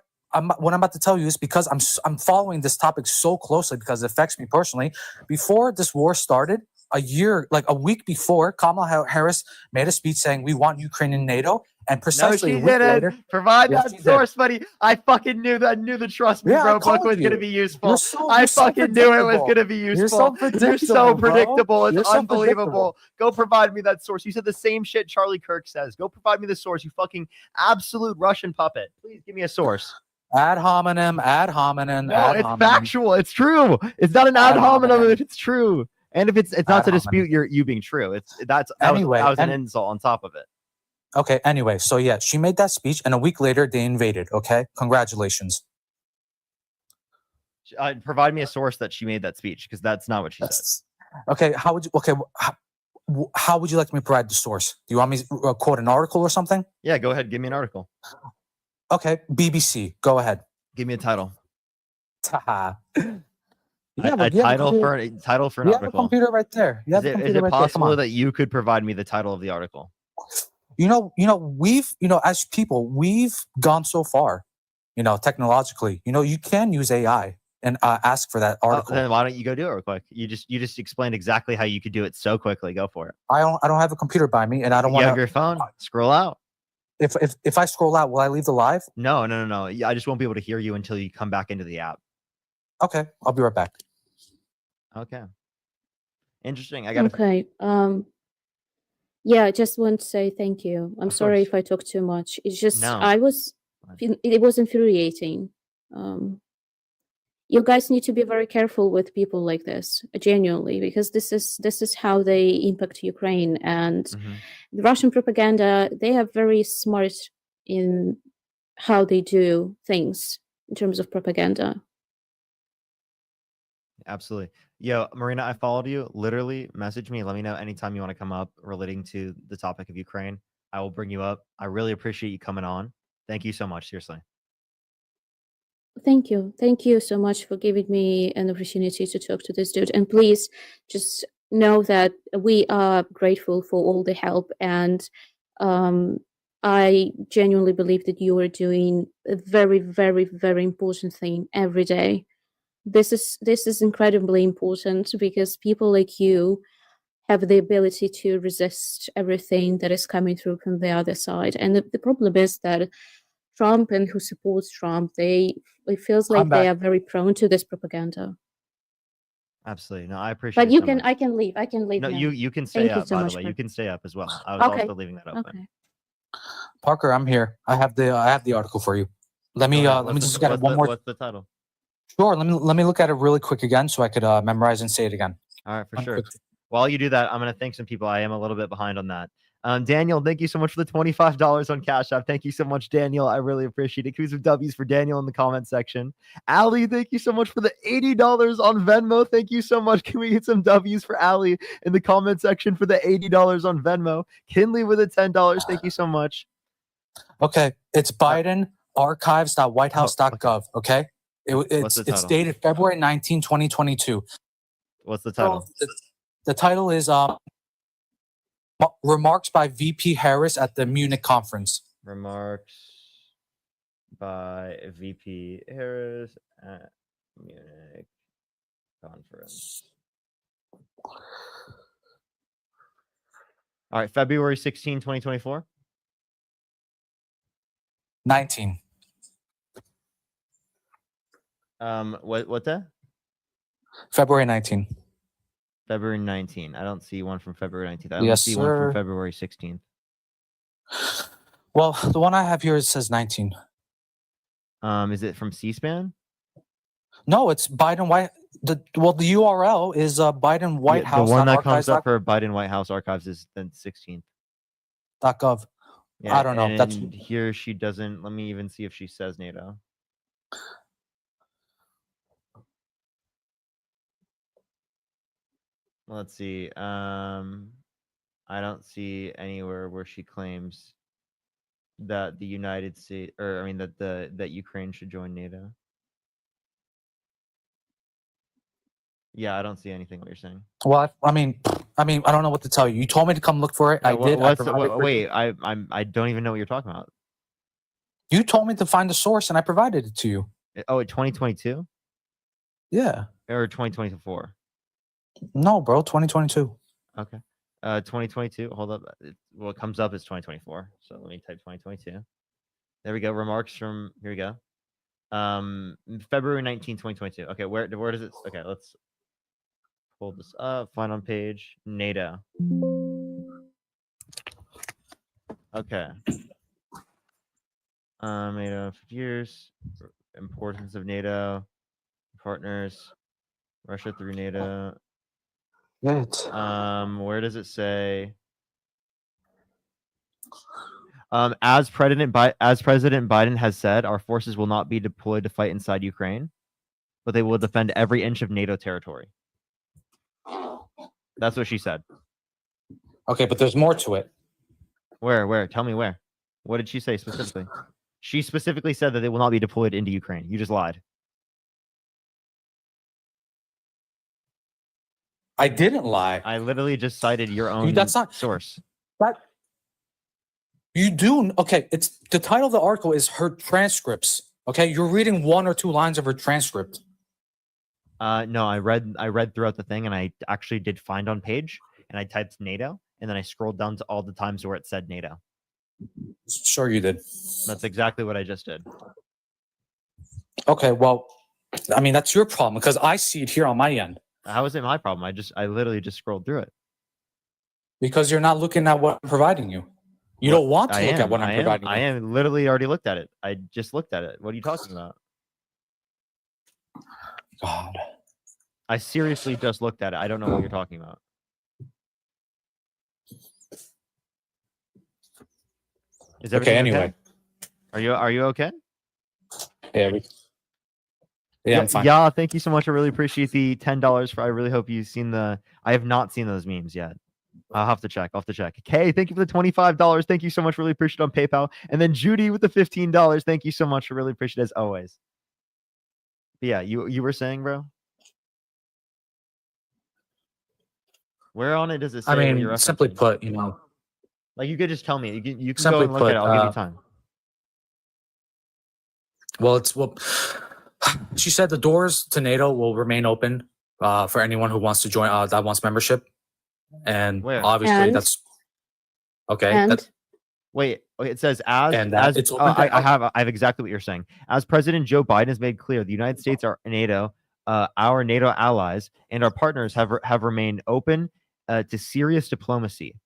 what I'm about to tell you is because I'm following this topic so closely because it affects me personally. Before this war started, a week before, Kamala Harris made a speech saying we want Ukraine in NATO, and precisely No, a she week didn't. later, Provide Yes, that she did. source, buddy. I fucking knew that. I knew the Trust Me Yeah, I Bro book told was you. going to be useful. You're I so fucking knew it was predictable. going to be useful. You're so predictable, bro. predictable. It's You're so unbelievable. Go provide me that source. You said the same shit Charlie Kirk says. Go provide me the source, you fucking absolute Russian puppet. Please give me a source. Ad hominem, ad hominem. No, ad it's hominem. factual. It's true. It's not an ad Ad hominem hominem. if it's true. And if it's not Ad to hominem. dispute you being true. That Anyway, was an and- insult on top of it. Okay, anyway, so yeah, she made that speech, and a week later, they invaded, okay? Congratulations. Provide me a source that she made that speech, because that's not what she said. Okay, how would you like me to provide the source? Do you want me to quote an article or something? Yeah, go ahead. Give me an article. Okay, BBC, go ahead. Give me a title. Haha. A title for an You have a article. computer right there. You have a Is computer it right there. Come possible on. that you could provide me the title of the article? We've as people, we've gone so far, technologically. You can use AI and ask for that article. Then why don't you go do it real quick? You just explained exactly how you could do it so quickly. Go for it. I don't have a computer by me, and I don't You want have your phone. Scroll out. If I scroll out, will I leave the live? No. I just won't be able to hear you until you come back into the app. Okay, I'll be right back. Okay. Interesting. I got Okay. Yeah, I just want to say thank you. I'm Of sorry course. if I talk too much. It's just No. it was infuriating. You guys need to be very careful with people like this, genuinely, because this is how they impact Ukraine. And the Russian propaganda, they are very smart in how they do things in terms of propaganda. Absolutely. Yo, Marina, I followed you. Literally, message me. Let me know anytime you want to come up relating to the topic of Ukraine. I will bring you up. I really appreciate you coming on. Thank you so much. Seriously. Thank you. Thank you so much for giving me an opportunity to talk to this dude. And please just know that we are grateful for all the help. And I genuinely believe that you are doing a very, very, very important thing every day. This is incredibly important because people like you have the ability to resist everything that is coming through from the other side. And the problem is that Trump and who supports Trump, it feels like they are very prone to this propaganda. Absolutely. No, I appreciate But it you so can, much. I can leave. I can leave No, now. you can stay Thank you up, so by much the way. for- You can stay up as well. I was Okay. also leaving that open. Okay. Parker, I'm here. I have the article for you. Let me Go ahead. let me What's just the- get it what's one the- more. What's the title? Sure. Let me look at it really quick again so I could memorize and say it again. All right, for One sure. quick- While you do that, I'm going to thank some people. I am a little bit behind on that. Daniel, thank you so much for the $25 on Cash App. Thank you so much, Daniel. I really appreciate it. Can we some W's for Daniel in the comment section? Ali, thank you so much for the $80 on Venmo. Thank you so much. Can we get some W's for Ali in the comment section for the $80 on Venmo? Kinley with a $10. Thank you so much. Okay, it's Biden archives.whitehouse.gov. Okay, What's the it's title? dated February 19, 2022. What's the title? The title is Remarks by VP Harris at the Munich conference. Remarks by VP Harris at Munich conference. All right, February 16, 2024. 19. What day? February 19. February 19. I don't see one from February 19th. I only Yes, see one sir. from February 16th. Well, the one I have here, it says 19. Is it from C-SPAN? No, it's Biden White. The URL is Biden White Yeah, House. the one that comes up for Biden White House archives is the 16th. .gov. I don't know. And That's here she doesn't. Let me even see if she says NATO. Let's see. I don't see anywhere where she claims that the United States, or I mean that Ukraine should join NATO. Yeah, I don't see anything what you're saying. well. I mean, I don't know what to tell you. You told me to come look for it. I did. I provided for you. Wait, I don't even know what you're talking about. You told me to find the source, and I provided it to you. Oh, 2022 Yeah. or 2024? No, bro. 2022. Okay. 2022. Hold up. What comes up is 2024. So let me type 2022. There we go. Remarks from here we go. February 19, 2022. Okay, where does it? Okay, let's pull this up. Find on page NATO. Okay. NATO 50 years. Importance of NATO. Partners. Russia through NATO. Good. Where does it say? As President Biden has said, our forces will not be deployed to fight inside Ukraine, but they will defend every inch of NATO territory. That's what she said. Okay, but there's more to it. Where? Tell me where. What did she say specifically? She specifically said that they will not be deployed into Ukraine. You just lied. I didn't lie. I literally just cited your own That's not source. That you do. Okay, it's the title of the article is her transcripts. Okay, you're reading one or two lines of her transcript. No, I read throughout the thing, and I actually did find on page, and I typed NATO, and then I scrolled down to all the times where it said NATO. Sure, you did. That's exactly what I just did. Okay, well, I mean that's your problem because I see it here on my end. How is it my problem? I literally just scrolled through it. Because you're not looking at what I'm providing you. You don't want to look at what I'm providing you. I am literally already looked at it. I just looked at it. What are you talking about? God. I seriously just looked at it. I don't know what you're talking about. Is everything Okay, anyway. Are you okay? Yeah, I'm fine. Yeah, thank you so much. I really appreciate the $10 for I really hope you've seen I have not seen those memes yet. I'll have to check. Okay, thank you for the $25. Thank you so much. Really appreciate it on PayPal. And then Judy with the $15. Thank you so much. I really appreciate it as always. But yeah, you were saying, bro? Where on it does it say? I what mean, you're simply referencing? put, Like you could just tell me. You can go Simply and look put, at it. I'll give you time. Well, she said the doors to NATO will remain open for anyone who wants to join, that wants membership. And Where? obviously that's okay. And? Wait, okay, it says as it's open to I have exactly what you're saying. As President Joe Biden has made clear, the United States are NATO, our NATO allies, and our partners have remained open to serious diplomacy.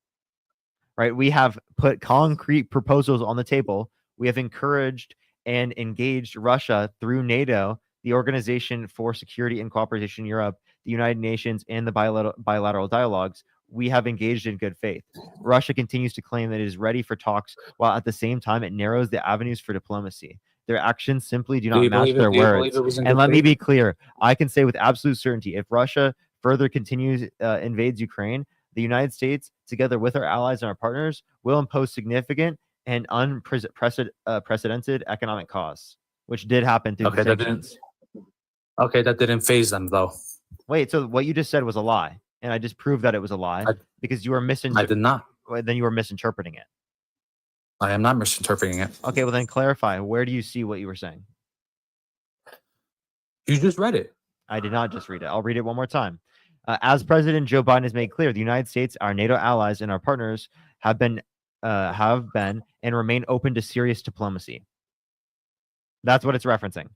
Right? We have put concrete proposals on the table. We have encouraged and engaged Russia through NATO, the Organization for Security and Cooperation in Europe, the United Nations, and the bilateral dialogues. We have engaged in good faith. Russia continues to claim that it is ready for talks, while at the same time it narrows the avenues for diplomacy. Their actions simply do not match their words. And let me be clear, I can say with absolute certainty, if Russia further continues invades Ukraine, the United States, together with our allies and our partners, will impose significant and unprecedented economic costs, which did happen through the sanctions. That didn't phase them though. Wait, so what you just said was a lie, and I just proved that it was a lie because you were I did not. Then you were misinterpreting it. I am not misinterpreting it. Okay, well then clarify. Where do you see what you were saying? You just read it. I did not just read it. I'll read it one more time. As President Joe Biden has made clear, the United States, our NATO allies, and our partners have been and remain open to serious diplomacy. That's what it's referencing.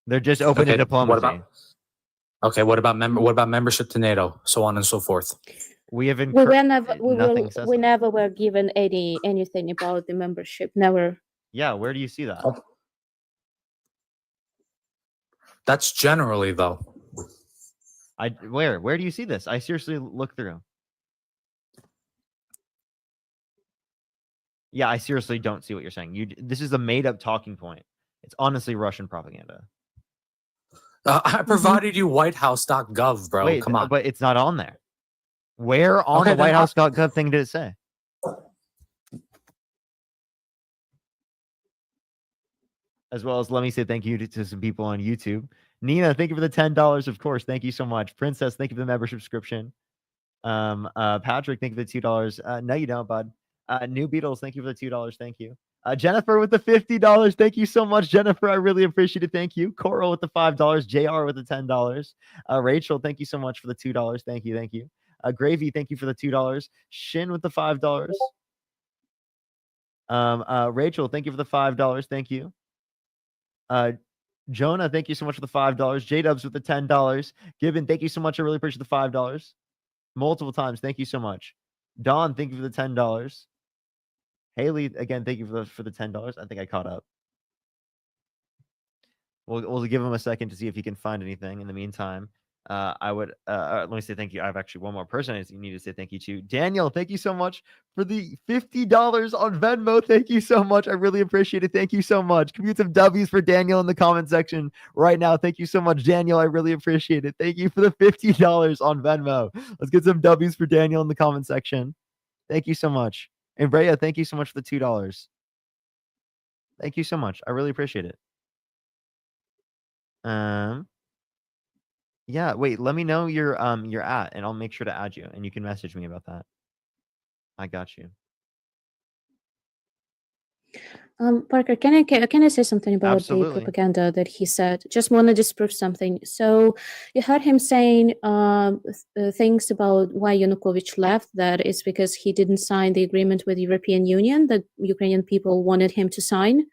They're just open to diplomacy. What about membership to NATO, so on and so forth? We have we never were given anything about the membership. Never. Yeah, where do you see that? That's generally though. Where do you see this? I seriously look through. Yeah, I seriously don't see what you're saying. This is a made up talking point. It's honestly Russian propaganda. I provided you whitehouse.gov, bro. Wait, Come on. but it's not on there. Where on Okay, the then whitehouse.gov thing did it say? As well as let me say thank you to some people on YouTube. Nina, thank you for the $10, of course. Thank you so much. Princess, thank you for the membership subscription. Patrick, thank you for the $2. No, you don't, bud. New Beatles, thank you for the $2. Thank you. Jennifer with the $50. Thank you so much, Jennifer. I really appreciate it. Thank you. Coral with the $5. JR with the $10. Rachel, thank you so much for the $2. Thank you. Thank you. Gravy, thank you for the $2. Shin with the $5. Rachel, thank you for the $5. Thank you. Jonah, thank you so much for the $5. J-Dubs with the $10. Gibbon, thank you so much. I really appreciate the $5. Multiple times. Thank you so much. Dawn, thank you for the $10. Haley, again, thank you for the $10. I think I caught up. We'll give him a second to see if he can find anything. In the meantime, I would let me say thank you. I have actually one more person I need to say thank you to. Daniel, thank you so much for the $50 on Venmo. Thank you so much. I really appreciate it. Thank you so much. Can we get some W's for Daniel in the comment section right now? Thank you so much, Daniel. I really appreciate it. Thank you for the $50 on Venmo. Let's get some W's for Daniel in the comment section. Thank you so much. And Brea, thank you so much for the $2. Thank you so much. I really appreciate it. Yeah, wait, let me know your at, and I'll make sure to add you, and you can message me about that. I got you. Parker, can I say something about Absolutely. the propaganda that he said? Just want to disprove something. So you heard him saying things about why Yanukovych left. That is because he didn't sign the agreement with the European Union that Ukrainian people wanted him to sign.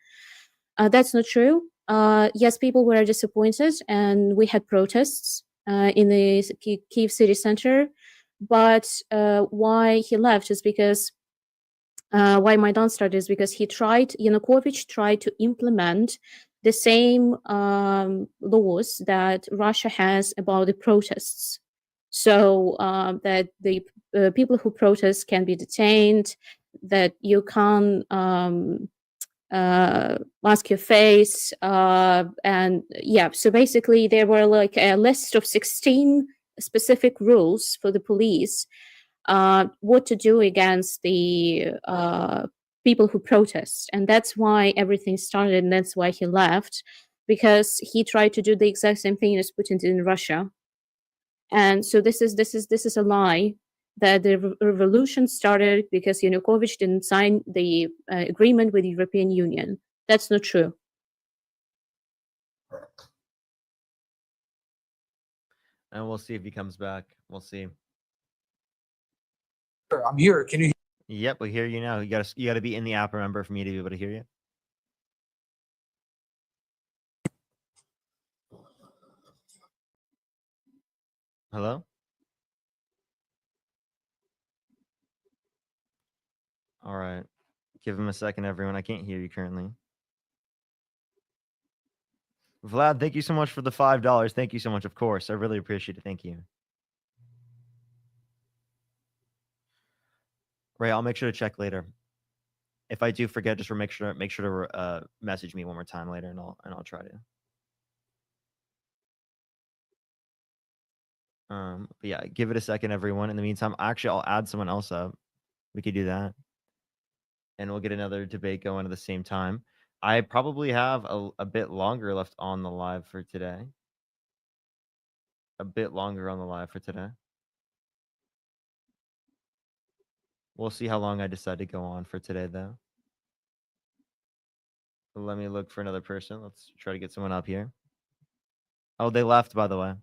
That's not true. Yes, people were disappointed, and we had protests in the Kyiv city center. But why he left is because why Maidan started is because Yanukovych tried to implement the same laws that Russia has about the protests. So that the people who protest can be detained, that you can't mask your face, and yeah. So basically, there were like a list of 16 specific rules for the police what to do against the people who protest, and that's why everything started, and that's why he left, because he tried to do the exact same thing as Putin did in Russia. And so this is a lie that the revolution started because Yanukovych didn't sign the agreement with the European Union. That's not true. And we'll see if he comes back. We'll see. I'm here. Can you? Yep, we hear you now. You gotta be in the app, remember, for me to be able to hear you. Hello? All right. Give him a second, everyone. I can't hear you currently. Vlad, thank you so much for the $5. Thank you so much, of course. I really appreciate it. Thank you. Ray, I'll make sure to check later. If I do forget, just make sure to message me one more time later, and I'll try to. But yeah, give it a second, everyone. In the meantime, actually, I'll add someone else up. We could do that, and we'll get another debate going at the same time. I probably have a bit longer left on the live for today. A bit longer on the live for today. We'll see how long I decide to go on for today, though. Let me look for another person. Let's try to get someone up here. Oh, they left, by the way.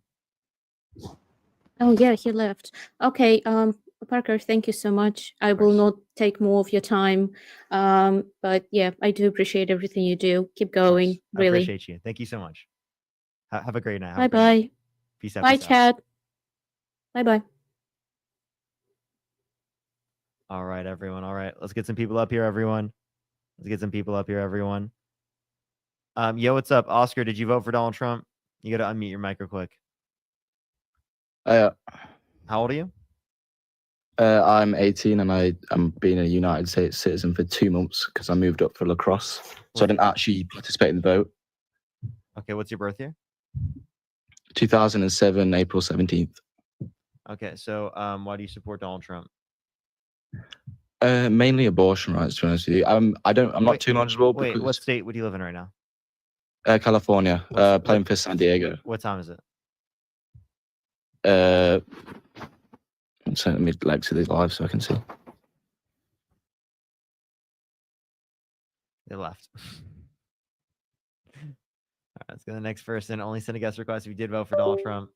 Oh yeah, he left. Okay, Parker, thank you so much. I will not take more of your time. But yeah, I do appreciate everything you do. Keep going, I really. appreciate you. Thank you so much. Have a great night. Bye bye. Peace out. Bye, peace out. Chad. Bye bye. All right, everyone. All right, let's get some people up here, everyone. Let's get some people up here, everyone. Yo, what's up, Oscar? Did you vote for Donald Trump? You got to unmute your mic real quick. Uh, How old are you? I'm 18 and I'm being a United States citizen for 2 months because I moved up for lacrosse. So I didn't actually participate in the vote. Okay, what's your birth year? 2007, April 17th. Okay, so why do you support Donald Trump? Mainly abortion rights, to be honest with you. I'm not too knowledgeable Wait, because what state would you live in right now? California, playing for San Diego. What time is it? So let me to these live so I can see. They left. All right, let's go to the next person. Only send a guest request if you did vote for Donald Trump.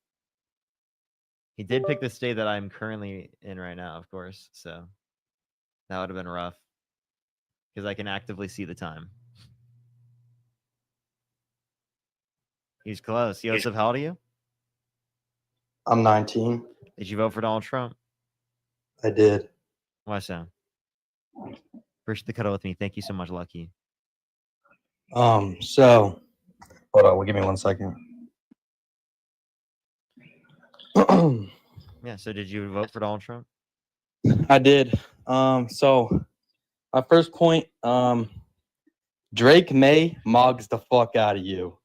He did pick the state that I'm currently in right now, of course. So that would have been rough because I can actively see the time. He's close. Joseph, how old are you? I'm 19. Did you vote for Donald Trump? I did. Why so? Appreciate the cuddle with me. Thank you so much, Lucky. So hold on, give me 1 second. Yeah, so did you vote for Donald Trump? I did. So my first point, Drake May mogs the fuck out of you.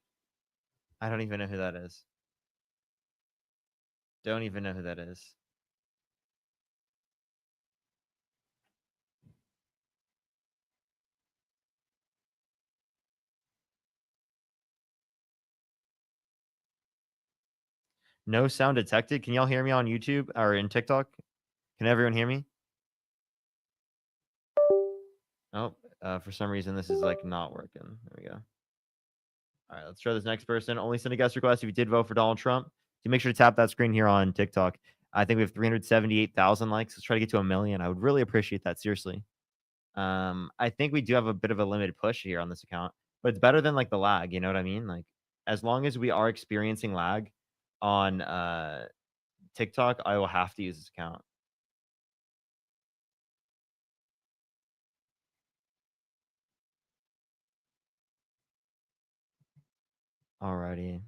I don't even know who that is. Don't even know who that is. No sound detected. Can y'all hear me on YouTube or in TikTok? Can everyone hear me? Oh, for some reason this is like not working. There we go. All right, let's try this next person. Only send a guest request if you did vote for Donald Trump. You make sure to tap that screen here on TikTok. I think we have 378,000 likes. Let's try to get to 1 million. I would really appreciate that, seriously. I think we do have a bit of a limited push here on this account, but it's better than like the lag. You know what I mean? Like, as long as we are experiencing lag on TikTok, I will have to use this account. Alrighty.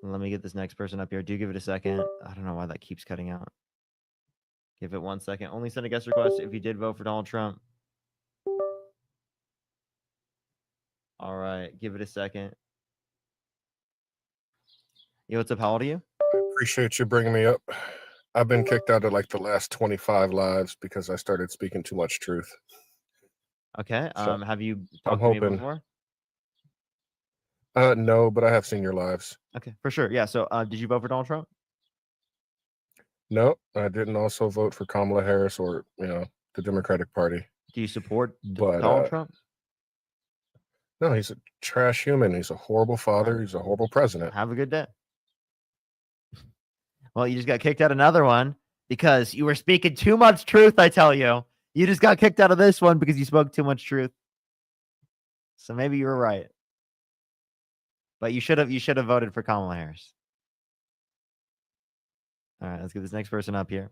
Let me get this next person up here. Do give it a second. I don't know why that keeps cutting out. Give it 1 second. Only send a guest request if you did vote for Donald Trump. All right. Give it a second. Yo, what's up? How old are you? Appreciate you bringing me up. I've been kicked out of like the last 25 lives because I started speaking too much truth. Okay. So, have you I'm talked to me hoping. before? No, but I have seen your lives. Okay, for sure. Yeah. So, did you vote for Donald Trump? No, I didn't also vote for Kamala Harris or, the Democratic Party. Do you support But, Donald Trump? No, he's a trash human. He's a horrible father. He's a horrible president. Have a good day. Well, you just got kicked out another one because you were speaking too much truth, I tell you. You just got kicked out of this one because you spoke too much truth. So maybe you were right. But you should have voted for Kamala Harris. All right, let's get this next person up here.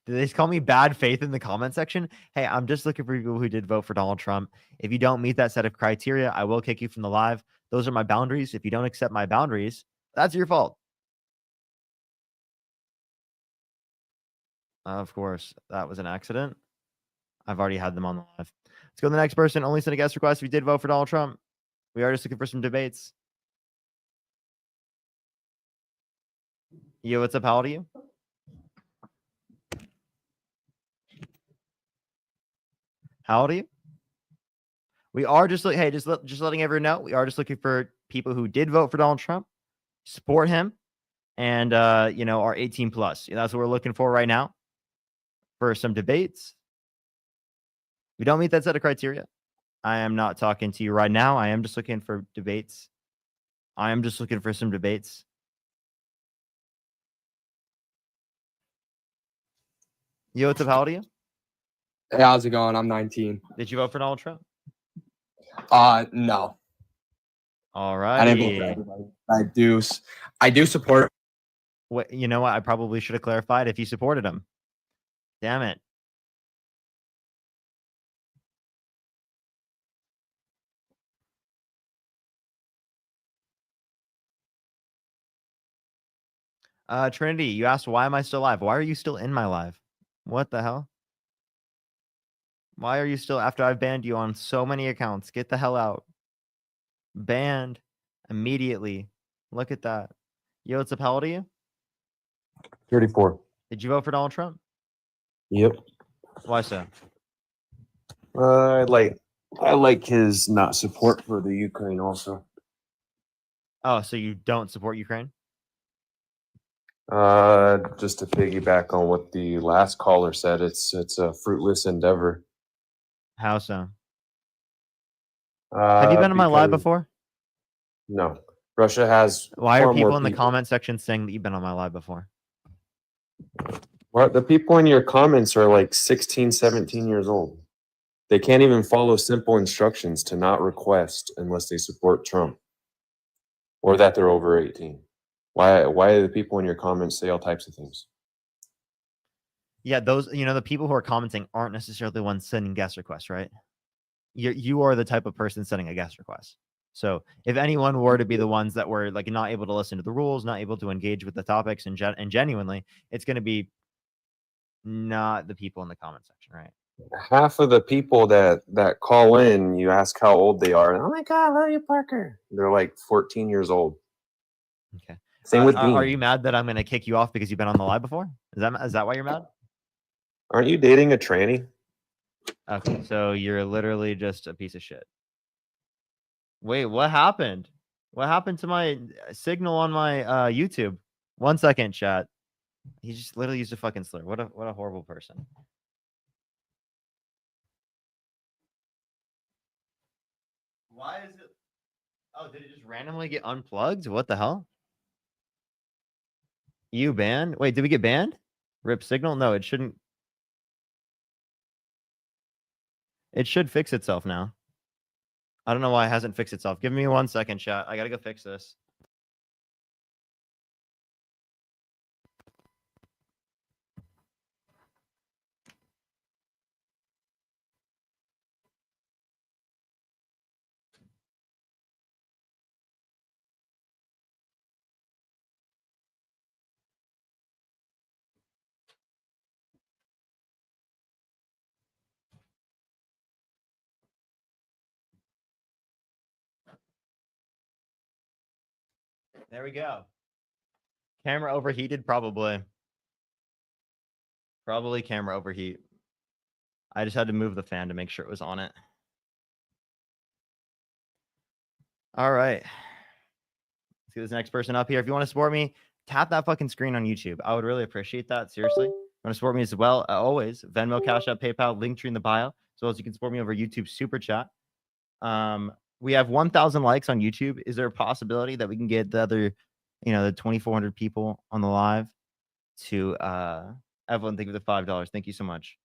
Did they just call me bad faith in the comment section? Hey, I'm just looking for people who did vote for Donald Trump. If you don't meet that set of criteria, I will kick you from the live. Those are my boundaries. If you don't accept my boundaries, that's your fault. Of course, that was an accident. I've already had them on the live. Let's go to the next person. Only send a guest request if you did vote for Donald Trump. We are just looking for some debates. Yo, what's up? How old are you? How old are you? We are just like, hey, just letting everyone know, we are just looking for people who did vote for Donald Trump, support him, and are 18 plus. That's what we're looking for right now for some debates. We don't meet that set of criteria. I am not talking to you right now. I am just looking for debates. I am just looking for some debates. Yo, what's up? How old are you? Hey, how's it going? I'm 19. Did you vote for Donald Trump? No. All right. I didn't vote for everybody. I do support. What, you know what? I probably should have clarified if you supported him. Damn it. Trinity, you asked why am I still alive? Why are you still in my live? What the hell? Why are you still after I've banned you on so many accounts? Get the hell out. Banned immediately. Look at that. Yo, what's up? How old are you? 34. Did you vote for Donald Trump? Yep. Why so? I like his not support for the Ukraine also. Oh, so you don't support Ukraine? Just to piggyback on what the last caller said, it's a fruitless endeavor. How so? Have you been on my live Because- before? No. Russia has Why far are people more in the comment section saying that you've been on my live before? Well, the people in your comments are like 16, 17 years old. They can't even follow simple instructions to not request unless they support Trump or that they're over 18. Why do the people in your comments say all types of things? Yeah, those, the people who are commenting aren't necessarily the ones sending guest requests, right? You are the type of person sending a guest request. So if anyone were to be the ones that were like not able to listen to the rules, not able to engage with the topics and genuinely, it's going to be not the people in the comment section, right? Half of the people that call in, you ask how old they are. And, oh my God, I love you, Parker. They're like 14 years old. Okay. Same with me. Are you mad that I'm going to kick you off because you've been on the live before? Is that why you're mad? Aren't you dating a tranny? Okay, so you're literally just a piece of shit. Wait, what happened? What happened to my signal on my YouTube? 1 second, chat. He just literally used a fucking slur. What a horrible person. Why is it? Oh, did it just randomly get unplugged? What the hell? You banned? Wait, did we get banned? Rip signal? No, it shouldn't. It should fix itself now. I don't know why it hasn't fixed itself. Give me 1 second, chat. I gotta go fix this. There we go. Camera overheated, probably. Probably camera overheat. I just had to move the fan to make sure it was on it. All right. Let's get this next person up here. If you want to support me, tap that fucking screen on YouTube. I would really appreciate that. Seriously. You want to support me as well? Always. Venmo, Cash App, PayPal, Linktree in the bio. As well as you can support me over YouTube Super Chat. We have 1,000 likes on YouTube. Is there a possibility that we can get the other, the 2,400 people on the live to Evelyn, thank you for the $5. Thank you so much.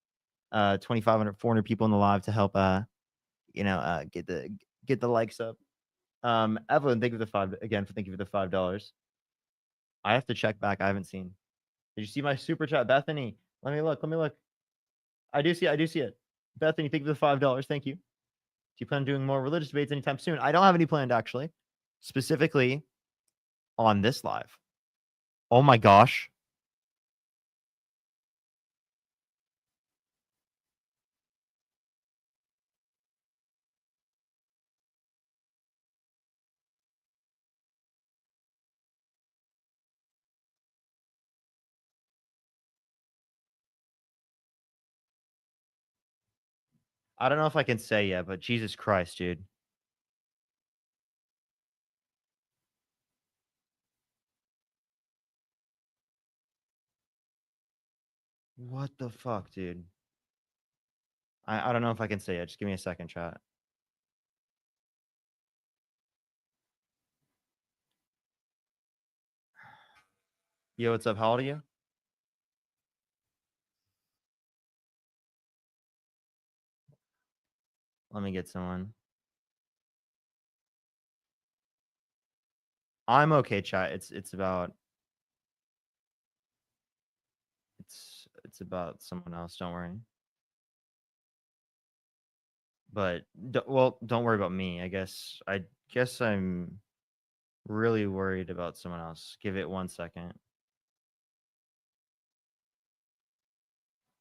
2,500, 400 people in the live to help get the likes up. Evelyn, thank you for the thank you for the $5. I have to check back. I haven't seen. Did you see my super chat, Bethany? Let me look. I do see it. Bethany, thank you for the $5. Thank you. Do you plan on doing more religious debates anytime soon? I don't have any planned, actually. Specifically on this live. Oh my gosh. I don't know if I can say yet, but Jesus Christ, dude. What the fuck, dude? I don't know if I can say it. Just give me a second, chat. Yo, what's up? How old are you? Let me get someone. I'm okay, chat. It's about It's about someone else. Don't worry. But well, don't worry about me. I guess I'm really worried about someone else. Give it 1 second.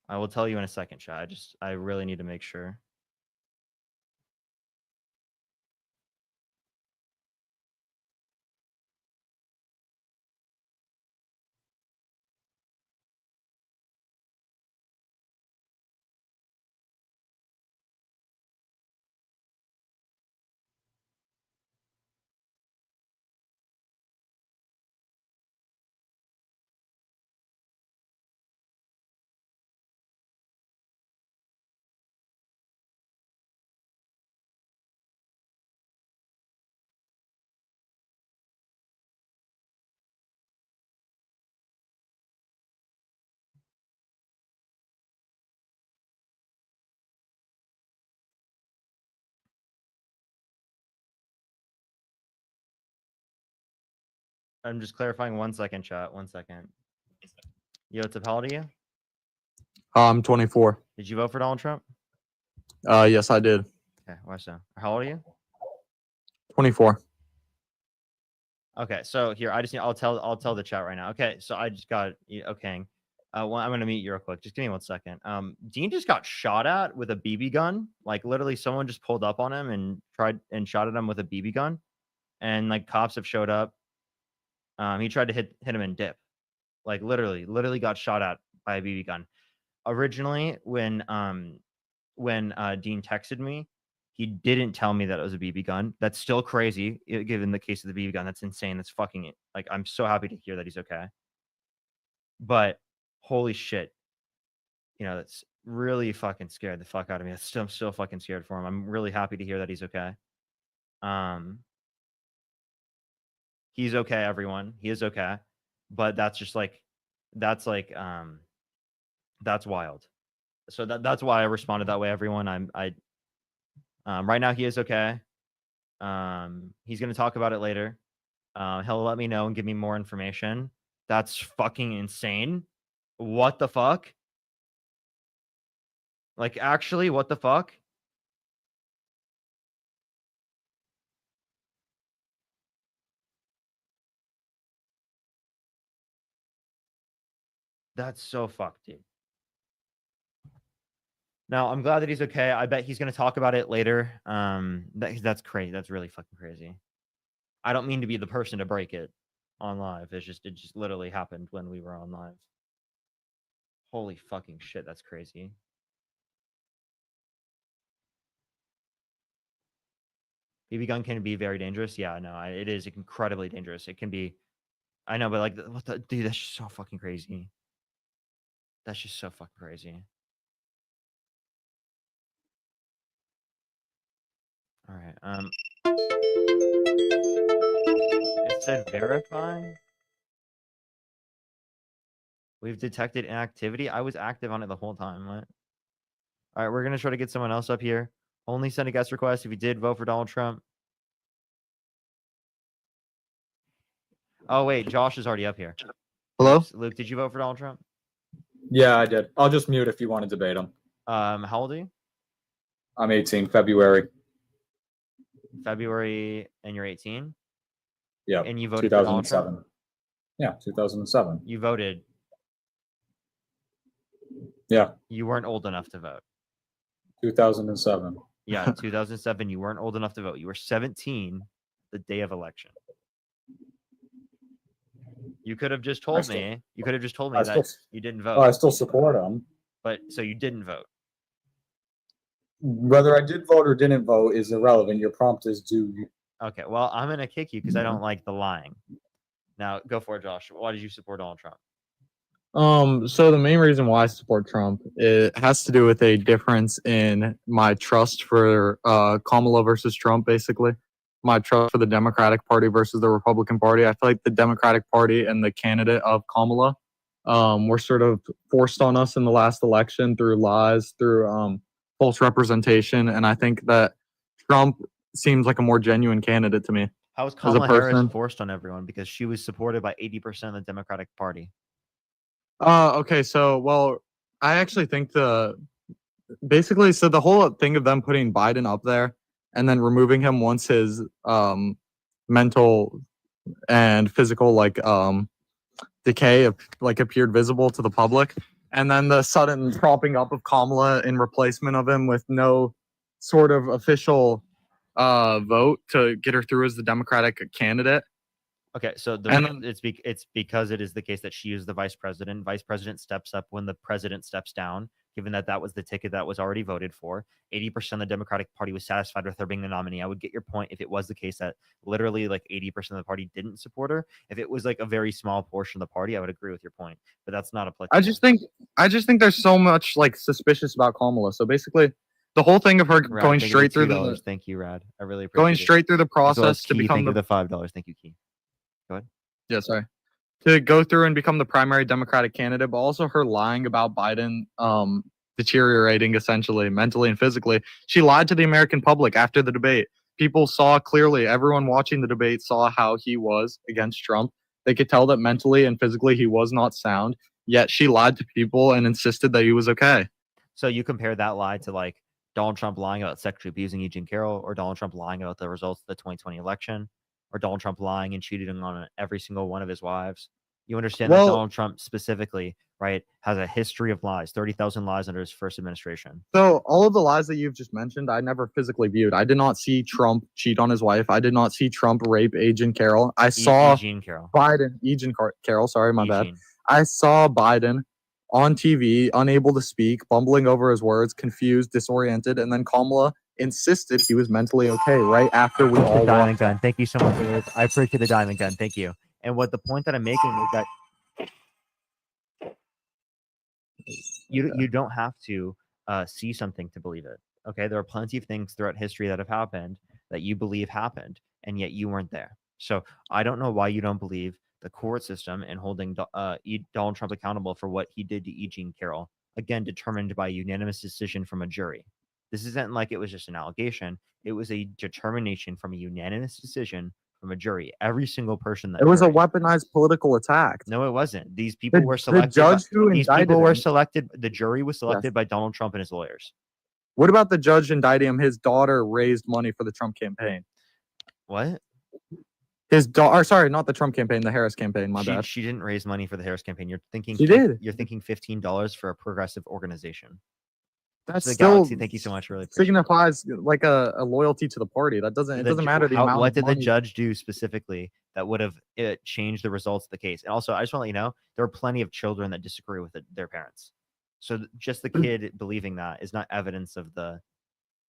I will tell you in a second, chat. I really need to make sure. I'm just clarifying 1 second, chat. 1 second. Yo, what's up? How old are you? I'm 24. Did you vote for Donald Trump? Yes, I did. Okay, why so? How old are you? 24. Okay, so here I'll tell the chat right now. Okay, so I just got okay. I'm gonna meet you real quick. Just give me 1 second. Dean just got shot at with a BB gun. Like literally, someone just pulled up on him and tried and shot at him with a BB gun, and like cops have showed up. He tried to hit him in dip. Like literally got shot at by a BB gun. Originally, when Dean texted me, he didn't tell me that it was a BB gun. That's still crazy, given the case of the BB gun. That's insane. That's fucking like I'm so happy to hear that he's okay. But holy shit, that's really fucking scared the fuck out of me. I'm still fucking scared for him. I'm really happy to hear that he's okay. He's okay, everyone. He is okay. But that's just like that's wild. So that's why I responded that way, everyone. Right now he is okay. He's gonna talk about it later. He'll let me know and give me more information. That's fucking insane. What the fuck? Like, actually, what the fuck? That's so fucked, dude. Now, I'm glad that he's okay. I bet he's going to talk about it later. That's crazy. That's really fucking crazy. I don't mean to be the person to break it on live. It just literally happened when we were on live. Holy fucking shit, that's crazy. BB gun can be very dangerous. Yeah, no, it is incredibly dangerous. It can be. I know, but like, what the dude? That's just so fucking crazy. That's just so fucking crazy. All right. It said verify. We've detected inactivity. I was active on it the whole time. What? All right, we're gonna try to get someone else up here. Only send a guest request if you did vote for Donald Trump. Oh wait, Josh is already up here. Hello? Luke, did you vote for Donald Trump? Yeah, I did. I'll just mute if you want to debate him. How old are you? I'm 18, February. February, and you're 18? Yeah. And you voted for Donald Trump? 2007. Yeah, 2007. You voted. Yeah. You weren't old enough to vote. 2007. Yeah, 2007. You weren't old enough to vote. You were 17 the day of election. You could have just told me. You could have just told me that you didn't vote. I still support him. But so you didn't vote. Whether I did vote or didn't vote is irrelevant. Your prompt is do. Okay, well, I'm gonna kick you because I don't like the lying. Now, go for it, Josh. Why did you support Donald Trump? So the main reason why I support Trump, it has to do with a difference in my trust for Kamala versus Trump, basically. My trust for the Democratic Party versus the Republican Party. I feel like the Democratic Party and the candidate of Kamala were sort of forced on us in the last election through lies, through false representation, and I think that Trump seems like a more genuine candidate to me. How was as a Kamala Harris person. forced on everyone? Because she was supported by 80% of the Democratic Party. Okay, so well, I actually think basically, so the whole thing of them putting Biden up there and then removing him once his mental and physical decay appeared visible to the public, and then the sudden propping up of Kamala in replacement of him with no sort of official vote to get her through as the Democratic candidate. Okay, so it's because it is the case that she is the vice president. Vice president steps up when the president steps down. Given that that was the ticket that was already voted for, 80% of the Democratic Party was satisfied with her being the nominee. I would get your point if it was the case that literally like 80% of the party didn't support her. If it was like a very small portion of the party, I would agree with your point. But that's not applicable. I just think there's so much like suspicious about Kamala. So basically, the whole thing of her Rad, going thank you straight for through $2. the Thank you, Rad. I really appreciate going it. straight through the As well as process to Key, become thank you the for the $5. Thank you, Key. Go ahead. Yeah, sorry. To go through and become the primary Democratic candidate, but also her lying about Biden deteriorating essentially mentally and physically. She lied to the American public after the debate. People saw clearly, everyone watching the debate saw how he was against Trump. They could tell that mentally and physically he was not sound, yet she lied to people and insisted that he was okay. So you compare that lie to like Donald Trump lying about sexually abusing Eugene Carroll, or Donald Trump lying about the results of the 2020 election, or Donald Trump lying and cheating on every single one of his wives. You understand that Donald Trump specifically, right, has a history of lies, 30,000 lies under his first administration. So all of the lies that you've just mentioned, I never physically viewed. I did not see Trump cheat on his wife. I did not see Trump rape Agent Carroll. I saw Eugene Carroll. Carroll, sorry, my bad. Eugene. I saw Biden on TV, unable to speak, bumbling over his words, confused, disoriented, and then Kamala insisted he was mentally okay right after we all Diamond Gun. Thank you so much for this. I appreciate the Diamond Gun. Thank you. And what the point that I'm making is that you don't have to see something to believe it. Okay, there are plenty of things throughout history that have happened that you believe happened, and yet you weren't there. So I don't know why you don't believe the court system and holding Donald Trump accountable for what he did to Eugene Carroll, again determined by unanimous decision from a jury. This isn't like it was just an allegation. It was a determination from a unanimous decision from a jury. Every single person that It was a weaponized political attack. No, it wasn't. These people were The selected. judge who These indicted people were him- selected. The jury was selected by Donald Trump and his lawyers. What about the judge indicting him? His daughter raised money for the Trump campaign. What? His daughter, sorry, not the Trump campaign, the Harris campaign. My bad. She didn't raise money for the Harris campaign. You're thinking She did. You're thinking $15 for a progressive organization. That's the still Galaxy. Thank you so much. Really appreciate it. signifies like a loyalty to the party. That doesn't. It doesn't matter the amount. What of did money. the judge do specifically that would have changed the results of the case? And also, I just want to let you know there are plenty of children that disagree with their parents. So just the kid believing that is not evidence of the.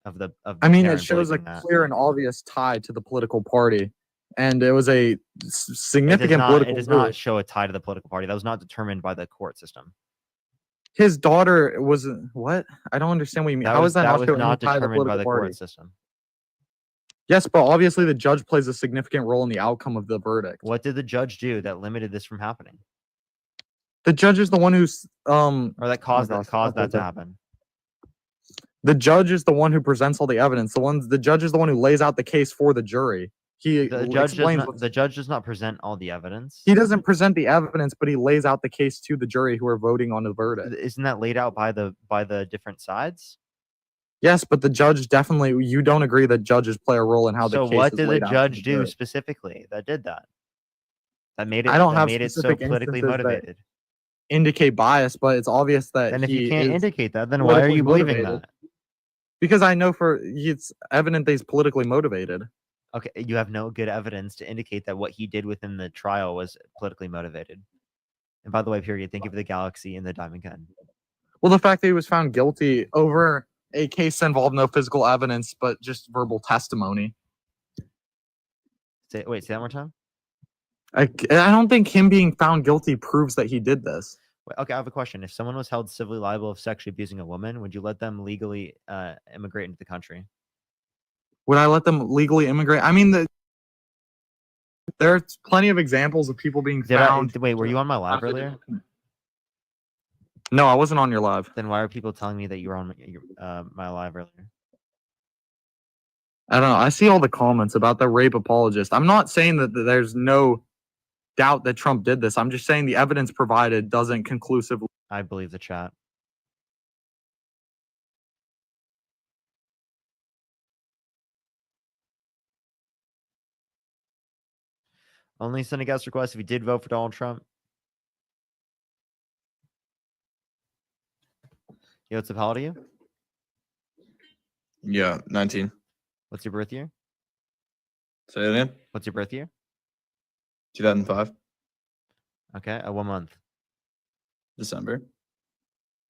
I mean, it parent shows a believing that. clear and obvious tie to the political party, and it was a significant It political. does move. not show a tie to the political party. That was not determined by the court system. His daughter was what? I don't understand what you mean. How is that not was showing not any tie to the determined by political the party? court system? Yes, but obviously the judge plays a significant role in the outcome of the verdict. What did the judge do that limited this from happening, The judge is the one who's or that caused gosh, that to happen? The judge is the one who presents all the evidence. The judge is the one who lays out the case for the jury. He The judge explains does not, the judge does not present all the evidence. He doesn't present the evidence, but he lays out the case to the jury who are voting on the verdict. Isn't that laid out by the different sides? Yes, but the judge definitely. You don't agree that judges play a role in how the So case what is did the laid out to judge do jury. specifically that did that? That made it. I don't that have made it so specific politically instances that motivated. Indicate bias, but it's obvious that. And if you he can't is indicate that, then why are you politically believing motivated. that? Because I know it's evident that he's politically motivated. Okay, you have no good evidence to indicate that what he did within the trial was politically motivated. And by the way, period. Thank you for the Galaxy and the Diamond Gun. Well, the fact that he was found guilty over a case that involved no physical evidence, but just verbal testimony. Say that one more time. I don't think him being found guilty proves that he did this. Wait, okay, I have a question. If someone was held civilly liable of sexually abusing a woman, would you let them legally immigrate into the country? Would I let them legally immigrate? I mean, there's plenty of examples of people being found. Wait, were you on my live earlier? No, I wasn't on your live. Then why are people telling me that you were on my live earlier? I don't know. I see all the comments about the rape apologist. I'm not saying that there's no doubt that Trump did this. I'm just saying the evidence provided doesn't conclusively. I believe the chat. Only send a guest request if you did vote for Donald Trump. Yo, what's up? How old are you? Yeah, 19. What's your birth year? Say it again. What's your birth year? 2005, Okay. What month? December.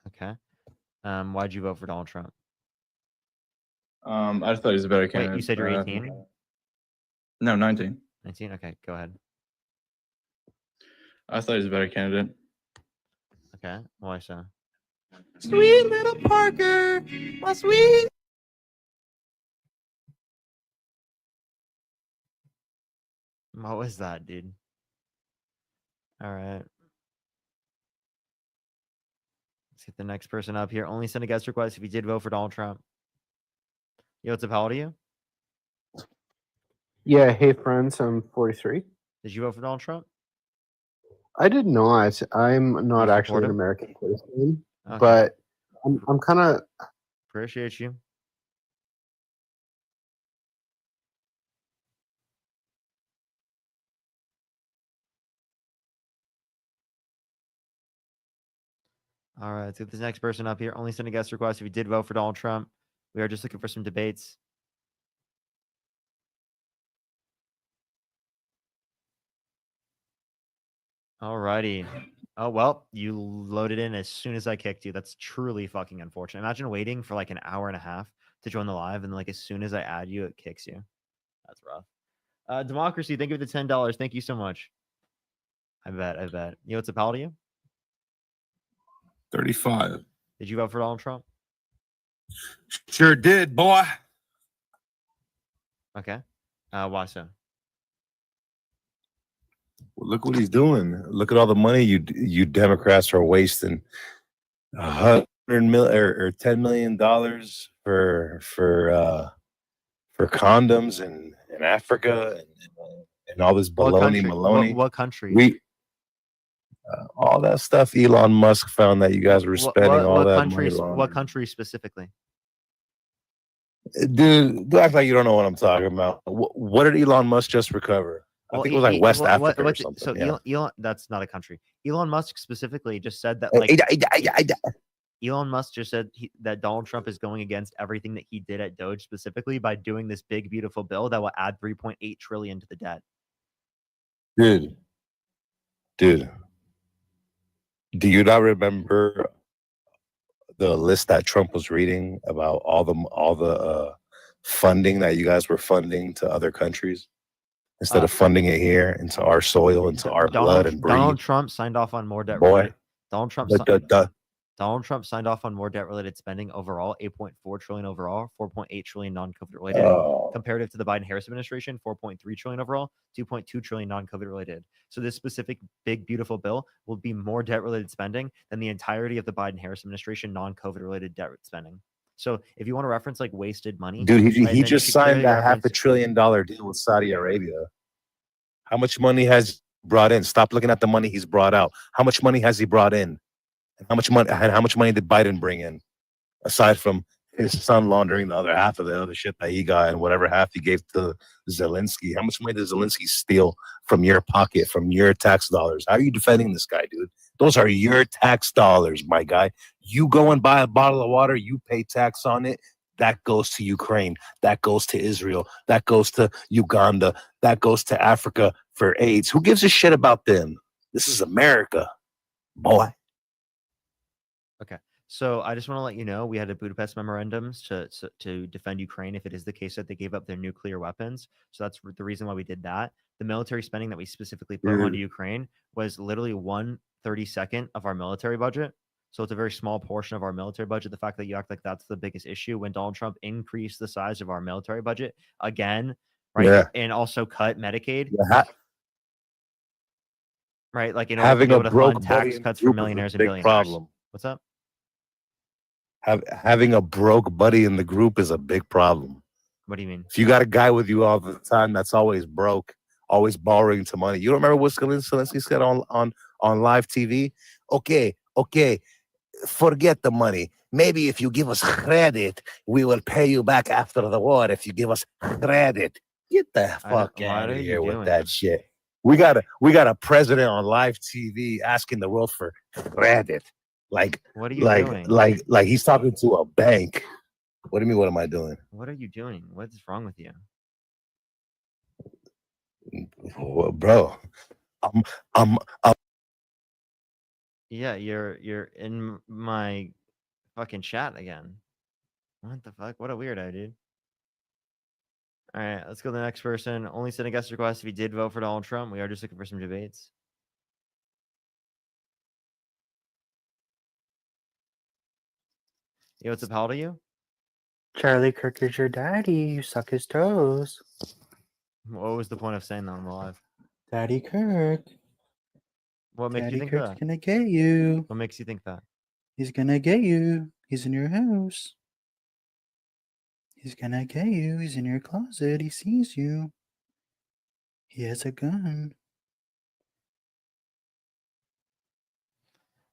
Okay. Why'd you vote for Donald Trump? I just thought he was a better candidate. Wait, you said you're 18? No, 19. 19? Okay, go ahead. I thought he was a better candidate. Okay. Why so? Sweet little Parker, my sweet. What was that, dude? All right. Let's get the next person up here. Only send a guest request if you did vote for Donald Trump. Yo, what's up? How old are you? Yeah, hey friends, I'm 43. Did you vote for Donald Trump? I did not. I'm not You actually support an him? American citizen, Okay. but I'm kind of. Appreciate you. All right, let's get this next person up here. Only send a guest request if you did vote for Donald Trump. We are just looking for some debates. All righty. Oh, well, you loaded in as soon as I kicked you. That's truly fucking unfortunate. Imagine waiting for like an hour and a half to join the live, and like as soon as I add you, it kicks you. That's rough. Democracy, thank you for the $10. Thank you so much. I bet. You know what's up? How old are you? 35. Did you vote for Donald Trump? Sure did, boy. Okay. Why so? Well, look what he's doing. Look at all the money you Democrats are wasting. $100 million or $10 million for condoms in Africa and all this What baloney country? maloney. What country? We all that stuff Elon Musk found that you guys were spending all that money What laundering. country specifically? Dude, do act like you don't know what I'm talking about. What did Elon Musk just recover? I think it was like West Africa or something. So yeah. Elon, that's not a country. Elon Musk specifically just said that like Elon Musk just said that Donald Trump is going against everything that he did at Doge specifically by doing this big beautiful bill that will add 3.8 trillion to the debt. Dude, do you not remember the list that Trump was reading about all the funding that you guys were funding to other countries instead of funding it here into our soil, into our blood and breed? Donald Trump signed off on more debt. Boy, Donald Trump signed off on more debt-related spending overall, 8.4 trillion overall, 4.8 trillion non-COVID related. Comparative to the Biden-Harris administration, 4.3 trillion overall, 2.2 trillion non-COVID related. So this specific big, beautiful bill will be more debt-related spending than the entirety of the Biden-Harris administration non-COVID related debt spending. So if you want to reference like wasted money, dude, he then just you should signed clearly a $500 billion deal with Saudi Arabia. How much money has brought in? Stop looking at the money he's brought out. How much money has he brought in? How much money did Biden bring in, aside from his son laundering the other half of the other shit that he got and whatever half he gave to Zelensky? How much money did Zelensky steal from your pocket, from your tax dollars? How are you defending this guy, dude? Those are your tax dollars, my guy. You go and buy a bottle of water, you pay tax on it. That goes to Ukraine. That goes to Israel. That goes to Uganda. That goes to Africa for AIDS. Who gives a shit about them? This is America, boy. Okay. So I just want to let you know we had a Budapest memorandums to defend Ukraine if it is the case that they gave up their nuclear weapons. So that's the reason why we did that. The military spending that we specifically put onto Ukraine was literally 1/32 of our military budget. So it's a very small portion of our military budget. The fact that you act like that's the biggest issue when Donald Trump increased the size of our military budget again, right? Yeah. And also cut Medicaid. Yeah. Right. Like in order to Having be a able to broke fund buddy tax in the cuts for group is a millionaires and big billionaires. problem. What's up? Having a broke buddy in the group is a big problem. What do you mean? If you got a guy with you all the time that's always broke, always borrowing to money. You don't remember what Zelensky said on live TV? Okay, forget the money. Maybe if you give us credit, we will pay you back after the war. If you give us credit, get the fuck out of here with that shit. We got a president on live TV asking the world for credit. Like What are you doing? like he's talking to a bank. What do you mean? What am I doing? What are you doing? What's wrong with you? Well, bro, I'm Yeah, you're in my fucking chat again. What the fuck? What a weirdo, dude. All right, let's go to the next person. Only send a guest request if you did vote for Donald Trump. We are just looking for some debates. Yo, what's up? How old are you? Charlie Kirk is your daddy. You suck his toes. What was the point of saying that on the live? Daddy Kirk. What makes you Daddy think Kirk's that? gonna get you. What makes you think that? He's gonna get you. He's in your house. He's gonna get you. He's in your closet. He sees you. He has a gun.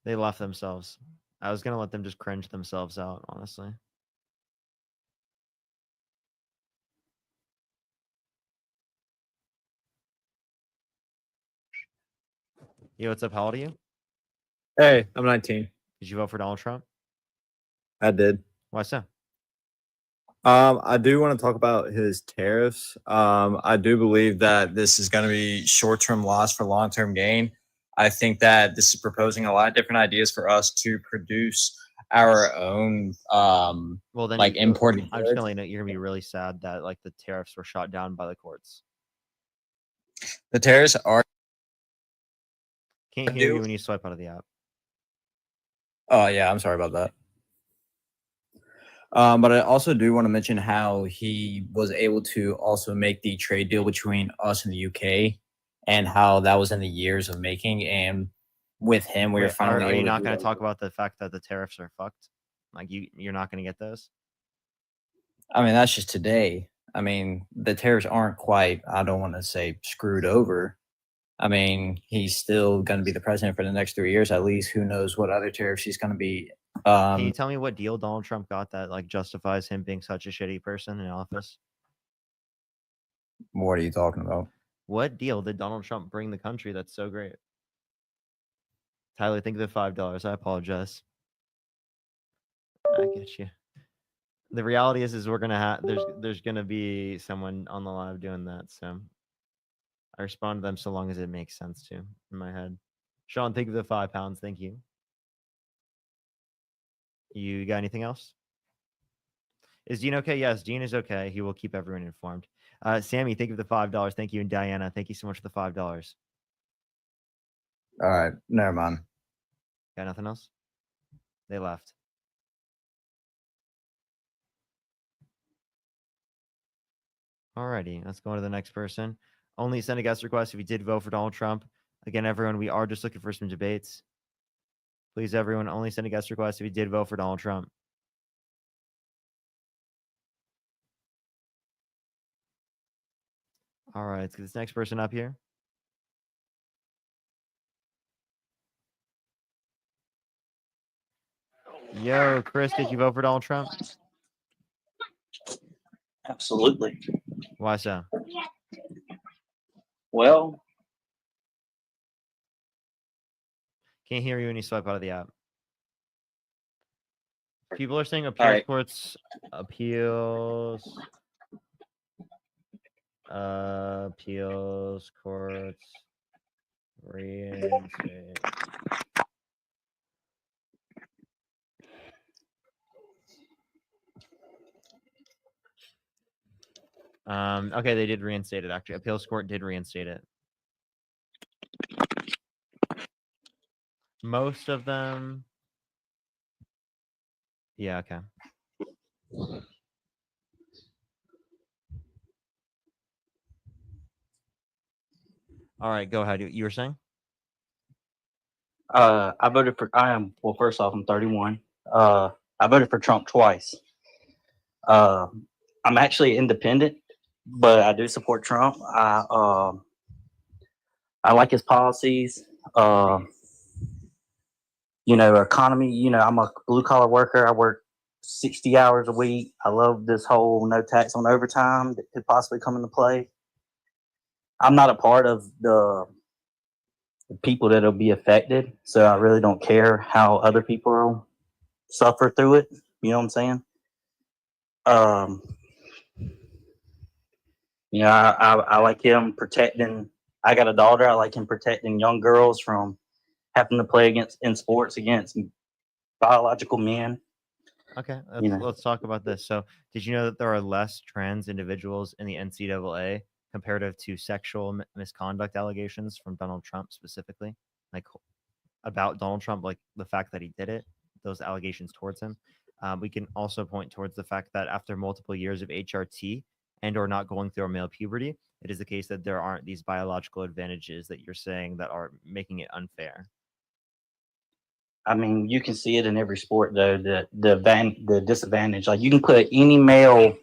They left themselves. I was gonna let them just cringe themselves out, honestly. Yo, what's up? How old are you? Hey, I'm 19. Did you vote for Donald Trump? I did. Why so? I do want to talk about his tariffs. I do believe that this is going to be short-term loss for long-term gain. I think that this is proposing a lot of different ideas for us to produce our own, Well, then like imported I'm just gonna goods. let you know you're gonna be really sad that like the tariffs were shot down by the courts. The tariffs are. Can't hear you when you swipe out of the app. Oh yeah, I'm sorry about that. But I also do want to mention how he was able to also make the trade deal between us and the UK, and how that was in the years of making. And with him, we were Wait, finally. are able you to not do going that. to talk about the fact that the tariffs are fucked? Like you're not going to get those? I mean, that's just today. I mean, the tariffs aren't quite, I don't want to say screwed over. I mean, he's still going to be the president for the next 3 years at least. Who knows what other tariffs he's going to be. Can you tell me what deal Donald Trump got that like justifies him being such a shitty person in office? What are you talking about? What deal did Donald Trump bring the country that's so great? Tyler, think of the $5. I apologize. I get you. The reality is we're gonna have there's gonna be someone on the live doing that, so I respond to them so long as it makes sense to in my head. Sean, think of the £5. Thank you. You got anything else? Is Dean okay? Yes, Dean is okay. He will keep everyone informed. Sammy, think of the $5. Thank you. And Diana, thank you so much for the $5. All right, never mind. Got nothing else? They left. Alrighty, let's go on to the next person. Only send a guest request if you did vote for Donald Trump. Again, everyone, we are just looking for some debates. Please, everyone, only send a guest request if you did vote for Donald Trump. All right, let's get this next person up here. Yo, Chris, did you vote for Donald Trump? Absolutely. Why so? Well, Can't hear you when you swipe out of the app. People are saying All appeals right. courts, appeals courts, reinstate. Okay, they did reinstate it actually. Appeals court did reinstate it. Most of them. Yeah, okay. All right, go ahead. You were saying? I voted for. Well. First off, I'm 31. I voted for Trump twice. I'm actually independent, but I do support Trump. I like his policies. Economy. I'm a blue collar worker. I work 60 hours a week. I love this whole no tax on overtime that could possibly come into play. I'm not a part of the people that'll be affected, so I really don't care how other people suffer through it. You know what I'm saying? Um, I like him protecting. I got a daughter. I like him protecting young girls from having to play against in sports against biological men. Okay, You know. let's talk about this. So, did you know that there are less trans individuals in the NCAA comparative to sexual misconduct allegations from Donald Trump specifically? Like about Donald Trump, like the fact that he did it, those allegations towards him. We can also point towards the fact that after multiple years of HRT and or not going through a male puberty, it is the case that there aren't these biological advantages that you're saying that are making it unfair. I mean, you can see it in every sport, though. The disadvantage, like you can put any male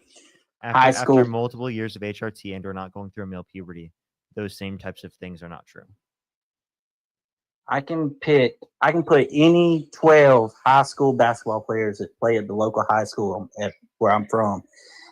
high school. After multiple years of HRT and or not going through a male puberty, those same types of things are not true. I can put any 12 high school basketball players that play at the local high school where I'm from,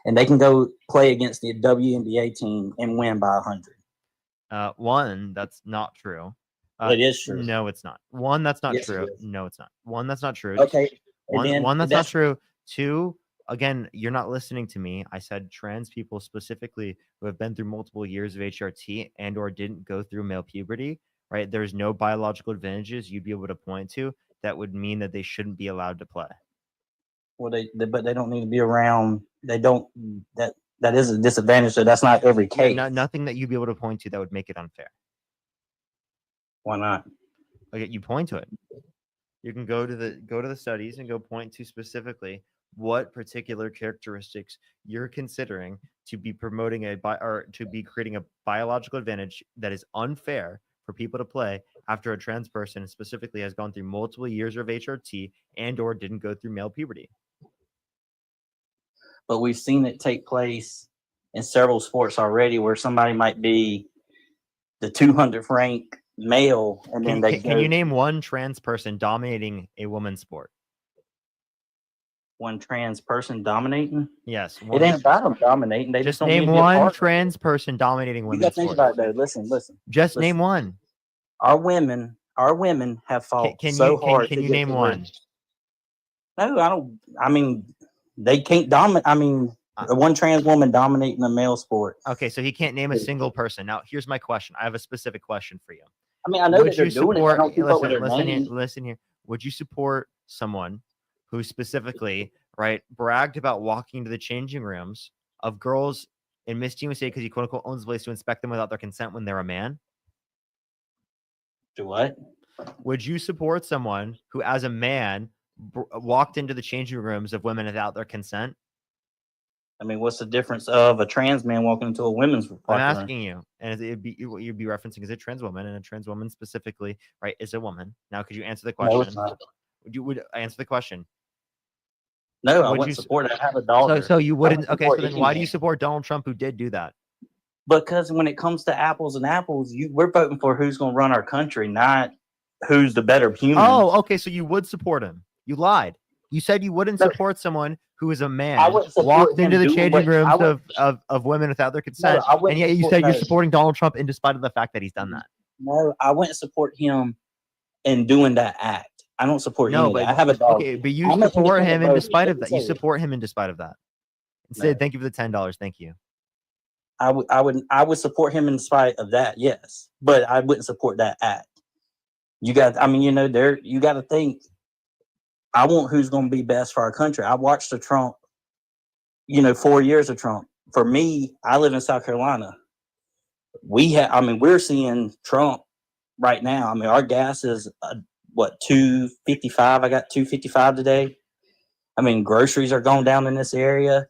and they can go play against the WNBA team and win by 100. One, that's not true. It is true. No, it's not. One, that's not Yes, true. it is. No, it's not. One, that's not true. Okay. One, that's not true. Two, again, you're not listening to me. I said trans people specifically who have been through multiple years of HRT and or didn't go through male puberty, right? There's no biological advantages you'd be able to point to that would mean that they shouldn't be allowed to play. Well, but they don't need to be around. They don't. That is a disadvantage. So that's not every case. Nothing that you'd be able to point to that would make it unfair. Why not? Okay, you point to it. You can go to the studies and go point to specifically what particular characteristics you're considering to be promoting to be creating a biological advantage that is unfair for people to play after a trans person specifically has gone through multiple years of HRT and or didn't go through male puberty. But we've seen it take place in several sports already where somebody might be the 200th ranked male and then Can you name one trans person dominating a woman's sport? One trans person dominating? Yes. It ain't about them dominating. They just don't name need to be a one part trans person dominating of it. You women's got to think sports. about it, though. Listen. Just name one. Our women have fought Can hard. you name one? No, I don't. I mean, they can't dominate. I mean, one trans woman dominating a male sport. Okay, so he can't name a single person. Now, here's my question. I have a specific question for you. I mean, I know that they're doing it. I don't keep up with their listen names. here. Listen here. Would you support someone who specifically, right, bragged about walking into the changing rooms of girls in Miss USA because he quote unquote owns the place to inspect them without their consent when they're a man? Do what? Would you support someone who, as a man, walked into the changing rooms of women without their consent? I mean, what's the difference of a trans man walking into a women's locker I'm room? asking you, and what you'd be referencing is a trans woman, and a trans woman specifically, right, is a woman. Now, could you answer the question? No, it's not. Would answer the question? No, I wouldn't support it. I have a daughter. So you wouldn't. Okay, so support then any why do man. you support Donald Trump, who did do that? Because when it comes to apples and apples, we're voting for who's going to run our country, not who's the better human. Oh, okay. So you would support him. You lied. You said you wouldn't support someone who is a man, walked into the changing rooms of women without their consent, and yet you said you're supporting Donald Trump in despite of the fact that he's done that. No, I wouldn't support him in doing that act. I don't support No, any of but that. I have a dog. okay, but you support him in despite of that. You support him in despite of that. Instead, thank you for the $10. Thank you. I would support him in spite of that, yes, but I wouldn't support that act. You got to think. I want who's going to be best for our country. I watched the Trump, 4 years of Trump. For me, I live in South Carolina. We're seeing Trump right now. I mean, our gas is $2.55. I got $2.55 today. I mean, groceries are going down in this area.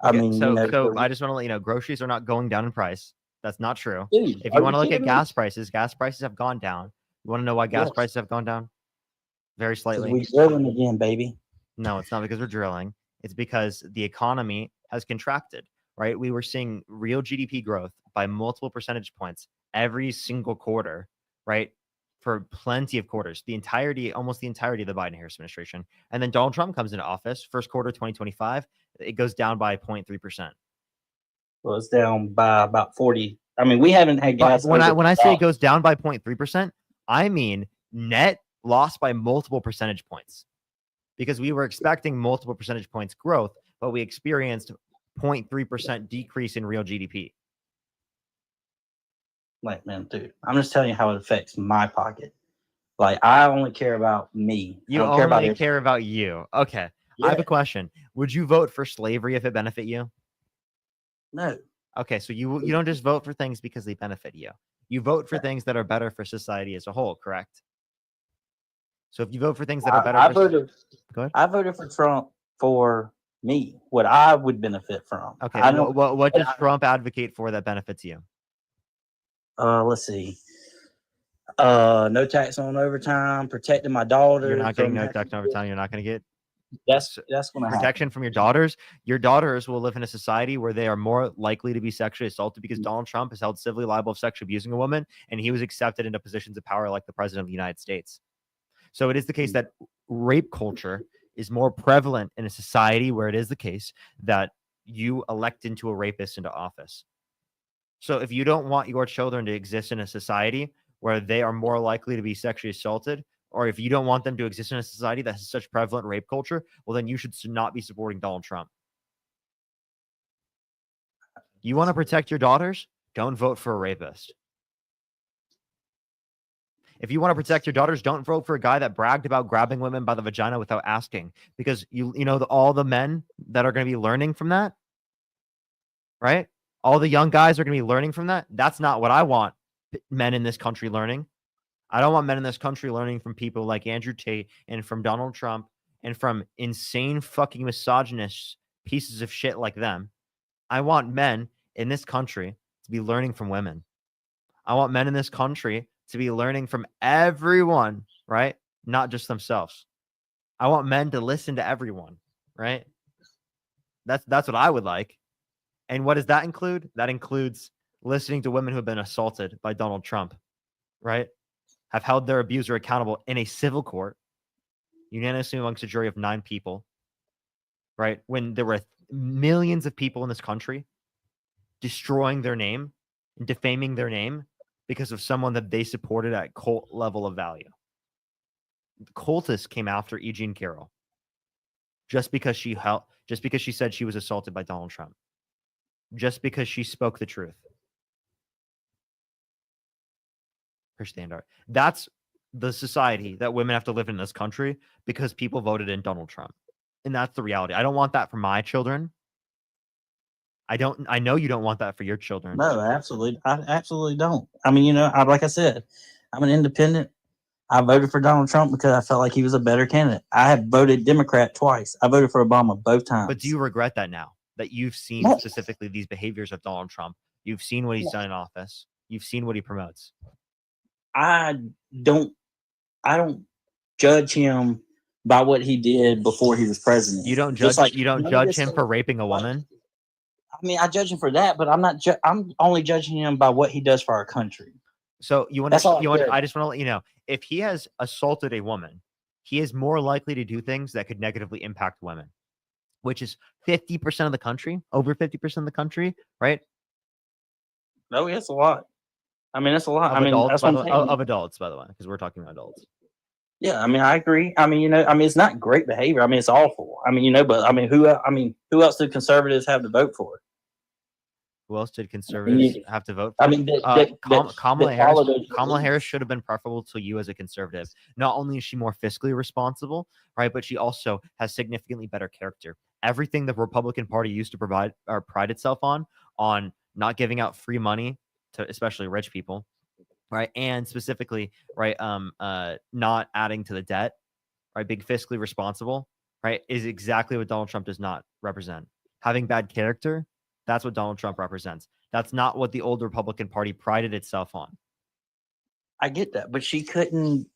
Okay, so I just want to let you know, groceries are not going down in price. That's not true. Dude, if you want to look at kidding me? gas prices have gone down. You want to know why gas Yes. prices have gone down? Very slightly. We drilling again, baby. No, it's not because we're drilling. It's because the economy has contracted, right? We were seeing real GDP growth by multiple percentage points every single quarter, right? For plenty of quarters, almost the entirety of the Biden-Harris administration. And then Donald Trump comes into office, first quarter 2025, it goes down by 0.3%. Well, it's down by about 40 I mean, we haven't had But gas. when I over say it $1. goes down by 0.3%, I mean net loss by multiple percentage points, because we were expecting multiple percentage points growth, but we experienced 0.3% decrease in real GDP. Like, man, dude, I'm just telling you how it affects my pocket. Like, I only care about me. I You don't care about only everything. care about you. Okay. I have Yeah. a question. Would you vote for slavery if it benefit you? No. Okay, so you don't just vote for things because they benefit you. You vote for things that are better for society as a whole, correct? So if you vote for things that are better I for voted. Go ahead. I voted for Trump for me, what I would benefit from. Okay, I know. what does Trump advocate for that benefits you? Let's see. No tax on overtime, protecting my daughter. You're not getting from no having tax to- overtime. You're not going to get That's gonna happen. protection from your daughters. Your daughters will live in a society where they are more likely to be sexually assaulted because Donald Trump is held civilly liable of sexually abusing a woman, and he was accepted into positions of power like the president of the United States. So it is the case that rape culture is more prevalent in a society where it is the case that you elect into a rapist into office. So if you don't want your children to exist in a society where they are more likely to be sexually assaulted, or if you don't want them to exist in a society that has such prevalent rape culture, well, then you should not be supporting Donald Trump. You want to protect your daughters? Don't vote for a rapist. If you want to protect your daughters, don't vote for a guy that bragged about grabbing women by the vagina without asking, because you know all the men that are going to be learning from that, right? All the young guys are going to be learning from that. That's not what I want men in this country learning. I don't want men in this country learning from people like Andrew Tate and from Donald Trump and from insane fucking misogynist pieces of shit like them. I want men in this country to be learning from women. I want men in this country to be learning from everyone, right? Not just themselves. I want men to listen to everyone, right? That's what I would like. And what does that include? That includes listening to women who have been assaulted by Donald Trump, right? Have held their abuser accountable in a civil court, unanimously amongst a jury of 9 people, right? When there were millions of people in this country destroying their name and defaming their name because of someone that they supported at cult level of value. The cultists came after E. Jean Carroll just because she said she was assaulted by Donald Trump, just because she spoke the truth. Her standard. That's the society that women have to live in this country because people voted in Donald Trump. And that's the reality. I don't want that for my children. I know you don't want that for your children. No, absolutely. I absolutely don't. I mean, like I said, I'm an independent. I voted for Donald Trump because I felt like he was a better candidate. I have voted Democrat twice. I voted for Obama both times. But do you regret that now that you've seen No. specifically these behaviors of Donald Trump? You've seen what he's done in office. You've seen what he promotes. I don't judge him by what he did before he was president. You don't Just judge. like You don't none of judge this him stuff- for raping a woman. I mean, I judge him for that, but I'm not. I'm only judging him by what he does for our country. So you want That's all to? I care. I just want to let you know, if he has assaulted a woman, he is more likely to do things that could negatively impact women, which is 50% of the country, over 50% of the country, right? No, it's a lot. I mean, it's a lot. Of I mean, adults, that's by what the I'm way, saying. of adults, by the way, because we're talking about adults. Yeah, I mean, I agree. I mean, it's not great behavior. I mean, it's awful. I mean, but I mean, who else do conservatives have to vote for? Who else did conservatives have to vote for? I mean, Kamala that Harris. follow those Kamala rules. Harris should have been preferable to you as a conservative. Not only is she more fiscally responsible, right, but she also has significantly better character. Everything the Republican Party used to provide or pride itself on not giving out free money to especially rich people, right, and specifically, right, not adding to the debt, right, being fiscally responsible, right, is exactly what Donald Trump does not represent. Having bad character. That's what Donald Trump represents. That's not what the old Republican Party prided itself on. I get that, but she couldn't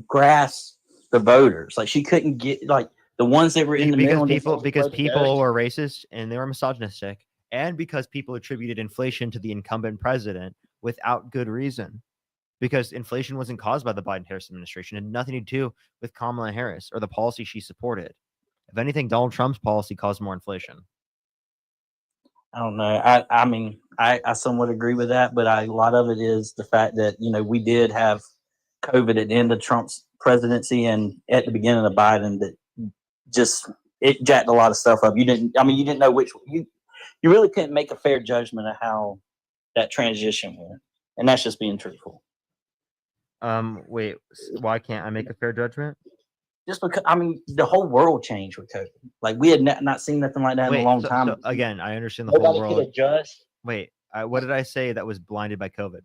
grasp the voters. Like she couldn't get like the ones that were in the middle. Because people were racist and they were misogynistic, and because people attributed inflation to the incumbent president without good reason. Because inflation wasn't caused by the Biden-Harris administration. It had nothing to do with Kamala Harris or the policy she supported. If anything, Donald Trump's policy caused more inflation. I don't know. I mean, I somewhat agree with that, but a lot of it is the fact that, we did have COVID at the end of Trump's presidency and at the beginning of Biden that just it jacked a lot of stuff up. You didn't know which you really couldn't make a fair judgment of how that transition went, and that's just being truthful. Wait, why can't I make a fair judgment? Just because the whole world changed with COVID. Like we had not seen nothing like that in a long time. So again, I understand the whole Nobody world. could adjust. Wait, what did I say that was blinded by COVID?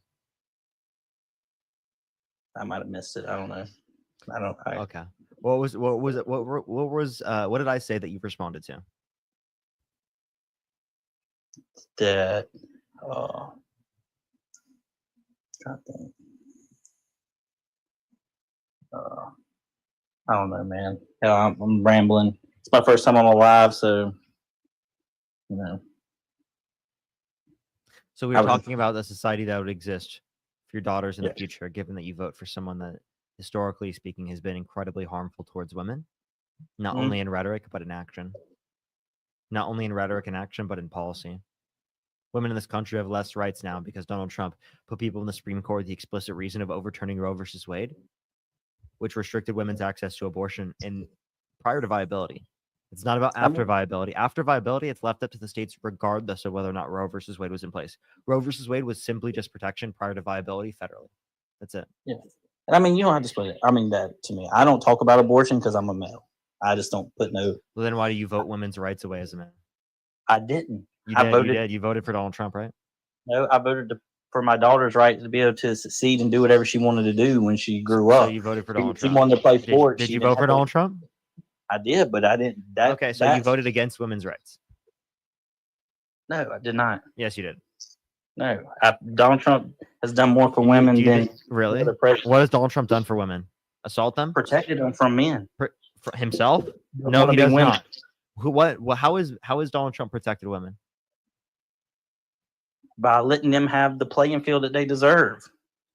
I might have missed it. I don't know. Okay. What was it? What did I say that you responded to? That I don't know, man. Hell, I'm rambling. It's my first time on my live, so So we were talking about the society that would exist for your daughters in the future, given that you vote for someone that, historically speaking, has been incredibly harmful towards women, not only in rhetoric, but in action. Not only in rhetoric and action, but in policy. Women in this country have less rights now because Donald Trump put people in the Supreme Court with the explicit reason of overturning Roe versus Wade, which restricted women's access to abortion prior to viability. It's not about after viability. After viability, it's left up to the states regardless of whether or not Roe versus Wade was in place. Roe versus Wade was simply just protection prior to viability federally. That's it. Yeah. And you don't have to split it. that to me. I don't talk about abortion because I'm a male. I just don't put no. Well, then why do you vote women's rights away as a man? I didn't. You did. You voted for Donald Trump, right? No, I voted for my daughter's right to be able to succeed and do whatever she wanted to do when she grew up. So you voted for Donald Trump. She wanted to play sports. Did you vote for Donald Trump? I did, but I didn't. Okay, so you voted against women's rights. No, I did not. Yes, you did. No, Donald Trump has done more for women than really. What has Donald Trump done for women? Assault them? Protected them from men. For himself? No, he does not. How is Donald Trump protected women? By letting them have the playing field that they deserve.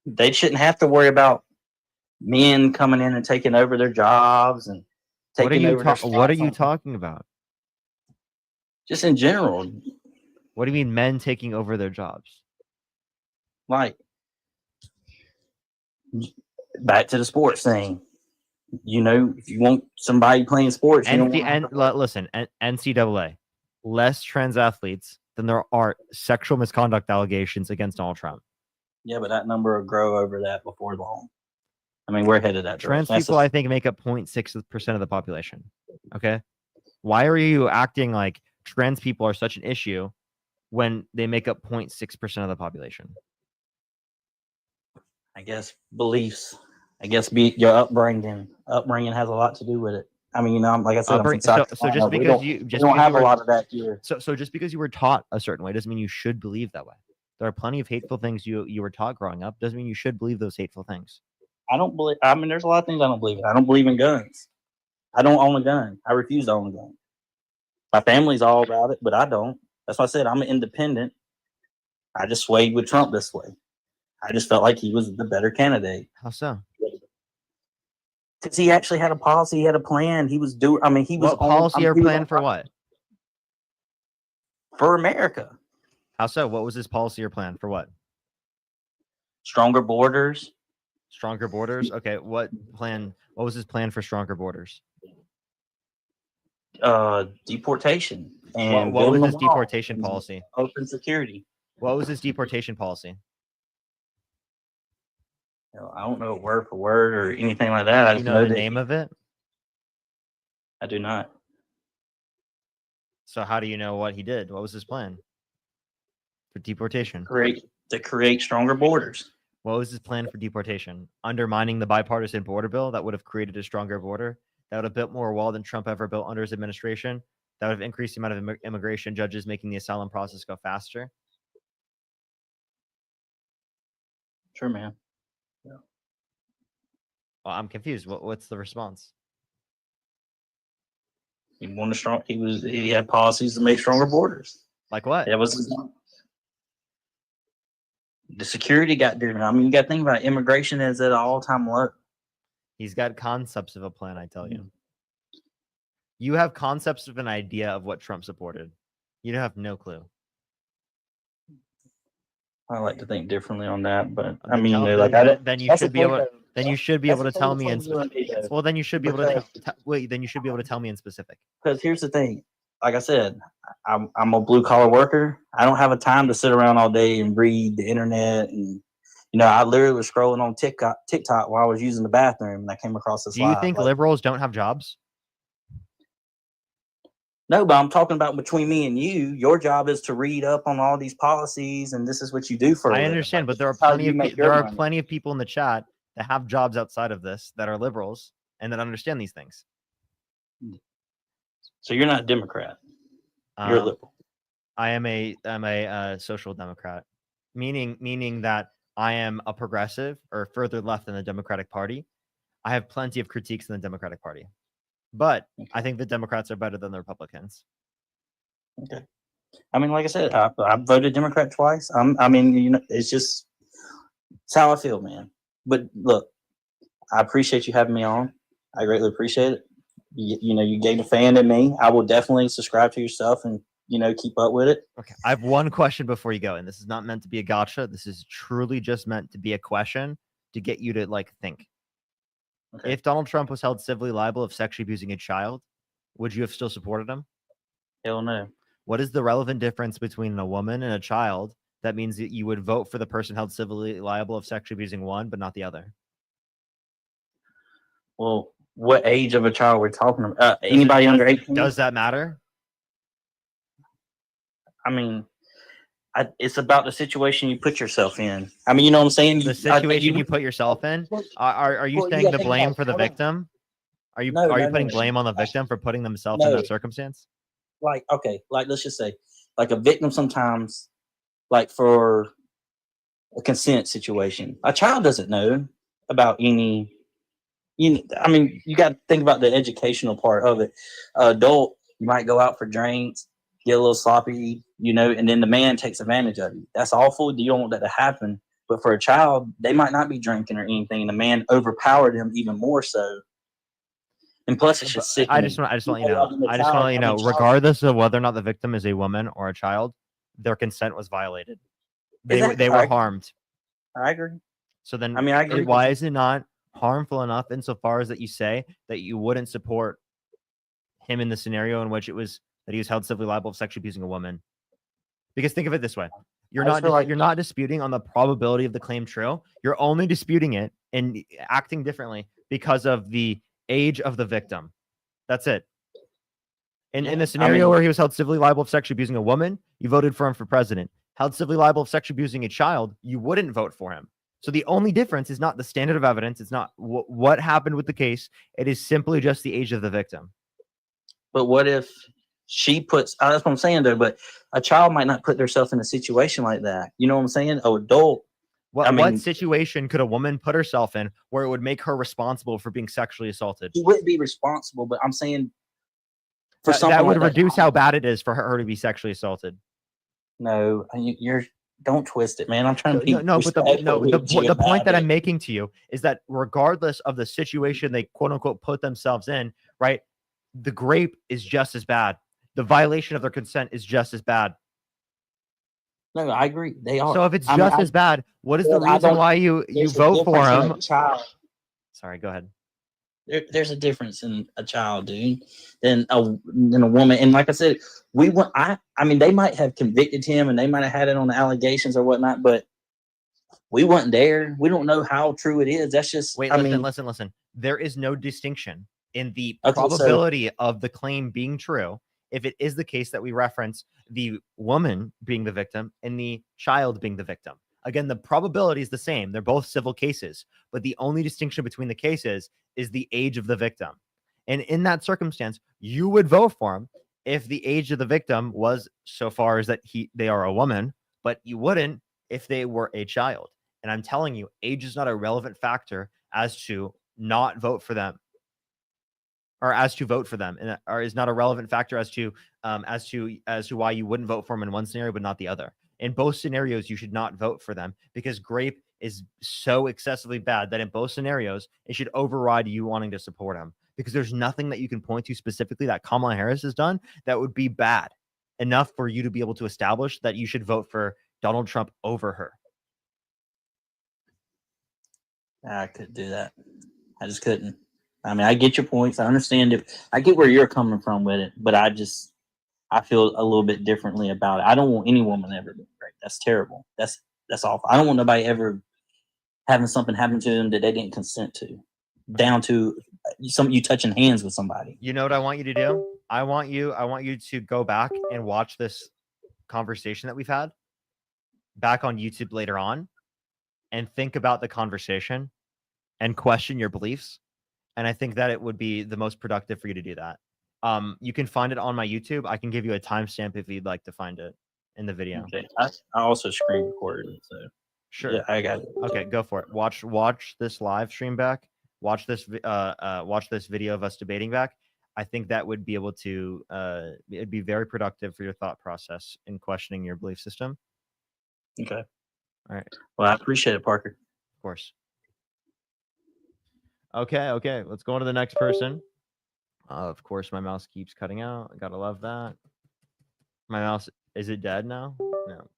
They shouldn't have to worry about men coming in and taking over their jobs and taking over. What are you talking about? Just in general. What do you mean men taking over their jobs? Like, back to the sports thing. If you want somebody playing sports, listen, NCAA, less trans athletes than there are sexual misconduct allegations against Donald Trump. Yeah, but that number will grow over that before long. We're headed that direction. Trans people, I think, make up 0.6% of the population. Okay, why are you acting like trans people are such an issue when they make up 0.6% of the population? I guess beliefs. I guess your upbringing. Upbringing has a lot to do with it. Like I said, so just because you don't have a lot of that here. So just because you were taught a certain way doesn't mean you should believe that way. There are plenty of hateful things you were taught growing up. Doesn't mean you should believe those hateful things. I don't believe. There's a lot of things I don't believe in. I don't believe in guns. I don't own a gun. I refuse to own a gun. My family's all about it, but I don't. That's why I said I'm an independent. I just swayed with Trump this way. I just felt like he was the better candidate. How so? Because he actually had a policy, he had a plan. He was doing. He was what policy or plan for what? For America. How so? What was his policy or plan for what? Stronger borders. Stronger borders. Okay, what plan? What was his plan for stronger borders? Deportation. And what was his deportation policy? Open security. What was his deportation policy? I don't know word for word or anything like that. I just know the name of it. I do not. So how do you know what he did? What was his plan for deportation? To create stronger borders. What was his plan for deportation? Undermining the bipartisan border bill that would have created a stronger border, that would have built more wall than Trump ever built under his administration, that would have increased the amount of immigration judges, making the asylum process go faster. Sure, man. Yeah. Well, I'm confused. What's the response? He had policies to make stronger borders. Like what? That was the security got different. You got to think about it. Immigration is at an all-time low. He's got concepts of a plan, I tell you. You have concepts of an idea of what Trump supported. You have no clue. I like to think differently on that, but I Then mean, tell- like then you that's the should be point able to. though. Then you should be That's able to the tell thing me in. between you and me, though. Well, then you should be able to Because- wait. Then you should be able to tell me in specific. Because here's the thing, like I said, I'm a blue collar worker. I don't have a time to sit around all day and read the internet, and I literally was scrolling on TikTok while I was using the bathroom, and I came across this. Do you live. think Like, liberals don't have jobs? No, but I'm talking about between me and you. Your job is to read up on all these policies, and this is what you do for. I understand, but there are this is how plenty you of make there your are money. plenty of people in the chat that have jobs outside of this that are liberals and that understand these things. So you're not a Democrat. You're a liberal. I'm a social democrat, meaning that I am a progressive or further left than the Democratic Party. I have plenty of critiques in the Democratic Party, but I think the Democrats are better than the Republicans. Okay. I mean, like I said, I voted Democrat twice. I mean, it's how I feel, man. But look, I appreciate you having me on. I greatly appreciate it. You gained a fan in me. I will definitely subscribe to your stuff and keep up with it. Okay. I have one question before you go, and this is not meant to be a gotcha. This is truly just meant to be a question to get you to think. Okay. If Donald Trump was held civilly liable of sexually abusing a child, would you have still supported him? Hell no. What is the relevant difference between a woman and a child that means that you would vote for the person held civilly liable of sexually abusing one, but not the other? Well, what age of a child we're talking about? Anybody under 18? Does that matter? I mean, it's about the situation you put yourself in. I mean, you know what I'm saying? The situation you put yourself in? Are you Well, you saying gotta the think blame about for the it. Hold on. victim? Are you No, no, putting no. blame on the victim for putting themselves in No. that circumstance? Like, okay, like let's just say, like a victim sometimes, like for a consent situation, a child doesn't know about any. I mean, you got to think about the educational part of it. Adult, you might go out for drinks, get a little sloppy, and then the man takes advantage of you. That's awful. You don't want that to happen. But for a child, they might not be drinking or anything, and the man overpowered them even more so. And plus, it's just sick. I just want to let you know. Regardless of whether or not the victim is a woman or a child, their consent was violated. They were harmed. I agree. So then, I mean, I agree. why is it not harmful enough insofar as that you say that you wouldn't support him in the scenario in which it was that he was held civilly liable of sexually abusing a woman? Because think of it this way: you're not disputing on the probability of the claim true. You're only disputing it and acting differently because of the age of the victim. That's it. In the scenario where he was held civilly liable of sexually abusing a woman, you voted for him for president. Held civilly liable of sexually abusing a child, you wouldn't vote for him. So the only difference is not the standard of evidence. It's not what happened with the case. It is simply just the age of the victim. But what if she puts? That's what I'm saying, though. But a child might not put themselves in a situation like that. You know what I'm saying? An adult. What situation could a woman put herself in where it would make her responsible for being sexually assaulted? She wouldn't be responsible, but I'm saying for that something would like reduce how bad it is for her to be sexually assaulted. No, you're don't twist it, man. I'm trying to be But the point that I'm making to you is that regardless of the situation they quote unquote put themselves in, right? The grape is just as bad. The violation of their consent is just as bad. No, I agree. They are. So if it's just as bad, what is the reason why you vote for him? Sorry, go ahead. There's a difference in a child, dude, than a woman. And like I said, I mean, they might have convicted him and they might have had it on the allegations or whatnot, but we weren't there. We don't know how true it is. That's just. Listen. There is no distinction in the probability of the claim being true if it is the case that we reference the woman being the victim and the child being the victim. Again, the probability is the same. They're both civil cases, but the only distinction between the cases is the age of the victim. And in that circumstance, you would vote for him if the age of the victim was so far as that they are a woman, but you wouldn't if they were a child. And I'm telling you, age is not a relevant factor as to not vote for them. Or as to vote for them, and or is not a relevant factor as to why you wouldn't vote for them in one scenario but not the other. In both scenarios, you should not vote for them because grape is so excessively bad that in both scenarios it should override you wanting to support him because there's nothing that you can point to specifically that Kamala Harris has done that would be bad enough for you to be able to establish that you should vote for Donald Trump over her. I couldn't do that. I just couldn't. I mean, I get your points. I understand it. I get where you're coming from with it, but I feel a little bit differently about it. I don't want any woman ever to be raped. That's terrible. That's awful. I don't want nobody ever having something happen to them that they didn't consent to, down to you touching hands with somebody. You know what I want you to do? I want you to go back and watch this conversation that we've had back on YouTube later on and think about the conversation and question your beliefs. And I think that it would be the most productive for you to do that. You can find it on my YouTube. I can give you a timestamp if you'd like to find it in the video. Okay. I also screen recorded it, so Sure. yeah, I got it. Okay, go for it. Watch this live stream back. Watch this video of us debating back. I think that would be able to it'd be very productive for your thought process in questioning your belief system. Okay. All right. Well, I appreciate it, Parker. Of course. Okay. Let's go on to the next person. Of course, my mouse keeps cutting out. I gotta love that. My mouse, is it dead now? No.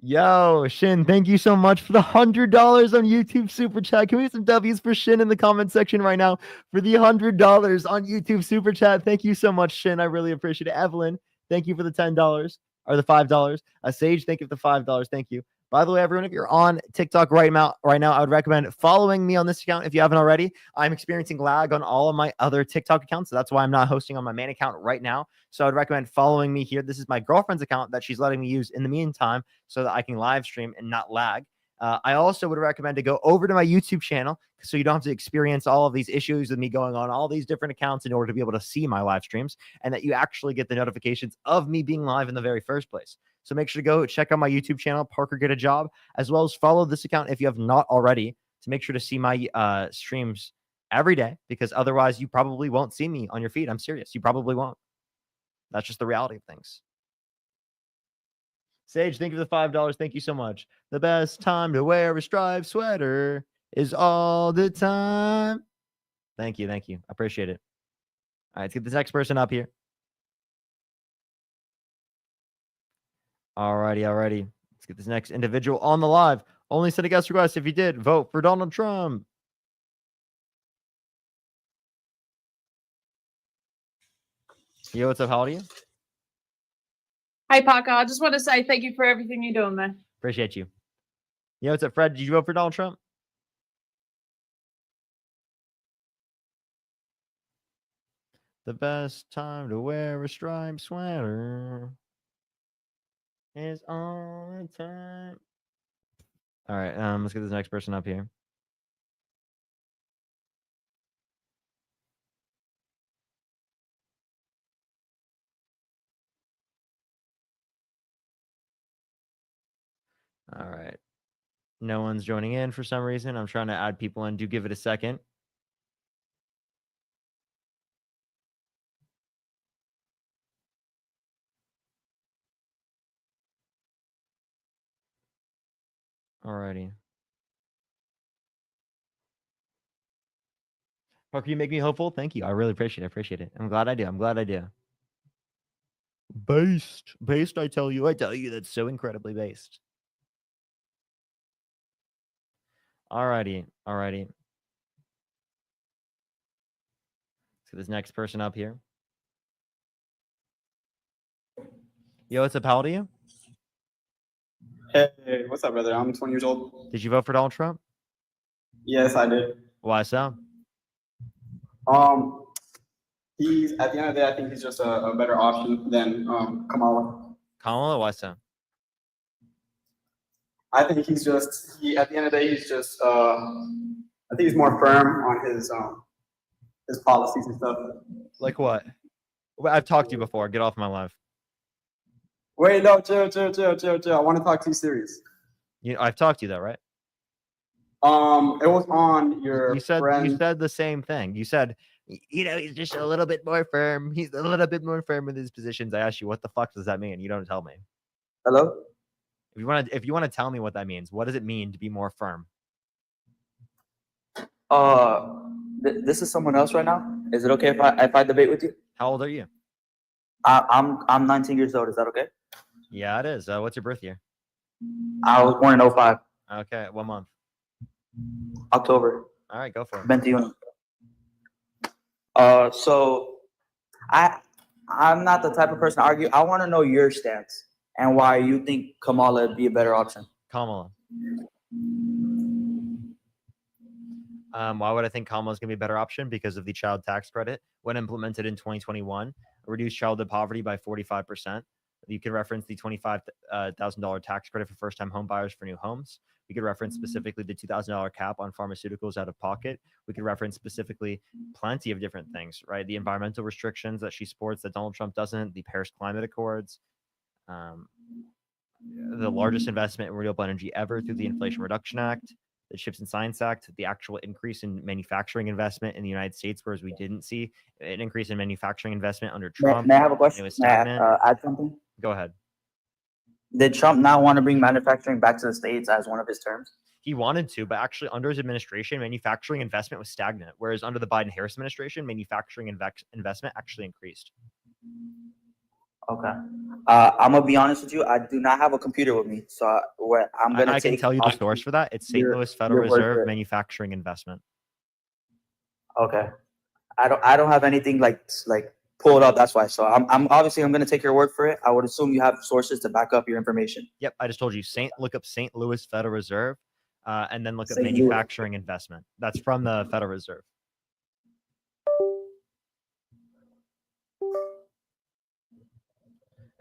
Yo, Shin, thank you so much for the $100 on YouTube Super Chat. Can we get some W's for Shin in the comment section right now for the $100 on YouTube Super Chat? Thank you so much, Shin. I really appreciate it. Evelyn, thank you for the $10 or the $5. Sage, thank you for the $5. Thank you. By the way, everyone, if you're on TikTok right now, I would recommend following me on this account if you haven't already. I'm experiencing lag on all of my other TikTok accounts, so that's why I'm not hosting on my main account right now. So I'd recommend following me here. This is my girlfriend's account that she's letting me use in the meantime so that I can live stream and not lag. I also would recommend to go over to my YouTube channel so you don't have to experience all of these issues with me going on all these different accounts in order to be able to see my live streams, and that you actually get the notifications of me being live in the very first place. So make sure to go check out my YouTube channel, Parker Get a Job, as well as follow this account if you have not already, to make sure to see my streams every day, because otherwise you probably won't see me on your feed. I'm serious. You probably won't. That's just the reality of things. Sage, thank you for the $5. Thank you so much. The best time to wear a striped sweater is all the time. Thank you. I appreciate it. All right, let's get this next person up here. Alrighty. Let's get this next individual on the live. Only send a guest request if you did vote for Donald Trump. Yo, what's up? How old are you? Hi, Parker. I just want to say thank you for everything you're doing, man. Appreciate you. Yo, what's up, Fred? Did you vote for Donald Trump? The best time to wear a striped sweater is all the time. All right, let's get this next person up here. All right. No one's joining in for some reason. I'm trying to add people in. Do give it a second. Alrighty. Parker, you make me hopeful. Thank you. I really appreciate it. I'm glad I do. Based, I tell you, that's so incredibly based. Alrighty. Let's get this next person up here. Yo, what's up? How old are you? Hey, what's up, brother? I'm 20 years old. Did you vote for Donald Trump? Yes, I did. Why so? He's at the end of the day, I think he's just a better option than Kamala. Kamala, why so? I think he's just at the end of the day, he's just I think he's more firm on his policies and stuff. Like what? Well, I've talked to you before. Get off my live. Wait, no, chill. I want to talk to you serious. I've talked to you though, right? It was on your You said friend. the same thing. You said, he's just a little bit more firm. He's a little bit more firm in his positions. I asked you, what the fuck does that mean? You don't tell me. Hello? If you want to tell me what that means, what does it mean to be more firm? This is someone else right now. Is it okay if I debate with you? How old are you? I'm 19 years old. Is that okay? Yeah, it is. What's your birth year? I was born in 05, Okay, what month? October. All right, go for it. 21. So I'm not the type of person to argue. I want to know your stance and why you think Kamala would be a better option. Kamala. Why would I think Kamala is going to be a better option? Because of the child tax credit. When implemented in 2021, reduced childhood poverty by 45%. You could reference the $25,000 tax credit for first-time home buyers for new homes. We could reference specifically the $2,000 cap on pharmaceuticals out of pocket. We could reference specifically plenty of different things, right? The environmental restrictions that she supports that Donald Trump doesn't, the Paris Climate Accords, the largest investment in renewable energy ever through the Inflation Reduction Act, the Chips and Science Act, the actual increase in manufacturing investment in the United States, whereas we didn't see an increase in manufacturing investment under Trump. May I have a question? It was May I stagnant. add something? Go ahead. Did Trump not want to bring manufacturing back to the States as one of his terms? He wanted to, but actually under his administration, manufacturing investment was stagnant, whereas under the Biden-Harris administration, manufacturing investment actually increased. Okay. I'm gonna be honest with you. I do not have a computer with me, so I'm gonna. I can tell you the source for that. It's St. Louis Federal your word for Reserve it. Manufacturing Investment. Okay. I don't have anything like pulled up. That's why. So I'm obviously I'm gonna take your word for it. I would assume you have sources to back up your information. Yep, I just told you. Look up St. Louis Federal Reserve, and then look up St. Louis. manufacturing investment. That's from the Federal Reserve.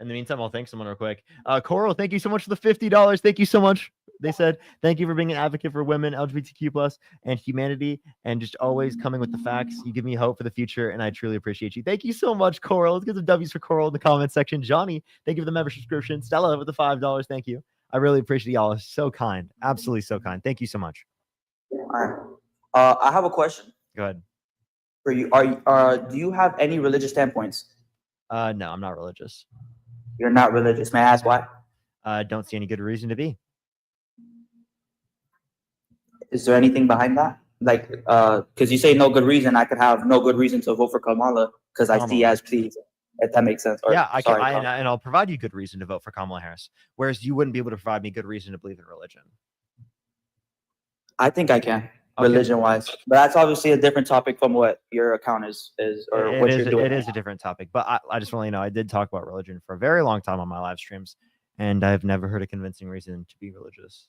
In the meantime, I'll thank someone real quick. Coral, thank you so much for the $50. Thank you so much. They said, thank you for being an advocate for women, LGBTQ+, and humanity, and just always coming with the facts. You give me hope for the future, and I truly appreciate you. Thank you so much, Coral. Let's get some W's for Coral in the comment section. Johnny, thank you for the membership subscription. Stella with the $5. Thank you. I really appreciate y'all. So kind. Absolutely so kind. Thank you so much. All right. I have a question Go ahead. for you. Do you have any religious standpoints? No, I'm not religious. You're not religious. May I ask why? Don't see any good reason to be. Is there anything behind that? Like, because you say no good reason, I could have no good reason to vote for Kamala because I see as please, if that makes sense. Or, Yeah, I can, sorry, and I'll provide you good reason to vote for Kamala Harris, whereas you wouldn't be able to provide me good reason to believe in religion. I think I can, religion-wise, but that's obviously a different topic from what your account is or what you're doing. It is a different topic, but I just want to know I did talk about religion for a very long time on my live streams, and I've never heard a convincing reason to be religious.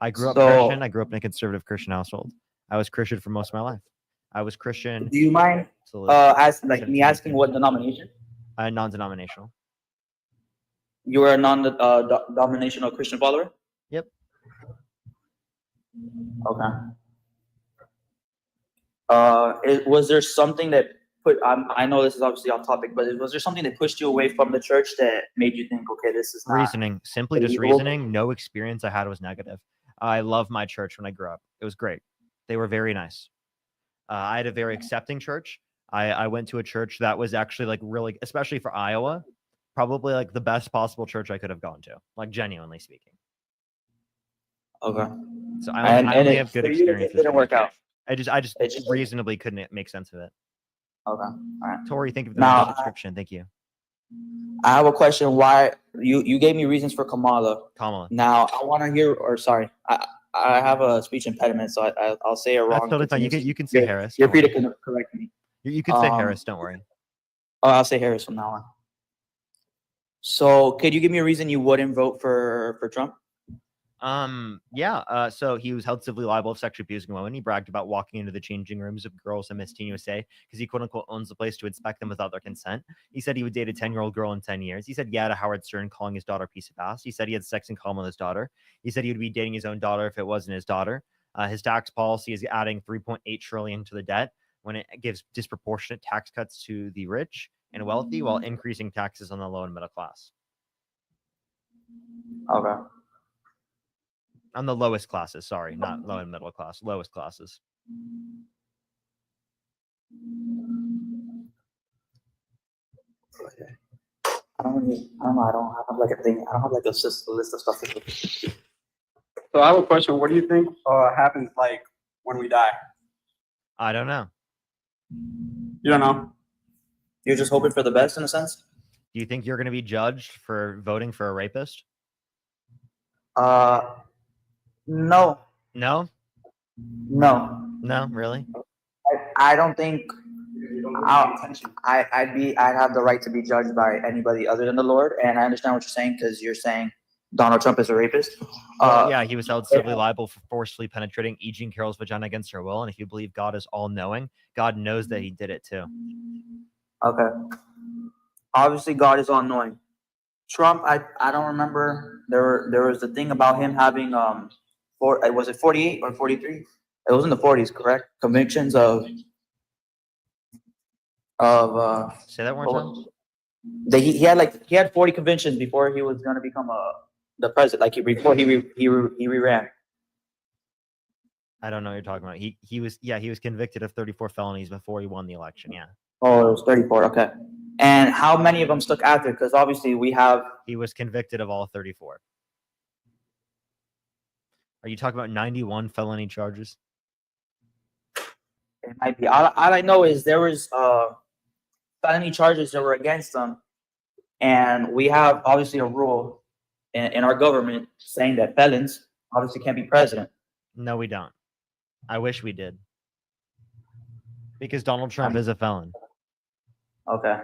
I grew up Christian. I grew up in a conservative Christian household. I was Christian for most of my life. I was Christian. Do you mind me asking what denomination? Non-denominational. You are a non-denominational Christian follower? Yep. Okay. Was there something that I know this is obviously off topic, but was there something that pushed you away from the church that made you think, okay, this is not reasoning? Simply just reasoning. No experience I had was negative. I loved my church when I grew up. It was great. They were very nice. I had a very accepting church. I went to a church that was actually like really, especially for Iowa, probably like the best possible church I could have gone to, like genuinely speaking. Okay. So I only have good experiences. It didn't work out. I just reasonably couldn't make sense of it. Okay. All right. Tori, thank you for the subscription. Thank you. I have a question. Why you gave me reasons for Kamala. Kamala. Now I want to hear, or sorry, I have a speech impediment, so I'll say it wrong. That's totally fine. You can say Harris. You're free to correct me. You can say Harris. Don't worry. Oh, I'll say Harris from now on. So, could you give me a reason you wouldn't vote for Trump? Yeah. So he was held civilly liable of sexually abusing women. He bragged about walking into the changing rooms of girls at Miss Teen USA because he quote unquote owns the place to inspect them without their consent. He said he would date a 10-year-old girl in 10 years. He said yeah to Howard Stern calling his daughter a piece of ass. He said he had sex in common with his daughter. He said he would be dating his own daughter if it wasn't his daughter. His tax policy is adding $3.8 trillion to the debt when it gives disproportionate tax cuts to the rich and wealthy while increasing taxes on the low and middle class. Okay. On the lowest classes, sorry, not low and middle class, lowest classes. Okay. I don't know. I don't have like a thing. I don't have like a list of stuff. So I have a question. What do you think happens like when we die? I don't know. You don't know? You're just hoping for the best in a sense? Do you think you're going to be judged for voting for a rapist? No, No? no. No, really? I don't think I'd have the right to be judged by anybody other than the Lord. And I understand what you're saying because you're saying Donald Trump is a rapist. Well, yeah, he was held civilly liable for forcefully penetrating E. Jean Carroll's vagina against her will. And if you believe God is all knowing, God knows that he did it too. Okay. Obviously, God is all knowing. Trump, I don't remember. There was the thing about him having was it 48 or 43? It was in the 40s, correct? Convictions of Say that one more time. He had 40 convictions before he was gonna become the president. Like before he re-ran. I don't know what you're talking about. He was convicted of 34 felonies before he won the election. Yeah. Oh, it was 34. Okay. And how many of them stuck after? Because obviously he was convicted of all 34. Are you talking about 91 felony charges? It might be. All I know is there was felony charges that were against them, and we have obviously a rule in our government saying that felons obviously can't be president. No, we don't. I wish we did. Because Donald Trump is a felon. Okay.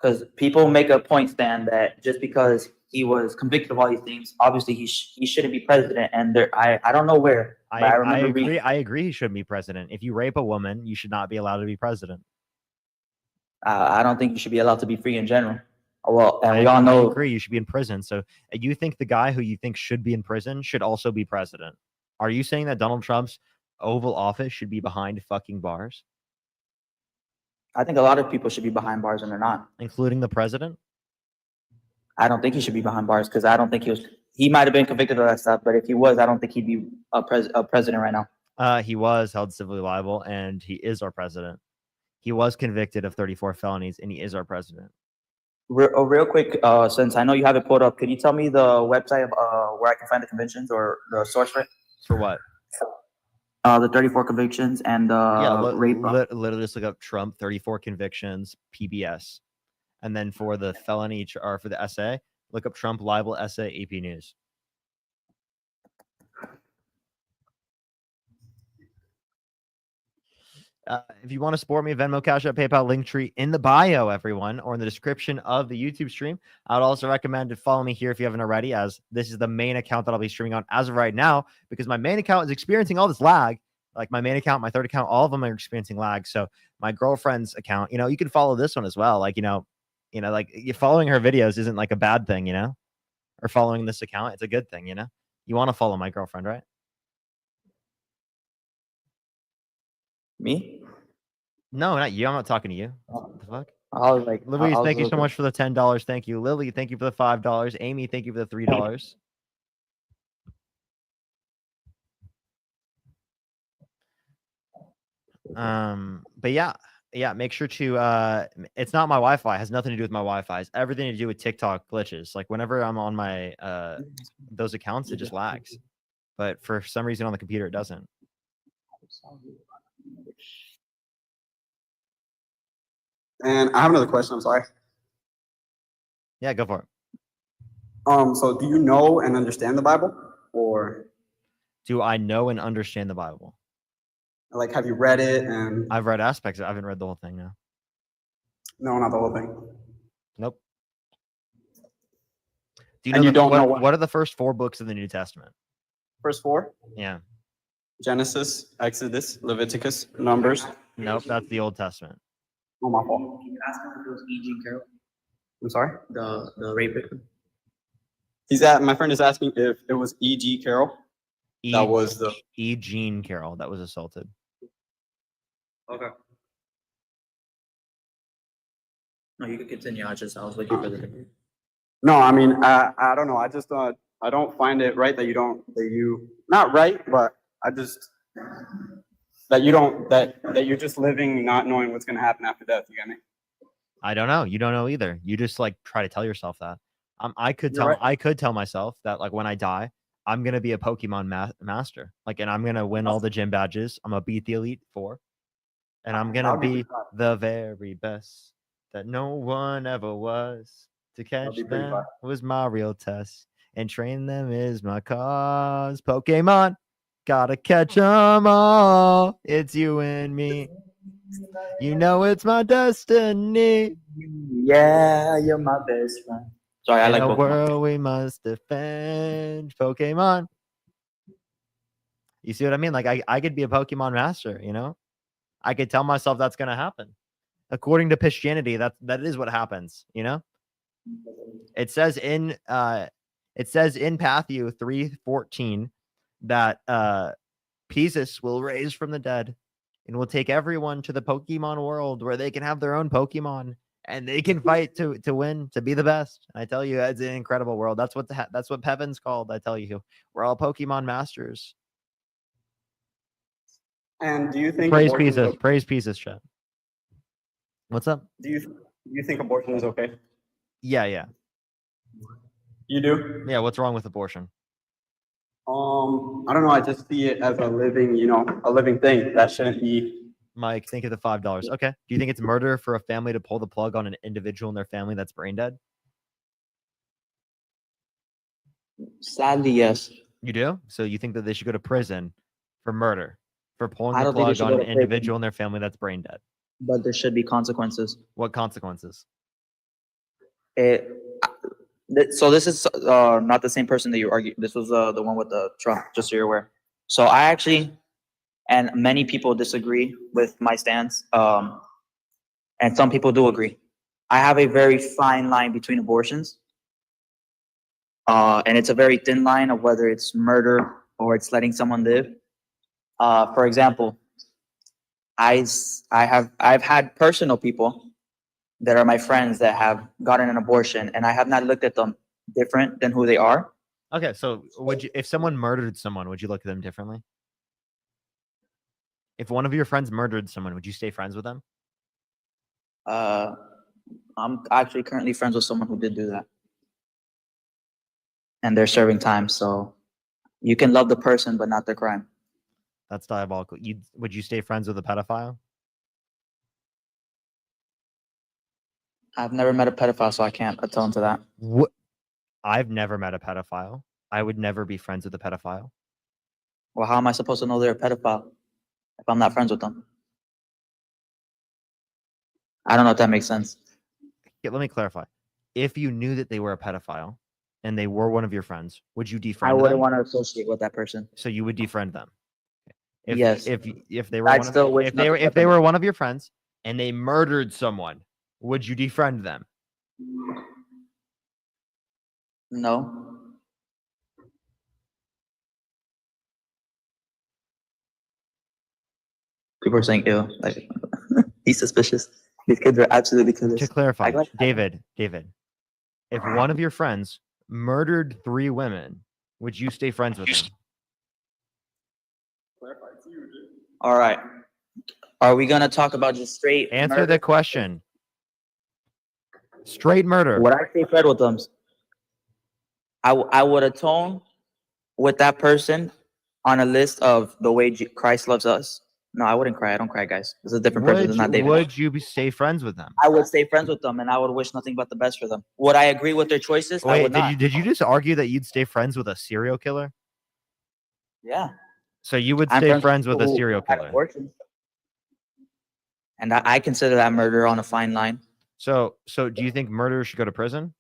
Because people make a point stand that just because he was convicted of all these things, obviously he shouldn't be president. And I don't know where. But I remember reading. I agree. He shouldn't be president. If you rape a woman, you should not be allowed to be president. I don't think you should be allowed to be free in general. Well, and we all know. I agree. You should be in prison. So you think the guy who you think should be in prison should also be president? Are you saying that Donald Trump's Oval Office should be behind fucking bars? I think a lot of people should be behind bars and they're not. Including the president? I don't think he should be behind bars because I don't think he might have been convicted of that stuff, but if he was, I don't think he'd be a president right now. He was held civilly liable and he is our president. He was convicted of 34 felonies and he is our president. Real quick, since I know you have it pulled up, can you tell me the website of where I can find the convictions or the source for it? For what? The 34 convictions and rape. Literally just look up Trump 34 convictions PBS, and then for the felony or for the essay, look up Trump libel essay AP News. If you want to support me, Venmo, Cash App, PayPal, Linktree in the bio, everyone, or in the description of the YouTube stream. I would also recommend to follow me here if you haven't already, as this is the main account that I'll be streaming on as of right now, because my main account is experiencing all this lag. Like my main account, my third account, all of them are experiencing lag. So my girlfriend's account, you can follow this one as well. Like, like you following her videos isn't like a bad thing, or following this account. It's a good thing, You want to follow my girlfriend, right? Me? No, not you. I'm not talking to you. What the fuck? I was like, Louise, thank you so much for the $10. Thank you. Lily, thank you for the $5. Amy, thank you for the $3. But yeah, make sure to it's not my Wi-Fi. It has nothing to do with my Wi-Fi. It's everything to do with TikTok glitches. Like whenever I'm on my those accounts, it just lags. But for some reason on the computer it doesn't. And I have another question. I'm sorry. Yeah, go for it. So do you know and understand the Bible, or do I know and understand the Bible? Like, have you read it? And I've read aspects. I haven't read the whole thing. No. No, not the whole thing. Nope. Do you know what are the first 4 books of the New Testament? First 4? Yeah. Genesis, Exodus, Leviticus, Numbers. Nope, that's the Old Testament. Oh, my fault. Can you ask him if it was E. Jean Carroll? I'm sorry? The rape victim? My friend is asking if it was E.G. Carroll. That was the E. Jean Carroll that was assaulted. Okay. No, you can continue. I was looking for the. No, I mean, I don't know. I just thought I don't find it right that you not right, but I just that you're just living not knowing what's gonna happen after death. You get me? I don't know. You don't know either. You just like try to tell yourself that. I could tell myself that like when I die, I'm gonna be a Pokemon master. Like, and I'm gonna win all the gym badges. I'm gonna beat the Elite Four, and I'm gonna be the very best. that no one ever was. To catch be pretty them fun. was my real test, and train them is my cause. Pokemon, gotta catch 'em all. It's you and me. You know it's my destiny. Yeah, you're my best friend. Sorry, I In like a Pokemon. world we must defend. Pokemon. You see what I mean? Like I could be a Pokemon master, you know? I could tell myself that's gonna happen. According to Christianity, that is what happens, you know? It says in Matthew 3:14 that Jesus will raise from the dead and will take everyone to the Pokemon world where they can have their own Pokemon and they can fight to win, to be the best. I tell you, it's an incredible world. That's what that's what heaven's called. I tell you, we're all Pokemon masters. And do you think Praise abortion is Jesus, okay? praise Jesus, chat. What's up? Do you think abortion is okay? Yeah. You do? Yeah, what's wrong with abortion? I don't know. I just see it as a living, a living thing that shouldn't be. Mike, think of the $5. Okay. Do you think it's murder for a family to pull the plug on an individual in their family that's brain dead? Sadly, yes. You do? So you think that they should go to prison for murder, for pulling I the don't think they plug should on go an to prison. individual in their family that's brain dead? But there should be consequences. What consequences? So this is not the same person that you argue. This was the one with the Trump, just so you're aware. So I actually, and many people disagree with my stance, and some people do agree. I have a very fine line between abortions, and it's a very thin line of whether it's murder or it's letting someone live. For example, I've had personal people that are my friends that have gotten an abortion, and I have not looked at them different than who they are. Okay, so would you, if someone murdered someone, would you look at them differently? If one of your friends murdered someone, would you stay friends with them? I'm actually currently friends with someone who did do that, and they're serving time. So you can love the person, but not the crime. That's diabolical. Would you stay friends with a pedophile? I've never met a pedophile, so I can't atone to that. What? I've never met a pedophile. I would never be friends with a pedophile. Well, how am I supposed to know they're a pedophile if I'm not friends with them? I don't know if that makes sense. Okay, let me clarify. If you knew that they were a pedophile and they were one of your friends, would you defriend I them? wouldn't want to associate with that person. So you would defriend them. If, Yes. If they were I'd one of, still wish if they nothing were but if they the were one of your friends and they murdered someone, would you defriend them? No. People are saying, ew, like, he's suspicious. These kids are absolutely killers. To clarify, I- David, if one of your friends murdered 3 women, would you stay friends with them? All right. Are we going to talk about just straight Answer murder? the question. Straight murder. Would I stay friends with them? I would atone with that person on a list of the way Christ loves us. No, I wouldn't cry. I don't cry, guys. This is a different person. This is not David. Would you stay friends with them? I would stay friends with them, and I would wish nothing but the best for them. Would I agree with their choices? I Wait, would not. did you just argue that you'd stay friends with a serial killer? Yeah. So you would I'm stay friends with people a who serial had killer. abortions. And I consider that murder on a fine line. So do you think murderers should go to prison?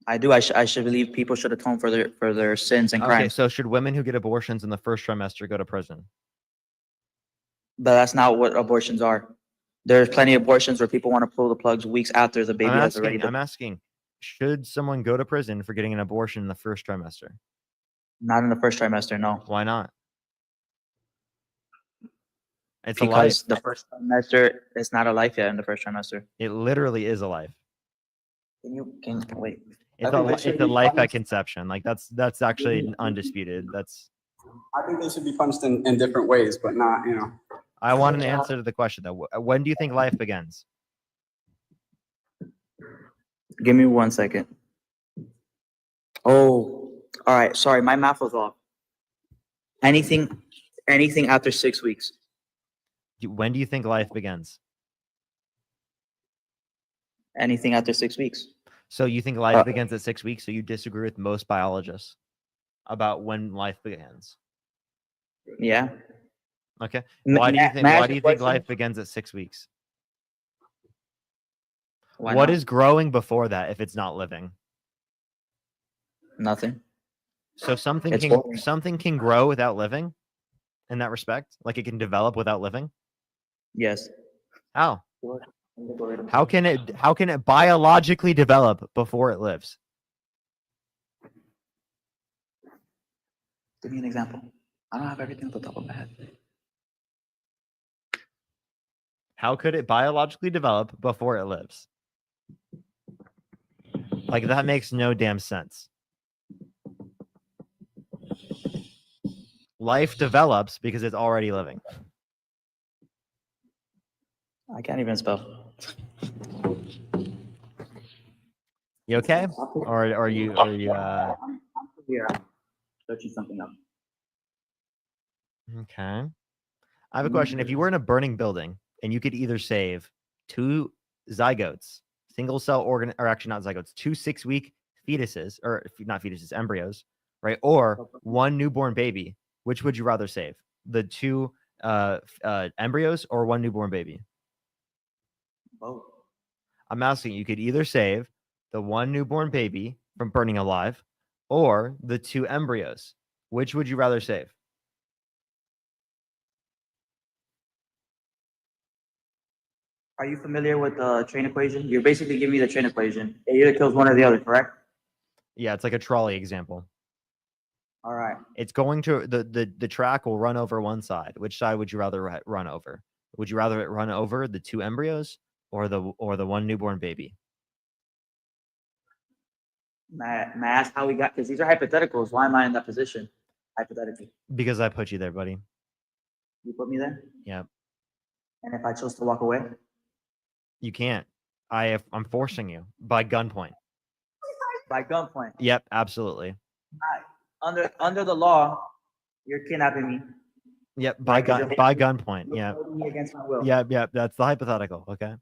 I do. I should believe people should atone for their sins and Okay, crimes. so should women who get abortions in the first trimester go to prison? But that's not what abortions are. There's plenty of abortions where people want to pull the plugs weeks after the baby has already been. I'm asking, should someone go to prison for getting an abortion in the first trimester? Not in the first trimester, no. Why not? It's a life. Because the first trimester is not a life yet in the first trimester. It literally is a life. Can wait. It's a life at conception. Like that's actually undisputed. I think they should be punished in different ways, but not, I want an answer to the question though. When do you think life begins? Give me 1 second. Oh, all right. Sorry, my math was off. Anything after 6 weeks. When do you think life begins? Anything after 6 weeks. So you think life begins at 6 weeks? So you disagree with most biologists about when life begins? Yeah. Okay. Ma- Why do you ma- think? may I Why ask do you a you think question? life begins at 6 weeks? Why What not? is growing before that if it's not living? Nothing. So something It's can boring. something can grow without living. In that respect, like it can develop without living. Yes. How? How can it biologically develop before it lives? Give me an example. I don't have everything at the top of my head. How could it biologically develop before it lives? Like that makes no damn sense. Life develops because it's already living. I can't even spell. You okay? Or are you Here, I'm searching something up. okay? I have a question. If you were in a burning building and you could either save 2 zygotes, single cell organ, or actually not zygotes, 2 6-week fetuses, or not fetuses, embryos, right? Or 1 newborn baby, which would you rather save? The 2 embryos or 1 newborn baby? Both. I'm asking you could either save the 1 newborn baby from burning alive or the 2 embryos. Which would you rather save? Are you familiar with the train equation? You're basically giving me the train equation. It either kills one or the other, correct? Yeah, it's like a trolley example. All right. It's going to the track will run over one side. Which side would you rather run over? Would you rather it run over the 2 embryos or the 1 newborn baby? May I ask how we got, because these are hypotheticals. Why am I in that position? Hypothetically. Because I put you there, buddy. You put me there? Yeah. And if I chose to walk away? You can't. I'm forcing you by gunpoint. By gunpoint. Yep, absolutely. Under the law, you're kidnapping me. Yep, by gunpoint. Yeah. Holding me against my will. Yeah, that's the hypothetical. Okay.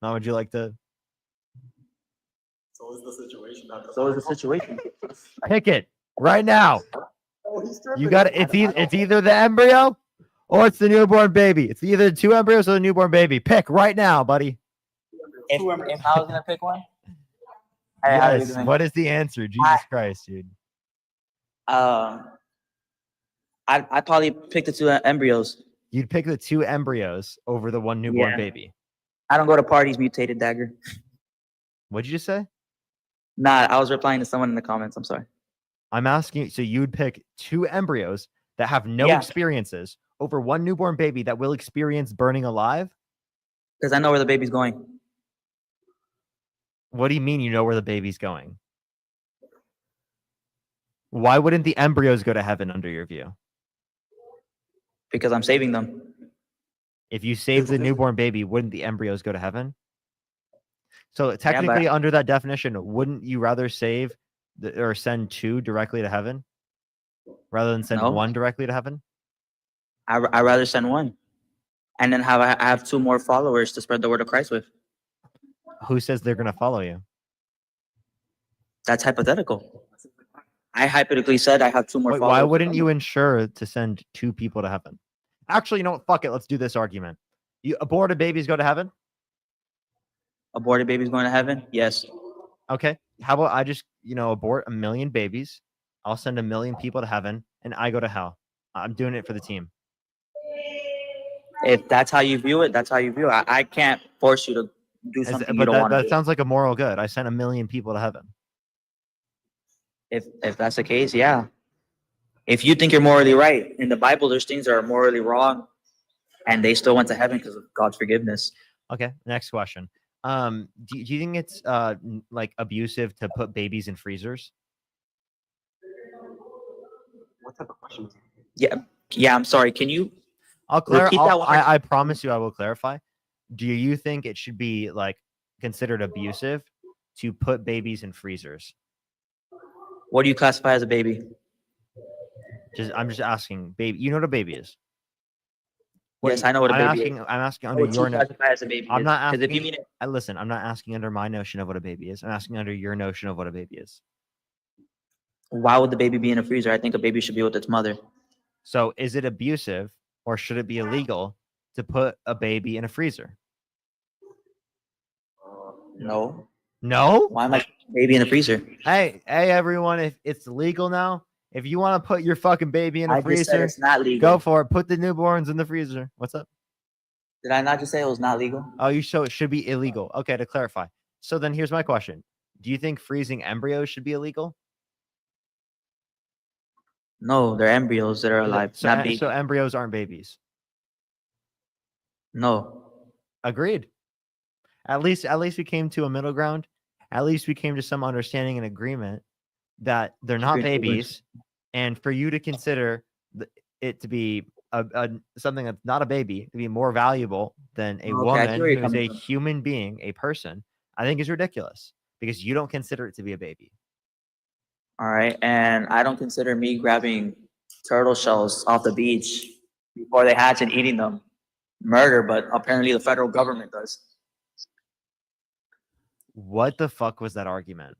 Now would you like to So is the situation. So is the situation. pick it right now? Oh, he's You got it. It's either the embryo or it's the newborn baby. It's either the 2 embryos or the newborn baby. Pick right now, buddy. If I was gonna pick one, hey, how you Yes. doing? What is the answer? Jesus Christ, dude. I'd probably pick the 2 embryos. You'd pick the 2 embryos over the 1 newborn Yeah. baby. I don't go to parties, mutated dagger. What'd you just say? Nah, I was replying to someone in the comments. I'm sorry. I'm asking you, so you'd pick 2 embryos that have no Yeah. experiences over 1 newborn baby that will experience burning alive? Because I know where the baby's going. What do you mean you know where the baby's going? Why wouldn't the embryos go to heaven under your view? Because I'm saving them. If you save the newborn baby, wouldn't the embryos go to heaven? So technically, but- under that definition, wouldn't you rather save or send 2 directly to heaven rather than send No. 1 directly to heaven? I'd rather send 1. And then I have 2 more followers to spread the word of Christ with. Who says they're going to follow you? That's hypothetical. I hypothetically said I have 2 more Wait, followers. why wouldn't you ensure to send 2 people to heaven? Actually, you know what? Fuck it. Let's do this argument. You aborted babies go to heaven? Aborted babies going to heaven? Yes. Okay. How about I just, abort 1 million babies? I'll send 1 million people to heaven and I go to hell. I'm doing it for the team. If that's how you view it, that's how you view it. I can't force you to do something you But don't want to that do. sounds like a moral good. I sent 1 million people to heaven. If that's the case, yeah. If you think you're morally right, in the Bible, there's things that are morally wrong, and they still went to heaven because of God's forgiveness. Okay. Next question. Do you think it's like abusive to put babies in freezers? What type of question is that? Yeah. I'm sorry. Can you? I'll Repeat that one more I promise you I will clarify. Do you think it should be like considered abusive to put babies in freezers? What do you classify as a baby? I'm just asking, baby. You know what a baby is? Yes, I know what a I'm baby asking. is. I'm asking I under would your. teach classify as a baby I'm is. not 'Cause if you asking. mean it, Listen, I'm not asking under my notion of what a baby is. I'm asking under your notion of what a baby is. why would the baby be in a freezer? I think a baby should be with its mother. So, is it abusive or should it be illegal to put a baby in a freezer? No. No. Why am I putting a baby in a freezer? Hey, everyone! If it's legal now, if you want to put your fucking baby in a I just said freezer, it's not legal. go for it. Put the newborns in the freezer. What's up? Did I not just say it was not legal? Oh, you show it should be illegal. Okay, to clarify. So then here's my question. Do you think freezing embryos should be illegal? No, they're embryos that are alive, So, not babies. so embryos aren't babies. No. Agreed. At least we came to a middle ground. At least we came to some understanding and agreement that they're not Agreed. babies, and for you to consider it to be something that's not a baby to be more valuable than a Okay, I see woman where you're who's a coming from. human being, a person, I think is ridiculous because you don't consider it to be a baby. All right. And I don't consider me grabbing turtle shells off the beach before they hatch and eating them murder, but apparently the federal government does. What the fuck was that argument?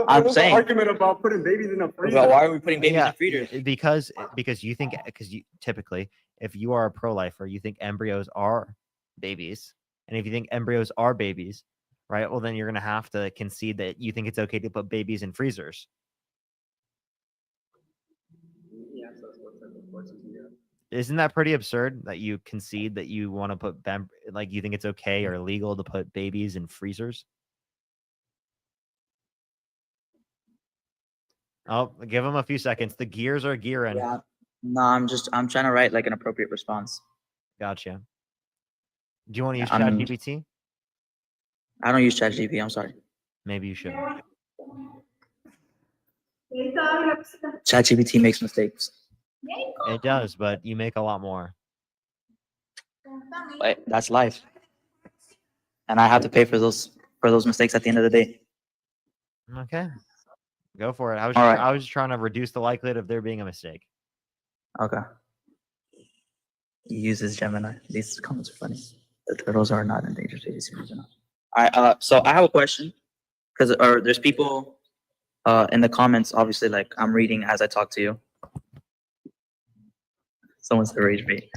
I'm What's saying. the argument about putting babies in a freezer? Why are we putting babies Yeah, in freezers? because you think you typically, if you are a pro-lifer, you think embryos are babies, and if you think embryos are babies, right? Well, then you're gonna have to concede that you think it's okay to put babies in freezers. Isn't that pretty absurd that you concede that you want to put like you think it's okay or illegal to put babies in freezers? Oh, give them a few seconds. The gears are gearing. Yeah. No, I'm trying to write like an appropriate response. Gotcha. Do you want to use I'm- ChatGPT? I don't use ChatGPT. I'm sorry. Maybe you should. ChatGPT makes mistakes. It does, but you make a lot more. But that's life. And I have to pay for those mistakes at the end of the day. Okay. Go for it. All right. I was just trying to reduce the likelihood of there being a mistake. Okay. He uses Gemini. These comments are funny. The turtles are not endangered species. All right. So I have a question because there's people in the comments. Obviously, like I'm reading as I talk to you. Someone said rage bait.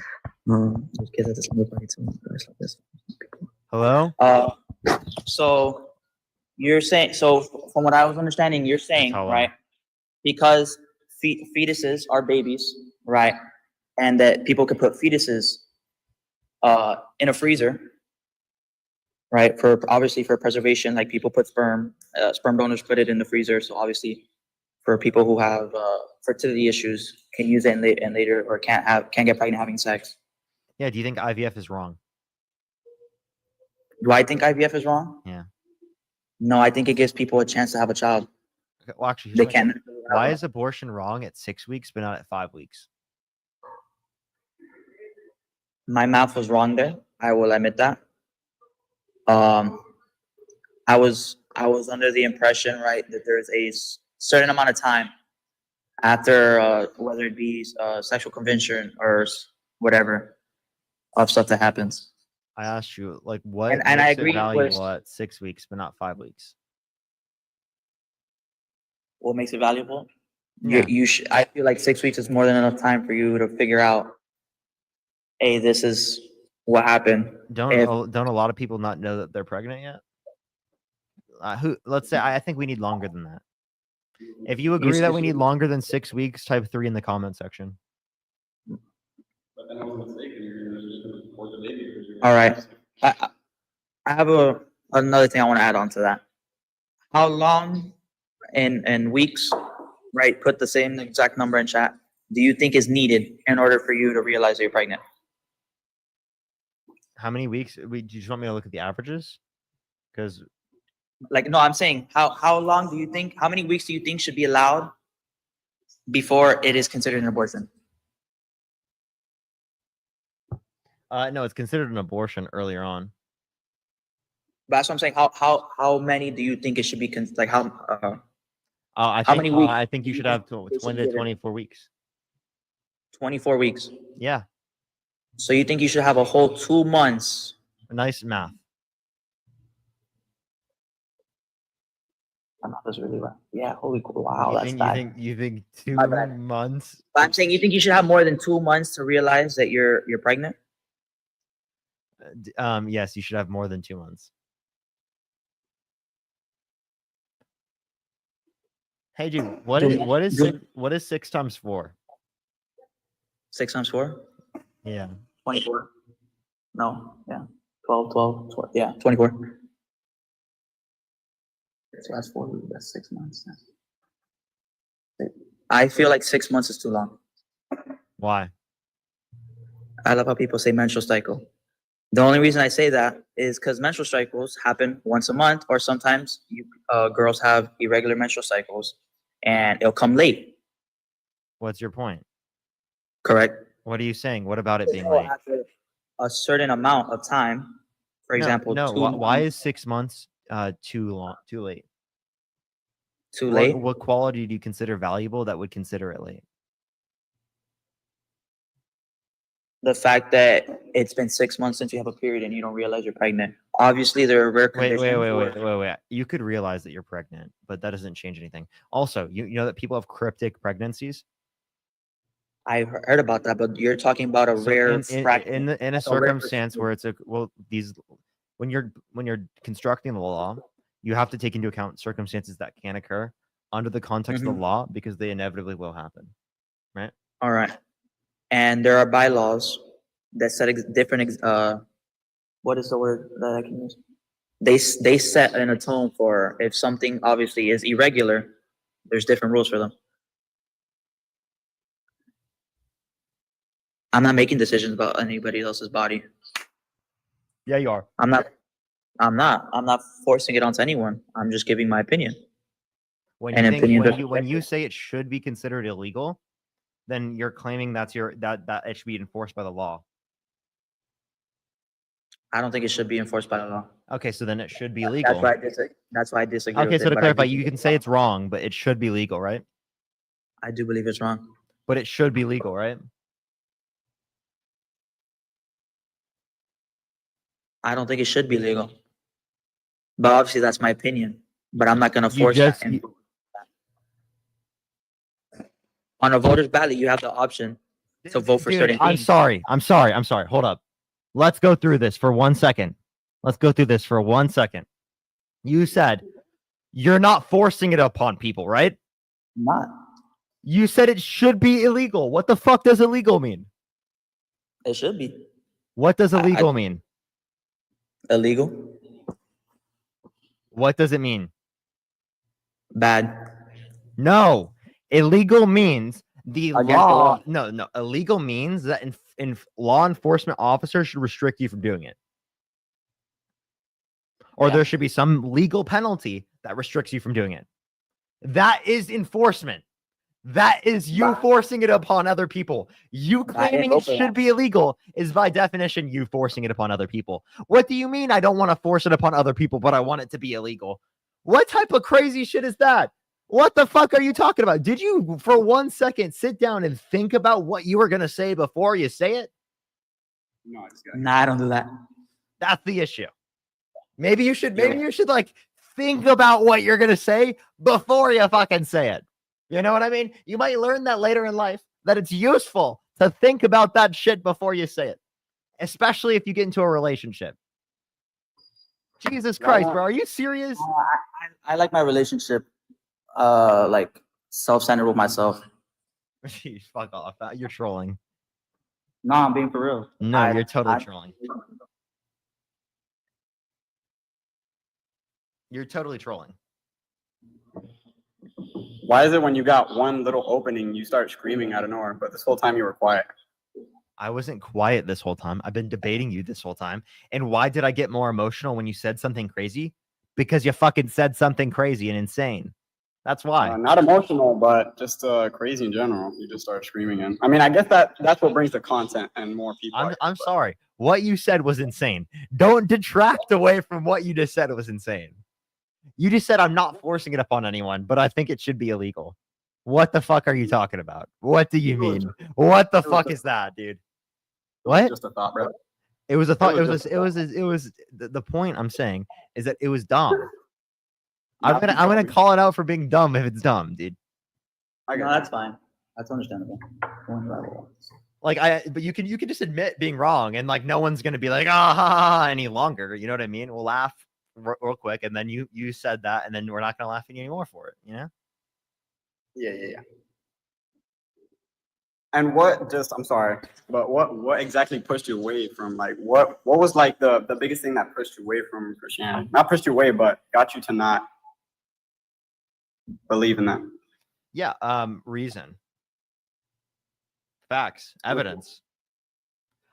There's kids at this little party too. Guys like this. Hello? So you're saying, so from what I was understanding, you're saying, how long. right? Because fetuses are babies, right? And that people could put fetuses in a freezer, right? For obviously for preservation, like people put sperm donors put it in the freezer. So obviously for people who have fertility issues can use it and later or can't get pregnant having sex. Yeah, do you think IVF is wrong? Do I think IVF is wrong? Yeah. No, I think it gives people a chance to have a child. Okay, well, actually, They here's my can. question. Why is abortion wrong at 6 weeks but not at 5 weeks? My math was wrong there. I will admit that. I was under the impression, right, that there's a certain amount of time after whether it be sexual convention or whatever of stuff that happens. I asked you, like, what And I makes it agree with- valuable at 6 weeks but not 5 weeks? What makes it valuable? Yeah. You should. I feel like 6 weeks is more than enough time for you to figure out, hey, this is what happened. Don't If- don't a lot of people not know that they're pregnant yet? Let's say I think we need longer than that. If you agree that we need longer than 6 weeks, type 3 in the comment section. But then I was mistaken. You're gonna just report the baby because you're. All right. I have another thing I want to add on to that. How long in weeks, right? Put the same exact number in chat. Do you think is needed in order for you to realize that you're pregnant? How many weeks? Do you just want me to look at the averages? Because Like, no, I'm saying how long do you think? How many weeks do you think should be allowed before it is considered an abortion? no, it's considered an abortion earlier on. But that's what I'm saying. How many do you think it should be? Like how? I How think, many weeks I think you should have it should 20 be to there? 24 weeks. 24 weeks. Yeah. So you think you should have a whole 2 months? Nice math. My math is really bad. Yeah, holy wow, You that's think bad. you think 2 My bad. months? But I'm saying you think you should have more than 2 months to realize that you're pregnant? Yes, you should have more than 2 months. Hey, dude, what is 6 times 4? 6 times 4? Yeah. 24. No, yeah. 12, yeah, 24. So that's 4, that's 6 months. I feel like 6 months is too long. Why? I love how people say menstrual cycle. The only reason I say that is because menstrual cycles happen once a month, or sometimes girls have irregular menstrual cycles and it'll come late. What's your point? Correct. What are you saying? What about it being So late? after a certain amount of time, for example, no. 2 Why months, is 6 months too late? too late. What quality do you consider valuable that would consider it late? The fact that it's been 6 months since you have a period and you don't realize you're pregnant. Obviously, there are rare conditions. Wait. You could realize that you're pregnant, but that doesn't change anything. Also, you know that people have cryptic pregnancies? I heard about that, but you're talking about a rare fraction. In a circumstance where it's when you're constructing the law, you have to take into account circumstances that can occur under the context of the law because they inevitably will happen, right? All right. And there are bylaws that set different, what is the word that I can use? They set an tone for if something obviously is irregular, there's different rules for them. I'm not making decisions about anybody else's body. Yeah, you are. I'm not forcing it onto anyone. I'm just giving my opinion. When you say it should be considered illegal, then you're claiming that it should be enforced by the law. I don't think it should be enforced by the law. Okay, so then it should be legal. That's why I disagree. Okay, so to clarify, you can say it's wrong, but it should be legal, right? I do believe it's wrong. But it should be legal, right? I don't think it should be legal. But obviously that's my opinion. But I'm not gonna force that. On a voter's ballot, you have the option to vote for certain I'm things. I'm sorry. Hold up. Let's go through this for 1 second. You said you're not forcing it upon people, right? I'm not. You said it should be illegal. What the fuck does illegal mean? It should be. What does illegal mean? Illegal. What does it mean? Bad. No. Illegal means the Against the law. law. No. Illegal means that in law enforcement officers should restrict you from doing it. Or there should be some legal penalty that restricts you from doing it. That is enforcement. That is you forcing it upon other people. You claiming it should be illegal is by definition you forcing it upon other people. What do you mean I don't want to force it upon other people, but I want it to be illegal? What type of crazy shit is that? What the fuck are you talking about? Did you, for 1 second, sit down and think about what you were going to say before you say it? No, I don't do that. That's the issue. Maybe you should like think about what you're going to say before you fucking say it. You know what I mean? You might learn that later in life, that it's useful to think about that shit before you say it, especially if you get into a relationship. Jesus Christ, bro. Are you serious? I like my relationship, like self-centered with myself. Jeez, fuck off. You're trolling. No, I'm being for real. No, you're totally trolling. You're totally trolling. Why is it when you got one little opening, you start screaming out of nowhere, but this whole time you were quiet? I wasn't quiet this whole time. I've been debating you this whole time. And why did I get more emotional when you said something crazy? Because you fucking said something crazy and insane. That's why. Not emotional, but just crazy in general. You just start screaming in. I mean, I guess that's what brings the content and more people. I'm sorry. What you said was insane. Don't detract away from what you just said. It was insane. You just said I'm not forcing it upon anyone, but I think it should be illegal. What the fuck are you talking about? What do you mean? What the fuck is that, dude? What? Just a thought, bro. It was a thought. was It was. just- It was. It was. The point I'm saying is that it was dumb. I'm Not gonna dumb. call it out for being dumb if it's dumb, dude. I No, got that's fine. That's understandable. Like but you can just admit being wrong, and like no one's gonna be like ah ha, ha, ha, any longer. You know what I mean? We'll laugh real quick, and then you said that, and then we're not gonna laugh at you anymore for it. You know? Yeah. And what just I'm sorry, but what exactly pushed you away from like what was like the biggest thing that pushed you away from Christianity? Not pushed you away, but got you to not believe in that. Yeah. Reason. Facts. Evidence.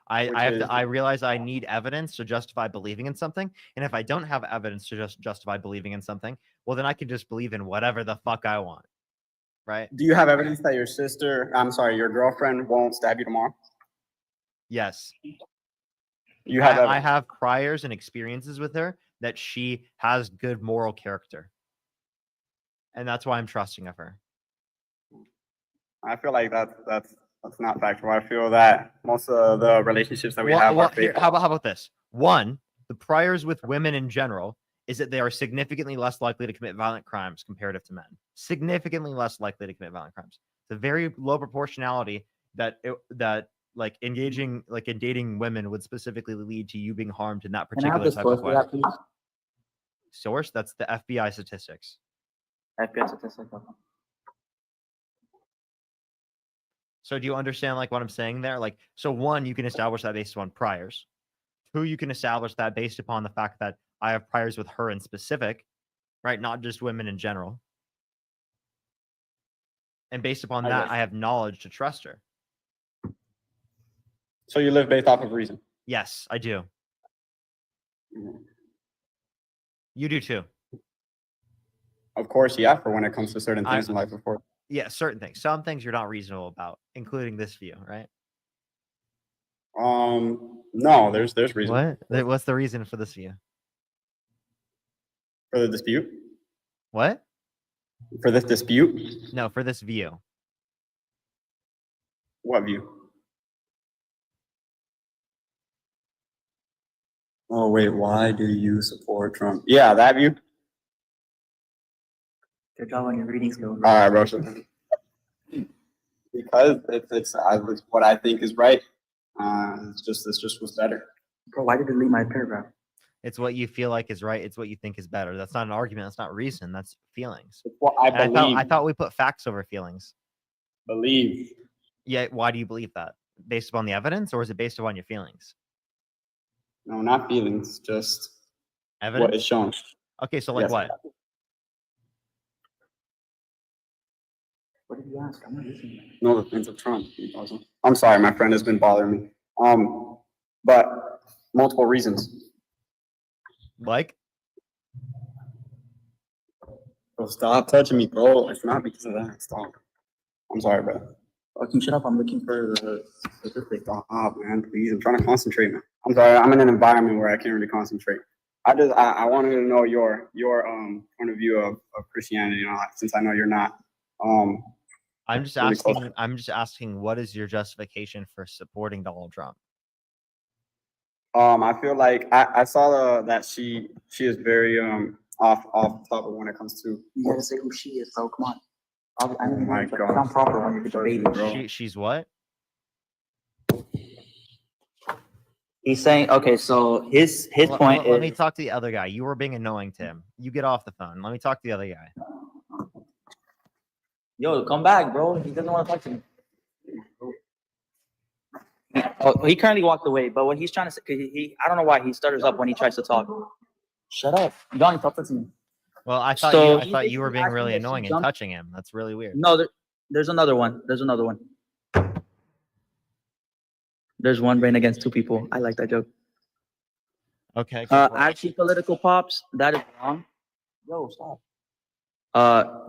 I realize I need evidence to justify believing in something, and if I don't have evidence to just justify believing in something, well then I can just believe in whatever the fuck I want. Right? Do you have evidence that your girlfriend won't stab you tomorrow? Yes. You have I evidence. have priors and experiences with her that she has good moral character. And that's why I'm trusting of her. I feel like that's not factual. I feel that most of the relationships that we have are Here, fake. how about this? One, the priors with women in general is that they are significantly less likely to commit violent crimes comparative to men. Significantly less likely to commit violent crimes. It's a very low proportionality that like engaging like in dating women would specifically lead to you being harmed in that Can I have particular the type source of for way. that, please? Source? That's the FBI statistics. FBI statistics. So do you understand like what I'm saying there? Like, so one, you can establish that based on priors. Two, you can establish that based upon the fact that I have priors with her in specific, right? Not just women in general. And based upon I that, guess. I have knowledge to trust her. So you live based off of reason. Yes, I do. You do too. Of course, yeah, for when it comes to certain things in life, of course. Yeah, certain things. Some things you're not reasonable about, including this view, right? No, there's reason. What? What's the reason for this view? For the dispute? What? For this dispute? No, for this view. What view? Oh wait, why do you support Trump? Yeah, that view. Good job on your reading skills. All right, bro. Because it's what I think is right. It's just what's better. Bro, why did you delete my paragraph? It's what you feel like is right. It's what you think is better. That's not an argument. That's not reason. That's feelings. It's what I And believe. I thought we put facts over feelings. Believe. Yeah. Why do you believe that? Based upon the evidence, or is it based upon your feelings? No, not feelings. Just Evidence. what is shown. Okay, so like Yes. what? What did you ask? I'm not listening. No, the things of Trump. Awesome. I'm sorry, my friend has been bothering me. But multiple reasons. Like? Bro, stop touching me, bro. It's not because of that. Stop. I'm sorry, bro. Oh, can you shut up? I'm looking for the statistics. Stop, man. Please, I'm trying to concentrate, man. I'm sorry. I'm in an environment where I can't really concentrate. I wanted to know your point of view of Christianity, since I know you're not. I'm just really asking. close. I'm just asking. What is your justification for supporting Donald Trump? I feel like I saw that she is very off topic when it comes to. You gotta say who she is, bro. Come on. I Oh my God. Sound proper when you're debating. She's what? He's saying, okay, so his point Let me is. talk to the other guy. You were being annoying to him. You get off the phone. Let me talk to the other guy. Yo, come back, bro. He doesn't want to talk to me. He currently walked away, but what he's trying to say, I don't know why he stutters up when he tries to talk. Shut up. You don't talk to me. Well, I thought you were being really annoying and touching him. That's really weird. No, there's another one. There's another one. There's one brain against two people. I like that joke. Okay. Actually, political pops, that is wrong. Yo, stop.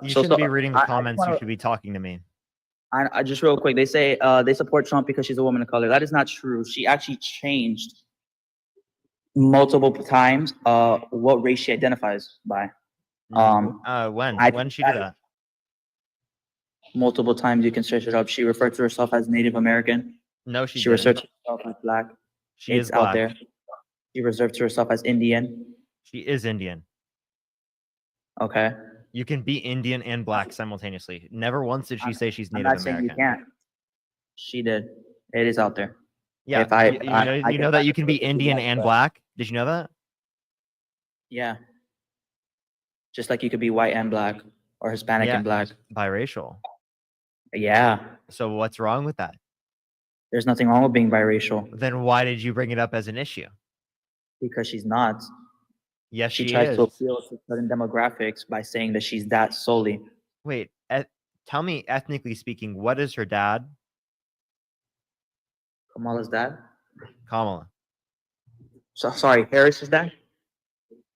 You shouldn't be reading the comments. You should be talking to me. I just real quick. They say they support Trump because she's a woman of color. That is not true. She actually changed multiple times what race she identifies by. When she did that? Multiple times. You can search it up. She referred to herself as Native American. No, she referred didn't. to herself as black. She is It's out black. there. She refers to herself as Indian. She is Indian. Okay. You can be Indian and black simultaneously. Never once did she say she's I'm Native not saying you American. can't. She did. It is out there. Yeah, If I, you know, you know that you can be Indian and black. Did you know that? Yeah. Just like you could be white and black, or Hispanic Yeah. and black. Biracial. Yeah. So what's wrong with that? There's nothing wrong with being biracial. Then why did you bring it up as an issue? Because she's not. Yes, She she tries is. to appeal to certain demographics by saying that she's that solely. Wait, tell me, ethnically speaking, what is her dad? Kamala's dad? Kamala. So sorry, Harris's dad?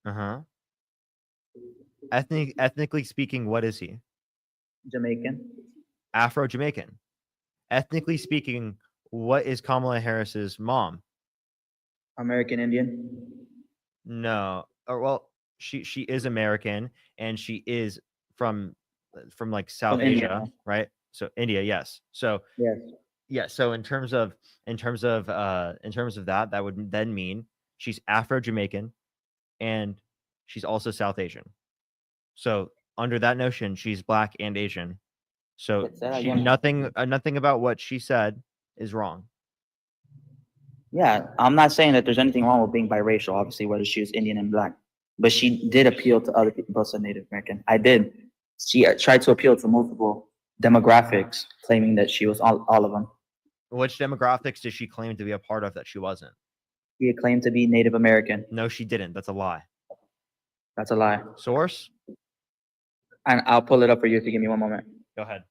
Uh-huh. Ethnically speaking, what is he? Jamaican. Afro-Jamaican. Ethnically speaking, what is Kamala Harris's mom? American Indian. No. Or well, she is American and she is from like South India. Asia, right? So India, yes. So Yes. yeah, so in terms of that would then mean she's Afro-Jamaican and she's also South Asian. So under that notion, she's black and Asian. So Say that she, again. nothing about what she said is wrong. Yeah, I'm not saying that there's anything wrong with being biracial, obviously, whether she was Indian and black. But she did appeal to other people, also Native American. I did. She tried to appeal to multiple demographics, claiming that she was all of them. Which demographics did she claim to be a part of that she wasn't? She claimed to be Native American. No, she didn't. That's a lie. That's a lie. Source? And I'll pull it up for you if you give me one moment. Go ahead.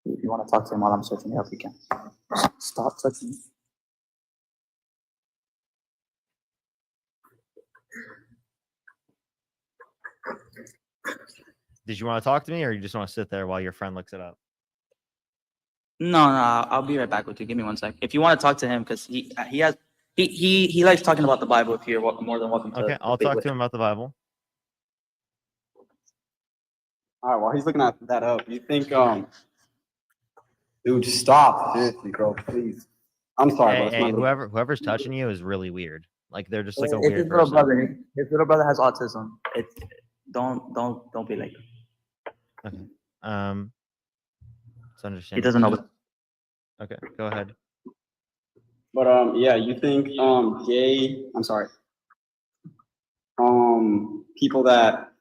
If you want to talk to him while I'm searching it up, you can. Stop touching me. Did you want to talk to me or you just want to sit there while your friend looks it up? No, I'll be right back with you. Give me one sec. If you want to talk to him, because he likes talking about the Bible. If you're more than welcome to. Okay, I'll talk to him about the Bible. All right, while he's looking at that up, you think, dude, stop. Seriously, bro, please. I'm sorry, Hey, bro. It's my little- whoever's touching you is really weird. Like they're just like a It's weird his little person. brother. His little brother has autism. It's don't be like. Okay. It's understandable. He doesn't know. Okay, go ahead. But yeah, you think people that,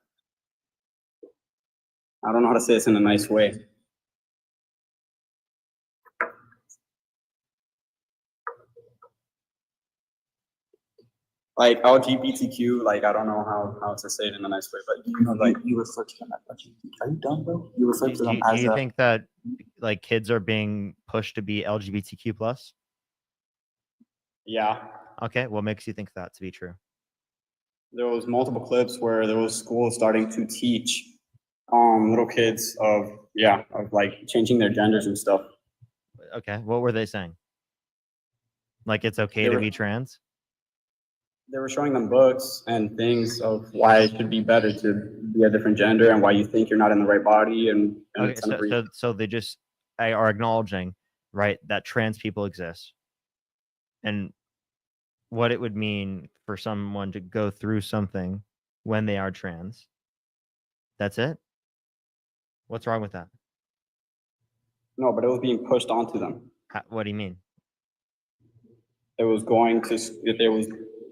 I don't know how to say this in a nice way. Like LGBTQ, like I don't know how to say it in a nice way, but you know, like You refer to them as LGBT. Are you done, bro? You refer to Do them you, as do you a. think that like kids are being pushed to be LGBTQ plus? yeah, Okay, what makes you think that to be true? there was multiple clips where there was schools starting to teach little kids of like changing their genders and stuff. Okay, what were they saying? Like it's okay They to were- be trans? They were showing them books and things of why it should be better to be a different gender and why you think you're not in the right body and Okay, it's kind of so they just are acknowledging, right, that trans people exist and what it would mean for someone to go through something when they are trans. That's it? What's wrong with that? no, but it was being pushed onto them. What do you mean? It was there was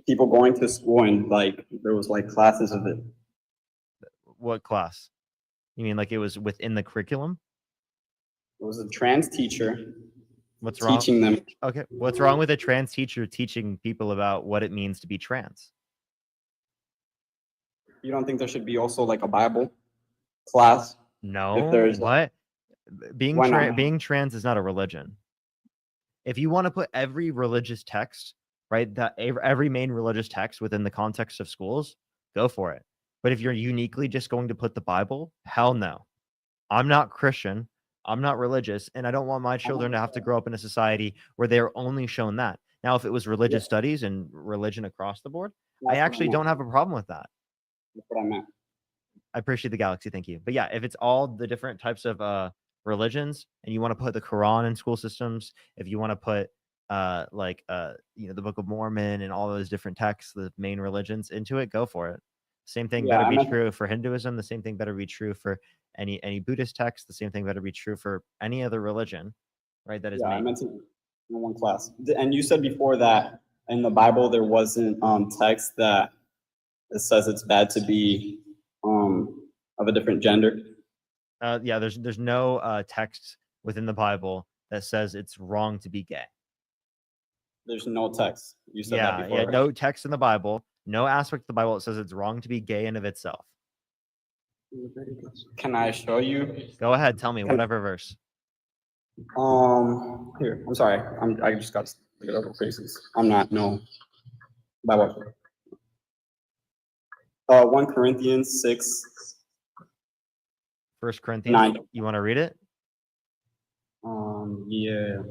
people going to school and like there was like classes of it. What class? You mean like it was within the curriculum? It was a trans teacher What's wrong? teaching them. Okay, what's wrong with a trans teacher teaching people about what it means to be trans? You don't think there should be also like a Bible class? No. If there's What? Being Why not? being trans is not a religion. If you want to put every religious text, right, that every main religious text within the context of schools, go for it. But if you're uniquely just going to put the Bible, hell no. I'm not Christian. I'm not religious, and I don't want my children to have to grow up in a society where they're only shown that. Now, if it was religious studies and religion across the board, I actually don't have a problem with that. That's what I meant. I appreciate the galaxy. Thank you. But yeah, if it's all the different types of religions and you want to put the Quran in school systems, if you want to put the Book of Mormon and all those different texts, the main religions into it, go for it. Same thing Yeah, better I be meant- true for Hinduism. The same thing better be true for any Buddhist text. The same thing better be true for any other religion, right? That is Yeah, I made. meant to in one class. And you said before that in the Bible there wasn't text that it says it's bad to be of a different gender. Yeah, there's no text within the Bible that says it's wrong to be gay. There's no text. You said that before. Yeah, right? no text in the Bible, no aspect of the Bible that says it's wrong to be gay in of itself. Can I show you? Go ahead, tell me whatever verse. Here. I'm sorry. I just got to look at other faces. I'm not no Bible. 1 Corinthians 6. 1 Corinthians. 9. You want to read it? Yeah.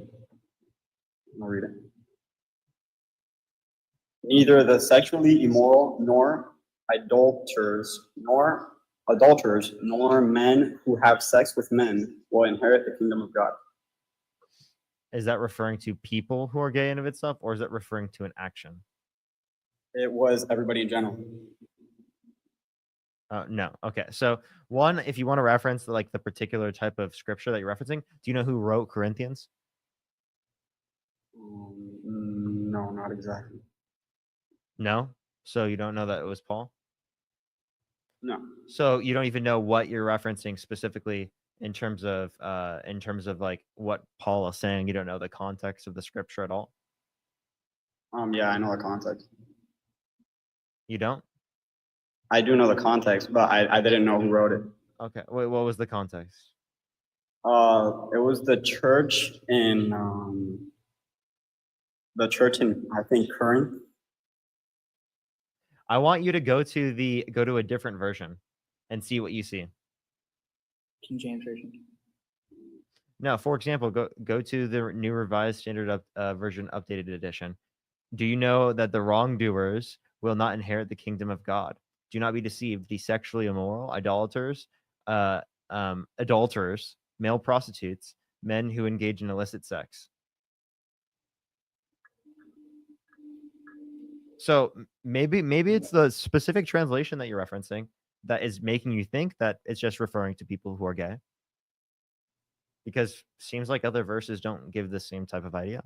I'll read it. Neither the sexually immoral, nor adulterers, nor men who have sex with men will inherit the kingdom of God. Is that referring to people who are gay in of itself, or is it referring to an action? It was everybody in general. No. Okay. So one, if you want to reference the particular type of scripture that you're referencing, do you know who wrote Corinthians? No, not exactly. No. So you don't know that it was Paul? No. So you don't even know what you're referencing specifically in terms of like what Paul is saying. You don't know the context of the scripture at all. Yeah, I know the context. You don't? I do know the context, but I didn't know who wrote it. Okay. Wait, what was the context? It was the church in I think Corinth. I want you to go to a different version and see what you see. King James Version. No, for example, go to the New Revised Standard Version Updated Edition. Do you know that the wrongdoers will not inherit the kingdom of God? Do not be deceived. The sexually immoral, adulterers, male prostitutes, men who engage in illicit sex. So maybe it's the specific translation that you're referencing that is making you think that it's just referring to people who are gay. Because seems like other verses don't give the same type of idea.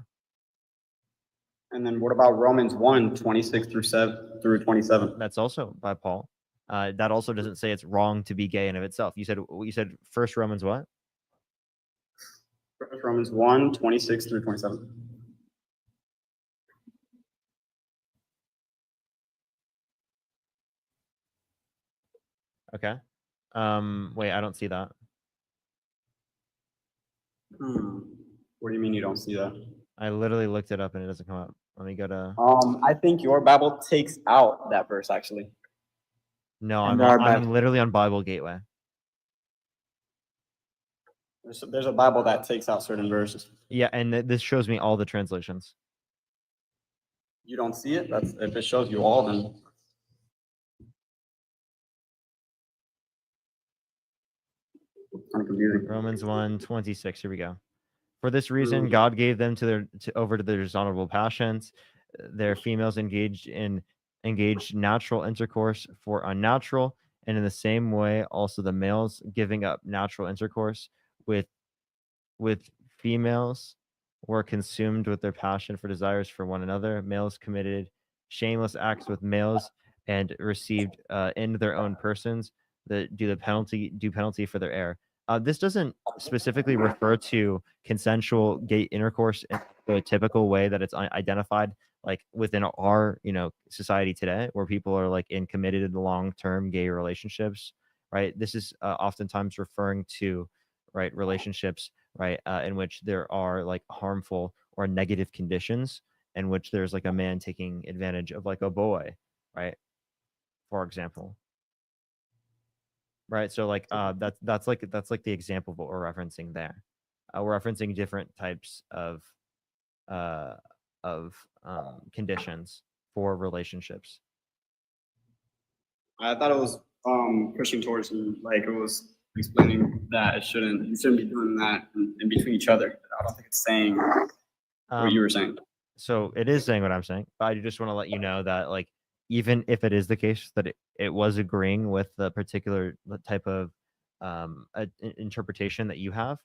And then what about Romans 1, 26 through 27? That's also by Paul. That also doesn't say it's wrong to be gay in of itself. You said First Romans what? Romans 1, 26 through 27. Okay. Wait, I don't see that. What do you mean you don't see that? I literally looked it up and it doesn't come up. Let me go to. I think your Bible takes out that verse actually. No, And I'm literally on Bible Gateway. There's a Bible that takes out certain verses. Yeah, and this shows me all the translations. You don't see it? That's if it shows you all, then kind of confusing. Romans 1:26. Here we go. For this reason, God gave them over to their dishonorable passions. Their females engaged natural intercourse for unnatural, and in the same way, also the males giving up natural intercourse with females were consumed with their passion for desires for one another. Males committed shameless acts with males and received in their own persons due penalty for their error. This doesn't specifically refer to consensual gay intercourse in the typical way that it's identified like within our society today, where people are like in committed long-term gay relationships, right? This is oftentimes referring to relationships in which there are like harmful or negative conditions in which there's like a man taking advantage of like a boy, right? For example. right? So like that's like the example of what we're referencing there. We're referencing different types of conditions for relationships. I thought it was pushing towards like it was explaining that you shouldn't be doing that in between each other. I don't think it's saying what you were saying. So it is saying what I'm saying, but I just want to let you know that like even if it is the case that it was agreeing with the particular type of interpretation that you have,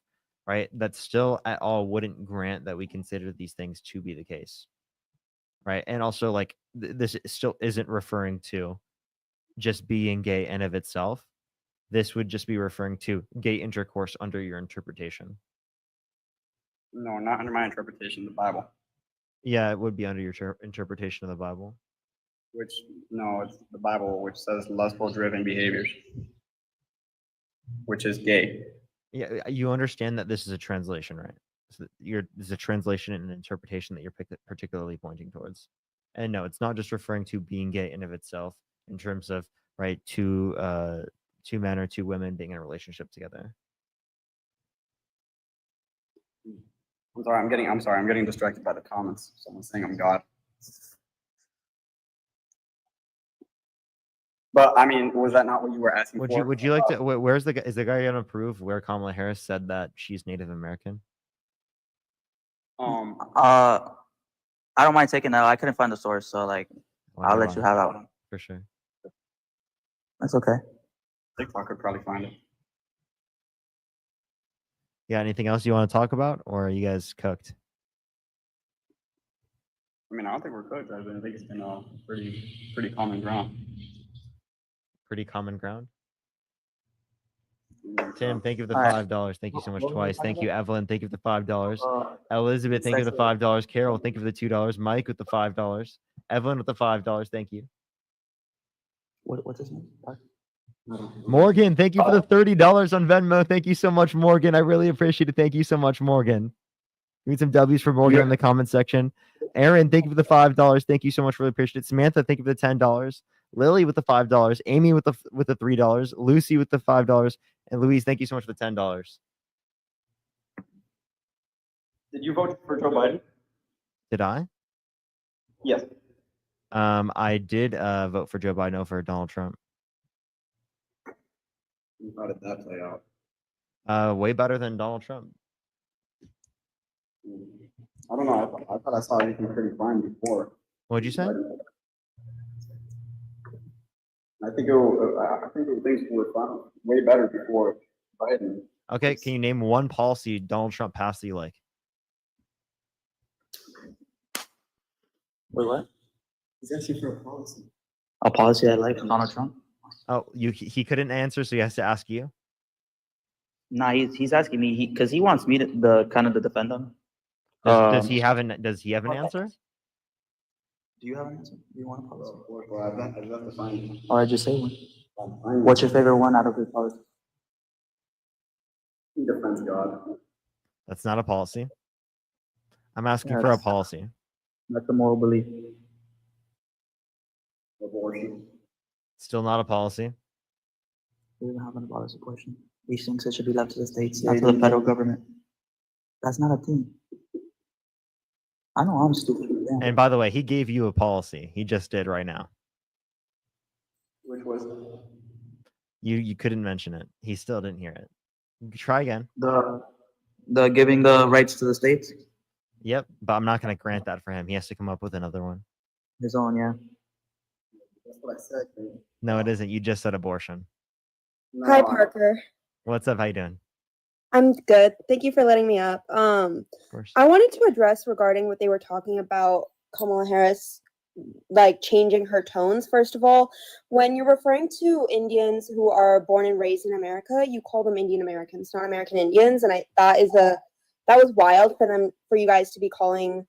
right? That still at all wouldn't grant that we consider these things to be the case, right? And also like this still isn't referring to just being gay in of itself. This would just be referring to gay intercourse under your interpretation. No, not under my interpretation of the Bible. Yeah, it would be under your interpretation of the Bible. Which no, it's the Bible which says lustful driven behaviors, which is gay. Yeah, you understand that this is a translation, right? So this is a translation and an interpretation that you're particularly pointing towards. And no, it's not just referring to being gay in of itself in terms of right two men or two women being in a relationship together. I'm sorry, I'm getting distracted by the comments. Someone's saying I'm God. But I mean, was that not what you were asking for? Would you like to? Where's the guy? Is the guy gonna prove where Kamala Harris said that she's Native American? I don't mind taking that. I couldn't find the source, so like I'll let you have that one. For sure. That's okay. TikTok could probably find it. Yeah. Anything else you want to talk about, or are you guys cooked? I mean, I don't think we're cooked. I think it's been a pretty common ground. Pretty common ground. Tim, thank you for the All right. $5. Thank you so much twice. Thank you, Evelyn. Thank you for the $5. Elizabeth, thank you for the $5. Carol, thank you for the $2. Mike with the $5. Evelyn with the $5. Thank you. What's his name? Morgan, thank you for the $30 on Venmo. Thank you so much, Morgan. I really appreciate it. Thank you so much, Morgan. We need some W's for Morgan in the comment section. Aaron, thank you for the $5. Thank you so much. Really appreciate it. Samantha, thank you for the $10. Lily with the $5. Amy with the $3. Lucy with the $5. And Louise, thank you so much for the $10. Did you vote for Joe Biden? Did I? Yes. I did vote for Joe Biden over Donald Trump. How did that play out? Way better than Donald Trump. I don't know. I thought I saw everything pretty fine before. What'd you say? I think things were fine, way better before Biden. Okay, can you name one policy Donald Trump passed that you like? Wait, what? He's asking for a policy. A policy I like Donald Trump? Oh, he couldn't answer, so he has to ask you. Nah, he's asking me because he wants me to to defend him. Does he have an answer? Do you have an answer? Do you want a policy? Well, I'd have to find it. Or I just say one. What's your favorite one out of the policy? He defends God. That's not a policy. I'm asking for a policy. That's a moral belief. Abortion. Still not a policy. We don't have a policy question. These things that should be left to the states, not to the federal government. That's not a thing. I know I'm stupid. Yeah. And by the way, he gave you a policy. He just did right now. Which was You couldn't mention it. He still didn't hear it. Try again. The giving the rights to the states. Yep, but I'm not going to grant that for him. He has to come up with another one. His own, yeah. That's what I said. Man. No, it isn't. You just said abortion. No, Hi, Parker. What's up? How you doing? I'm good. Thank you for letting me up. Of course. I wanted to address regarding what they were talking about Kamala Harris, like changing her tones. First of all, when you're referring to Indians who are born and raised in America, you call them Indian Americans, not American Indians, and that was wild for you guys to be calling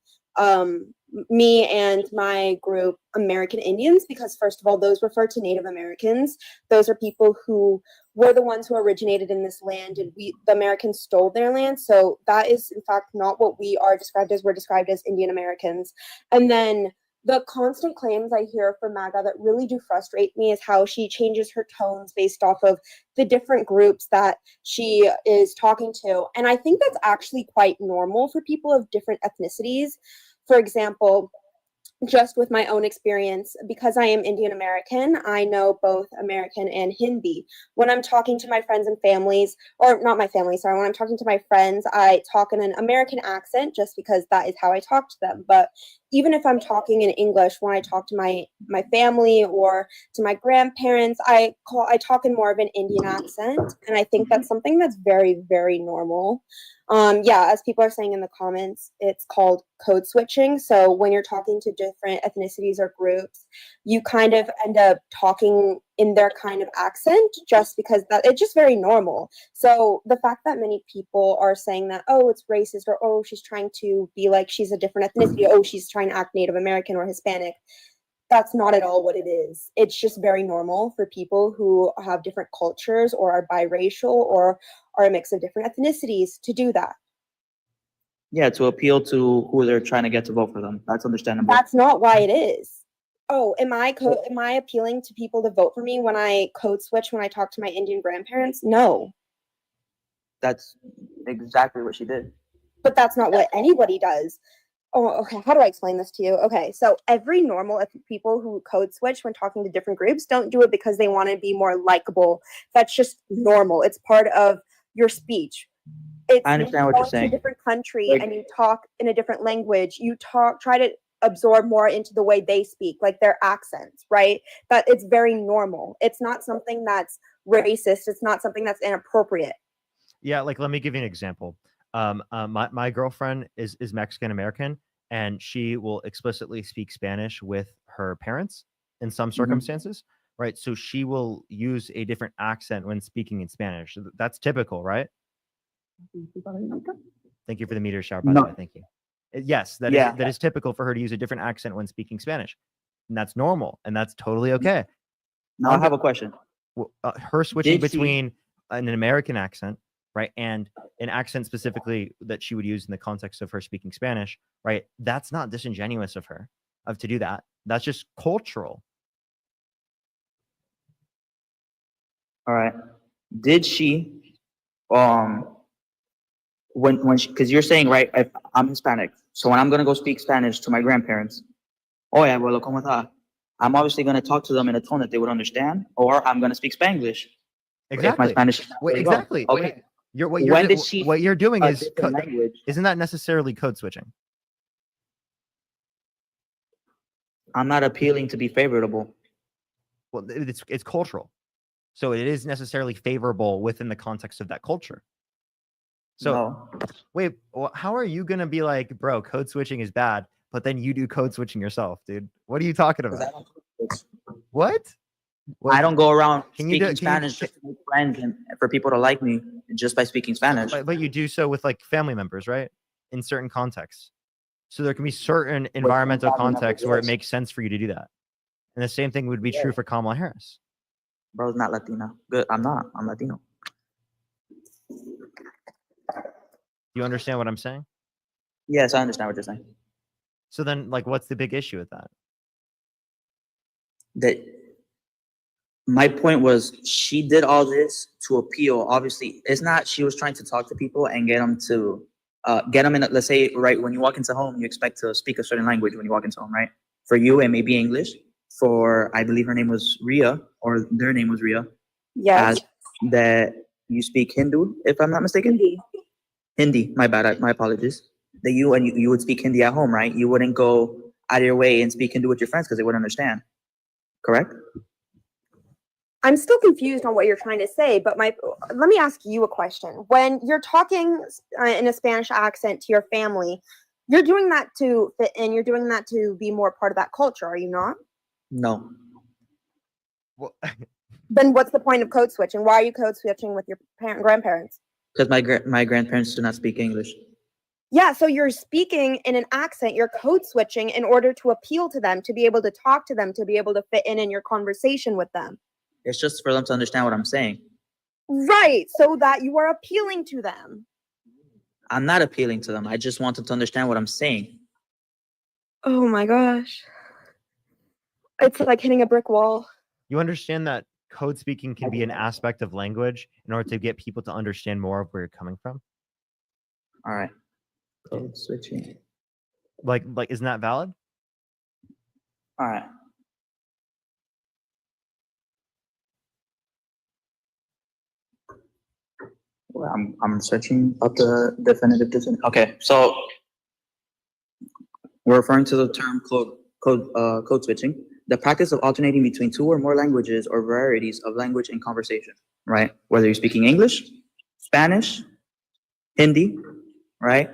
me and my group American Indians, because first of all, those refer to Native Americans. Those are people who were the ones who originated in this land, and the Americans stole their land. So that is in fact not what we are described as. We're described as Indian Americans. And then The constant claims I hear from MAGA that really do frustrate me is how she changes her tones based off of the different groups that she is talking to. And I think that's actually quite normal for people of different ethnicities. For example, just with my own experience, because I am Indian American, I know both American and Hindi. When I'm talking to my friends and families, or not my family, sorry, when I'm talking to my friends, I talk in an American accent just because that is how I talk to them. But even if I'm talking in English, when I talk to my family or to my grandparents, I talk in more of an Indian accent, and I think that's something that's very, very normal. Yeah, as people are saying in the comments, it's called code switching. So when you're talking to different ethnicities or groups, you kind of end up talking in their kind of accent just because that it's just very normal. So the fact that many people are saying that, oh, it's racist, or oh, she's trying to be like she's a different ethnicity, oh, she's trying to act Native American or Hispanic, that's not at all what it is. It's just very normal for people who have different cultures or are biracial or are a mix of different ethnicities to do that. Yeah, to appeal to who they're trying to get to vote for them. That's understandable. That's not why it is. Oh, am I appealing to people to vote for me when I code switch when I talk to my Indian grandparents? No. That's exactly what she did. But that's not what anybody does. Oh, okay. How do I explain this to you? Okay, so every normal people who code switch when talking to different groups don't do it because they want to be more likable. That's just normal. It's part of your speech. It's I understand what you're saying. To a different country and you talk in a different language. You try to absorb more into the way they speak, like their accents, right? But it's very normal. It's not something that's racist. It's not something that's inappropriate. Yeah, like let me give you an example. My girlfriend is Mexican American, and she will explicitly speak Spanish with her parents in some circumstances, right? So she will use a different accent when speaking in Spanish. That's typical, right? Thank you for the meteor shower, by the way. Thank you. Yes, that is typical for her to use a different accent when speaking Spanish, and that's normal, and that's totally okay. Now I have a question. Her switching between an American accent, right, and an accent specifically that she would use in the context of her speaking Spanish, right? That's not disingenuous of her to do that. That's just cultural. All right. Did she, when she, because you're saying, right, if I'm Hispanic, so when I'm gonna go speak Spanish to my grandparents, oye, abuelo, ¿cómo está? I'm obviously gonna talk to them in a tone that they would understand, or I'm gonna speak Spanglish. Exactly. If my Spanish is Wait, exactly. okay. What you're doing is language? Isn't that necessarily code switching? I'm not appealing to be favorable. Well, it's cultural, so it is necessarily favorable within the context of that culture. So wait, how are you gonna be like, bro, code switching is bad, but then you do code switching yourself, dude? What are you talking about? What? I don't go around speaking Spanish just to make friends and for people to like me just by speaking Spanish. But you do so with like family members, right? In certain contexts. So there can be certain environmental contexts where it makes sense for you to do that. And the same thing would be true for Kamala Harris. Bro's not Latina. Good. I'm not. I'm Latino. You understand what I'm saying? Yes, I understand what you're saying. So then, like, what's the big issue with that? That my point was she did all this to appeal. Obviously, it's not she was trying to talk to people and get them in. Let's say, right, when you walk into home, you expect to speak a certain language when you walk into home, right? For you, it may be English. For, I believe her name was Ria, or their name was Ria. Yes. That you speak Hindu, if I'm not mistaken. Hindi. My bad. My apologies. That you would speak Hindi at home, right? You wouldn't go out of your way and speak Hindu with your friends because they wouldn't understand. Correct? I'm still confused on what you're trying to say, but let me ask you a question. When you're talking in a Spanish accent to your family, you're doing that to fit in, you're doing that to be more part of that culture, are you not? No. Well, then what's the point of code switching? Why are you code switching with your grandparents? Because my grandparents do not speak English. Yeah, so you're speaking in an accent, you're code switching in order to appeal to them, to be able to talk to them, to be able to fit in your conversation with them. It's just for them to understand what I'm saying. Right, so that you are appealing to them. I'm not appealing to them. I just want them to understand what I'm saying. Oh my gosh. It's like hitting a brick wall. You understand that code speaking can be an aspect of language in order to get people to understand more of where you're coming from? All right. Code switching. Like, isn't that valid? All right. Well, I'm searching up the definitive definition. Okay, so we're referring to the term code switching, the practice of alternating between two or more languages or varieties of language in conversation, right? Whether you're speaking English, Spanish, Hindi, right?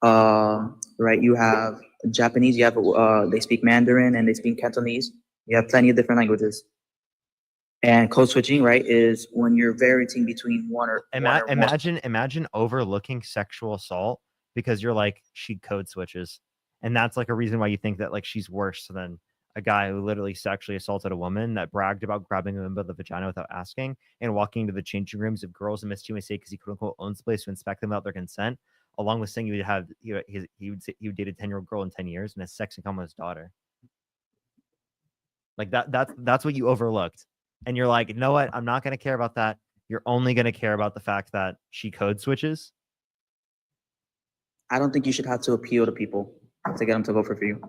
Right, you have Japanese, you have they speak Mandarin and they speak Cantonese. You have plenty of different languages. And code switching, right, is when you're varying between one or more. Imagine overlooking sexual assault because you're like, she code switches. And that's like a reason why you think that like she's worse than a guy who literally sexually assaulted a woman that bragged about grabbing him by the vagina without asking and walking into the changing rooms of girls in Miss USA because he quote unquote owns the place to inspect them without their consent, along with saying he would date a 10-year-old girl in 10 years and has sex in common with his daughter. Like that's what you overlooked. And you're like, you know what? I'm not going to care about that. You're only going to care about the fact that she code switches. I don't think you should have to appeal to people to get them to vote for you.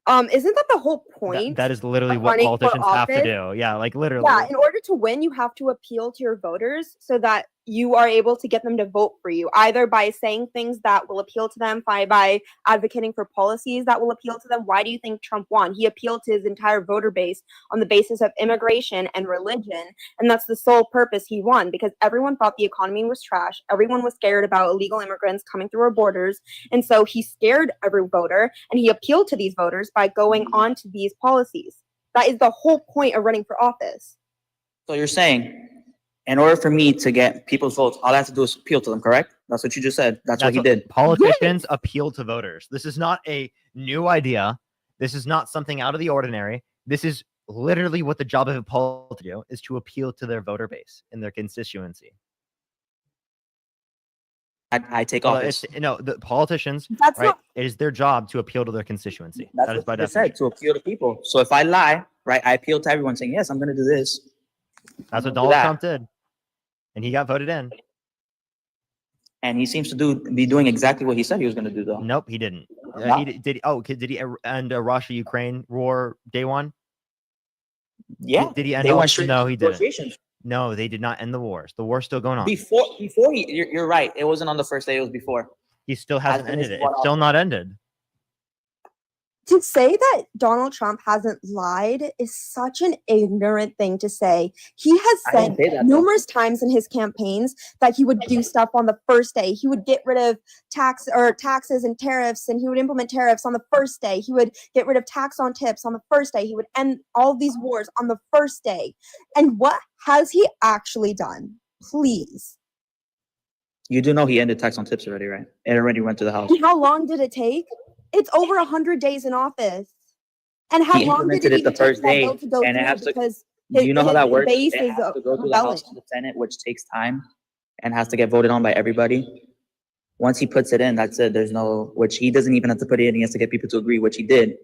Isn't that the whole point? That is literally of what running for politicians have to office? do. Yeah, like literally. Yeah, in order to win, you have to appeal to your voters so that you are able to get them to vote for you, either by saying things that will appeal to them, by advocating for policies that will appeal to them. Why do you think Trump won? He appealed to his entire voter base on the basis of immigration and religion, and that's the sole purpose he won, because everyone thought the economy was trash. Everyone was scared about illegal immigrants coming through our borders, and so he scared every voter, and he appealed to these voters by going on to these policies. That is the whole point of running for office. So you're saying, in order for me to get people's votes, all I have to do is appeal to them, correct? That's what you just said. That's what he did. Politicians appeal to voters. This is not a new idea. This is not something out of the ordinary. This is literally what the job of a politician do, is to appeal to their voter base and their constituency. I take office. The politicians, That's right? not- It is their job to appeal to their constituency. That's That is what by you just definition. said, to appeal to people. So if I lie, right, I appeal to everyone saying, yes, I'm going to do this. That's what Do Donald that. Trump did. And he got voted in. And he seems to be doing exactly what he said he was going to do, though. Nope, he didn't. Not- Did he end Russia-Ukraine war day one? Yeah. Did he end They all? went straight No, to he didn't. negotiations. No, they did not end the wars. The war's still going on. Before you're right. It wasn't on the first day. It was before. He still hasn't ended it. one It's still not ended. To say that Donald Trump hasn't lied is such an ignorant thing to say. He has I said didn't say that, though. numerous times in his campaigns that he would do stuff on the first day. He would get rid of taxes and tariffs, and he would implement tariffs on the first day. He would get rid of tax on tips on the first day. He would end all of these wars on the first day. And what has he actually done? Please. You do know he ended tax on tips already, right? It already went to the House. And how long did it take? It's over 100 days in office. And how He long did implemented it it even the take first that day, bill to go and it through? has to. Because Do you know how that works? base It is has to go through the House rebelling. and the Senate, which takes time and has to get voted on by everybody. Once he puts it in, that's it. There's no, which he doesn't even have to put it in. He has to get people to agree, which he did.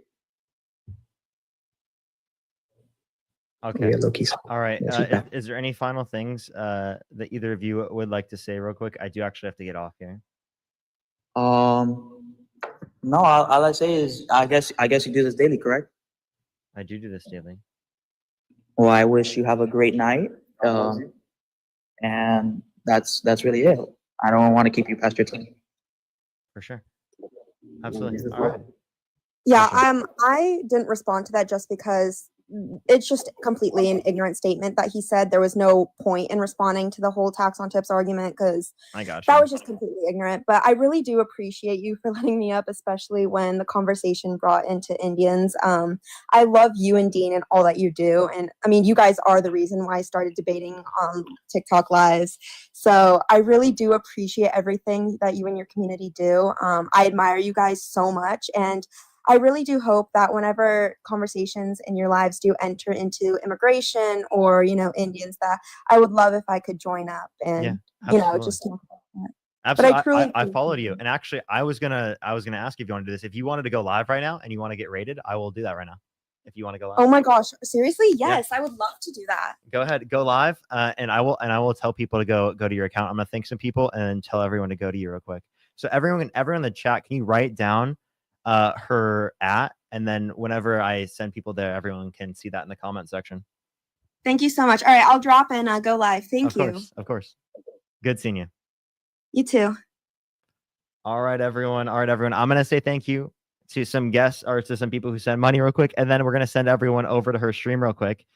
Okay. Yeah, low-key. All right. Yeah, she's back. Is there any final things that either of you would like to say real quick? I do actually have to get off here. No, all I say is, I guess you do this daily, correct? I do this daily. Well, I wish you have a great night. And that's really it. I don't want to keep you past your time. For sure. Absolutely. All right. Yeah, I didn't respond to that just because it's just completely an ignorant statement that he said. There was no point in responding to the whole tax on tips argument because I got that you. was just completely ignorant. But I really do appreciate you for letting me up, especially when the conversation brought into Indians. I love you and Dean and all that you do. And I mean, you guys are the reason why I started debating on TikTok lives. So I really do appreciate everything that you and your community do. I admire you guys so much. And I really do hope that whenever conversations in your lives do enter into immigration or, Indians, that I would love if I could join up and, Yeah, just talk about that. Absolutely. truly I think followed you. you. And actually I was gonna ask if you want to do this. If you wanted to go live right now and you want to get rated, I will do that right now. If you want to go live. Oh my gosh, seriously? Yeah. Yes, I would love to do that. Go ahead, go live, and I will tell people to go to your account. I'm gonna thank some people and tell everyone to go to you real quick. So everyone in the chat, can you write down her @ and then whenever I send people there, everyone can see that in the comment section. Thank you so much. All right, I'll drop in go live. Thank you. Of course. Good seeing you. You too. All right, everyone. I'm gonna say thank you to some guests or to some people who sent money real quick, and then we're gonna send everyone over to her stream real quick.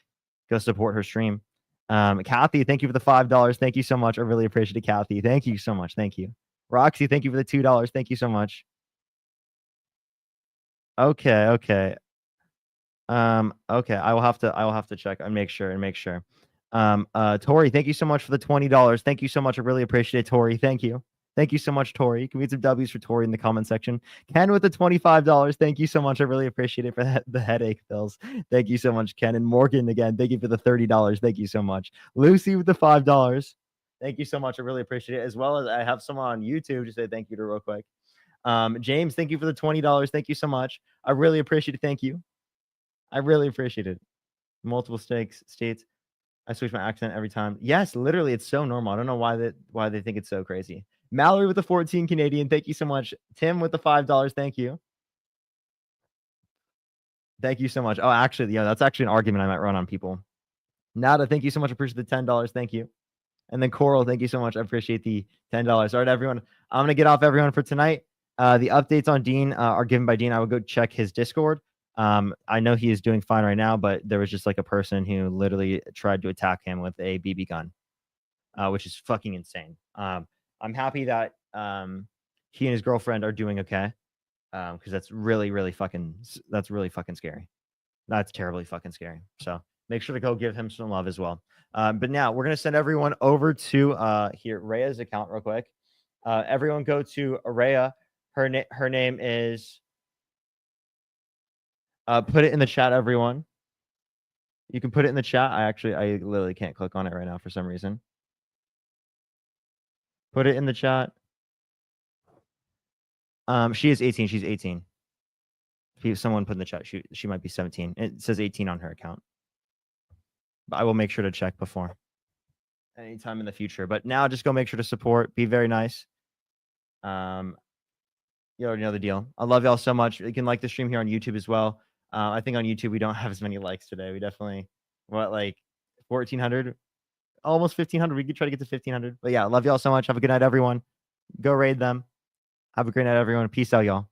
Go support her stream. Kathy, thank you for the $5. Thank you so much. I really appreciate it, Kathy. Thank you so much. Thank you. Roxy, thank you for the $2. Thank you so much. Okay. Okay. I will have to check and make sure. Tori, thank you so much for the $20. Thank you so much. I really appreciate it, Tori. Thank you. Thank you so much, Tori. Can we get some W's for Tori in the comment section? Ken with the $25. Thank you so much. I really appreciate it for the headache pills. Thank you so much, Ken. And Morgan again, thank you for the $30. Thank you so much. Lucy with the $5. Thank you so much. I really appreciate it. As well as I have someone on YouTube to say thank you to real quick. James, thank you for the $20. Thank you so much. I really appreciate it. Thank you. I really appreciate it. Multiple states. I switch my accent every time. Yes, literally, it's so normal. I don't know why they think it's so crazy. Mallory with the 14 Canadian. Thank you so much. Tim with the $5. Thank you. Thank you so much. Oh, actually, yeah, that's actually an argument I might run on people. Nada, thank you so much. I appreciate the $10. Thank you. And then Coral, thank you so much. I appreciate the $10. All right, everyone. I'm going to get off everyone for tonight. The updates on Dean are given by Dean. I will go check his Discord. I know he is doing fine right now, but there was just like a person who literally tried to attack him with a BB gun, which is fucking insane. I'm happy that he and his girlfriend are doing okay, because that's really fucking scary. That's terribly fucking scary. So make sure to go give him some love as well. But now we're gonna send everyone over to here Rhea's account real quick. Everyone go to Rhea. Her name is. Put it in the chat, everyone. You can put it in the chat. I literally can't click on it right now for some reason. Put it in the chat. She is 18. She's 18. Someone put in the chat. She might be 17. It says 18 on her account. But I will make sure to check before. Anytime in the future. But now just go make sure to support. Be very nice. You already know the deal. I love y'all so much. You can like the stream here on YouTube as well. I think on YouTube we don't have as many likes today. We definitely like 1,400, almost 1,500. We could try to get to 1,500. But yeah, love y'all so much. Have a good night, everyone. Go raid them. Have a great night, everyone. Peace out, y'all.